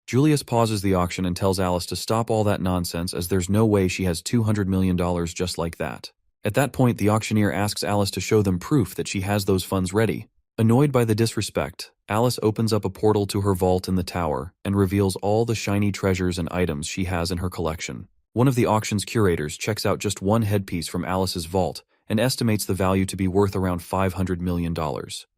Julius pauses the auction and tells Alice to stop all that nonsense, as there's no way she has $200 million just like that. At that point, the auctioneer asks Alice to show them proof that she has those funds ready. Annoyed by the disrespect, Alice opens up a portal to her vault in the tower and reveals all the shiny treasures and items she has in her collection. One of the auction's curators checks out just one headpiece from Alice's vault and estimates the value to be worth around $500 million.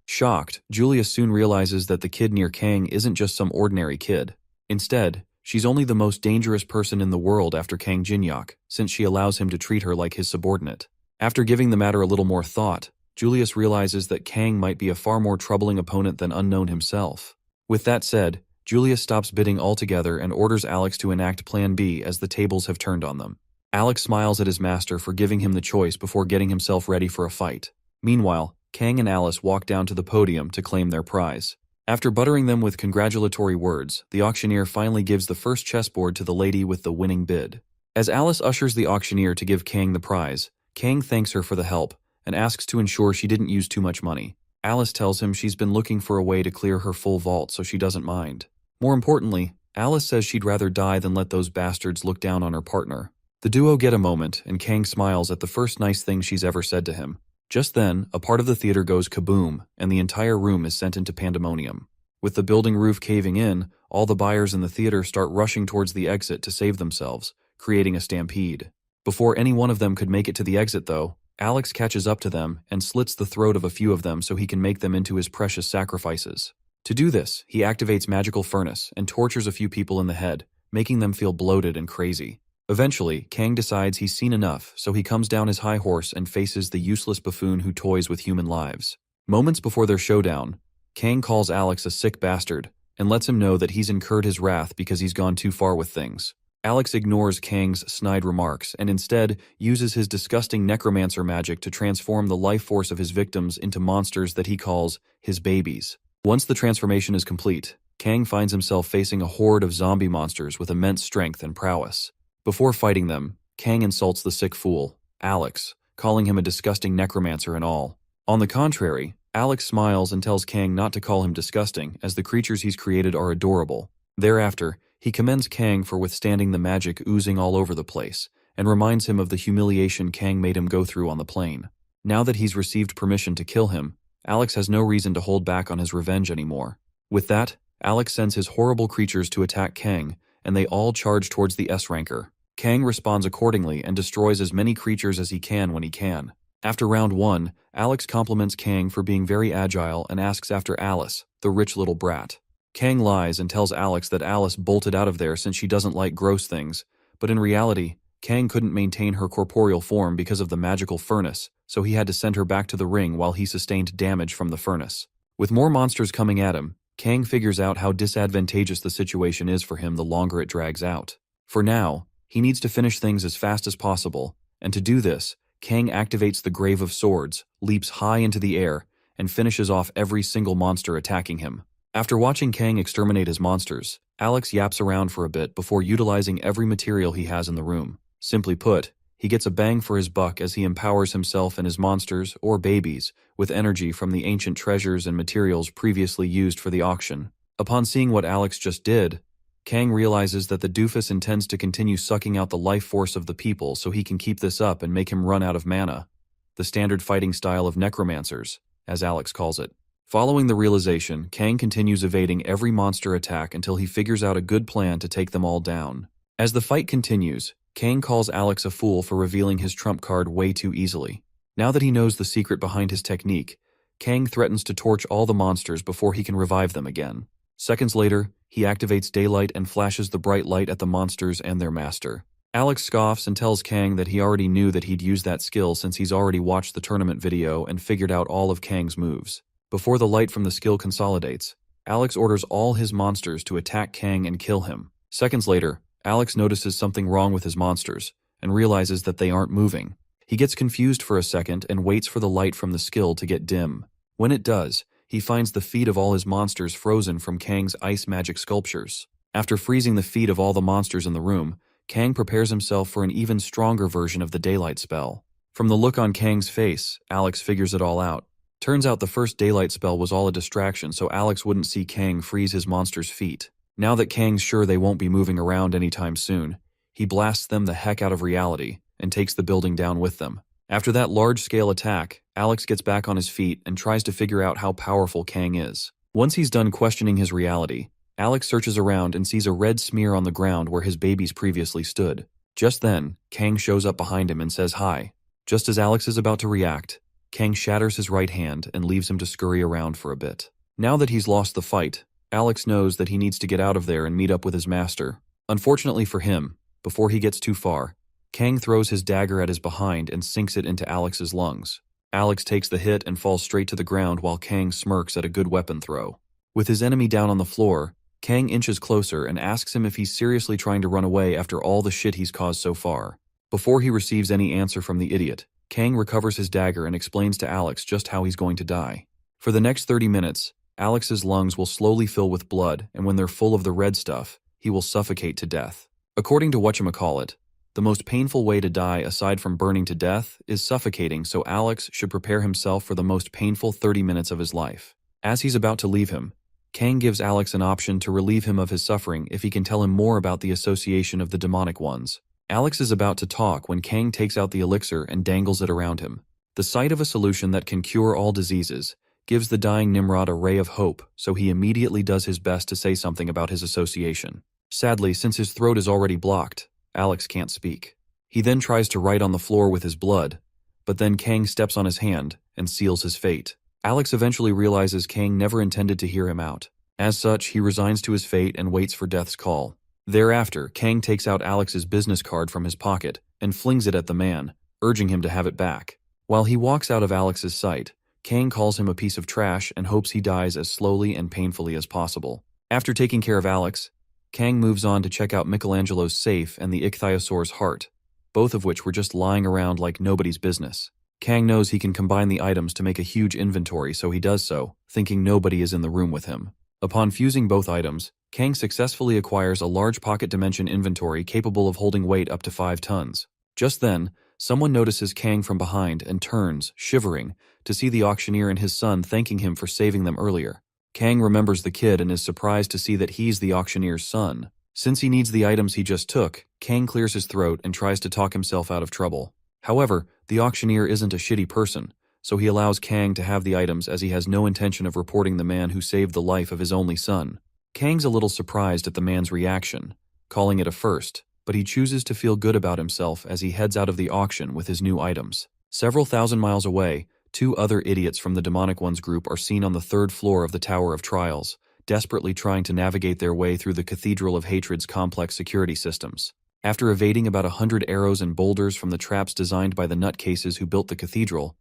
Shocked, Julius soon realizes that the kid near Kang isn't just some ordinary kid. Instead, she's only the most dangerous person in the world after Kang Jinhyuk, since she allows him to treat her like his subordinate. After giving the matter a little more thought, Julius realizes that Kang might be a far more troubling opponent than Unknown himself. With that said, Julius stops bidding altogether and orders Alex to enact Plan B as the tables have turned on them. Alex smiles at his master for giving him the choice before getting himself ready for a fight. Meanwhile, Kang and Alice walk down to the podium to claim their prize. After buttering them with congratulatory words, the auctioneer finally gives the first chessboard to the lady with the winning bid. As Alice ushers the auctioneer to give Kang the prize, Kang thanks her for the help and asks to ensure she didn't use too much money. Alice tells him she's been looking for a way to clear her full vault so she doesn't mind. More importantly, Alice says she'd rather die than let those bastards look down on her partner. The duo get a moment, and Kang smiles at the first nice thing she's ever said to him. Just then, a part of the theater goes kaboom, and the entire room is sent into pandemonium. With the building roof caving in, all the buyers in the theater start rushing towards the exit to save themselves, creating a stampede. Before any one of them could make it to the exit, though, Alex catches up to them and slits the throat of a few of them so he can make them into his precious sacrifices. To do this, he activates Magical Furnace and tortures a few people in the head, making them feel bloated and crazy. Eventually, Kang decides he's seen enough, so he comes down his high horse and faces the useless buffoon who toys with human lives. Moments before their showdown, Kang calls Alex a sick bastard and lets him know that he's incurred his wrath because he's gone too far with things. Alex ignores Kang's snide remarks and instead uses his disgusting necromancer magic to transform the life force of his victims into monsters that he calls his babies. Once the transformation is complete, Kang finds himself facing a horde of zombie monsters with immense strength and prowess. Before fighting them, Kang insults the sick fool, Alex, calling him a disgusting necromancer and all. On the contrary, Alex smiles and tells Kang not to call him disgusting, as the creatures he's created are adorable. Thereafter, he commends Kang for withstanding the magic oozing all over the place, and reminds him of the humiliation Kang made him go through on the plane. Now that he's received permission to kill him, Alex has no reason to hold back on his revenge anymore. With that, Alex sends his horrible creatures to attack Kang, and they all charge towards the S-ranker. Kang responds accordingly and destroys as many creatures as he can when he can. After round 1, Alex compliments Kang for being very agile and asks after Alice, the rich little brat. Kang lies and tells Alex that Alice bolted out of there since she doesn't like gross things, but in reality, Kang couldn't maintain her corporeal form because of the magical furnace, so he had to send her back to the ring while he sustained damage from the furnace. With more monsters coming at him, Kang figures out how disadvantageous the situation is for him the longer it drags out. For now, he needs to finish things as fast as possible, and to do this, Kang activates the Grave of Swords, leaps high into the air, and finishes off every single monster attacking him. After watching Kang exterminate his monsters, Alex yaps around for a bit before utilizing every material he has in the room. Simply put, he gets a bang for his buck as he empowers himself and his monsters, or babies, with energy from the ancient treasures and materials previously used for the auction. Upon seeing what Alex just did, Kang realizes that the doofus intends to continue sucking out the life force of the people so he can keep this up and make him run out of mana. The standard fighting style of necromancers, as Alex calls it. Following the realization, Kang continues evading every monster attack until he figures out a good plan to take them all down. As the fight continues, Kang calls Alex a fool for revealing his trump card way too easily. Now that he knows the secret behind his technique, Kang threatens to torch all the monsters before he can revive them again. Seconds later, he activates daylight and flashes the bright light at the monsters and their master. Alex scoffs and tells Kang that he already knew that he'd use that skill since he's already watched the tournament video and figured out all of Kang's moves. Before the light from the skill consolidates, Alex orders all his monsters to attack Kang and kill him. Seconds later, Alex notices something wrong with his monsters and realizes that they aren't moving. He gets confused for a second and waits for the light from the skill to get dim. When it does, he finds the feet of all his monsters frozen from Kang's ice magic sculptures. After freezing the feet of all the monsters in the room, Kang prepares himself for an even stronger version of the daylight spell. From the look on Kang's face, Alex figures it all out. Turns out the first daylight spell was all a distraction so Alex wouldn't see Kang freeze his monsters' feet. Now that Kang's sure they won't be moving around anytime soon, he blasts them the heck out of reality and takes the building down with them. After that large-scale attack, Alex gets back on his feet and tries to figure out how powerful Kang is. Once he's done questioning his reality, Alex searches around and sees a red smear on the ground where his babies previously stood. Just then, Kang shows up behind him and says hi. Just as Alex is about to react, Kang shatters his right hand and leaves him to scurry around for a bit. Now that he's lost the fight, Alex knows that he needs to get out of there and meet up with his master. Unfortunately for him, before he gets too far, Kang throws his dagger at his behind and sinks it into Alex's lungs. Alex takes the hit and falls straight to the ground while Kang smirks at a good weapon throw. With his enemy down on the floor, Kang inches closer and asks him if he's seriously trying to run away after all the shit he's caused so far. Before he receives any answer from the idiot, Kang recovers his dagger and explains to Alex just how he's going to die. For the next 30 minutes, Alex's lungs will slowly fill with blood, and when they're full of the red stuff, he will suffocate to death. According to whatchamacallit, The most painful way to die aside from burning to death is suffocating, so Alex should prepare himself for the most painful 30 minutes of his life. As he's about to leave him, Kang gives Alex an option to relieve him of his suffering if he can tell him more about the association of the demonic ones. Alex is about to talk when Kang takes out the elixir and dangles it around him. The sight of a solution that can cure all diseases gives the dying Nimrod a ray of hope, so he immediately does his best to say something about his association. Sadly, since his throat is already blocked, Alex can't speak. He then tries to write on the floor with his blood, but then Kang steps on his hand and seals his fate. Alex eventually realizes Kang never intended to hear him out. As such, he resigns to his fate and waits for death's call. Thereafter, Kang takes out Alex's business card from his pocket and flings it at the man, urging him to have it back. While he walks out of Alex's sight, Kang calls him a piece of trash and hopes he dies as slowly and painfully as possible. After taking care of Alex, Kang moves on to check out Michelangelo's safe and the ichthyosaur's heart, both of which were just lying around like nobody's business. Kang knows he can combine the items to make a huge inventory, so he does so, thinking nobody is in the room with him. Upon fusing both items, Kang successfully acquires a large pocket dimension inventory capable of holding weight up to 5 tons. Just then, someone notices Kang from behind and turns, shivering, to see the auctioneer and his son thanking him for saving them earlier. Kang remembers the kid and is surprised to see that he's the auctioneer's son. Since he needs the items he just took, Kang clears his throat and tries to talk himself out of trouble. However, the auctioneer isn't a shitty person, so he allows Kang to have the items as he has no intention of reporting the man who saved the life of his only son. Kang's a little surprised at the man's reaction, calling it a first, but he chooses to feel good about himself as he heads out of the auction with his new items. Several thousand miles away, 2 other idiots from the Demonic Ones group are seen on the 3rd floor of the Tower of Trials, desperately trying to navigate their way through the Cathedral of Hatred's complex security systems. After evading about 100 arrows and boulders from the traps designed by the nutcases who built the cathedral,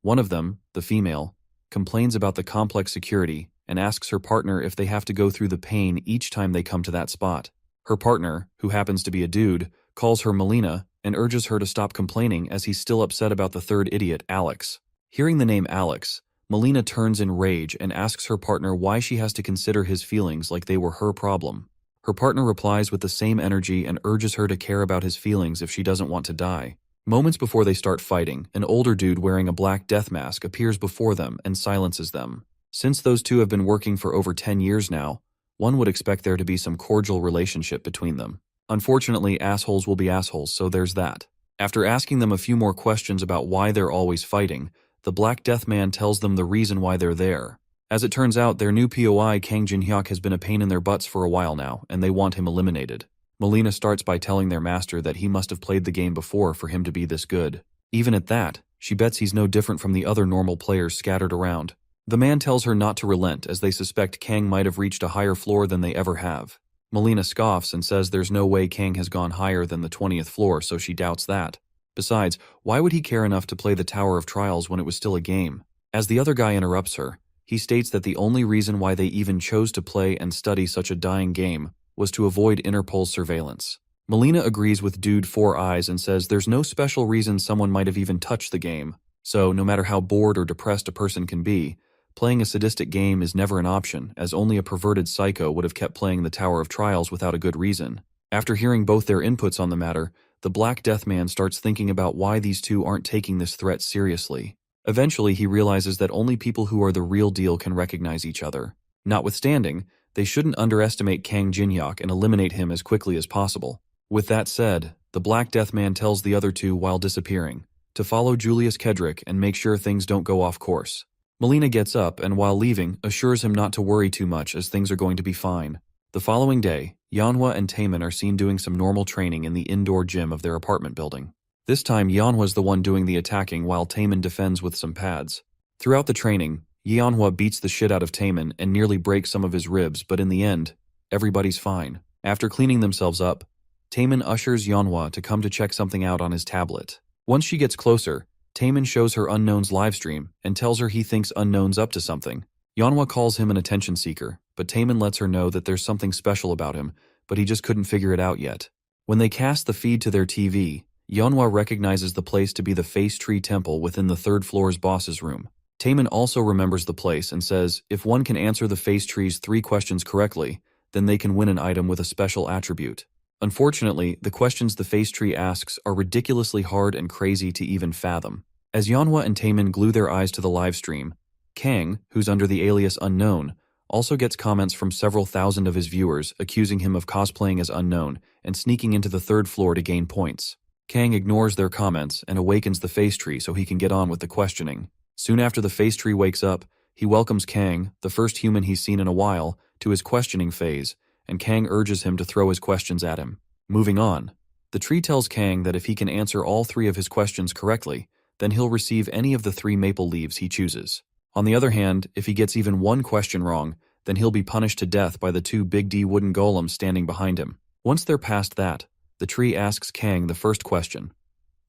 one of them, the female, complains about the complex security and asks her partner if they have to go through the pain each time they come to that spot. Her partner, who happens to be a dude, calls her Melina and urges her to stop complaining as he's still upset about the 3rd idiot, Alex. Hearing the name Alex, Melina turns in rage and asks her partner why she has to consider his feelings like they were her problem. Her partner replies with the same energy and urges her to care about his feelings if she doesn't want to die. Moments before they start fighting, an older dude wearing a black death mask appears before them and silences them. Since those two have been working for over 10 years now, one would expect there to be some cordial relationship between them. Unfortunately, assholes will be assholes, so there's that. After asking them a few more questions about why they're always fighting, the Black Death Man tells them the reason why they're there. As it turns out, their new POI, Kang Jin-hyuk, has been a pain in their butts for a while now, and they want him eliminated. Melina starts by telling their master that he must have played the game before for him to be this good. Even at that, she bets he's no different from the other normal players scattered around. The man tells her not to relent as they suspect Kang might have reached a higher floor than they ever have. Melina scoffs and says there's no way Kang has gone higher than the 20th floor, so she doubts that. Besides, why would he care enough to play the Tower of Trials when it was still a game? As the other guy interrupts her, he states that the only reason why they even chose to play and study such a dying game was to avoid Interpol's surveillance. Melina agrees with Dude 4 Eyes and says there's no special reason someone might have even touched the game, so no matter how bored or depressed a person can be, playing a sadistic game is never an option, as only a perverted psycho would have kept playing the Tower of Trials without a good reason. After hearing both their inputs on the matter, the Black Death Man starts thinking about why these two aren't taking this threat seriously. Eventually, he realizes that only people who are the real deal can recognize each other. Notwithstanding, they shouldn't underestimate Kang Jin-hyuk and eliminate him as quickly as possible. With that said, the Black Death Man tells the other two while disappearing to follow Julius Kedrick and make sure things don't go off course. Melina gets up and while leaving, assures him not to worry too much as things are going to be fine. The following day, Yanhwa and Taemin are seen doing some normal training in the indoor gym of their apartment building. This time, Yanhwa's the one doing the attacking while Taemin defends with some pads. Throughout the training, Yanhwa beats the shit out of Taemin and nearly breaks some of his ribs, but in the end, everybody's fine. After cleaning themselves up, Taemin ushers Yanhwa to come to check something out on his tablet. Once she gets closer, Taemin shows her Unknown's livestream and tells her he thinks Unknown's up to something. Yanhwa calls him an attention seeker, but Taemin lets her know that there's something special about him, but he just couldn't figure it out yet. When they cast the feed to their TV, Yanhwa recognizes the place to be the Face Tree Temple within the 3rd floor's boss's room. Taemin also remembers the place and says if one can answer the Face Tree's 3 questions correctly, then they can win an item with a special attribute. Unfortunately, the questions the face tree asks are ridiculously hard and crazy to even fathom. As Yanhwa and Taemin glue their eyes to the live stream, Kang, who's under the alias Unknown, also gets comments from several thousand of his viewers accusing him of cosplaying as Unknown and sneaking into the third floor to gain points. Kang ignores their comments and awakens the face tree so he can get on with the questioning. Soon after the face tree wakes up, he welcomes Kang, the first human he's seen in a while, to his questioning phase, and Kang urges him to throw his questions at him. Moving on, the tree tells Kang that if he can answer all 3 of his questions correctly, then he'll receive any of the 3 maple leaves he chooses. On the other hand, if he gets even one question wrong, then he'll be punished to death by the 2 Big D wooden golems standing behind him. Once they're past that, the tree asks Kang the first question: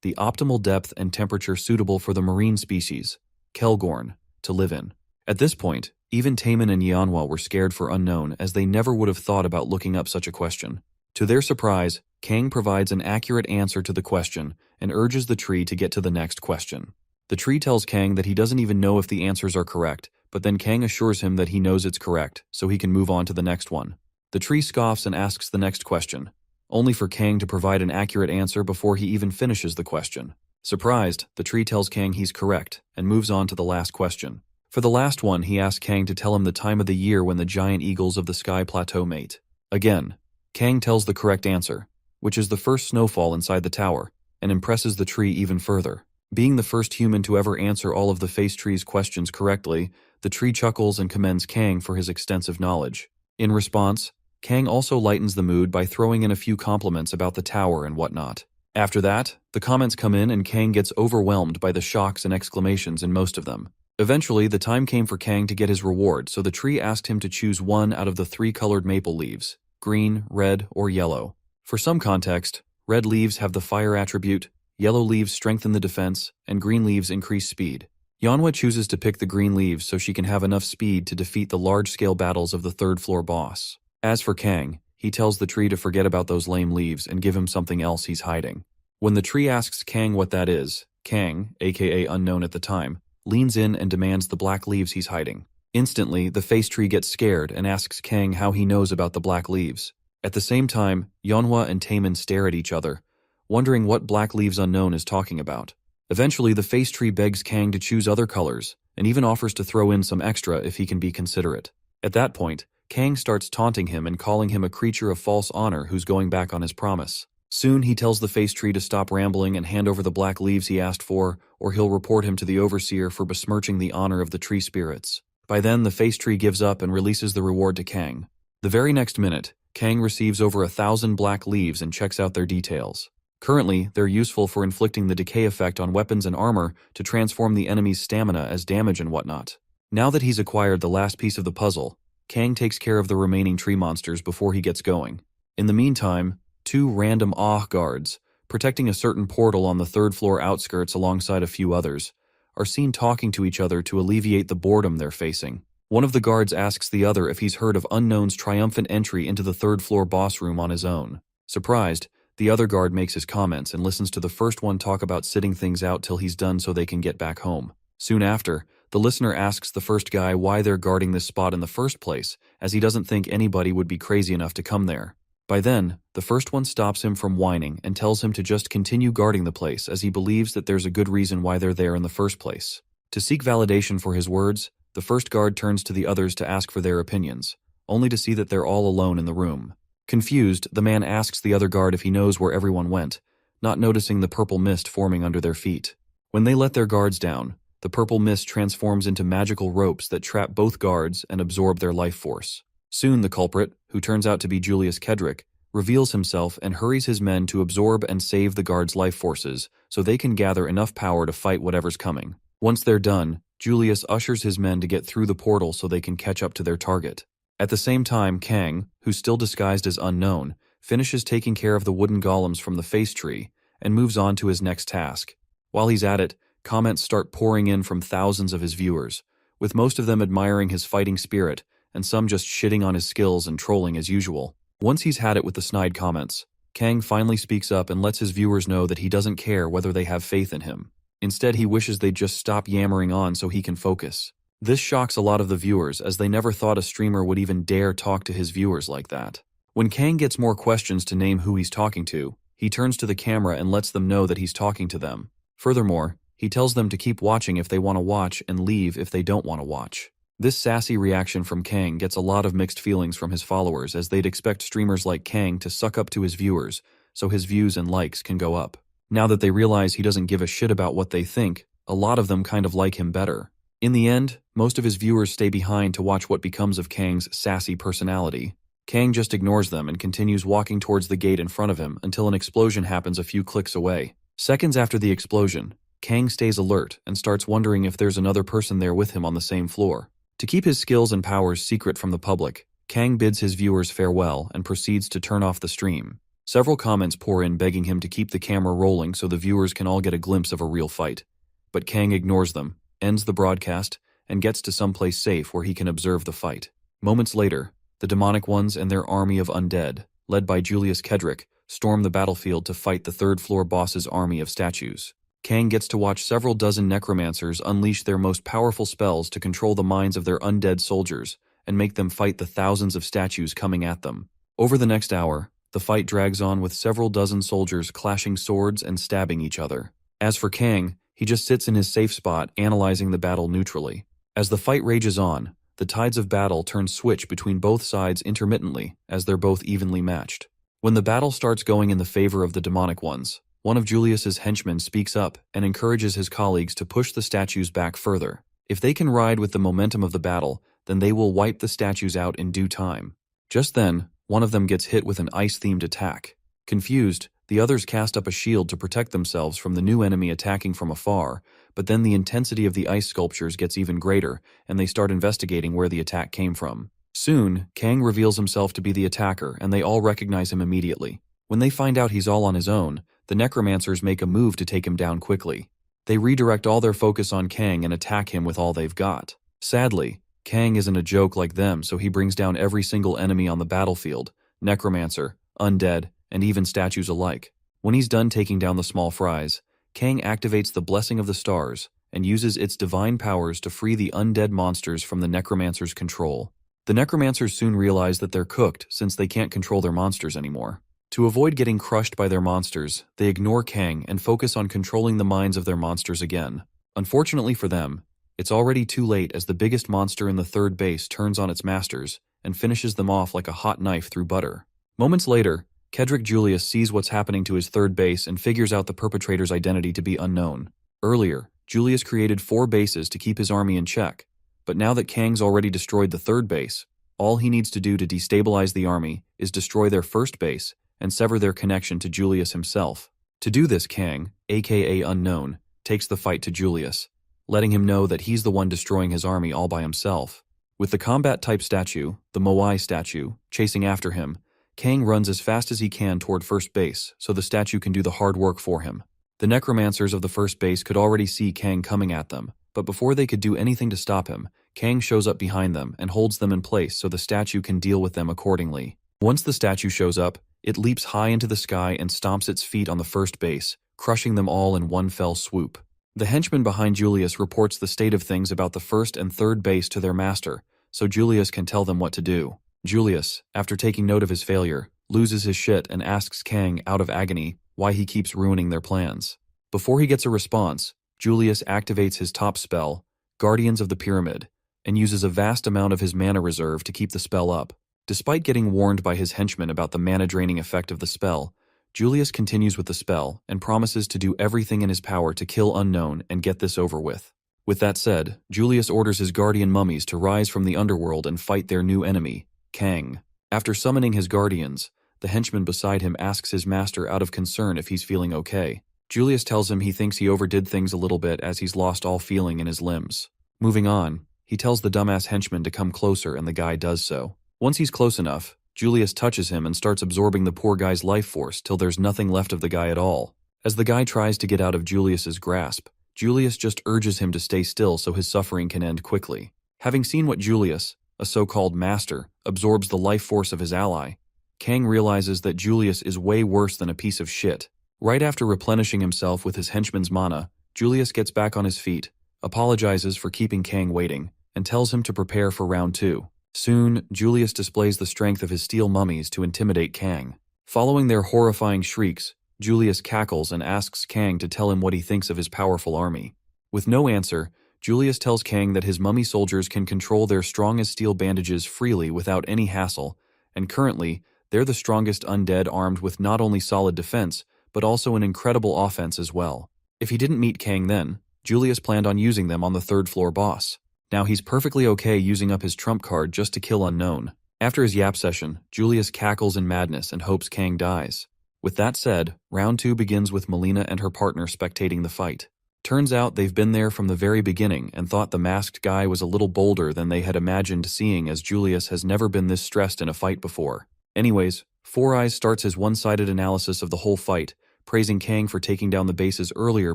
the optimal depth and temperature suitable for the marine species, Kelgorn, to live in. At this point, even Taemin and Yanhwa were scared for Unknown, as they never would have thought about looking up such a question. To their surprise, Kang provides an accurate answer to the question and urges the tree to get to the next question. The tree tells Kang that he doesn't even know if the answers are correct, but then Kang assures him that he knows it's correct, so he can move on to the next one. The tree scoffs and asks the next question, only for Kang to provide an accurate answer before he even finishes the question. Surprised, the tree tells Kang he's correct and moves on to the last question. For the last one, he asks Kang to tell him the time of the year when the giant eagles of the sky plateau mate. Again, Kang tells the correct answer, which is the first snowfall inside the tower, and impresses the tree even further. Being the first human to ever answer all of the face tree's questions correctly, the tree chuckles and commends Kang for his extensive knowledge. In response, Kang also lightens the mood by throwing in a few compliments about the tower and whatnot. After that, the comments come in and Kang gets overwhelmed by the shocks and exclamations in most of them. Eventually, the time came for Kang to get his reward, so the tree asked him to choose one out of the 3 colored maple leaves: green, red, or yellow. For some context, red leaves have the fire attribute, yellow leaves strengthen the defense, and green leaves increase speed. Yanhwa chooses to pick the green leaves so she can have enough speed to defeat the large-scale battles of the third-floor boss. As for Kang, he tells the tree to forget about those lame leaves and give him something else he's hiding. When the tree asks Kang what that is, Kang, aka Unknown at the time, leans in and demands the black leaves he's hiding. Instantly, the face tree gets scared and asks Kang how he knows about the black leaves. At the same time, Yanhwa and Taemin stare at each other, wondering what black leaves Unknown is talking about. Eventually, the face tree begs Kang to choose other colors, and even offers to throw in some extra if he can be considerate. At that point, Kang starts taunting him and calling him a creature of false honor who's going back on his promise. Soon, he tells the face tree to stop rambling and hand over the black leaves he asked for, or he'll report him to the overseer for besmirching the honor of the tree spirits. By then, the face tree gives up and releases the reward to Kang. The very next minute, Kang receives over 1,000 black leaves and checks out their details. Currently, they're useful for inflicting the decay effect on weapons and armor to transform the enemy's stamina as damage and whatnot. Now that he's acquired the last piece of the puzzle, Kang takes care of the remaining tree monsters before he gets going. In the meantime, 2 random guards, protecting a certain portal on the third-floor outskirts alongside a few others, are seen talking to each other to alleviate the boredom they're facing. One of the guards asks the other if he's heard of Unknown's triumphant entry into the third-floor boss room on his own. Surprised, the other guard makes his comments and listens to the first one talk about sitting things out till he's done so they can get back home. Soon after, the listener asks the first guy why they're guarding this spot in the first place, as he doesn't think anybody would be crazy enough to come there. By then, the first one stops him from whining and tells him to just continue guarding the place, as he believes that there's a good reason why they're there in the first place. To seek validation for his words, the first guard turns to the others to ask for their opinions, only to see that they're all alone in the room. Confused, the man asks the other guard if he knows where everyone went, not noticing the purple mist forming under their feet. When they let their guards down, the purple mist transforms into magical ropes that trap both guards and absorb their life force. Soon the culprit, who turns out to be Julius Kedrick, reveals himself and hurries his men to absorb and save the guards' life forces so they can gather enough power to fight whatever's coming. Once they're done, Julius ushers his men to get through the portal so they can catch up to their target. At the same time, Kang, who's still disguised as Unknown, finishes taking care of the wooden golems from the face tree and moves on to his next task. While he's at it, comments start pouring in from thousands of his viewers, with most of them admiring his fighting spirit and some just shitting on his skills and trolling as usual. Once he's had it with the snide comments, Kang finally speaks up and lets his viewers know that he doesn't care whether they have faith in him. Instead, he wishes they'd just stop yammering on so he can focus. This shocks a lot of the viewers, as they never thought a streamer would even dare talk to his viewers like that. When Kang gets more questions to name who he's talking to, he turns to the camera and lets them know that he's talking to them. Furthermore, he tells them to keep watching if they want to watch and leave if they don't want to watch. This sassy reaction from Kang gets a lot of mixed feelings from his followers, as they'd expect streamers like Kang to suck up to his viewers so his views and likes can go up. Now that they realize he doesn't give a shit about what they think, a lot of them kind of like him better. In the end, most of his viewers stay behind to watch what becomes of Kang's sassy personality. Kang just ignores them and continues walking towards the gate in front of him until an explosion happens a few clicks away. Seconds after the explosion, Kang stays alert and starts wondering if there's another person there with him on the same floor. To keep his skills and powers secret from the public, Kang bids his viewers farewell and proceeds to turn off the stream. Several comments pour in begging him to keep the camera rolling so the viewers can all get a glimpse of a real fight. But Kang ignores them, ends the broadcast, and gets to someplace safe where he can observe the fight. Moments later, the demonic ones and their army of undead, led by Julius Kedrick, storm the battlefield to fight the third-floor boss's army of statues. Kang gets to watch several dozen necromancers unleash their most powerful spells to control the minds of their undead soldiers and make them fight the thousands of statues coming at them. Over the next hour, the fight drags on with several dozen soldiers clashing swords and stabbing each other. As for Kang, he just sits in his safe spot analyzing the battle neutrally. As the fight rages on, the tides of battle turn switch between both sides intermittently as they're both evenly matched. When the battle starts going in the favor of the demonic ones, one of Julius's henchmen speaks up and encourages his colleagues to push the statues back further. If they can ride with the momentum of the battle, then they will wipe the statues out in due time. Just then, one of them gets hit with an ice-themed attack. Confused, the others cast up a shield to protect themselves from the new enemy attacking from afar, but then the intensity of the ice sculptures gets even greater, and they start investigating where the attack came from. Soon, Kang reveals himself to be the attacker, and they all recognize him immediately. When they find out he's all on his own, the necromancers make a move to take him down quickly. They redirect all their focus on Kang and attack him with all they've got. Sadly, Kang isn't a joke like them, so he brings down every single enemy on the battlefield, necromancer, undead, and even statues alike. When he's done taking down the small fries, Kang activates the Blessing of the Stars and uses its divine powers to free the undead monsters from the necromancer's control. The necromancers soon realize that they're cooked since they can't control their monsters anymore. To avoid getting crushed by their monsters, they ignore Kang and focus on controlling the minds of their monsters again. Unfortunately for them, it's already too late as the biggest monster in the third base turns on its masters and finishes them off like a hot knife through butter. Moments later, Kedrick Julius sees what's happening to his third base and figures out the perpetrator's identity to be unknown. Earlier, Julius created 4 bases to keep his army in check, but now that Kang's already destroyed the third base, all he needs to do to destabilize the army is destroy their first base and sever their connection to Julius himself. To do this, Kang, aka Unknown, takes the fight to Julius, letting him know that he's the one destroying his army all by himself. With the combat-type statue, the Moai statue, chasing after him, Kang runs as fast as he can toward first base so the statue can do the hard work for him. The necromancers of the first base could already see Kang coming at them, but before they could do anything to stop him, Kang shows up behind them and holds them in place so the statue can deal with them accordingly. Once the statue shows up, it leaps high into the sky and stomps its feet on the first base, crushing them all in one fell swoop. The henchman behind Julius reports the state of things about the first and third base to their master, so Julius can tell them what to do. Julius, after taking note of his failure, loses his shit and asks Kang, out of agony, why he keeps ruining their plans. Before he gets a response, Julius activates his top spell, Guardians of the Pyramid, and uses a vast amount of his mana reserve to keep the spell up. Despite getting warned by his henchmen about the mana-draining effect of the spell, Julius continues with the spell and promises to do everything in his power to kill Unknown and get this over with. With that said, Julius orders his guardian mummies to rise from the underworld and fight their new enemy, Kang. After summoning his guardians, the henchman beside him asks his master out of concern if he's feeling okay. Julius tells him he thinks he overdid things a little bit as he's lost all feeling in his limbs. Moving on, he tells the dumbass henchman to come closer and the guy does so. Once he's close enough, Julius touches him and starts absorbing the poor guy's life force till there's nothing left of the guy at all. As the guy tries to get out of Julius's grasp, Julius just urges him to stay still so his suffering can end quickly. Having seen what Julius, a so-called master, absorbs the life force of his ally, Kang realizes that Julius is way worse than a piece of shit. Right after replenishing himself with his henchman's mana, Julius gets back on his feet, apologizes for keeping Kang waiting, and tells him to prepare for round 2. Soon, Julius displays the strength of his steel mummies to intimidate Kang. Following their horrifying shrieks, Julius cackles and asks Kang to tell him what he thinks of his powerful army. With no answer, Julius tells Kang that his mummy soldiers can control their strong as steel bandages freely without any hassle, and currently, they're the strongest undead armed with not only solid defense, but also an incredible offense as well. If he didn't meet Kang then, Julius planned on using them on the third-floor boss. Now he's perfectly okay using up his trump card just to kill Unknown. After his yap session, Julius cackles in madness and hopes Kang dies. With that said, round 2 begins with Melina and her partner spectating the fight. Turns out they've been there from the very beginning and thought the masked guy was a little bolder than they had imagined, seeing as Julius has never been this stressed in a fight before. Anyways, Four Eyes starts his one-sided analysis of the whole fight, praising Kang for taking down the bases earlier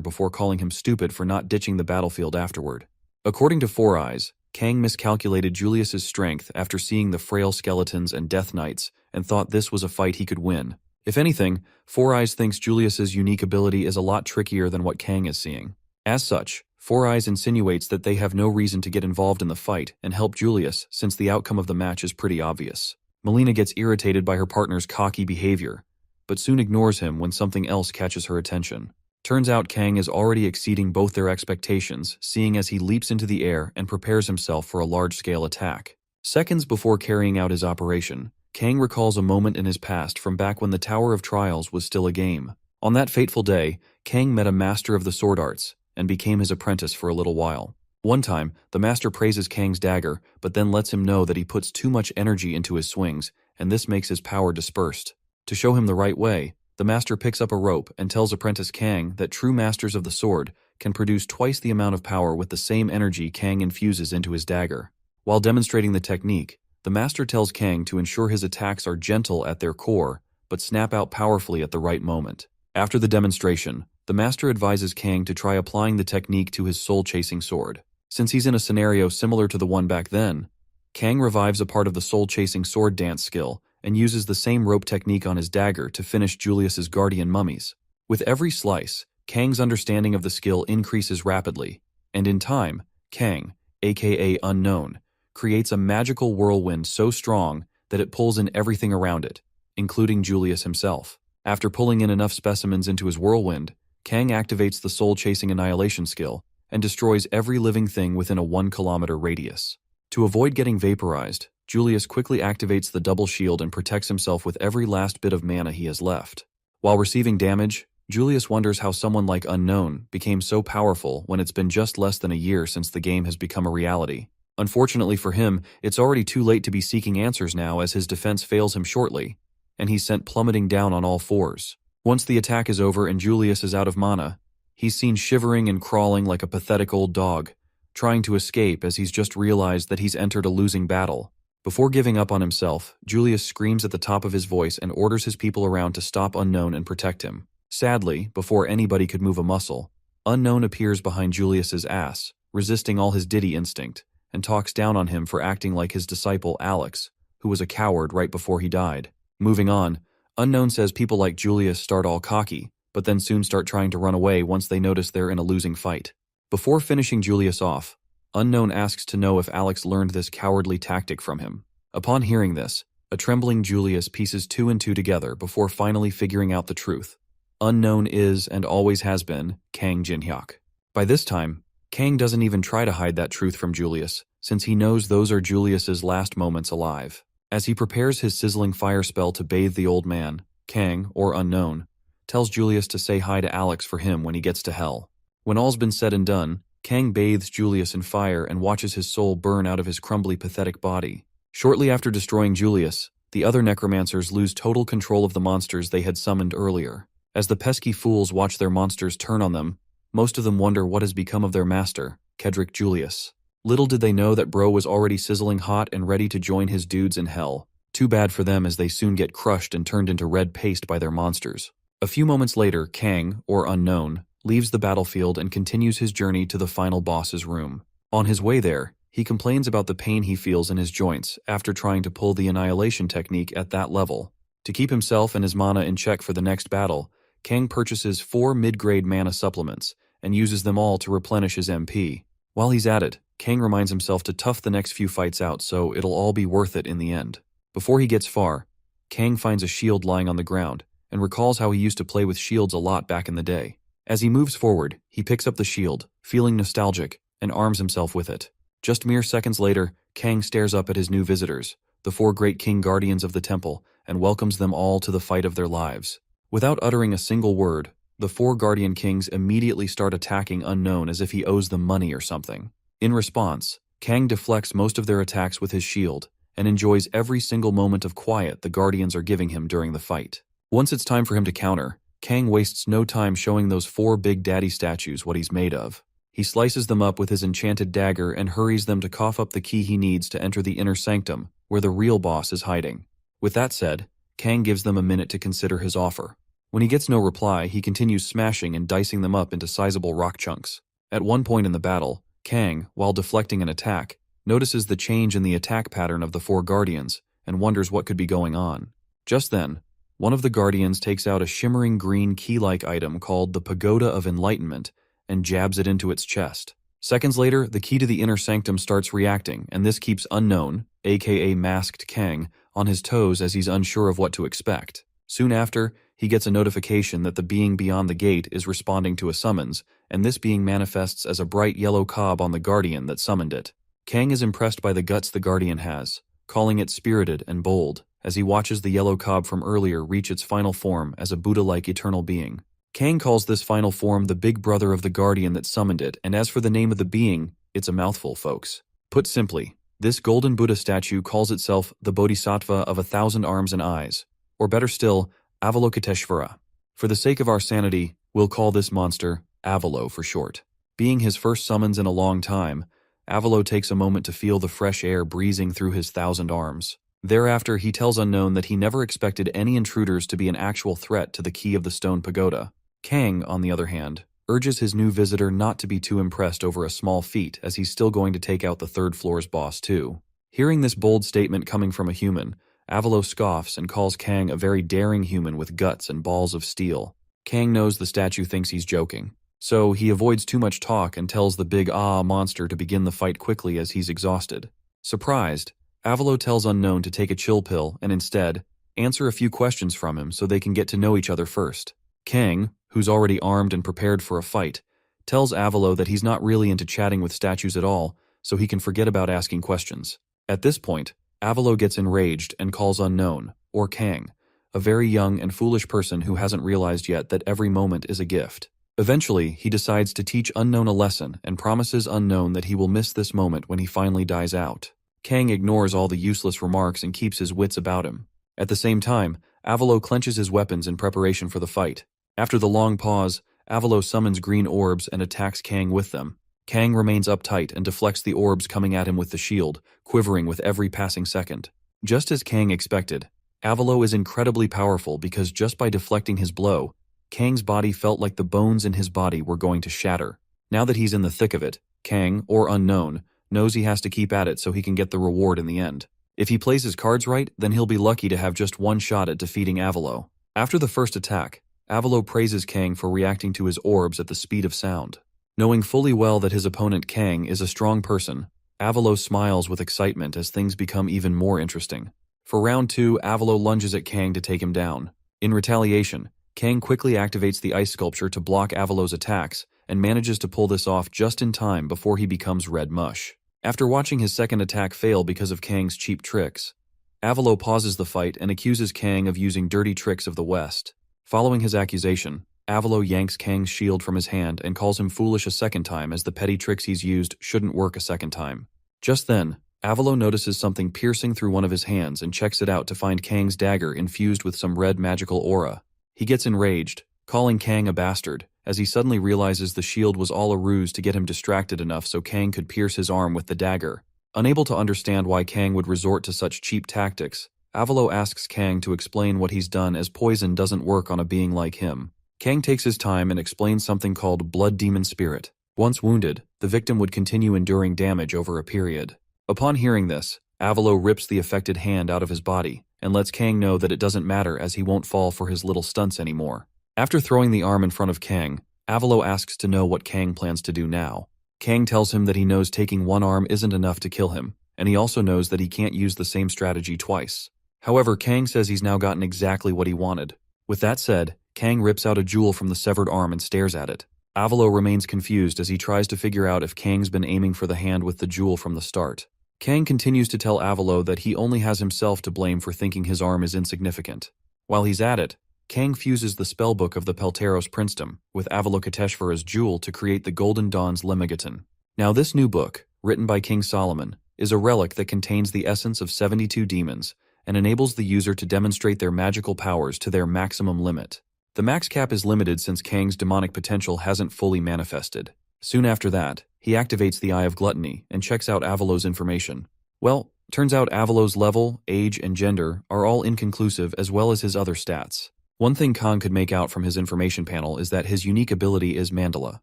before calling him stupid for not ditching the battlefield afterward. According to Four Eyes, Kang miscalculated Julius's strength after seeing the frail skeletons and death knights and thought this was a fight he could win. If anything, Four Eyes thinks Julius's unique ability is a lot trickier than what Kang is seeing. As such, Four Eyes insinuates that they have no reason to get involved in the fight and help Julius since the outcome of the match is pretty obvious. Melina gets irritated by her partner's cocky behavior, but soon ignores him when something else catches her attention. Turns out Kang is already exceeding both their expectations, seeing as he leaps into the air and prepares himself for a large-scale attack. Seconds before carrying out his operation, Kang recalls a moment in his past from back when the Tower of Trials was still a game. On that fateful day, Kang met a master of the sword arts and became his apprentice for a little while. One time, the master praises Kang's dagger, but then lets him know that he puts too much energy into his swings, and this makes his power dispersed. To show him the right way, the master picks up a rope and tells apprentice Kang that true masters of the sword can produce twice the amount of power with the same energy Kang infuses into his dagger. While demonstrating the technique, the master tells Kang to ensure his attacks are gentle at their core, but snap out powerfully at the right moment. After the demonstration, the master advises Kang to try applying the technique to his soul-chasing sword. Since he's in a scenario similar to the one back then, Kang revives a part of the soul-chasing sword dance skill and uses the same rope technique on his dagger to finish Julius's guardian mummies. With every slice, Kang's understanding of the skill increases rapidly, and in time, Kang, aka Unknown, creates a magical whirlwind so strong that it pulls in everything around it, including Julius himself. After pulling in enough specimens into his whirlwind, Kang activates the soul-chasing annihilation skill and destroys every living thing within a 1-kilometer radius. To avoid getting vaporized, Julius quickly activates the double shield and protects himself with every last bit of mana he has left. While receiving damage, Julius wonders how someone like Unknown became so powerful when it's been just less than a year since the game has become a reality. Unfortunately for him, it's already too late to be seeking answers now as his defense fails him shortly, and he's sent plummeting down on all fours. Once the attack is over and Julius is out of mana, he's seen shivering and crawling like a pathetic old dog, trying to escape as he's just realized that he's entered a losing battle. Before giving up on himself, Julius screams at the top of his voice and orders his people around to stop Unknown and protect him. Sadly, before anybody could move a muscle, Unknown appears behind Julius's ass, resisting all his Diddy instinct, and talks down on him for acting like his disciple Alex, who was a coward right before he died. Moving on, Unknown says people like Julius start all cocky, but then soon start trying to run away once they notice they're in a losing fight. Before finishing Julius off, Unknown asks to know if Alex learned this cowardly tactic from him. Upon hearing this, a trembling Julius pieces 2 and 2 together before finally figuring out the truth. Unknown is, and always has been, Kang Jinhyuk. By this time, Kang doesn't even try to hide that truth from Julius, since he knows those are Julius's last moments alive. As he prepares his sizzling fire spell to bathe the old man, Kang, or Unknown, tells Julius to say hi to Alex for him when he gets to hell. When all's been said and done, Kang bathes Julius in fire and watches his soul burn out of his crumbly, pathetic body. Shortly after destroying Julius, the other necromancers lose total control of the monsters they had summoned earlier. As the pesky fools watch their monsters turn on them, most of them wonder what has become of their master, Kedrick Julius. Little did they know that bro was already sizzling hot and ready to join his dudes in hell. Too bad for them as they soon get crushed and turned into red paste by their monsters. A few moments later, Kang, or Unknown, leaves the battlefield and continues his journey to the final boss's room. On his way there, he complains about the pain he feels in his joints after trying to pull the annihilation technique at that level. To keep himself and his mana in check for the next battle, Kang purchases 4 mid-grade mana supplements and uses them all to replenish his MP. While he's at it, Kang reminds himself to tough the next few fights out so it'll all be worth it in the end. Before he gets far, Kang finds a shield lying on the ground and recalls how he used to play with shields a lot back in the day. As he moves forward, he picks up the shield, feeling nostalgic, and arms himself with it. Just mere seconds later, Kang stares up at his new visitors, the 4 great king guardians of the temple, and welcomes them all to the fight of their lives. Without uttering a single word, the 4 guardian kings immediately start attacking Unknown as if he owes them money or something. In response, Kang deflects most of their attacks with his shield and enjoys every single moment of quiet the guardians are giving him during the fight. Once it's time for him to counter, Kang wastes no time showing those 4 Big Daddy statues what he's made of. He slices them up with his enchanted dagger and hurries them to cough up the key he needs to enter the inner sanctum, where the real boss is hiding. With that said, Kang gives them a minute to consider his offer. When he gets no reply, he continues smashing and dicing them up into sizable rock chunks. At one point in the battle, Kang, while deflecting an attack, notices the change in the attack pattern of the 4 guardians and wonders what could be going on. Just then, one of the guardians takes out a shimmering green key-like item called the Pagoda of Enlightenment and jabs it into its chest. Seconds later, the key to the inner sanctum starts reacting, and this keeps Unknown, aka Masked Kang, on his toes as he's unsure of what to expect. Soon after, he gets a notification that the being beyond the gate is responding to a summons, and this being manifests as a bright yellow cob on the guardian that summoned it. Kang is impressed by the guts the guardian has, calling it spirited and bold, as he watches the yellow cob from earlier reach its final form as a Buddha-like eternal being. Kang calls this final form the big brother of the guardian that summoned it, and as for the name of the being, it's a mouthful, folks. Put simply, this golden Buddha statue calls itself the Bodhisattva of 1,000 arms and eyes, or better still, Avalokiteshvara. For the sake of our sanity, we'll call this monster Avalo for short. Being his first summons in a long time, Avalo takes a moment to feel the fresh air breezing through his 1,000 arms. Thereafter, he tells Unknown that he never expected any intruders to be an actual threat to the key of the stone pagoda. Kang, on the other hand, urges his new visitor not to be too impressed over a small feat as he's still going to take out the 3rd floor's boss too. Hearing this bold statement coming from a human, Avalo scoffs and calls Kang a very daring human with guts and balls of steel. Kang knows the statue thinks he's joking, so he avoids too much talk and tells the big monster to begin the fight quickly as he's exhausted. Surprised, Avalo tells Unknown to take a chill pill and instead, answer a few questions from him so they can get to know each other first. Kang, who's already armed and prepared for a fight, tells Avalo that he's not really into chatting with statues at all, so he can forget about asking questions. At this point, Avalo gets enraged and calls Unknown, or Kang, a very young and foolish person who hasn't realized yet that every moment is a gift. Eventually, he decides to teach Unknown a lesson and promises Unknown that he will miss this moment when he finally dies out. Kang ignores all the useless remarks and keeps his wits about him. At the same time, Avalo clenches his weapons in preparation for the fight. After the long pause, Avalo summons green orbs and attacks Kang with them. Kang remains uptight and deflects the orbs coming at him with the shield, quivering with every passing second. Just as Kang expected, Avalo is incredibly powerful because just by deflecting his blow, Kang's body felt like the bones in his body were going to shatter. Now that he's in the thick of it, Kang, or Unknown, knows he has to keep at it so he can get the reward in the end. If he plays his cards right, then he'll be lucky to have just one shot at defeating Avalo. After the first attack, Avalo praises Kang for reacting to his orbs at the speed of sound. Knowing fully well that his opponent Kang is a strong person, Avalo smiles with excitement as things become even more interesting. For round 2, Avalo lunges at Kang to take him down. In retaliation, Kang quickly activates the ice sculpture to block Avalo's attacks and manages to pull this off just in time before he becomes red mush. After watching his second attack fail because of Kang's cheap tricks, Avalo pauses the fight and accuses Kang of using dirty tricks of the West. Following his accusation, Avalo yanks Kang's shield from his hand and calls him foolish a second time as the petty tricks he's used shouldn't work a second time. Just then, Avalo notices something piercing through one of his hands and checks it out to find Kang's dagger infused with some red magical aura. He gets enraged, calling Kang a bastard, as he suddenly realizes the shield was all a ruse to get him distracted enough so Kang could pierce his arm with the dagger. Unable to understand why Kang would resort to such cheap tactics, Avalo asks Kang to explain what he's done as poison doesn't work on a being like him. Kang takes his time and explains something called blood demon spirit. Once wounded, the victim would continue enduring damage over a period. Upon hearing this, Avalo rips the affected hand out of his body and lets Kang know that it doesn't matter as he won't fall for his little stunts anymore. After throwing the arm in front of Kang, Avalo asks to know what Kang plans to do now. Kang tells him that he knows taking one arm isn't enough to kill him, and he also knows that he can't use the same strategy twice. However, Kang says he's now gotten exactly what he wanted. With that said, Kang rips out a jewel from the severed arm and stares at it. Avalo remains confused as he tries to figure out if Kang's been aiming for the hand with the jewel from the start. Kang continues to tell Avalo that he only has himself to blame for thinking his arm is insignificant. While he's at it, Kang fuses the spellbook of the Pelteros Princedom with Avalokiteshvara's jewel to create the Golden Dawn's Lemmigaton. Now this new book, written by King Solomon, is a relic that contains the essence of 72 demons and enables the user to demonstrate their magical powers to their maximum limit. The max cap is limited since Kang's demonic potential hasn't fully manifested. Soon after that, he activates the Eye of Gluttony and checks out Avalo's information. Well, turns out Avalo's level, age, and gender are all inconclusive as well as his other stats. One thing Kang could make out from his information panel is that his unique ability is Mandala.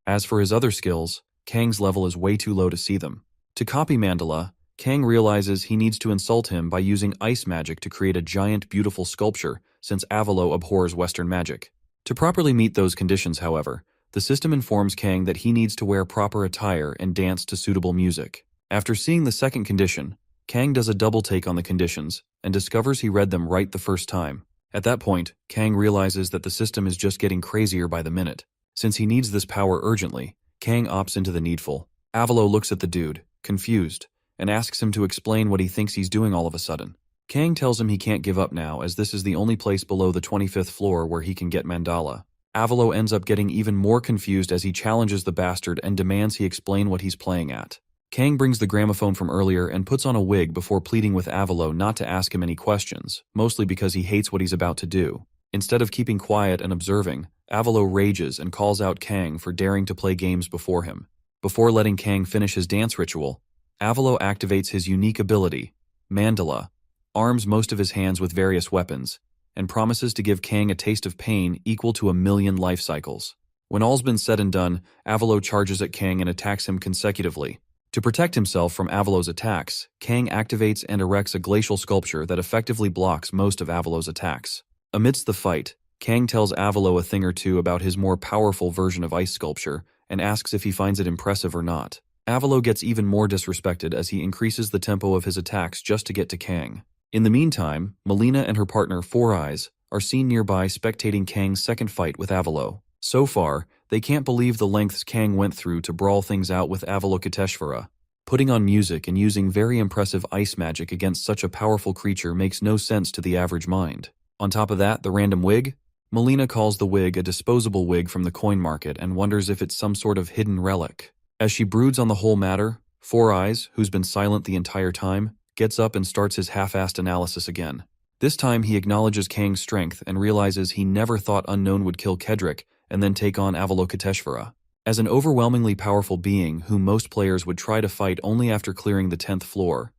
As for his other skills, Kang's level is way too low to see them. To copy Mandala, Kang realizes he needs to insult him by using ice magic to create a giant, beautiful sculpture, since Avalo abhors Western magic. To properly meet those conditions, however, the system informs Kang that he needs to wear proper attire and dance to suitable music. After seeing the second condition, Kang does a double take on the conditions and discovers he read them right the first time. At that point, Kang realizes that the system is just getting crazier by the minute. Since he needs this power urgently, Kang opts into the needful. Avalo looks at the dude, confused, and asks him to explain what he thinks he's doing all of a sudden. Kang tells him he can't give up now as this is the only place below the 25th floor where he can get Mandala. Avalo ends up getting even more confused as he challenges the bastard and demands he explain what he's playing at. Kang brings the gramophone from earlier and puts on a wig before pleading with Avalo not to ask him any questions, mostly because he hates what he's about to do. Instead of keeping quiet and observing, Avalo rages and calls out Kang for daring to play games before him. Before letting Kang finish his dance ritual, Avalo activates his unique ability, Mandala, arms most of his hands with various weapons, and promises to give Kang a taste of pain equal to 1,000,000 life cycles. When all's been said and done, Avalo charges at Kang and attacks him consecutively. To protect himself from Avalo's attacks, Kang activates and erects a glacial sculpture that effectively blocks most of Avalo's attacks. Amidst the fight, Kang tells Avalo a thing or two about his more powerful version of ice sculpture and asks if he finds it impressive or not. Avalo gets even more disrespected as he increases the tempo of his attacks just to get to Kang. In the meantime, Melina and her partner Four Eyes are seen nearby spectating Kang's second fight with Avalo. So far, they can't believe the lengths Kang went through to brawl things out with Avalokiteshvara. Putting on music and using very impressive ice magic against such a powerful creature makes no sense to the average mind. On top of that, the random wig? Melina calls the wig a disposable wig from the coin market and wonders if it's some sort of hidden relic. As she broods on the whole matter, Four Eyes, who's been silent the entire time, gets up and starts his half-assed analysis again. This time he acknowledges Kang's strength and realizes he never thought Unknown would kill Kedrick and then take on Avalokiteshvara. As an overwhelmingly powerful being whom most players would try to fight only after clearing the 10th floor,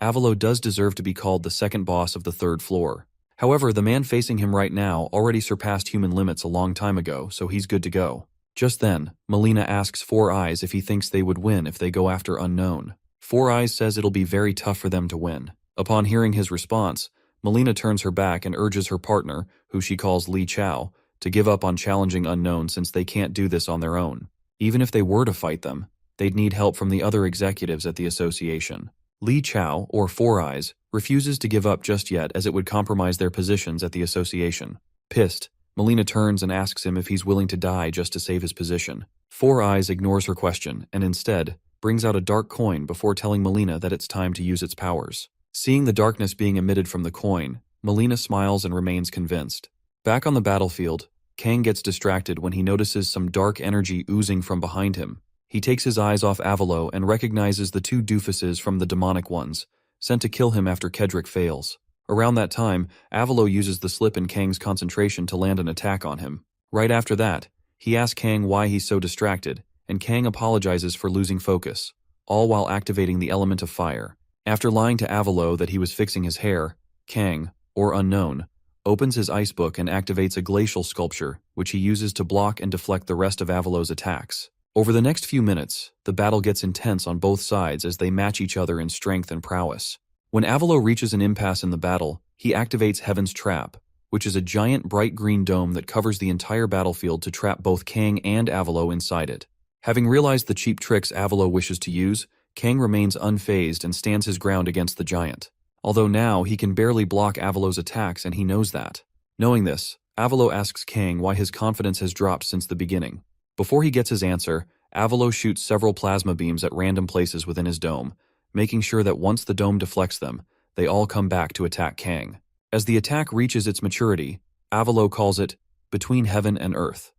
Avalo does deserve to be called the second boss of the 3rd floor. However, the man facing him right now already surpassed human limits a long time ago, so he's good to go. Just then, Melina asks Four Eyes if he thinks they would win if they go after Unknown. Four Eyes says it'll be very tough for them to win. Upon hearing his response, Melina turns her back and urges her partner, who she calls Li Chao, to give up on challenging Unknown since they can't do this on their own. Even if they were to fight them, they'd need help from the other executives at the association. Li Chao, or Four Eyes, refuses to give up just yet as it would compromise their positions at the association. Pissed, Melina turns and asks him if he's willing to die just to save his position. Four Eyes ignores her question and instead brings out a dark coin before telling Melina that it's time to use its powers. Seeing the darkness being emitted from the coin, Melina smiles and remains convinced. Back on the battlefield, Kang gets distracted when he notices some dark energy oozing from behind him. He takes his eyes off Avalo and recognizes the two doofuses from the demonic ones, sent to kill him after Kedrick fails. Around that time, Avalo uses the slip in Kang's concentration to land an attack on him. Right after that, he asks Kang why he's so distracted, and Kang apologizes for losing focus, all while activating the element of fire. After lying to Avalo that he was fixing his hair, Kang, or Unknown, opens his ice book and activates a glacial sculpture, which he uses to block and deflect the rest of Avalo's attacks. Over the next few minutes, the battle gets intense on both sides as they match each other in strength and prowess. When Avalo reaches an impasse in the battle, he activates Heaven's Trap, which is a giant bright green dome that covers the entire battlefield to trap both Kang and Avalo inside it. Having realized the cheap tricks Avalo wishes to use, Kang remains unfazed and stands his ground against the giant. Although now he can barely block Avalo's attacks and he knows that. Knowing this, Avalo asks Kang why his confidence has dropped since the beginning. Before he gets his answer, Avalo shoots several plasma beams at random places within his dome, making sure that once the dome deflects them, they all come back to attack Kang. As the attack reaches its maturity, Avalo calls it Between Heaven and Earth.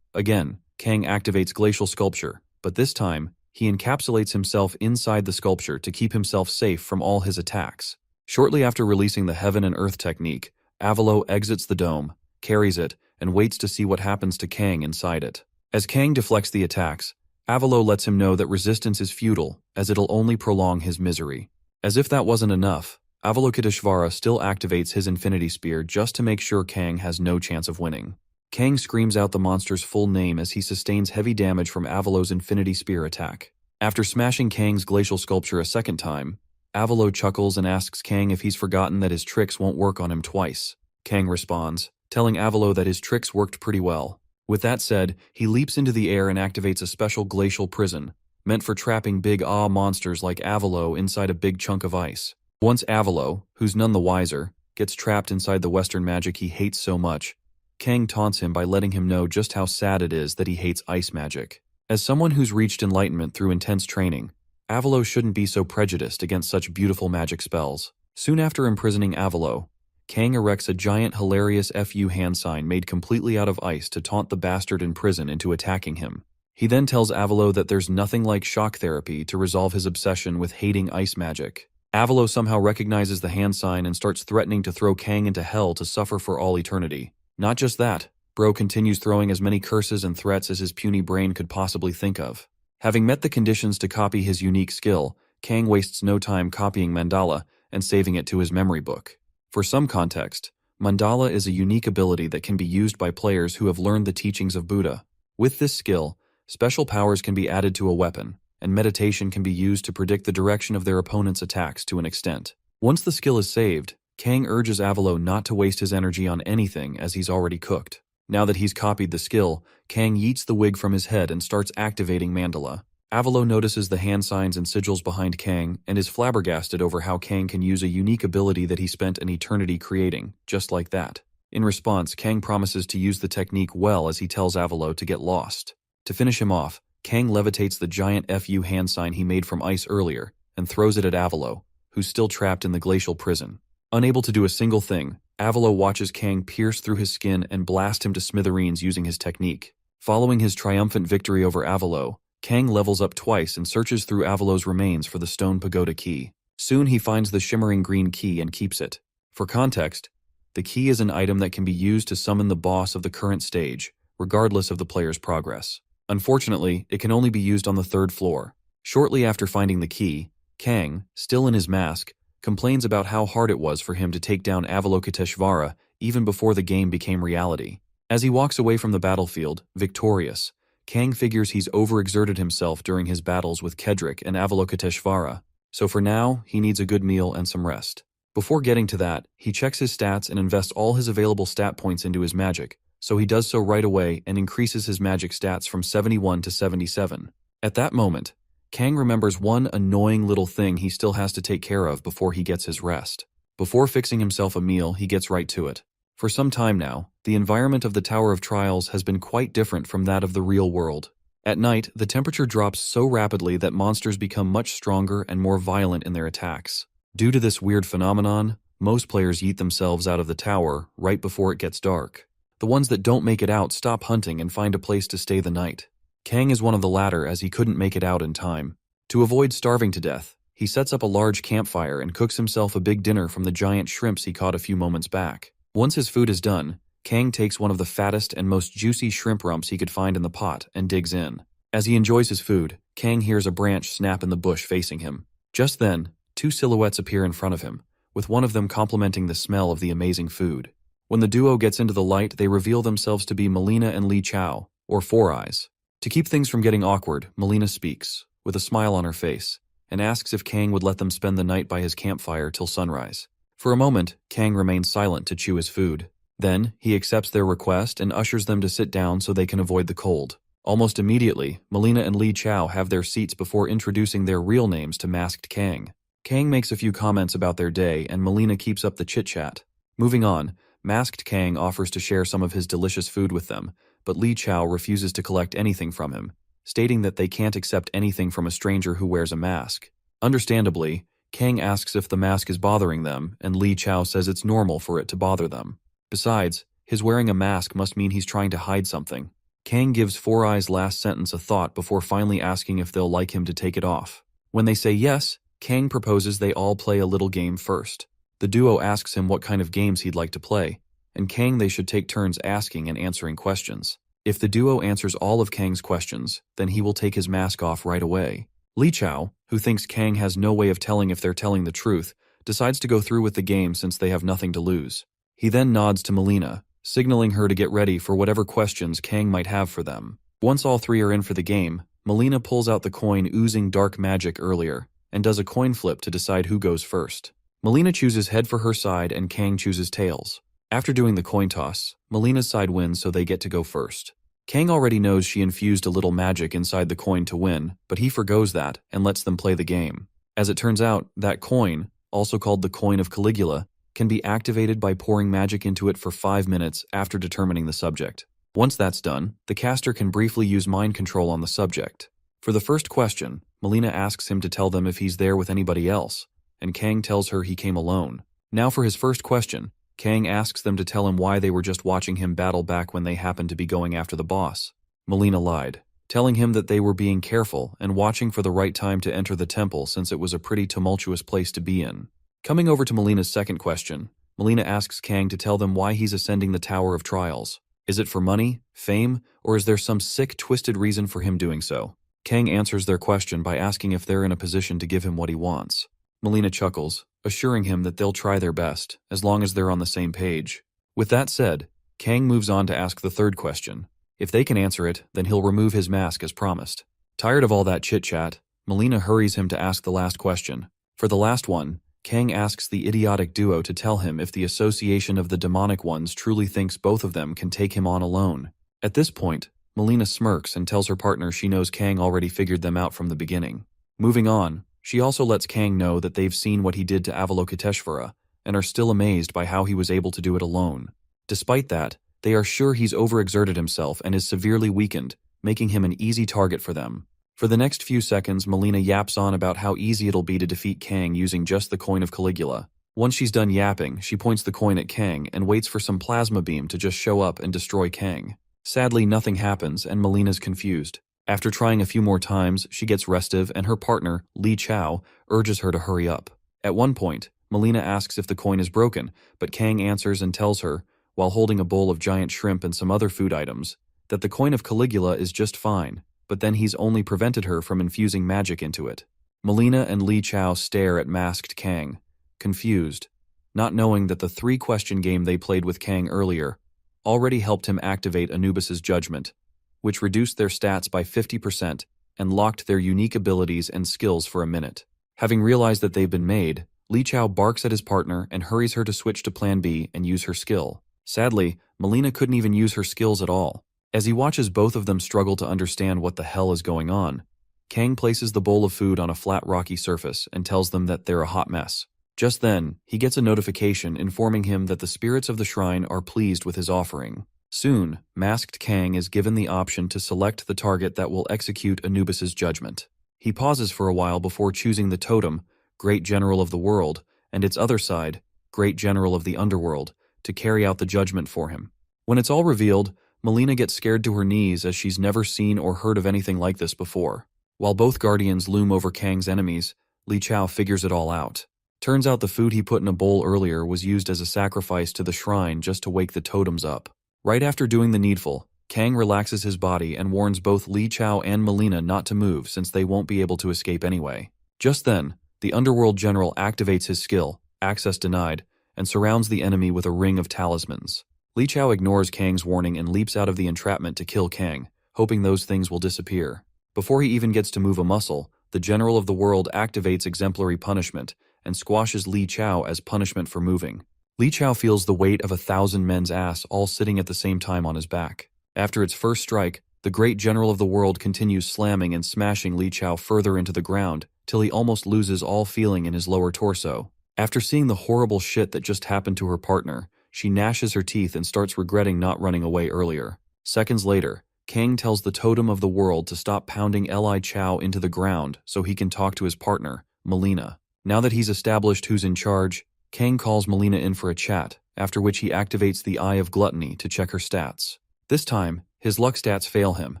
Again, Kang activates Glacial Sculpture, but this time, he encapsulates himself inside the sculpture to keep himself safe from all his attacks. Shortly after releasing the Heaven and Earth technique, Avalo exits the dome, carries it, and waits to see what happens to Kang inside it. As Kang deflects the attacks, Avalo lets him know that resistance is futile, as it'll only prolong his misery. As if that wasn't enough, Avalokiteshvara still activates his Infinity Spear just to make sure Kang has no chance of winning. Kang screams out the monster's full name as he sustains heavy damage from Avalo's Infinity Spear attack. After smashing Kang's Glacial Sculpture a second time, Avalo chuckles and asks Kang if he's forgotten that his tricks won't work on him twice. Kang responds, telling Avalo that his tricks worked pretty well. With that said, he leaps into the air and activates a special glacial prison, meant for trapping big monsters like Avalo inside a big chunk of ice. Once Avalo, who's none the wiser, gets trapped inside the Western magic he hates so much, Kang taunts him by letting him know just how sad it is that he hates ice magic. As someone who's reached enlightenment through intense training, Avalo shouldn't be so prejudiced against such beautiful magic spells. Soon after imprisoning Avalo, Kang erects a giant hilarious FU hand sign made completely out of ice to taunt the bastard in prison into attacking him. He then tells Avalo that there's nothing like shock therapy to resolve his obsession with hating ice magic. Avalo somehow recognizes the hand sign and starts threatening to throw Kang into hell to suffer for all eternity. Not just that, Bro continues throwing as many curses and threats as his puny brain could possibly think of. Having met the conditions to copy his unique skill, Kang wastes no time copying Mandala and saving it to his memory book. For some context, Mandala is a unique ability that can be used by players who have learned the teachings of Buddha. With this skill, special powers can be added to a weapon, and meditation can be used to predict the direction of their opponent's attacks to an extent. Once the skill is saved, Kang urges Avalo not to waste his energy on anything as he's already cooked. Now that he's copied the skill, Kang yeets the wig from his head and starts activating Mandala. Avalo notices the hand signs and sigils behind Kang and is flabbergasted over how Kang can use a unique ability that he spent an eternity creating, just like that. In response, Kang promises to use the technique well as he tells Avalo to get lost. To finish him off, Kang levitates the giant FU hand sign he made from ice earlier and throws it at Avalo, who's still trapped in the glacial prison. Unable to do a single thing, Avalo watches Kang pierce through his skin and blast him to smithereens using his technique. Following his triumphant victory over Avalo, Kang levels up twice and searches through Avalo's remains for the stone pagoda key. Soon he finds the shimmering green key and keeps it. For context, the key is an item that can be used to summon the boss of the current stage, regardless of the player's progress. Unfortunately, it can only be used on the 3rd floor. Shortly after finding the key, Kang, still in his mask, complains about how hard it was for him to take down Avalokiteshvara even before the game became reality. As he walks away from the battlefield, victorious, Kang figures he's overexerted himself during his battles with Kedrick and Avalokiteshvara, so for now, he needs a good meal and some rest. Before getting to that, he checks his stats and invests all his available stat points into his magic, so he does so right away and increases his magic stats from 71 to 77. At that moment, Kang remembers one annoying little thing he still has to take care of before he gets his rest. Before fixing himself a meal, he gets right to it. For some time now, the environment of the Tower of Trials has been quite different from that of the real world. At night, the temperature drops so rapidly that monsters become much stronger and more violent in their attacks. Due to this weird phenomenon, most players yeet themselves out of the tower right before it gets dark. The ones that don't make it out stop hunting and find a place to stay the night. Kang is one of the latter as he couldn't make it out in time. To avoid starving to death, he sets up a large campfire and cooks himself a big dinner from the giant shrimps he caught a few moments back. Once his food is done, Kang takes one of the fattest and most juicy shrimp rumps he could find in the pot and digs in. As he enjoys his food, Kang hears a branch snap in the bush facing him. Just then, 2 silhouettes appear in front of him, with one of them complimenting the smell of the amazing food. When the duo gets into the light, they reveal themselves to be Melina and Li Chao, or Four Eyes. To keep things from getting awkward, Melina speaks, with a smile on her face, and asks if Kang would let them spend the night by his campfire till sunrise. For a moment, Kang remains silent to chew his food. Then, he accepts their request and ushers them to sit down so they can avoid the cold. Almost immediately, Melina and Li Chao have their seats before introducing their real names to masked Kang. Kang makes a few comments about their day and Melina keeps up the chit-chat. Moving on, masked Kang offers to share some of his delicious food with them, but Li Chao refuses to collect anything from him, stating that they can't accept anything from a stranger who wears a mask. Understandably, Kang asks if the mask is bothering them, and Li Chao says it's normal for it to bother them. Besides, his wearing a mask must mean he's trying to hide something. Kang gives Four Eyes' last sentence a thought before finally asking if they'll like him to take it off. When they say yes, Kang proposes they all play a little game first. The duo asks him what kind of games he'd like to play, and Kang they should take turns asking and answering questions. If the duo answers all of Kang's questions, then he will take his mask off right away. Li Chao, who thinks Kang has no way of telling if they're telling the truth, decides to go through with the game since they have nothing to lose. He then nods to Melina, signaling her to get ready for whatever questions Kang might have for them. Once all three are in for the game, Melina pulls out the coin oozing dark magic earlier, and does a coin flip to decide who goes first. Melina chooses head for her side and Kang chooses tails. After doing the coin toss, Melina's side wins so they get to go first. Kang already knows she infused a little magic inside the coin to win, but he forgoes that and lets them play the game. As it turns out, that coin, also called the Coin of Caligula, can be activated by pouring magic into it for 5 minutes after determining the subject. Once that's done, the caster can briefly use mind control on the subject. For the first question, Melina asks him to tell them if he's there with anybody else, and Kang tells her he came alone. Now for his first question, Kang asks them to tell him why they were just watching him battle back when they happened to be going after the boss. Melina lied, telling him that they were being careful and watching for the right time to enter the temple since it was a pretty tumultuous place to be in. Coming over to Melina's second question, Melina asks Kang to tell them why he's ascending the Tower of Trials. Is it for money, fame, or is there some sick, twisted reason for him doing so? Kang answers their question by asking if they're in a position to give him what he wants. Melina chuckles, assuring him that they'll try their best, as long as they're on the same page. With that said, Kang moves on to ask the third question. If they can answer it, then he'll remove his mask as promised. Tired of all that chit-chat, Melina hurries him to ask the last question. For the last one, Kang asks the idiotic duo to tell him if the Association of the Demonic Ones truly thinks both of them can take him on alone. At this point, Melina smirks and tells her partner she knows Kang already figured them out from the beginning. Moving on, she also lets Kang know that they've seen what he did to Avalokiteshvara and are still amazed by how he was able to do it alone. Despite that, they are sure he's overexerted himself and is severely weakened, making him an easy target for them. For the next few seconds, Melina yaps on about how easy it'll be to defeat Kang using just the Coin of Caligula. Once she's done yapping, she points the coin at Kang and waits for some plasma beam to just show up and destroy Kang. Sadly, nothing happens and Melina's confused. After trying a few more times, she gets restive and her partner, Li Chao, urges her to hurry up. At one point, Melina asks if the coin is broken, but Kang answers and tells her, while holding a bowl of giant shrimp and some other food items, that the Coin of Caligula is just fine, but then he's only prevented her from infusing magic into it. Melina and Li Chao stare at masked Kang, confused, not knowing that the 3-question game they played with Kang earlier already helped him activate Anubis's judgment, which reduced their stats by 50% and locked their unique abilities and skills for a minute. Having realized that they've been made, Li Chao barks at his partner and hurries her to switch to Plan B and use her skill. Sadly, Melina couldn't even use her skills at all. As he watches both of them struggle to understand what the hell is going on, Kang places the bowl of food on a flat rocky surface and tells them that they're a hot mess. Just then, he gets a notification informing him that the spirits of the shrine are pleased with his offering. Soon, masked Kang is given the option to select the target that will execute Anubis's judgment. He pauses for a while before choosing the totem, Great General of the World, and its other side, Great General of the Underworld, to carry out the judgment for him. When it's all revealed, Melina gets scared to her knees as she's never seen or heard of anything like this before. While both guardians loom over Kang's enemies, Li Chao figures it all out. Turns out the food he put in a bowl earlier was used as a sacrifice to the shrine just to wake the totems up. Right after doing the needful, Kang relaxes his body and warns both Li Chao and Melina not to move since they won't be able to escape anyway. Just then, the Underworld General activates his skill, Access Denied, and surrounds the enemy with a ring of talismans. Li Chao ignores Kang's warning and leaps out of the entrapment to kill Kang, hoping those things will disappear. Before he even gets to move a muscle, the General of the World activates exemplary punishment and squashes Li Chao as punishment for moving. Li Chao feels the weight of 1,000 men's ass all sitting at the same time on his back. After its first strike, The great general of the world continues slamming and smashing Li Chao further into the ground till he almost loses all feeling in his lower torso. After seeing the horrible shit that just happened to her partner, she gnashes her teeth and starts regretting not running away earlier. Seconds later, Kang tells the totem of the world to stop pounding Li Chao into the ground so he can talk to his partner, Melina. Now that he's established who's in charge, Kang calls Melina in for a chat, after which he activates the Eye of Gluttony to check her stats. This time, his luck stats fail him,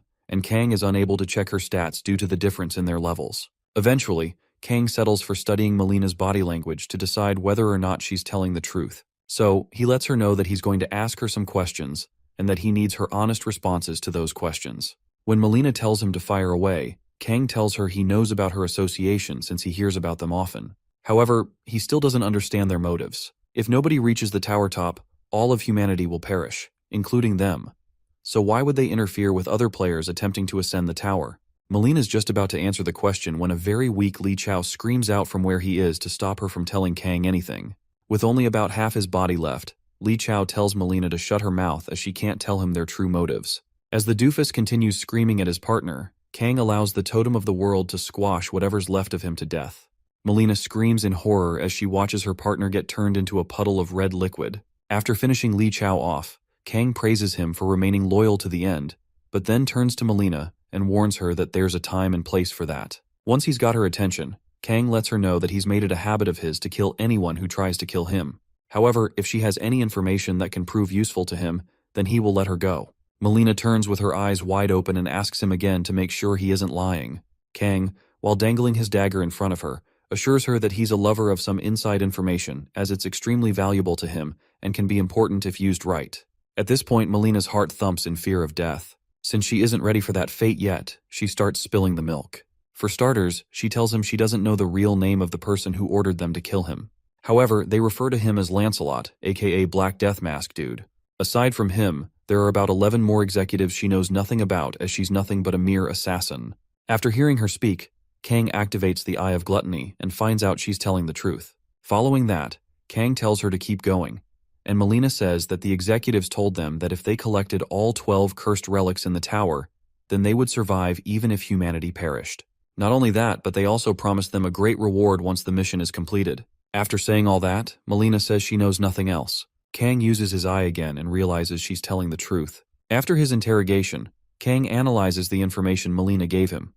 and Kang is unable to check her stats due to the difference in their levels. Eventually, Kang settles for studying Melina's body language to decide whether or not she's telling the truth. So, he lets her know that he's going to ask her some questions, and that he needs her honest responses to those questions. When Melina tells him to fire away, Kang tells her he knows about her association since he hears about them often. However, he still doesn't understand their motives. If nobody reaches the tower top, all of humanity will perish, including them. So why would they interfere with other players attempting to ascend the tower? Melina's just about to answer the question when a very weak Li Chao screams out from where he is to stop her from telling Kang anything. With only about half his body left, Li Chao tells Melina to shut her mouth as she can't tell him their true motives. As the doofus continues screaming at his partner, Kang allows the totem of the world to squash whatever's left of him to death. Melina screams in horror as she watches her partner get turned into a puddle of red liquid. After finishing Li Chao off, Kang praises him for remaining loyal to the end, but then turns to Melina and warns her that there's a time and place for that. Once he's got her attention, Kang lets her know that he's made it a habit of his to kill anyone who tries to kill him. However, if she has any information that can prove useful to him, then he will let her go. Melina turns with her eyes wide open and asks him again to make sure he isn't lying. Kang, while dangling his dagger in front of her, assures her that he's a lover of some inside information as it's extremely valuable to him and can be important if used right. At this point, Melina's heart thumps in fear of death. Since she isn't ready for that fate yet, she starts spilling the milk. For starters, she tells him she doesn't know the real name of the person who ordered them to kill him. However, they refer to him as Lancelot, aka Black Death Mask Dude. Aside from him, there are about 11 more executives she knows nothing about as she's nothing but a mere assassin. After hearing her speak, Kang activates the Eye of Gluttony and finds out she's telling the truth. Following that, Kang tells her to keep going, and Melina says that the executives told them that if they collected all 12 cursed relics in the tower, then they would survive even if humanity perished. Not only that, but they also promised them a great reward once the mission is completed. After saying all that, Melina says she knows nothing else. Kang uses his eye again and realizes she's telling the truth. After his interrogation, Kang analyzes the information Melina gave him.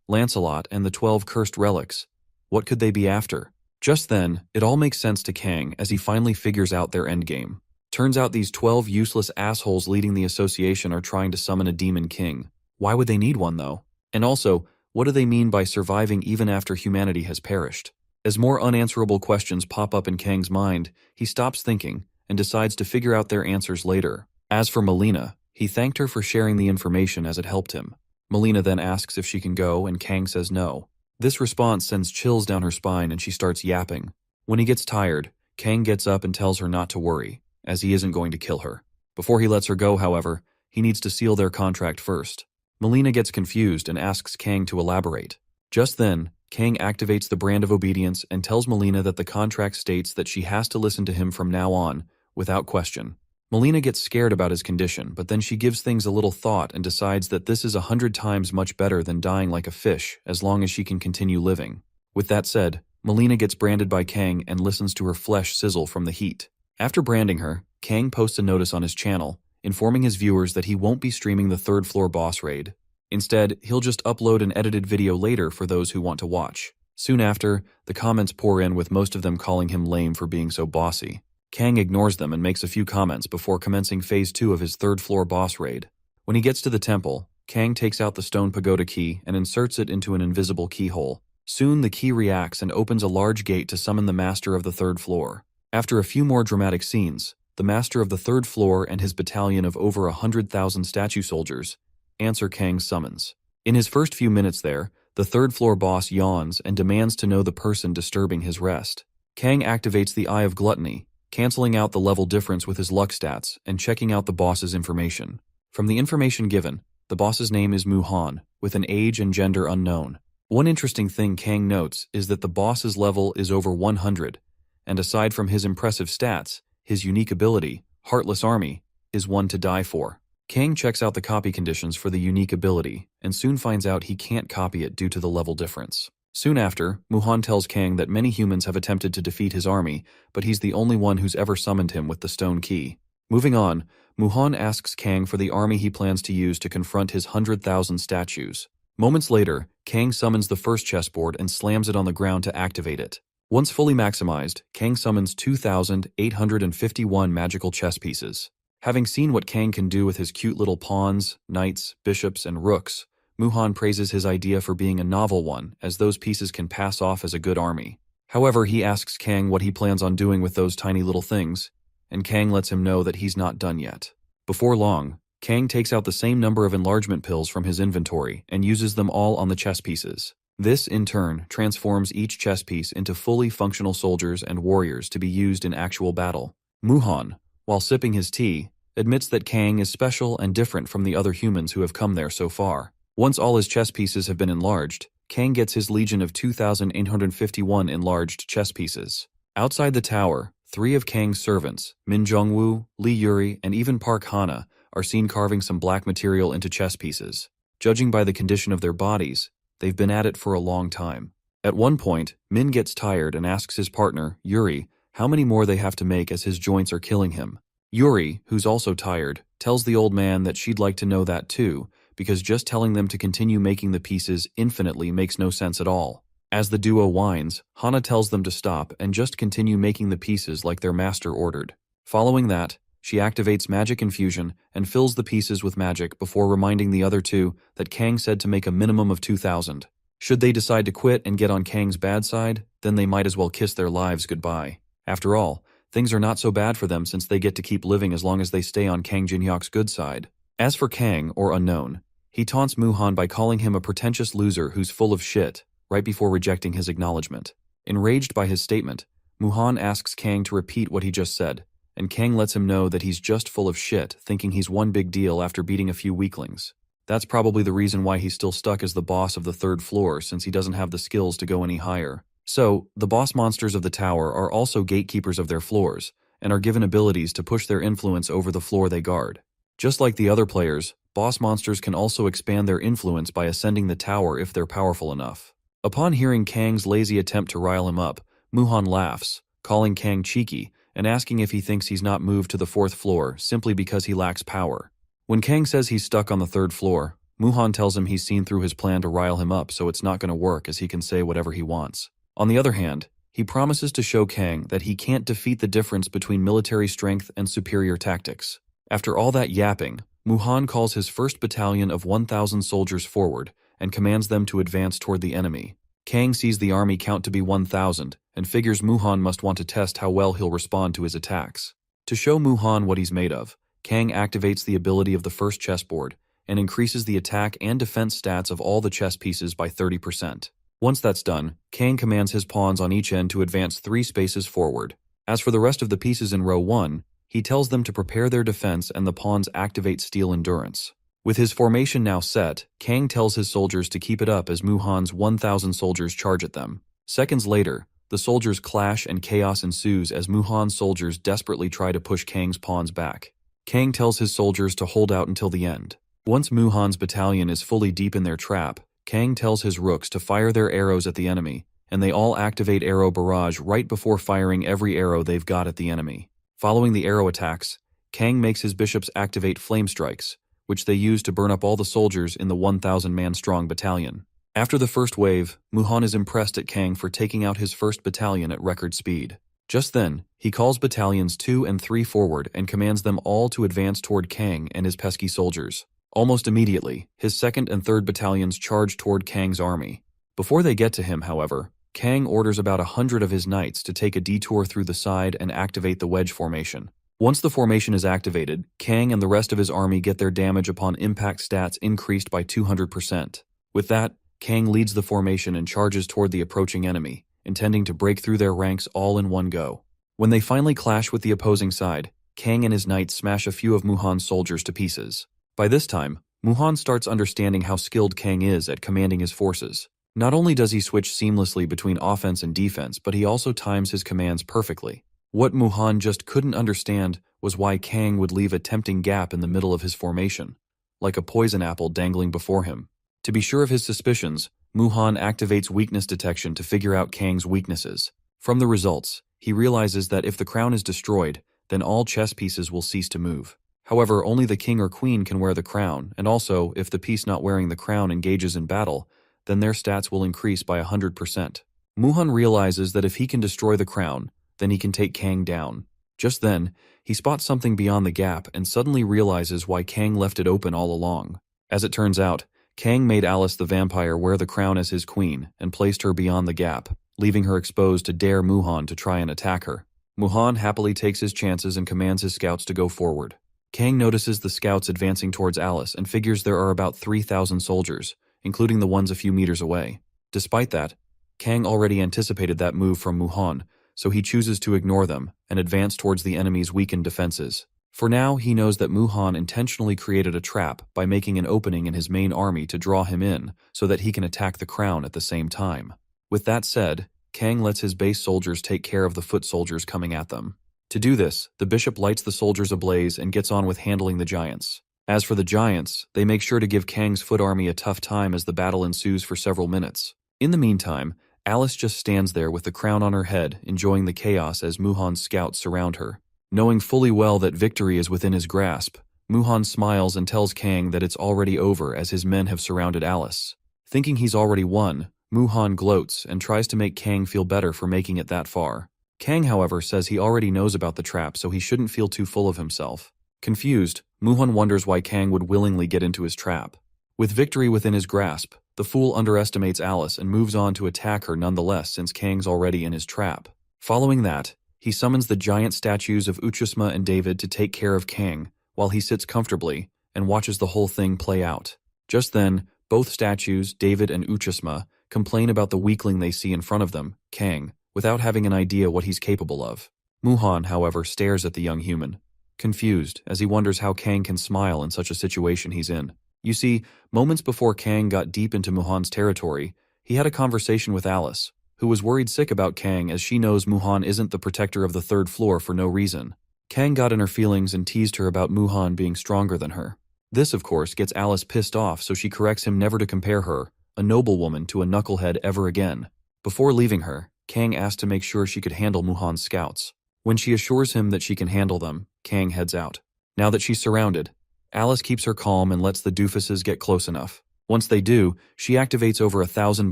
Lancelot and the 12 cursed relics. What could they be after? Just then, it all makes sense to Kang as he finally figures out their endgame. Turns out these 12 useless assholes leading the association are trying to summon a demon king. Why would they need one though? And also, what do they mean by surviving even after humanity has perished? As more unanswerable questions pop up in Kang's mind, he stops thinking and decides to figure out their answers later. As for Melina, he thanked her for sharing the information as it helped him. Melina then asks if she can go, and Kang says no. This response sends chills down her spine and she starts yapping. When he gets tired, Kang gets up and tells her not to worry, as he isn't going to kill her. Before he lets her go, however, he needs to seal their contract first. Melina gets confused and asks Kang to elaborate. Just then, Kang activates the brand of obedience and tells Melina that the contract states that she has to listen to him from now on, without question. Melina gets scared about his condition, but then she gives things a little thought and decides that this is 100 times much better than dying like a fish as long as she can continue living. With that said, Melina gets branded by Kang and listens to her flesh sizzle from the heat. After branding her, Kang posts a notice on his channel, informing his viewers that he won't be streaming the third floor boss raid. Instead, he'll just upload an edited video later for those who want to watch. Soon after, the comments pour in with most of them calling him lame for being so bossy. Kang ignores them and makes a few comments before commencing phase 2 of his third floor boss raid. When he gets to the temple, Kang takes out the stone pagoda key and inserts it into an invisible keyhole. Soon the key reacts and opens a large gate to summon the master of the third floor. After a few more dramatic scenes, the master of the third floor and his battalion of over 100,000 statue soldiers answer Kang's summons. In his first few minutes there, the third floor boss yawns and demands to know the person disturbing his rest. Kang activates the Eye of Gluttony, canceling out the level difference with his luck stats and checking out the boss's information. From the information given, the boss's name is Muhan, with an age and gender unknown. One interesting thing Kang notes is that the boss's level is over 100, and aside from his impressive stats, his unique ability, Heartless Army, is one to die for. Kang checks out the copy conditions for the unique ability, and soon finds out he can't copy it due to the level difference. Soon after, Muhan tells Kang that many humans have attempted to defeat his army, but he's the only one who's ever summoned him with the stone key. Moving on, Muhan asks Kang for the army he plans to use to confront his 100,000 statues. Moments later, Kang summons the first chessboard and slams it on the ground to activate it. Once fully maximized, Kang summons 2,851 magical chess pieces. Having seen what Kang can do with his cute little pawns, knights, bishops, and rooks, Muhan praises his idea for being a novel one, as those pieces can pass off as a good army. However, he asks Kang what he plans on doing with those tiny little things, and Kang lets him know that he's not done yet. Before long, Kang takes out the same number of enlargement pills from his inventory and uses them all on the chess pieces. This, in turn, transforms each chess piece into fully functional soldiers and warriors to be used in actual battle. Muhan, while sipping his tea, admits that Kang is special and different from the other humans who have come there so far. Once all his chess pieces have been enlarged, Kang gets his legion of 2,851 enlarged chess pieces. Outside the tower, 3 of Kang's servants, Min Jongwoo, Lee Yuri, and even Park Hana, are seen carving some black material into chess pieces. Judging by the condition of their bodies, they've been at it for a long time. At one point, Min gets tired and asks his partner, Yuri, how many more they have to make as his joints are killing him. Yuri, who's also tired, tells the old man that she'd like to know that too, because just telling them to continue making the pieces infinitely makes no sense at all. As the duo whines, Hana tells them to stop and just continue making the pieces like their master ordered. Following that, she activates magic infusion and fills the pieces with magic before reminding the other two that Kang said to make a minimum of 2,000. Should they decide to quit and get on Kang's bad side, then they might as well kiss their lives goodbye. After all, things are not so bad for them since they get to keep living as long as they stay on Kang Jin-hyuk's good side. As for Kang, or Unknown, he taunts Muhan by calling him a pretentious loser who's full of shit, right before rejecting his acknowledgement. Enraged by his statement, Muhan asks Kang to repeat what he just said, and Kang lets him know that he's just full of shit, thinking he's one big deal after beating a few weaklings. That's probably the reason why he's still stuck as the boss of the 3rd floor, since he doesn't have the skills to go any higher. So, the boss monsters of the tower are also gatekeepers of their floors, and are given abilities to push their influence over the floor they guard. Just like the other players, boss monsters can also expand their influence by ascending the tower if they're powerful enough. Upon hearing Kang's lazy attempt to rile him up, Muhan laughs, calling Kang cheeky, and asking if he thinks he's not moved to the 4th floor simply because he lacks power. When Kang says he's stuck on the 3rd floor, Muhan tells him he's seen through his plan to rile him up, so it's not going to work, as he can say whatever he wants. On the other hand, he promises to show Kang that he can't defeat the difference between military strength and superior tactics. After all that yapping, Muhan calls his 1st battalion of 1,000 soldiers forward and commands them to advance toward the enemy. Kang sees the army count to be 1,000 and figures Muhan must want to test how well he'll respond to his attacks. To show Muhan what he's made of, Kang activates the ability of the first chessboard and increases the attack and defense stats of all the chess pieces by 30%. Once that's done, Kang commands his pawns on each end to advance 3 spaces forward. As for the rest of the pieces in row 1, he tells them to prepare their defense and the pawns activate steel endurance. With his formation now set, Kang tells his soldiers to keep it up as Muhan's 1,000 soldiers charge at them. Seconds later, the soldiers clash and chaos ensues as Muhan's soldiers desperately try to push Kang's pawns back. Kang tells his soldiers to hold out until the end. Once Muhan's battalion is fully deep in their trap, Kang tells his rooks to fire their arrows at the enemy, and they all activate arrow barrage right before firing every arrow they've got at the enemy. Following the arrow attacks, Kang makes his bishops activate flame strikes, which they use to burn up all the soldiers in the 1,000-man-strong battalion. After the first wave, Muhan is impressed at Kang for taking out his first battalion at record speed. Just then, he calls battalions 2 and 3 forward and commands them all to advance toward Kang and his pesky soldiers. Almost immediately, his 2nd and 3rd battalions charge toward Kang's army. Before they get to him, however, Kang orders about 100 of his knights to take a detour through the side and activate the wedge formation. Once the formation is activated, Kang and the rest of his army get their damage upon impact stats increased by 200%. With that, Kang leads the formation and charges toward the approaching enemy, intending to break through their ranks all in one go. When they finally clash with the opposing side, Kang and his knights smash a few of Muhan's soldiers to pieces. By this time, Muhan starts understanding how skilled Kang is at commanding his forces. Not only does he switch seamlessly between offense and defense, but he also times his commands perfectly. What Muhan just couldn't understand was why Kang would leave a tempting gap in the middle of his formation, like a poison apple dangling before him. To be sure of his suspicions, Muhan activates weakness detection to figure out Kang's weaknesses. From the results, he realizes that if the crown is destroyed, then all chess pieces will cease to move. However, only the king or queen can wear the crown, and also, if the piece not wearing the crown engages in battle, then their stats will increase by 100%. Muhan realizes that if he can destroy the crown, then he can take Kang down. Just then, he spots something beyond the gap and suddenly realizes why Kang left it open all along. As it turns out, Kang made Alice the vampire wear the crown as his queen and placed her beyond the gap, leaving her exposed to dare Muhan to try and attack her. Muhan happily takes his chances and commands his scouts to go forward. Kang notices the scouts advancing towards Alice and figures there are about 3,000 soldiers, including the ones a few meters away. Despite that, Kang already anticipated that move from Muhan, so he chooses to ignore them and advance towards the enemy's weakened defenses. For now, he knows that Muhan intentionally created a trap by making an opening in his main army to draw him in so that he can attack the crown at the same time. With that said, Kang lets his base soldiers take care of the foot soldiers coming at them. To do this, the bishop lights the soldiers ablaze and gets on with handling the giants. As for the giants, they make sure to give Kang's foot army a tough time as the battle ensues for several minutes. In the meantime, Alice just stands there with the crown on her head, enjoying the chaos as Muhan's scouts surround her. Knowing fully well that victory is within his grasp, Muhan smiles and tells Kang that it's already over as his men have surrounded Alice. Thinking he's already won, Muhan gloats and tries to make Kang feel better for making it that far. Kang, however, says he already knows about the trap, so he shouldn't feel too full of himself. Confused, Muhan wonders why Kang would willingly get into his trap. With victory within his grasp, the fool underestimates Alice and moves on to attack her nonetheless since Kang's already in his trap. Following that, he summons the giant statues of Uchusma and David to take care of Kang, while he sits comfortably and watches the whole thing play out. Just then, both statues, David and Uchusma, complain about the weakling they see in front of them, Kang, without having an idea what he's capable of. Muhan, however, stares at the young human, confused as he wonders how Kang can smile in such a situation he's in. You see, moments before Kang got deep into Muhan's territory, he had a conversation with Alice, who was worried sick about Kang as she knows Muhan isn't the protector of the third floor for no reason. Kang got in her feelings and teased her about Muhan being stronger than her. This, of course, gets Alice pissed off, so she corrects him never to compare her, a noblewoman, to a knucklehead ever again. Before leaving her, Kang asks to make sure she could handle Muhan's scouts. When she assures him that she can handle them, Kang heads out. Now that she's surrounded, Alice keeps her calm and lets the doofuses get close enough. Once they do, she activates over 1,000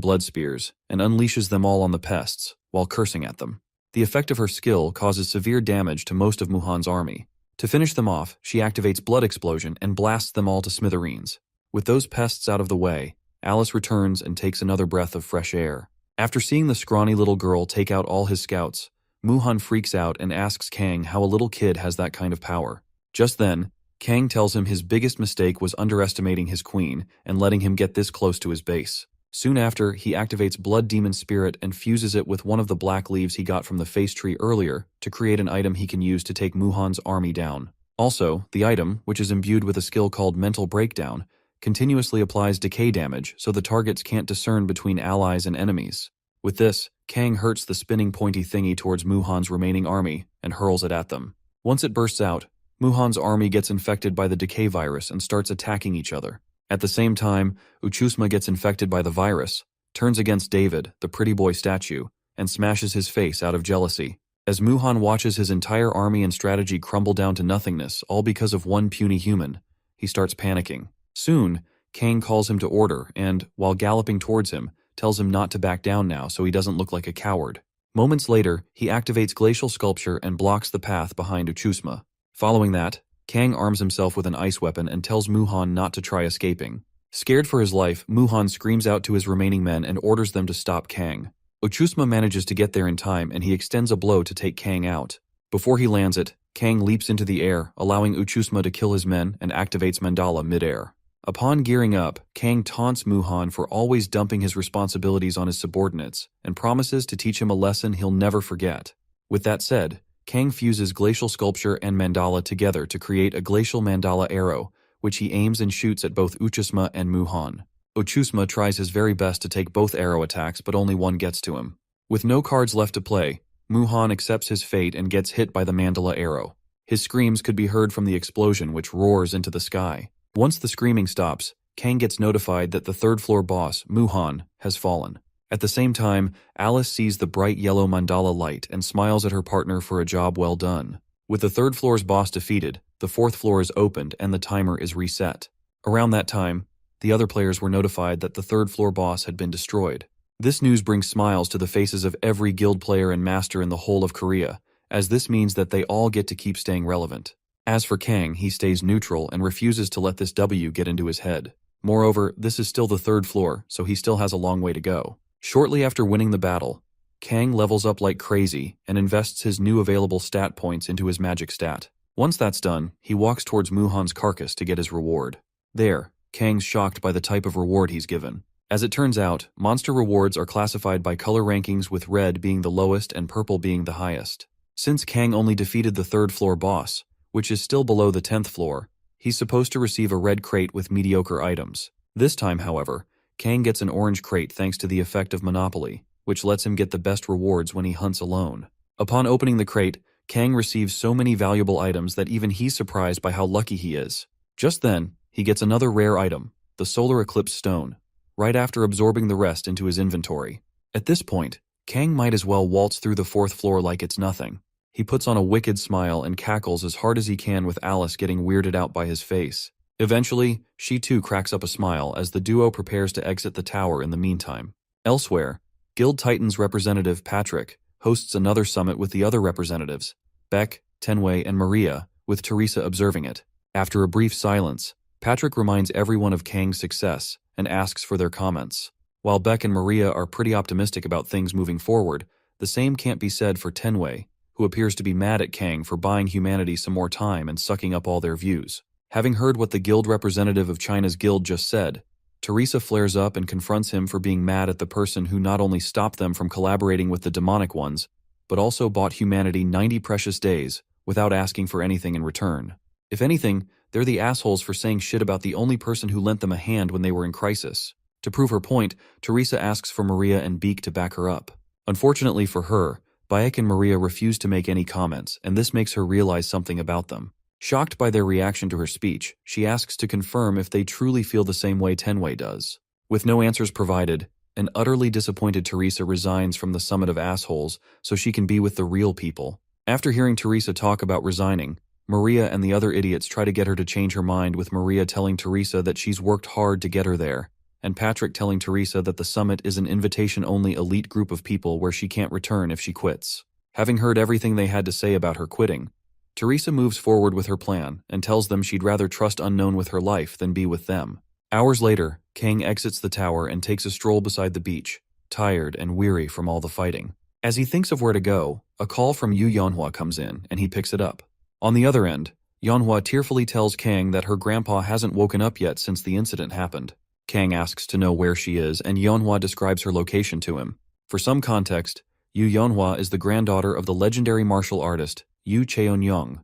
blood spears and unleashes them all on the pests, while cursing at them. The effect of her skill causes severe damage to most of Muhan's army. To finish them off, she activates Blood Explosion and blasts them all to smithereens. With those pests out of the way, Alice returns and takes another breath of fresh air. After seeing the scrawny little girl take out all his scouts, Muhan freaks out and asks Kang how a little kid has that kind of power. Just then, Kang tells him his biggest mistake was underestimating his queen and letting him get this close to his base. Soon after, he activates Blood Demon Spirit and fuses it with one of the black leaves he got from the face tree earlier to create an item he can use to take Muhan's army down. Also, the item, which is imbued with a skill called Mental Breakdown, continuously applies decay damage so the targets can't discern between allies and enemies. With this, Kang hurts the spinning pointy thingy towards Muhan's remaining army and hurls it at them. Once it bursts out, Muhan's army gets infected by the decay virus and starts attacking each other. At the same time, Uchusma gets infected by the virus, turns against David, the pretty boy statue, and smashes his face out of jealousy. As Muhan watches his entire army and strategy crumble down to nothingness, all because of one puny human, he starts panicking. Soon, Kang calls him to order and, while galloping towards him, tells him not to back down now so he doesn't look like a coward. Moments later, he activates Glacial Sculpture and blocks the path behind Uchusma. Following that, Kang arms himself with an ice weapon and tells Muhan not to try escaping. Scared for his life, Muhan screams out to his remaining men and orders them to stop Kang. Uchusma manages to get there in time and he extends a blow to take Kang out. Before he lands it, Kang leaps into the air, allowing Uchusma to kill his men and activates Mandala mid-air. Upon gearing up, Kang taunts Muhan for always dumping his responsibilities on his subordinates and promises to teach him a lesson he'll never forget. With that said, Kang fuses Glacial Sculpture and Mandala together to create a Glacial Mandala arrow, which he aims and shoots at both Uchusma and Muhan. Uchusma tries his very best to take both arrow attacks, but only one gets to him. With no cards left to play, Muhan accepts his fate and gets hit by the mandala arrow. His screams could be heard from the explosion, which roars into the sky. Once the screaming stops, Kang gets notified that the third-floor boss, Muhan, has fallen. At the same time, Alice sees the bright yellow mandala light and smiles at her partner for a job well done. With the third floor's boss defeated, the fourth floor is opened and the timer is reset. Around that time, the other players were notified that the third floor boss had been destroyed. This news brings smiles to the faces of every guild player and master in the whole of Korea, as this means that they all get to keep staying relevant. As for Kang, he stays neutral and refuses to let this W get into his head. Moreover, this is still the third floor, so he still has a long way to go. Shortly after winning the battle, Kang levels up like crazy and invests his new available stat points into his magic stat. Once that's done, he walks towards Muhan's carcass to get his reward. There, Kang's shocked by the type of reward he's given. As it turns out, monster rewards are classified by color rankings, with red being the lowest and purple being the highest. Since Kang only defeated the third floor boss, which is still below the 10th floor, he's supposed to receive a red crate with mediocre items. This time, however, Kang gets an orange crate thanks to the effect of Monopoly, which lets him get the best rewards when he hunts alone. Upon opening the crate, Kang receives so many valuable items that even he's surprised by how lucky he is. Just then, he gets another rare item, the Solar Eclipse Stone, right after absorbing the rest into his inventory. At this point, Kang might as well waltz through the fourth floor like it's nothing. He puts on a wicked smile and cackles as hard as he can, with Alice getting weirded out by his face. Eventually, she too cracks up a smile as the duo prepares to exit the tower in the meantime. Elsewhere, Guild Titans representative Patrick hosts another summit with the other representatives, Beck, Tenwei, and Maria, with Teresa observing it. After a brief silence, Patrick reminds everyone of Kang's success and asks for their comments. While Beck and Maria are pretty optimistic about things moving forward, the same can't be said for Tenwei, who appears to be mad at Kang for buying humanity some more time and sucking up all their views. Having heard what the guild representative of China's guild just said, Teresa flares up and confronts him for being mad at the person who not only stopped them from collaborating with the demonic ones, but also bought humanity 90 precious days without asking for anything in return. If anything, they're the assholes for saying shit about the only person who lent them a hand when they were in crisis. To prove her point, Teresa asks for Maria and Beek to back her up. Unfortunately for her, Bayek and Maria refuse to make any comments, and this makes her realize something about them. Shocked by their reaction to her speech, she asks to confirm if they truly feel the same way Tenwei does. With no answers provided, an utterly disappointed Teresa resigns from the summit of assholes so she can be with the real people. After hearing Teresa talk about resigning, Maria and the other idiots try to get her to change her mind, with Maria telling Teresa that she's worked hard to get her there, and Patrick telling Teresa that the summit is an invitation-only elite group of people where she can't return if she quits. Having heard everything they had to say about her quitting, Teresa moves forward with her plan and tells them she'd rather trust unknown with her life than be with them. Hours later, Kang exits the tower and takes a stroll beside the beach, tired and weary from all the fighting. As he thinks of where to go, a call from Yu Yeonhwa comes in and he picks it up. On the other end, Yeonhwa tearfully tells Kang that her grandpa hasn't woken up yet since the incident happened. Kang asks to know where she is, and Yeonhwa describes her location to him. For some context, Yu Yeonhwa is the granddaughter of the legendary martial artist Yu Cheon-young,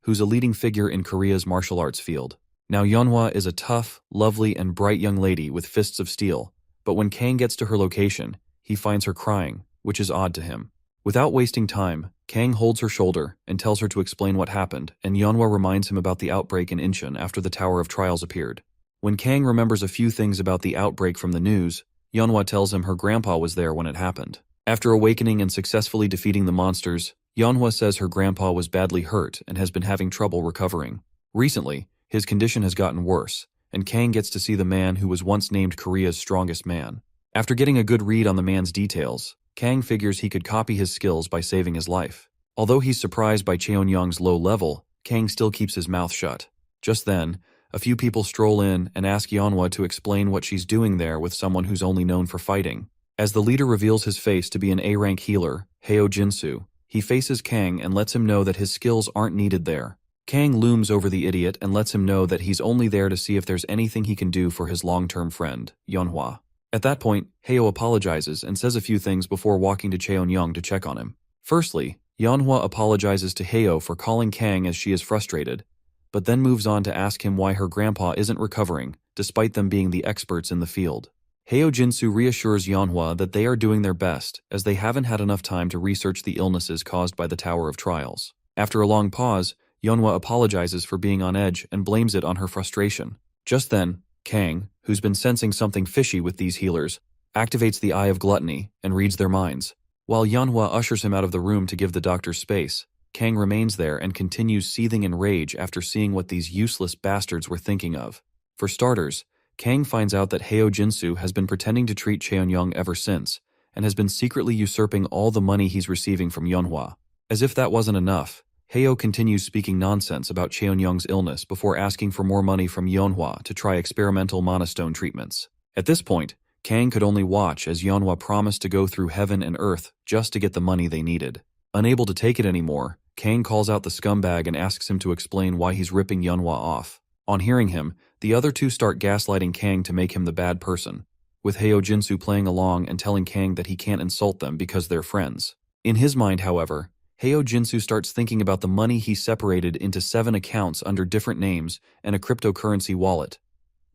who's a leading figure in Korea's martial arts field. Now Yeonhwa is a tough, lovely, and bright young lady with fists of steel, but when Kang gets to her location, he finds her crying, which is odd to him. Without wasting time, Kang holds her shoulder and tells her to explain what happened, and Yeonhwa reminds him about the outbreak in Incheon after the Tower of Trials appeared. When Kang remembers a few things about the outbreak from the news, Yeonhwa tells him her grandpa was there when it happened. After awakening and successfully defeating the monsters, Yeonhwa says her grandpa was badly hurt and has been having trouble recovering. Recently, his condition has gotten worse, and Kang gets to see the man who was once named Korea's strongest man. After getting a good read on the man's details, Kang figures he could copy his skills by saving his life. Although he's surprised by Cheon-young's low level, Kang still keeps his mouth shut. Just then, a few people stroll in and ask Yeonhwa to explain what she's doing there with someone who's only known for fighting. As the leader reveals his face to be an A-rank healer, Heo Jinsu, he faces Kang and lets him know that his skills aren't needed there. Kang looms over the idiot and lets him know that he's only there to see if there's anything he can do for his long-term friend, Yeonhwa. At that point, Heo apologizes and says a few things before walking to Cheon-young to check on him. Firstly, Yeonhwa apologizes to Heo for calling Kang as she is frustrated, but then moves on to ask him why her grandpa isn't recovering, despite them being the experts in the field. Heo Jinsu reassures Yeonhwa that they are doing their best, as they haven't had enough time to research the illnesses caused by the Tower of Trials. After a long pause, Yeonhwa apologizes for being on edge and blames it on her frustration. Just then, Kang, who's been sensing something fishy with these healers, activates the Eye of Gluttony and reads their minds. While Yeonhwa ushers him out of the room to give the doctor space, Kang remains there and continues seething in rage after seeing what these useless bastards were thinking of. For starters, Kang finds out that Heo Jinsu has been pretending to treat Cheon-young ever since, and has been secretly usurping all the money he's receiving from Yeonhwa. As if that wasn't enough, Heo continues speaking nonsense about Cheon-young's illness before asking for more money from Yeonhwa to try experimental monostone treatments. At this point, Kang could only watch as Yeonhwa promised to go through heaven and earth just to get the money they needed. Unable to take it anymore, Kang calls out the scumbag and asks him to explain why he's ripping Yeonhwa off. On hearing him, the other two start gaslighting Kang to make him the bad person, with Heo Jinsu playing along and telling Kang that he can't insult them because they're friends. In his mind, however, Heo Jinsu starts thinking about the money he separated into 7 accounts under different names and a cryptocurrency wallet,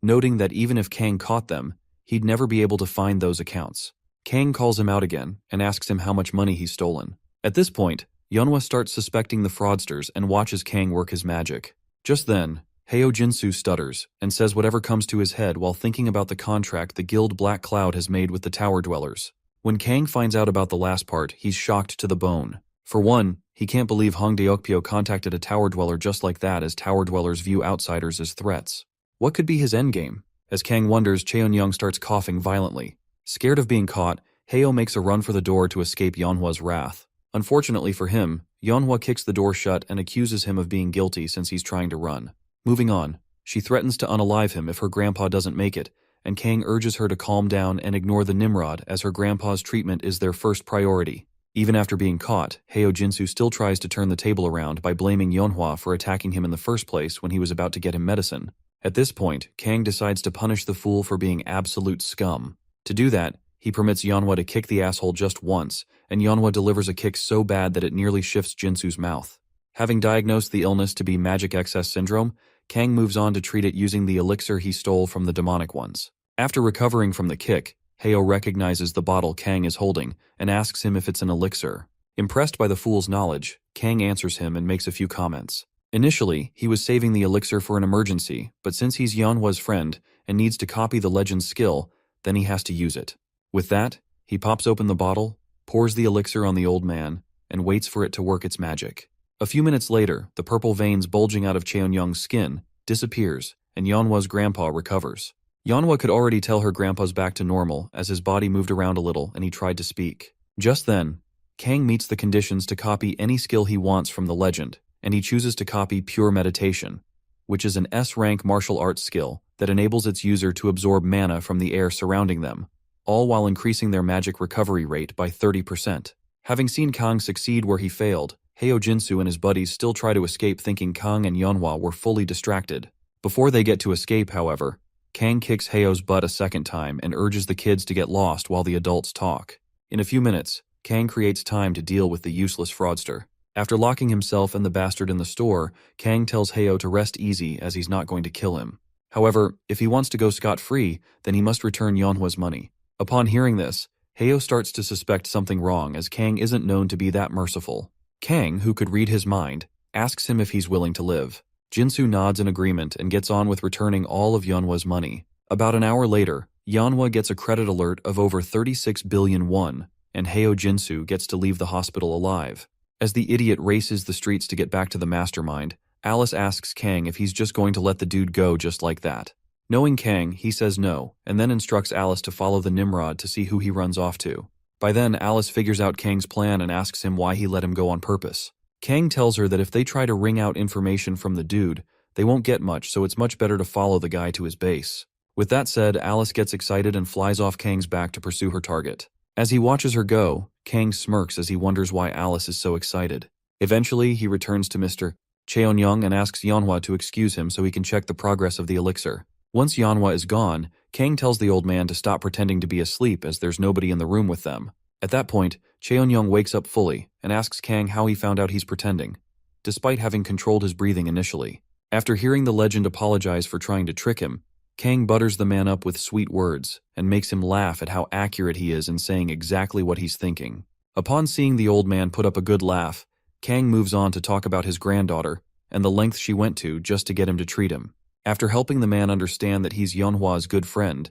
noting that even if Kang caught them, he'd never be able to find those accounts. Kang calls him out again and asks him how much money he's stolen. At this point, Yeonhwa starts suspecting the fraudsters and watches Kang work his magic. Just then, Heo Jinsu stutters and says whatever comes to his head while thinking about the contract the guild Black Cloud has made with the tower dwellers. When Kang finds out about the last part, he's shocked to the bone. For one, he can't believe Hong Deokpyo contacted a tower dweller just like that, as tower dwellers view outsiders as threats. What could be his endgame? As Kang wonders, Cheon-young starts coughing violently. Scared of being caught, Heo makes a run for the door to escape Yeonhwa's wrath. Unfortunately for him, Yeonhwa kicks the door shut and accuses him of being guilty since he's trying to run. Moving on, she threatens to unalive him if her grandpa doesn't make it, and Kang urges her to calm down and ignore the Nimrod, as her grandpa's treatment is their first priority. Even after being caught, Heo Jinsu still tries to turn the table around by blaming Yeonhwa for attacking him in the first place when he was about to get him medicine. At this point, Kang decides to punish the fool for being absolute scum. To do that, he permits Yeonhwa to kick the asshole just once, and Yeonhwa delivers a kick so bad that it nearly shifts Jinsu's mouth. Having diagnosed the illness to be magic excess syndrome, Kang moves on to treat it using the elixir he stole from the demonic ones. After recovering from the kick, Heo recognizes the bottle Kang is holding and asks him if it's an elixir. Impressed by the fool's knowledge, Kang answers him and makes a few comments. Initially, he was saving the elixir for an emergency, but since he's Yeonhwa's friend and needs to copy the legend's skill, then he has to use it. With that, he pops open the bottle, pours the elixir on the old man, and waits for it to work its magic. A few minutes later, the purple veins bulging out of Cheon-young's skin disappears, and Yeonhwa's grandpa recovers. Yeonhwa could already tell her grandpa's back to normal as his body moved around a little and he tried to speak. Just then, Kang meets the conditions to copy any skill he wants from the legend, and he chooses to copy Pure Meditation, which is an S-rank martial arts skill that enables its user to absorb mana from the air surrounding them, all while increasing their magic recovery rate by 30%. Having seen Kang succeed where he failed, Heo Jinsu and his buddies still try to escape, thinking Kang and Yeonhwa were fully distracted. Before they get to escape, however, Kang kicks Heo's butt a second time and urges the kids to get lost while the adults talk. In a few minutes, Kang creates time to deal with the useless fraudster. After locking himself and the bastard in the store, Kang tells Heo to rest easy as he's not going to kill him. However, if he wants to go scot-free, then he must return Yeonhwa's money. Upon hearing this, Heo starts to suspect something wrong, as Kang isn't known to be that merciful. Kang, who could read his mind, asks him if he's willing to live. Jinsu nods in agreement and gets on with returning all of Yeonhwa's money. About an hour later, Yeonhwa gets a credit alert of over 36 billion won, and Heo Jinsu gets to leave the hospital alive. As the idiot races the streets to get back to the mastermind, Alice asks Kang if he's just going to let the dude go just like that. Knowing Kang, he says no, and then instructs Alice to follow the Nimrod to see who he runs off to. By then, Alice figures out Kang's plan and asks him why he let him go on purpose. Kang tells her that if they try to wring out information from the dude, they won't get much, so it's much better to follow the guy to his base. With that said, Alice gets excited and flies off Kang's back to pursue her target. As he watches her go, Kang smirks as he wonders why Alice is so excited. Eventually, he returns to Mr. Cheon-young and asks Yeonhwa to excuse him so he can check the progress of the elixir. Once Yeonhwa is gone, Kang tells the old man to stop pretending to be asleep as there's nobody in the room with them. At that point, Cheon-young wakes up fully and asks Kang how he found out he's pretending, despite having controlled his breathing initially. After hearing the legend apologize for trying to trick him, Kang butters the man up with sweet words and makes him laugh at how accurate he is in saying exactly what he's thinking. Upon seeing the old man put up a good laugh, Kang moves on to talk about his granddaughter and the length she went to just to get him to treat him. After helping the man understand that he's Yeonhwa's good friend,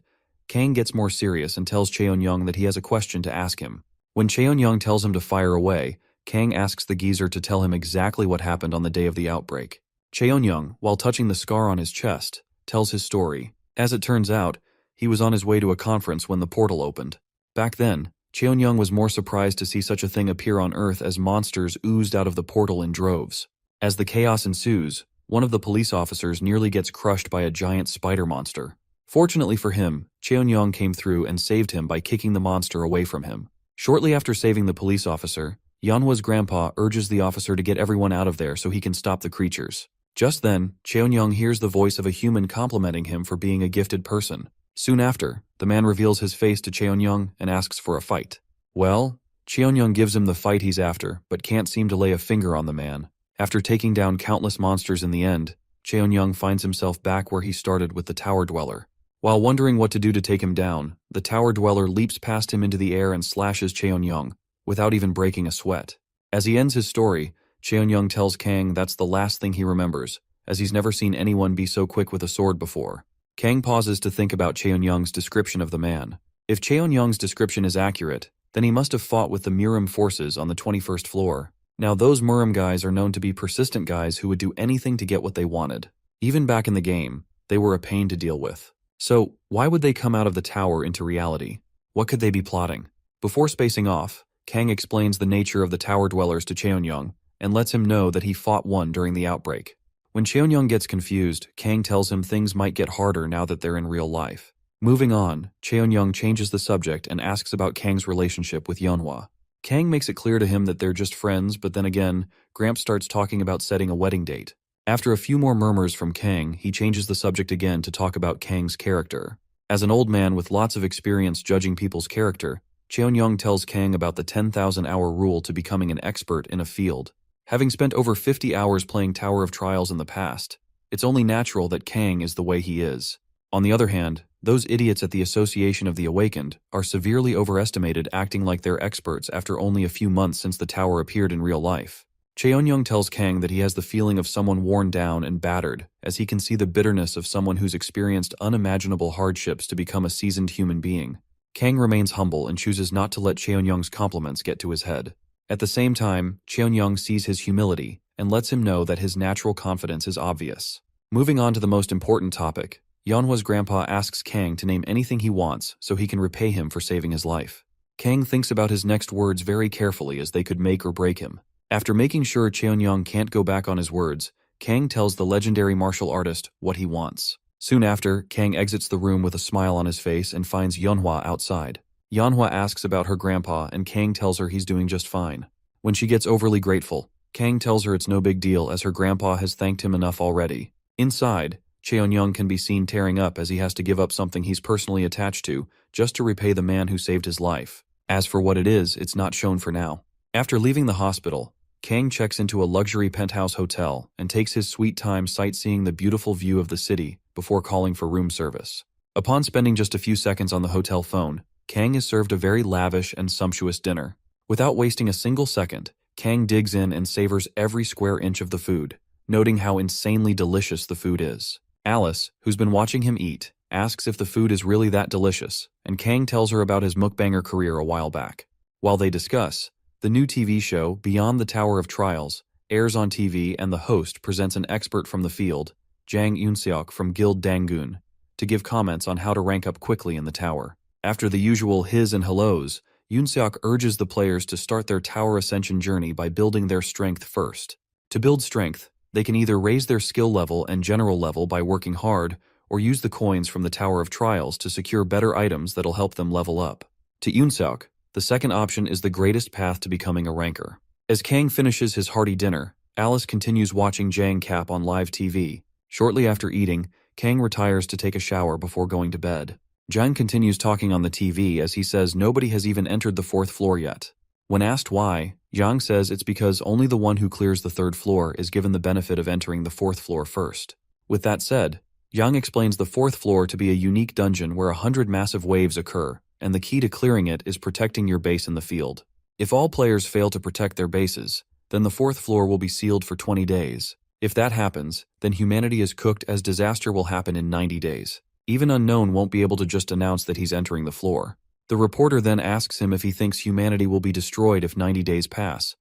Kang gets more serious and tells Cheon-young that he has a question to ask him. When Cheon-young tells him to fire away, Kang asks the geezer to tell him exactly what happened on the day of the outbreak. Cheon-young, while touching the scar on his chest, tells his story. As it turns out, he was on his way to a conference when the portal opened. Back then, Cheon-young was more surprised to see such a thing appear on Earth as monsters oozed out of the portal in droves. As the chaos ensues, one of the police officers nearly gets crushed by a giant spider monster. Fortunately for him, Cheon-young came through and saved him by kicking the monster away from him. Shortly after saving the police officer, Yeonhwa's grandpa urges the officer to get everyone out of there so he can stop the creatures. Just then, Cheon-young hears the voice of a human complimenting him for being a gifted person. Soon after, the man reveals his face to Cheon-young and asks for a fight. Well, Cheon-young gives him the fight he's after, but can't seem to lay a finger on the man. After taking down countless monsters in the end, Cheon-young finds himself back where he started with the Tower Dweller. While wondering what to do to take him down, the Tower Dweller leaps past him into the air and slashes Cheon-young, without even breaking a sweat. As he ends his story, Cheon-young tells Kang that's the last thing he remembers, as he's never seen anyone be so quick with a sword before. Kang pauses to think about Cheon-young's description of the man. If Cheon-young's description is accurate, then he must have fought with the Murim forces on the 21st floor. Now those Murim guys are known to be persistent guys who would do anything to get what they wanted. Even back in the game, they were a pain to deal with. So, why would they come out of the tower into reality? What could they be plotting? Before spacing off, Kang explains the nature of the Tower Dwellers to Cheon-young and lets him know that he fought one during the outbreak. When Cheon-young gets confused, Kang tells him things might get harder now that they're in real life. Moving on, Cheon-young changes the subject and asks about Kang's relationship with Yeonhwa. Kang makes it clear to him that they're just friends, but then again, Gramps starts talking about setting a wedding date. After a few more murmurs from Kang, he changes the subject again to talk about Kang's character. As an old man with lots of experience judging people's character, Cheon-young tells Kang about the 10,000-hour rule to becoming an expert in a field. Having spent over 50 hours playing Tower of Trials in the past, it's only natural that Kang is the way he is. On the other hand, those idiots at the Association of the Awakened are severely overestimated, acting like they're experts after only a few months since the tower appeared in real life. Cheon-young tells Kang that he has the feeling of someone worn down and battered, as he can see the bitterness of someone who's experienced unimaginable hardships to become a seasoned human being. Kang remains humble and chooses not to let Cheon-young's compliments get to his head. At the same time, Cheon-young sees his humility and lets him know that his natural confidence is obvious. Moving on to the most important topic, Yeonhwa's grandpa asks Kang to name anything he wants so he can repay him for saving his life. Kang thinks about his next words very carefully as they could make or break him. After making sure Cheon-young can't go back on his words, Kang tells the legendary martial artist what he wants. Soon after, Kang exits the room with a smile on his face and finds Yeonhwa outside. Yeonhwa asks about her grandpa and Kang tells her he's doing just fine. When she gets overly grateful, Kang tells her it's no big deal as her grandpa has thanked him enough already. Inside, Cheon-young can be seen tearing up as he has to give up something he's personally attached to just to repay the man who saved his life. As for what it is, it's not shown for now. After leaving the hospital, Kang checks into a luxury penthouse hotel and takes his sweet time sightseeing the beautiful view of the city before calling for room service. Upon spending just a few seconds on the hotel phone, Kang is served a very lavish and sumptuous dinner. Without wasting a single second, Kang digs in and savors every square inch of the food, noting how insanely delicious the food is. Alice, who's been watching him eat, asks if the food is really that delicious, and Kang tells her about his mukbanger career a while back. While they discuss, the new TV show, Beyond the Tower of Trials, airs on TV and the host presents an expert from the field, Jang Eun-seok from Guild Dangun, to give comments on how to rank up quickly in the tower. After the usual his and hellos, Eun-seok urges the players to start their tower ascension journey by building their strength first. To build strength, they can either raise their skill level and general level by working hard, or use the coins from the Tower of Trials to secure better items that'll help them level up. To Eun-seok, the second option is the greatest path to becoming a ranker. As Kang finishes his hearty dinner, Alice continues watching Jang Cap on live TV. Shortly after eating, Kang retires to take a shower before going to bed. Jang continues talking on the TV as he says nobody has even entered the 4th floor yet. When asked why, Jang says it's because only the one who clears the 3rd floor is given the benefit of entering the 4th floor first. With that said, Yang explains the fourth floor to be a unique dungeon where 100 massive waves occur, and the key to clearing it is protecting your base in the field. If all players fail to protect their bases, then the fourth floor will be sealed for 20 days. If that happens, then humanity is cooked as disaster will happen in 90 days. Even Unknown won't be able to just announce that he's entering the floor. The reporter then asks him if he thinks humanity will be destroyed if 90 days pass.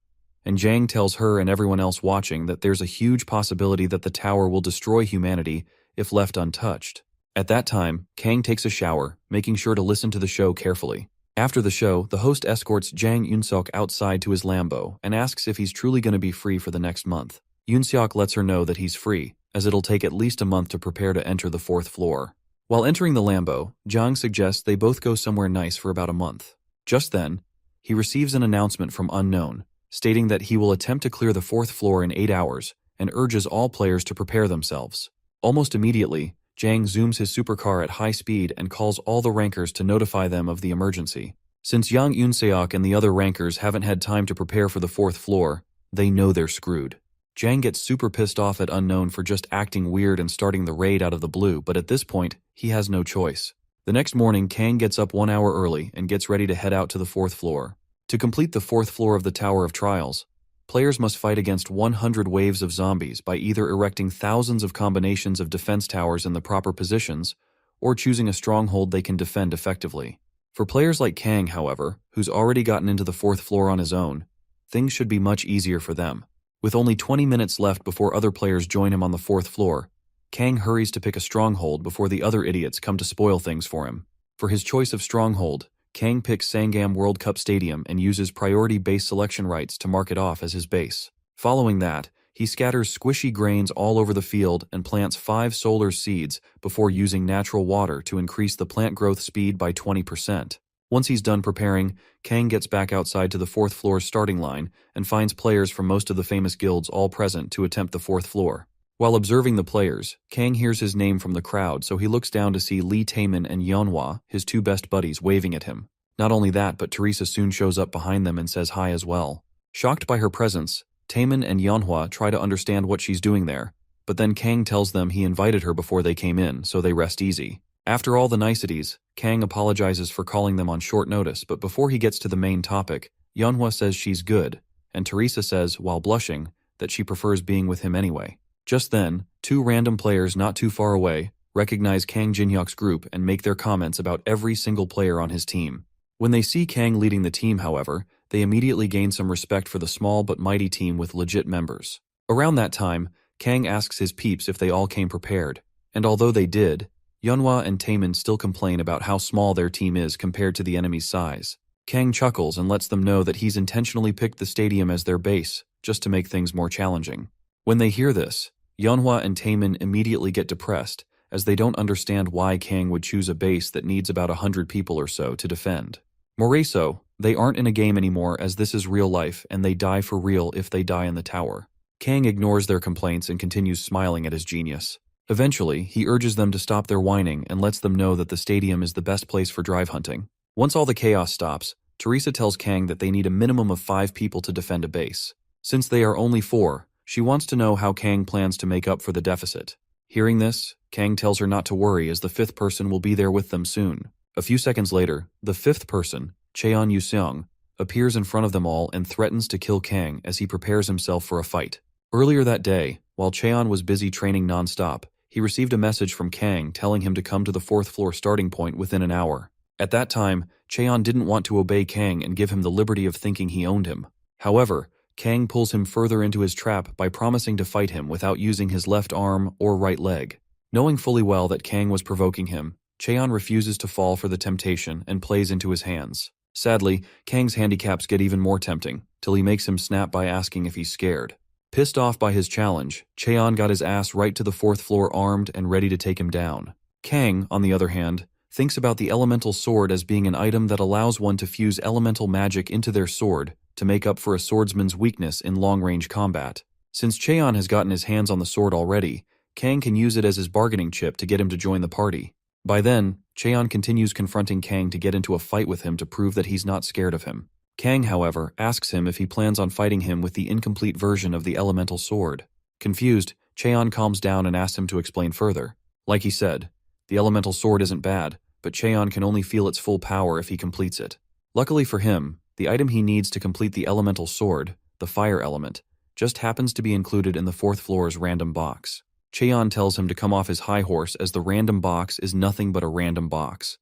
And Jang tells her and everyone else watching that there's a huge possibility that the tower will destroy humanity if left untouched. At that time, Kang takes a shower, making sure to listen to the show carefully. After the show, the host escorts Jang Yoon-seok outside to his Lambo and asks if he's truly going to be free for the next month. Yoon-seok lets her know that he's free, as it'll take at least a month to prepare to enter the fourth floor. While entering the Lambo, Jang suggests they both go somewhere nice for about a month. Just then, he receives an announcement from Unknown, stating that he will attempt to clear the fourth floor in 8 hours and urges all players to prepare themselves. Almost immediately, Jang zooms his supercar at high speed and calls all the rankers to notify them of the emergency. Since Yang Yoon-seok and the other rankers haven't had time to prepare for the fourth floor, they know they're screwed. Jang gets super pissed off at Unknown for just acting weird and starting the raid out of the blue, but at this point, he has no choice. The next morning, Kang gets up 1 hour early and gets ready to head out to the fourth floor. To complete the fourth floor of the Tower of Trials, players must fight against 100 waves of zombies by either erecting thousands of combinations of defense towers in the proper positions or choosing a stronghold they can defend effectively. For players like Kang, however, who's already gotten into the fourth floor on his own, things should be much easier for them. With only 20 minutes left before other players join him on the fourth floor, Kang hurries to pick a stronghold before the other idiots come to spoil things for him. For his choice of stronghold, Kang picks Sangam World Cup Stadium and uses priority base selection rights to mark it off as his base. Following that, he scatters squishy grains all over the field and plants 5 solar seeds before using natural water to increase the plant growth speed by 20%. Once he's done preparing, Kang gets back outside to the fourth floor's starting line and finds players from most of the famous guilds all present to attempt the fourth floor. While observing the players, Kang hears his name from the crowd, so he looks down to see Lee Taemin and Yeonhwa, his 2 best buddies, waving at him. Not only that, but Teresa soon shows up behind them and says hi as well. Shocked by her presence, Taemin and Yeonhwa try to understand what she's doing there, but then Kang tells them he invited her before they came in, so they rest easy. After all the niceties, Kang apologizes for calling them on short notice, but before he gets to the main topic, Yeonhwa says she's good, and Teresa says, while blushing, that she prefers being with him anyway. Just then, 2 random players not too far away recognize Kang Jin-hyuk's group and make their comments about every single player on his team. When they see Kang leading the team, however, they immediately gain some respect for the small but mighty team with legit members. Around that time, Kang asks his peeps if they all came prepared, and although they did, Yeonhwa and Taemin still complain about how small their team is compared to the enemy's size. Kang chuckles and lets them know that he's intentionally picked the stadium as their base, just to make things more challenging. When they hear this, Yeonhwa and Taemin immediately get depressed, as they don't understand why Kang would choose a base that needs about 100 people or so to defend. More so, they aren't in a game anymore, as this is real life and they die for real if they die in the tower. Kang ignores their complaints and continues smiling at his genius. Eventually, he urges them to stop their whining and lets them know that the stadium is the best place for drive hunting. Once all the chaos stops, Teresa tells Kang that they need a minimum of 5 people to defend a base. Since they are only 4, she wants to know how Kang plans to make up for the deficit. Hearing this, Kang tells her not to worry, as the 5th person will be there with them soon. A few seconds later, the 5th person, Cheon Yu-seong, appears in front of them all and threatens to kill Kang as he prepares himself for a fight. Earlier that day, while Cheon was busy training non-stop, he received a message from Kang telling him to come to the 4th floor starting point within an hour. At that time, Cheon didn't want to obey Kang and give him the liberty of thinking he owned him. However, Kang pulls him further into his trap by promising to fight him without using his left arm or right leg. Knowing fully well that Kang was provoking him, Cheon refuses to fall for the temptation and plays into his hands. Sadly, Kang's handicaps get even more tempting, till he makes him snap by asking if he's scared. Pissed off by his challenge, Cheon got his ass right to the 4th floor armed and ready to take him down. Kang, on the other hand, thinks about the elemental sword as being an item that allows one to fuse elemental magic into their sword to make up for a swordsman's weakness in long-range combat. Since Cheon has gotten his hands on the sword already, Kang can use it as his bargaining chip to get him to join the party. By then, Cheon continues confronting Kang to get into a fight with him to prove that he's not scared of him. Kang, however, asks him if he plans on fighting him with the incomplete version of the elemental sword. Confused, Cheon calms down and asks him to explain further. Like he said, the elemental sword isn't bad, but Cheon can only feel its full power if he completes it. Luckily for him, the item he needs to complete the elemental sword, the fire element, just happens to be included in the 4th floor's random box. Cheon tells him to come off his high horse as the random box is nothing but a random box.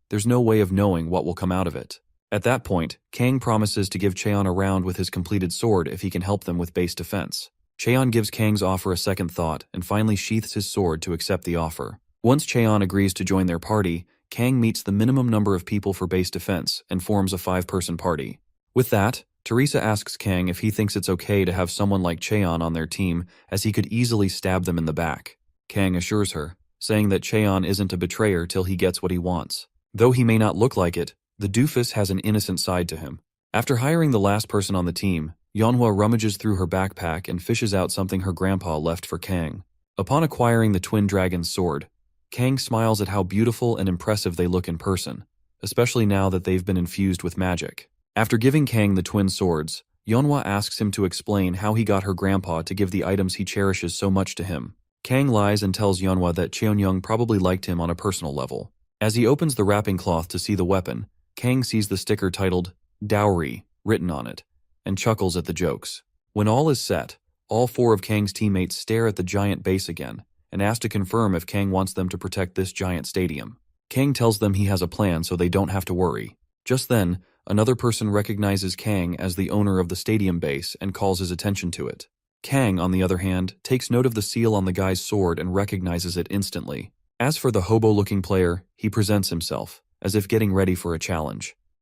There's no way of knowing what will come out of it. At that point, Kang promises to give Cheon a round with his completed sword if he can help them with base defense. Cheon gives Kang's offer a second thought and finally sheaths his sword to accept the offer. Once Cheon agrees to join their party, Kang meets the minimum number of people for base defense and forms a 5-person party. With that, Teresa asks Kang if he thinks it's okay to have someone like Cheon on their team, as he could easily stab them in the back. Kang assures her, saying that Cheon isn't a betrayer till he gets what he wants. Though he may not look like it, the doofus has an innocent side to him. After hiring the last person on the team, Yeonhwa rummages through her backpack and fishes out something her grandpa left for Kang. Upon acquiring the Twin Dragon's sword, Kang smiles at how beautiful and impressive they look in person, especially now that they've been infused with magic. After giving Kang the twin swords, Yeonhwa asks him to explain how he got her grandpa to give the items he cherishes so much to him. Kang lies and tells Yeonhwa that Cheonyoung probably liked him on a personal level. As he opens the wrapping cloth to see the weapon, Kang sees the sticker titled Dowry written on it, and chuckles at the jokes. When all is set, all 4 of Kang's teammates stare at the giant base again, and ask to confirm if Kang wants them to protect this giant stadium. Kang tells them he has a plan so they don't have to worry. Just then, another person recognizes Kang as the owner of the stadium base and calls his attention to it. Kang, on the other hand, takes note of the seal on the guy's sword and recognizes it instantly. As for the hobo-looking player, he presents himself, as if getting ready for a challenge.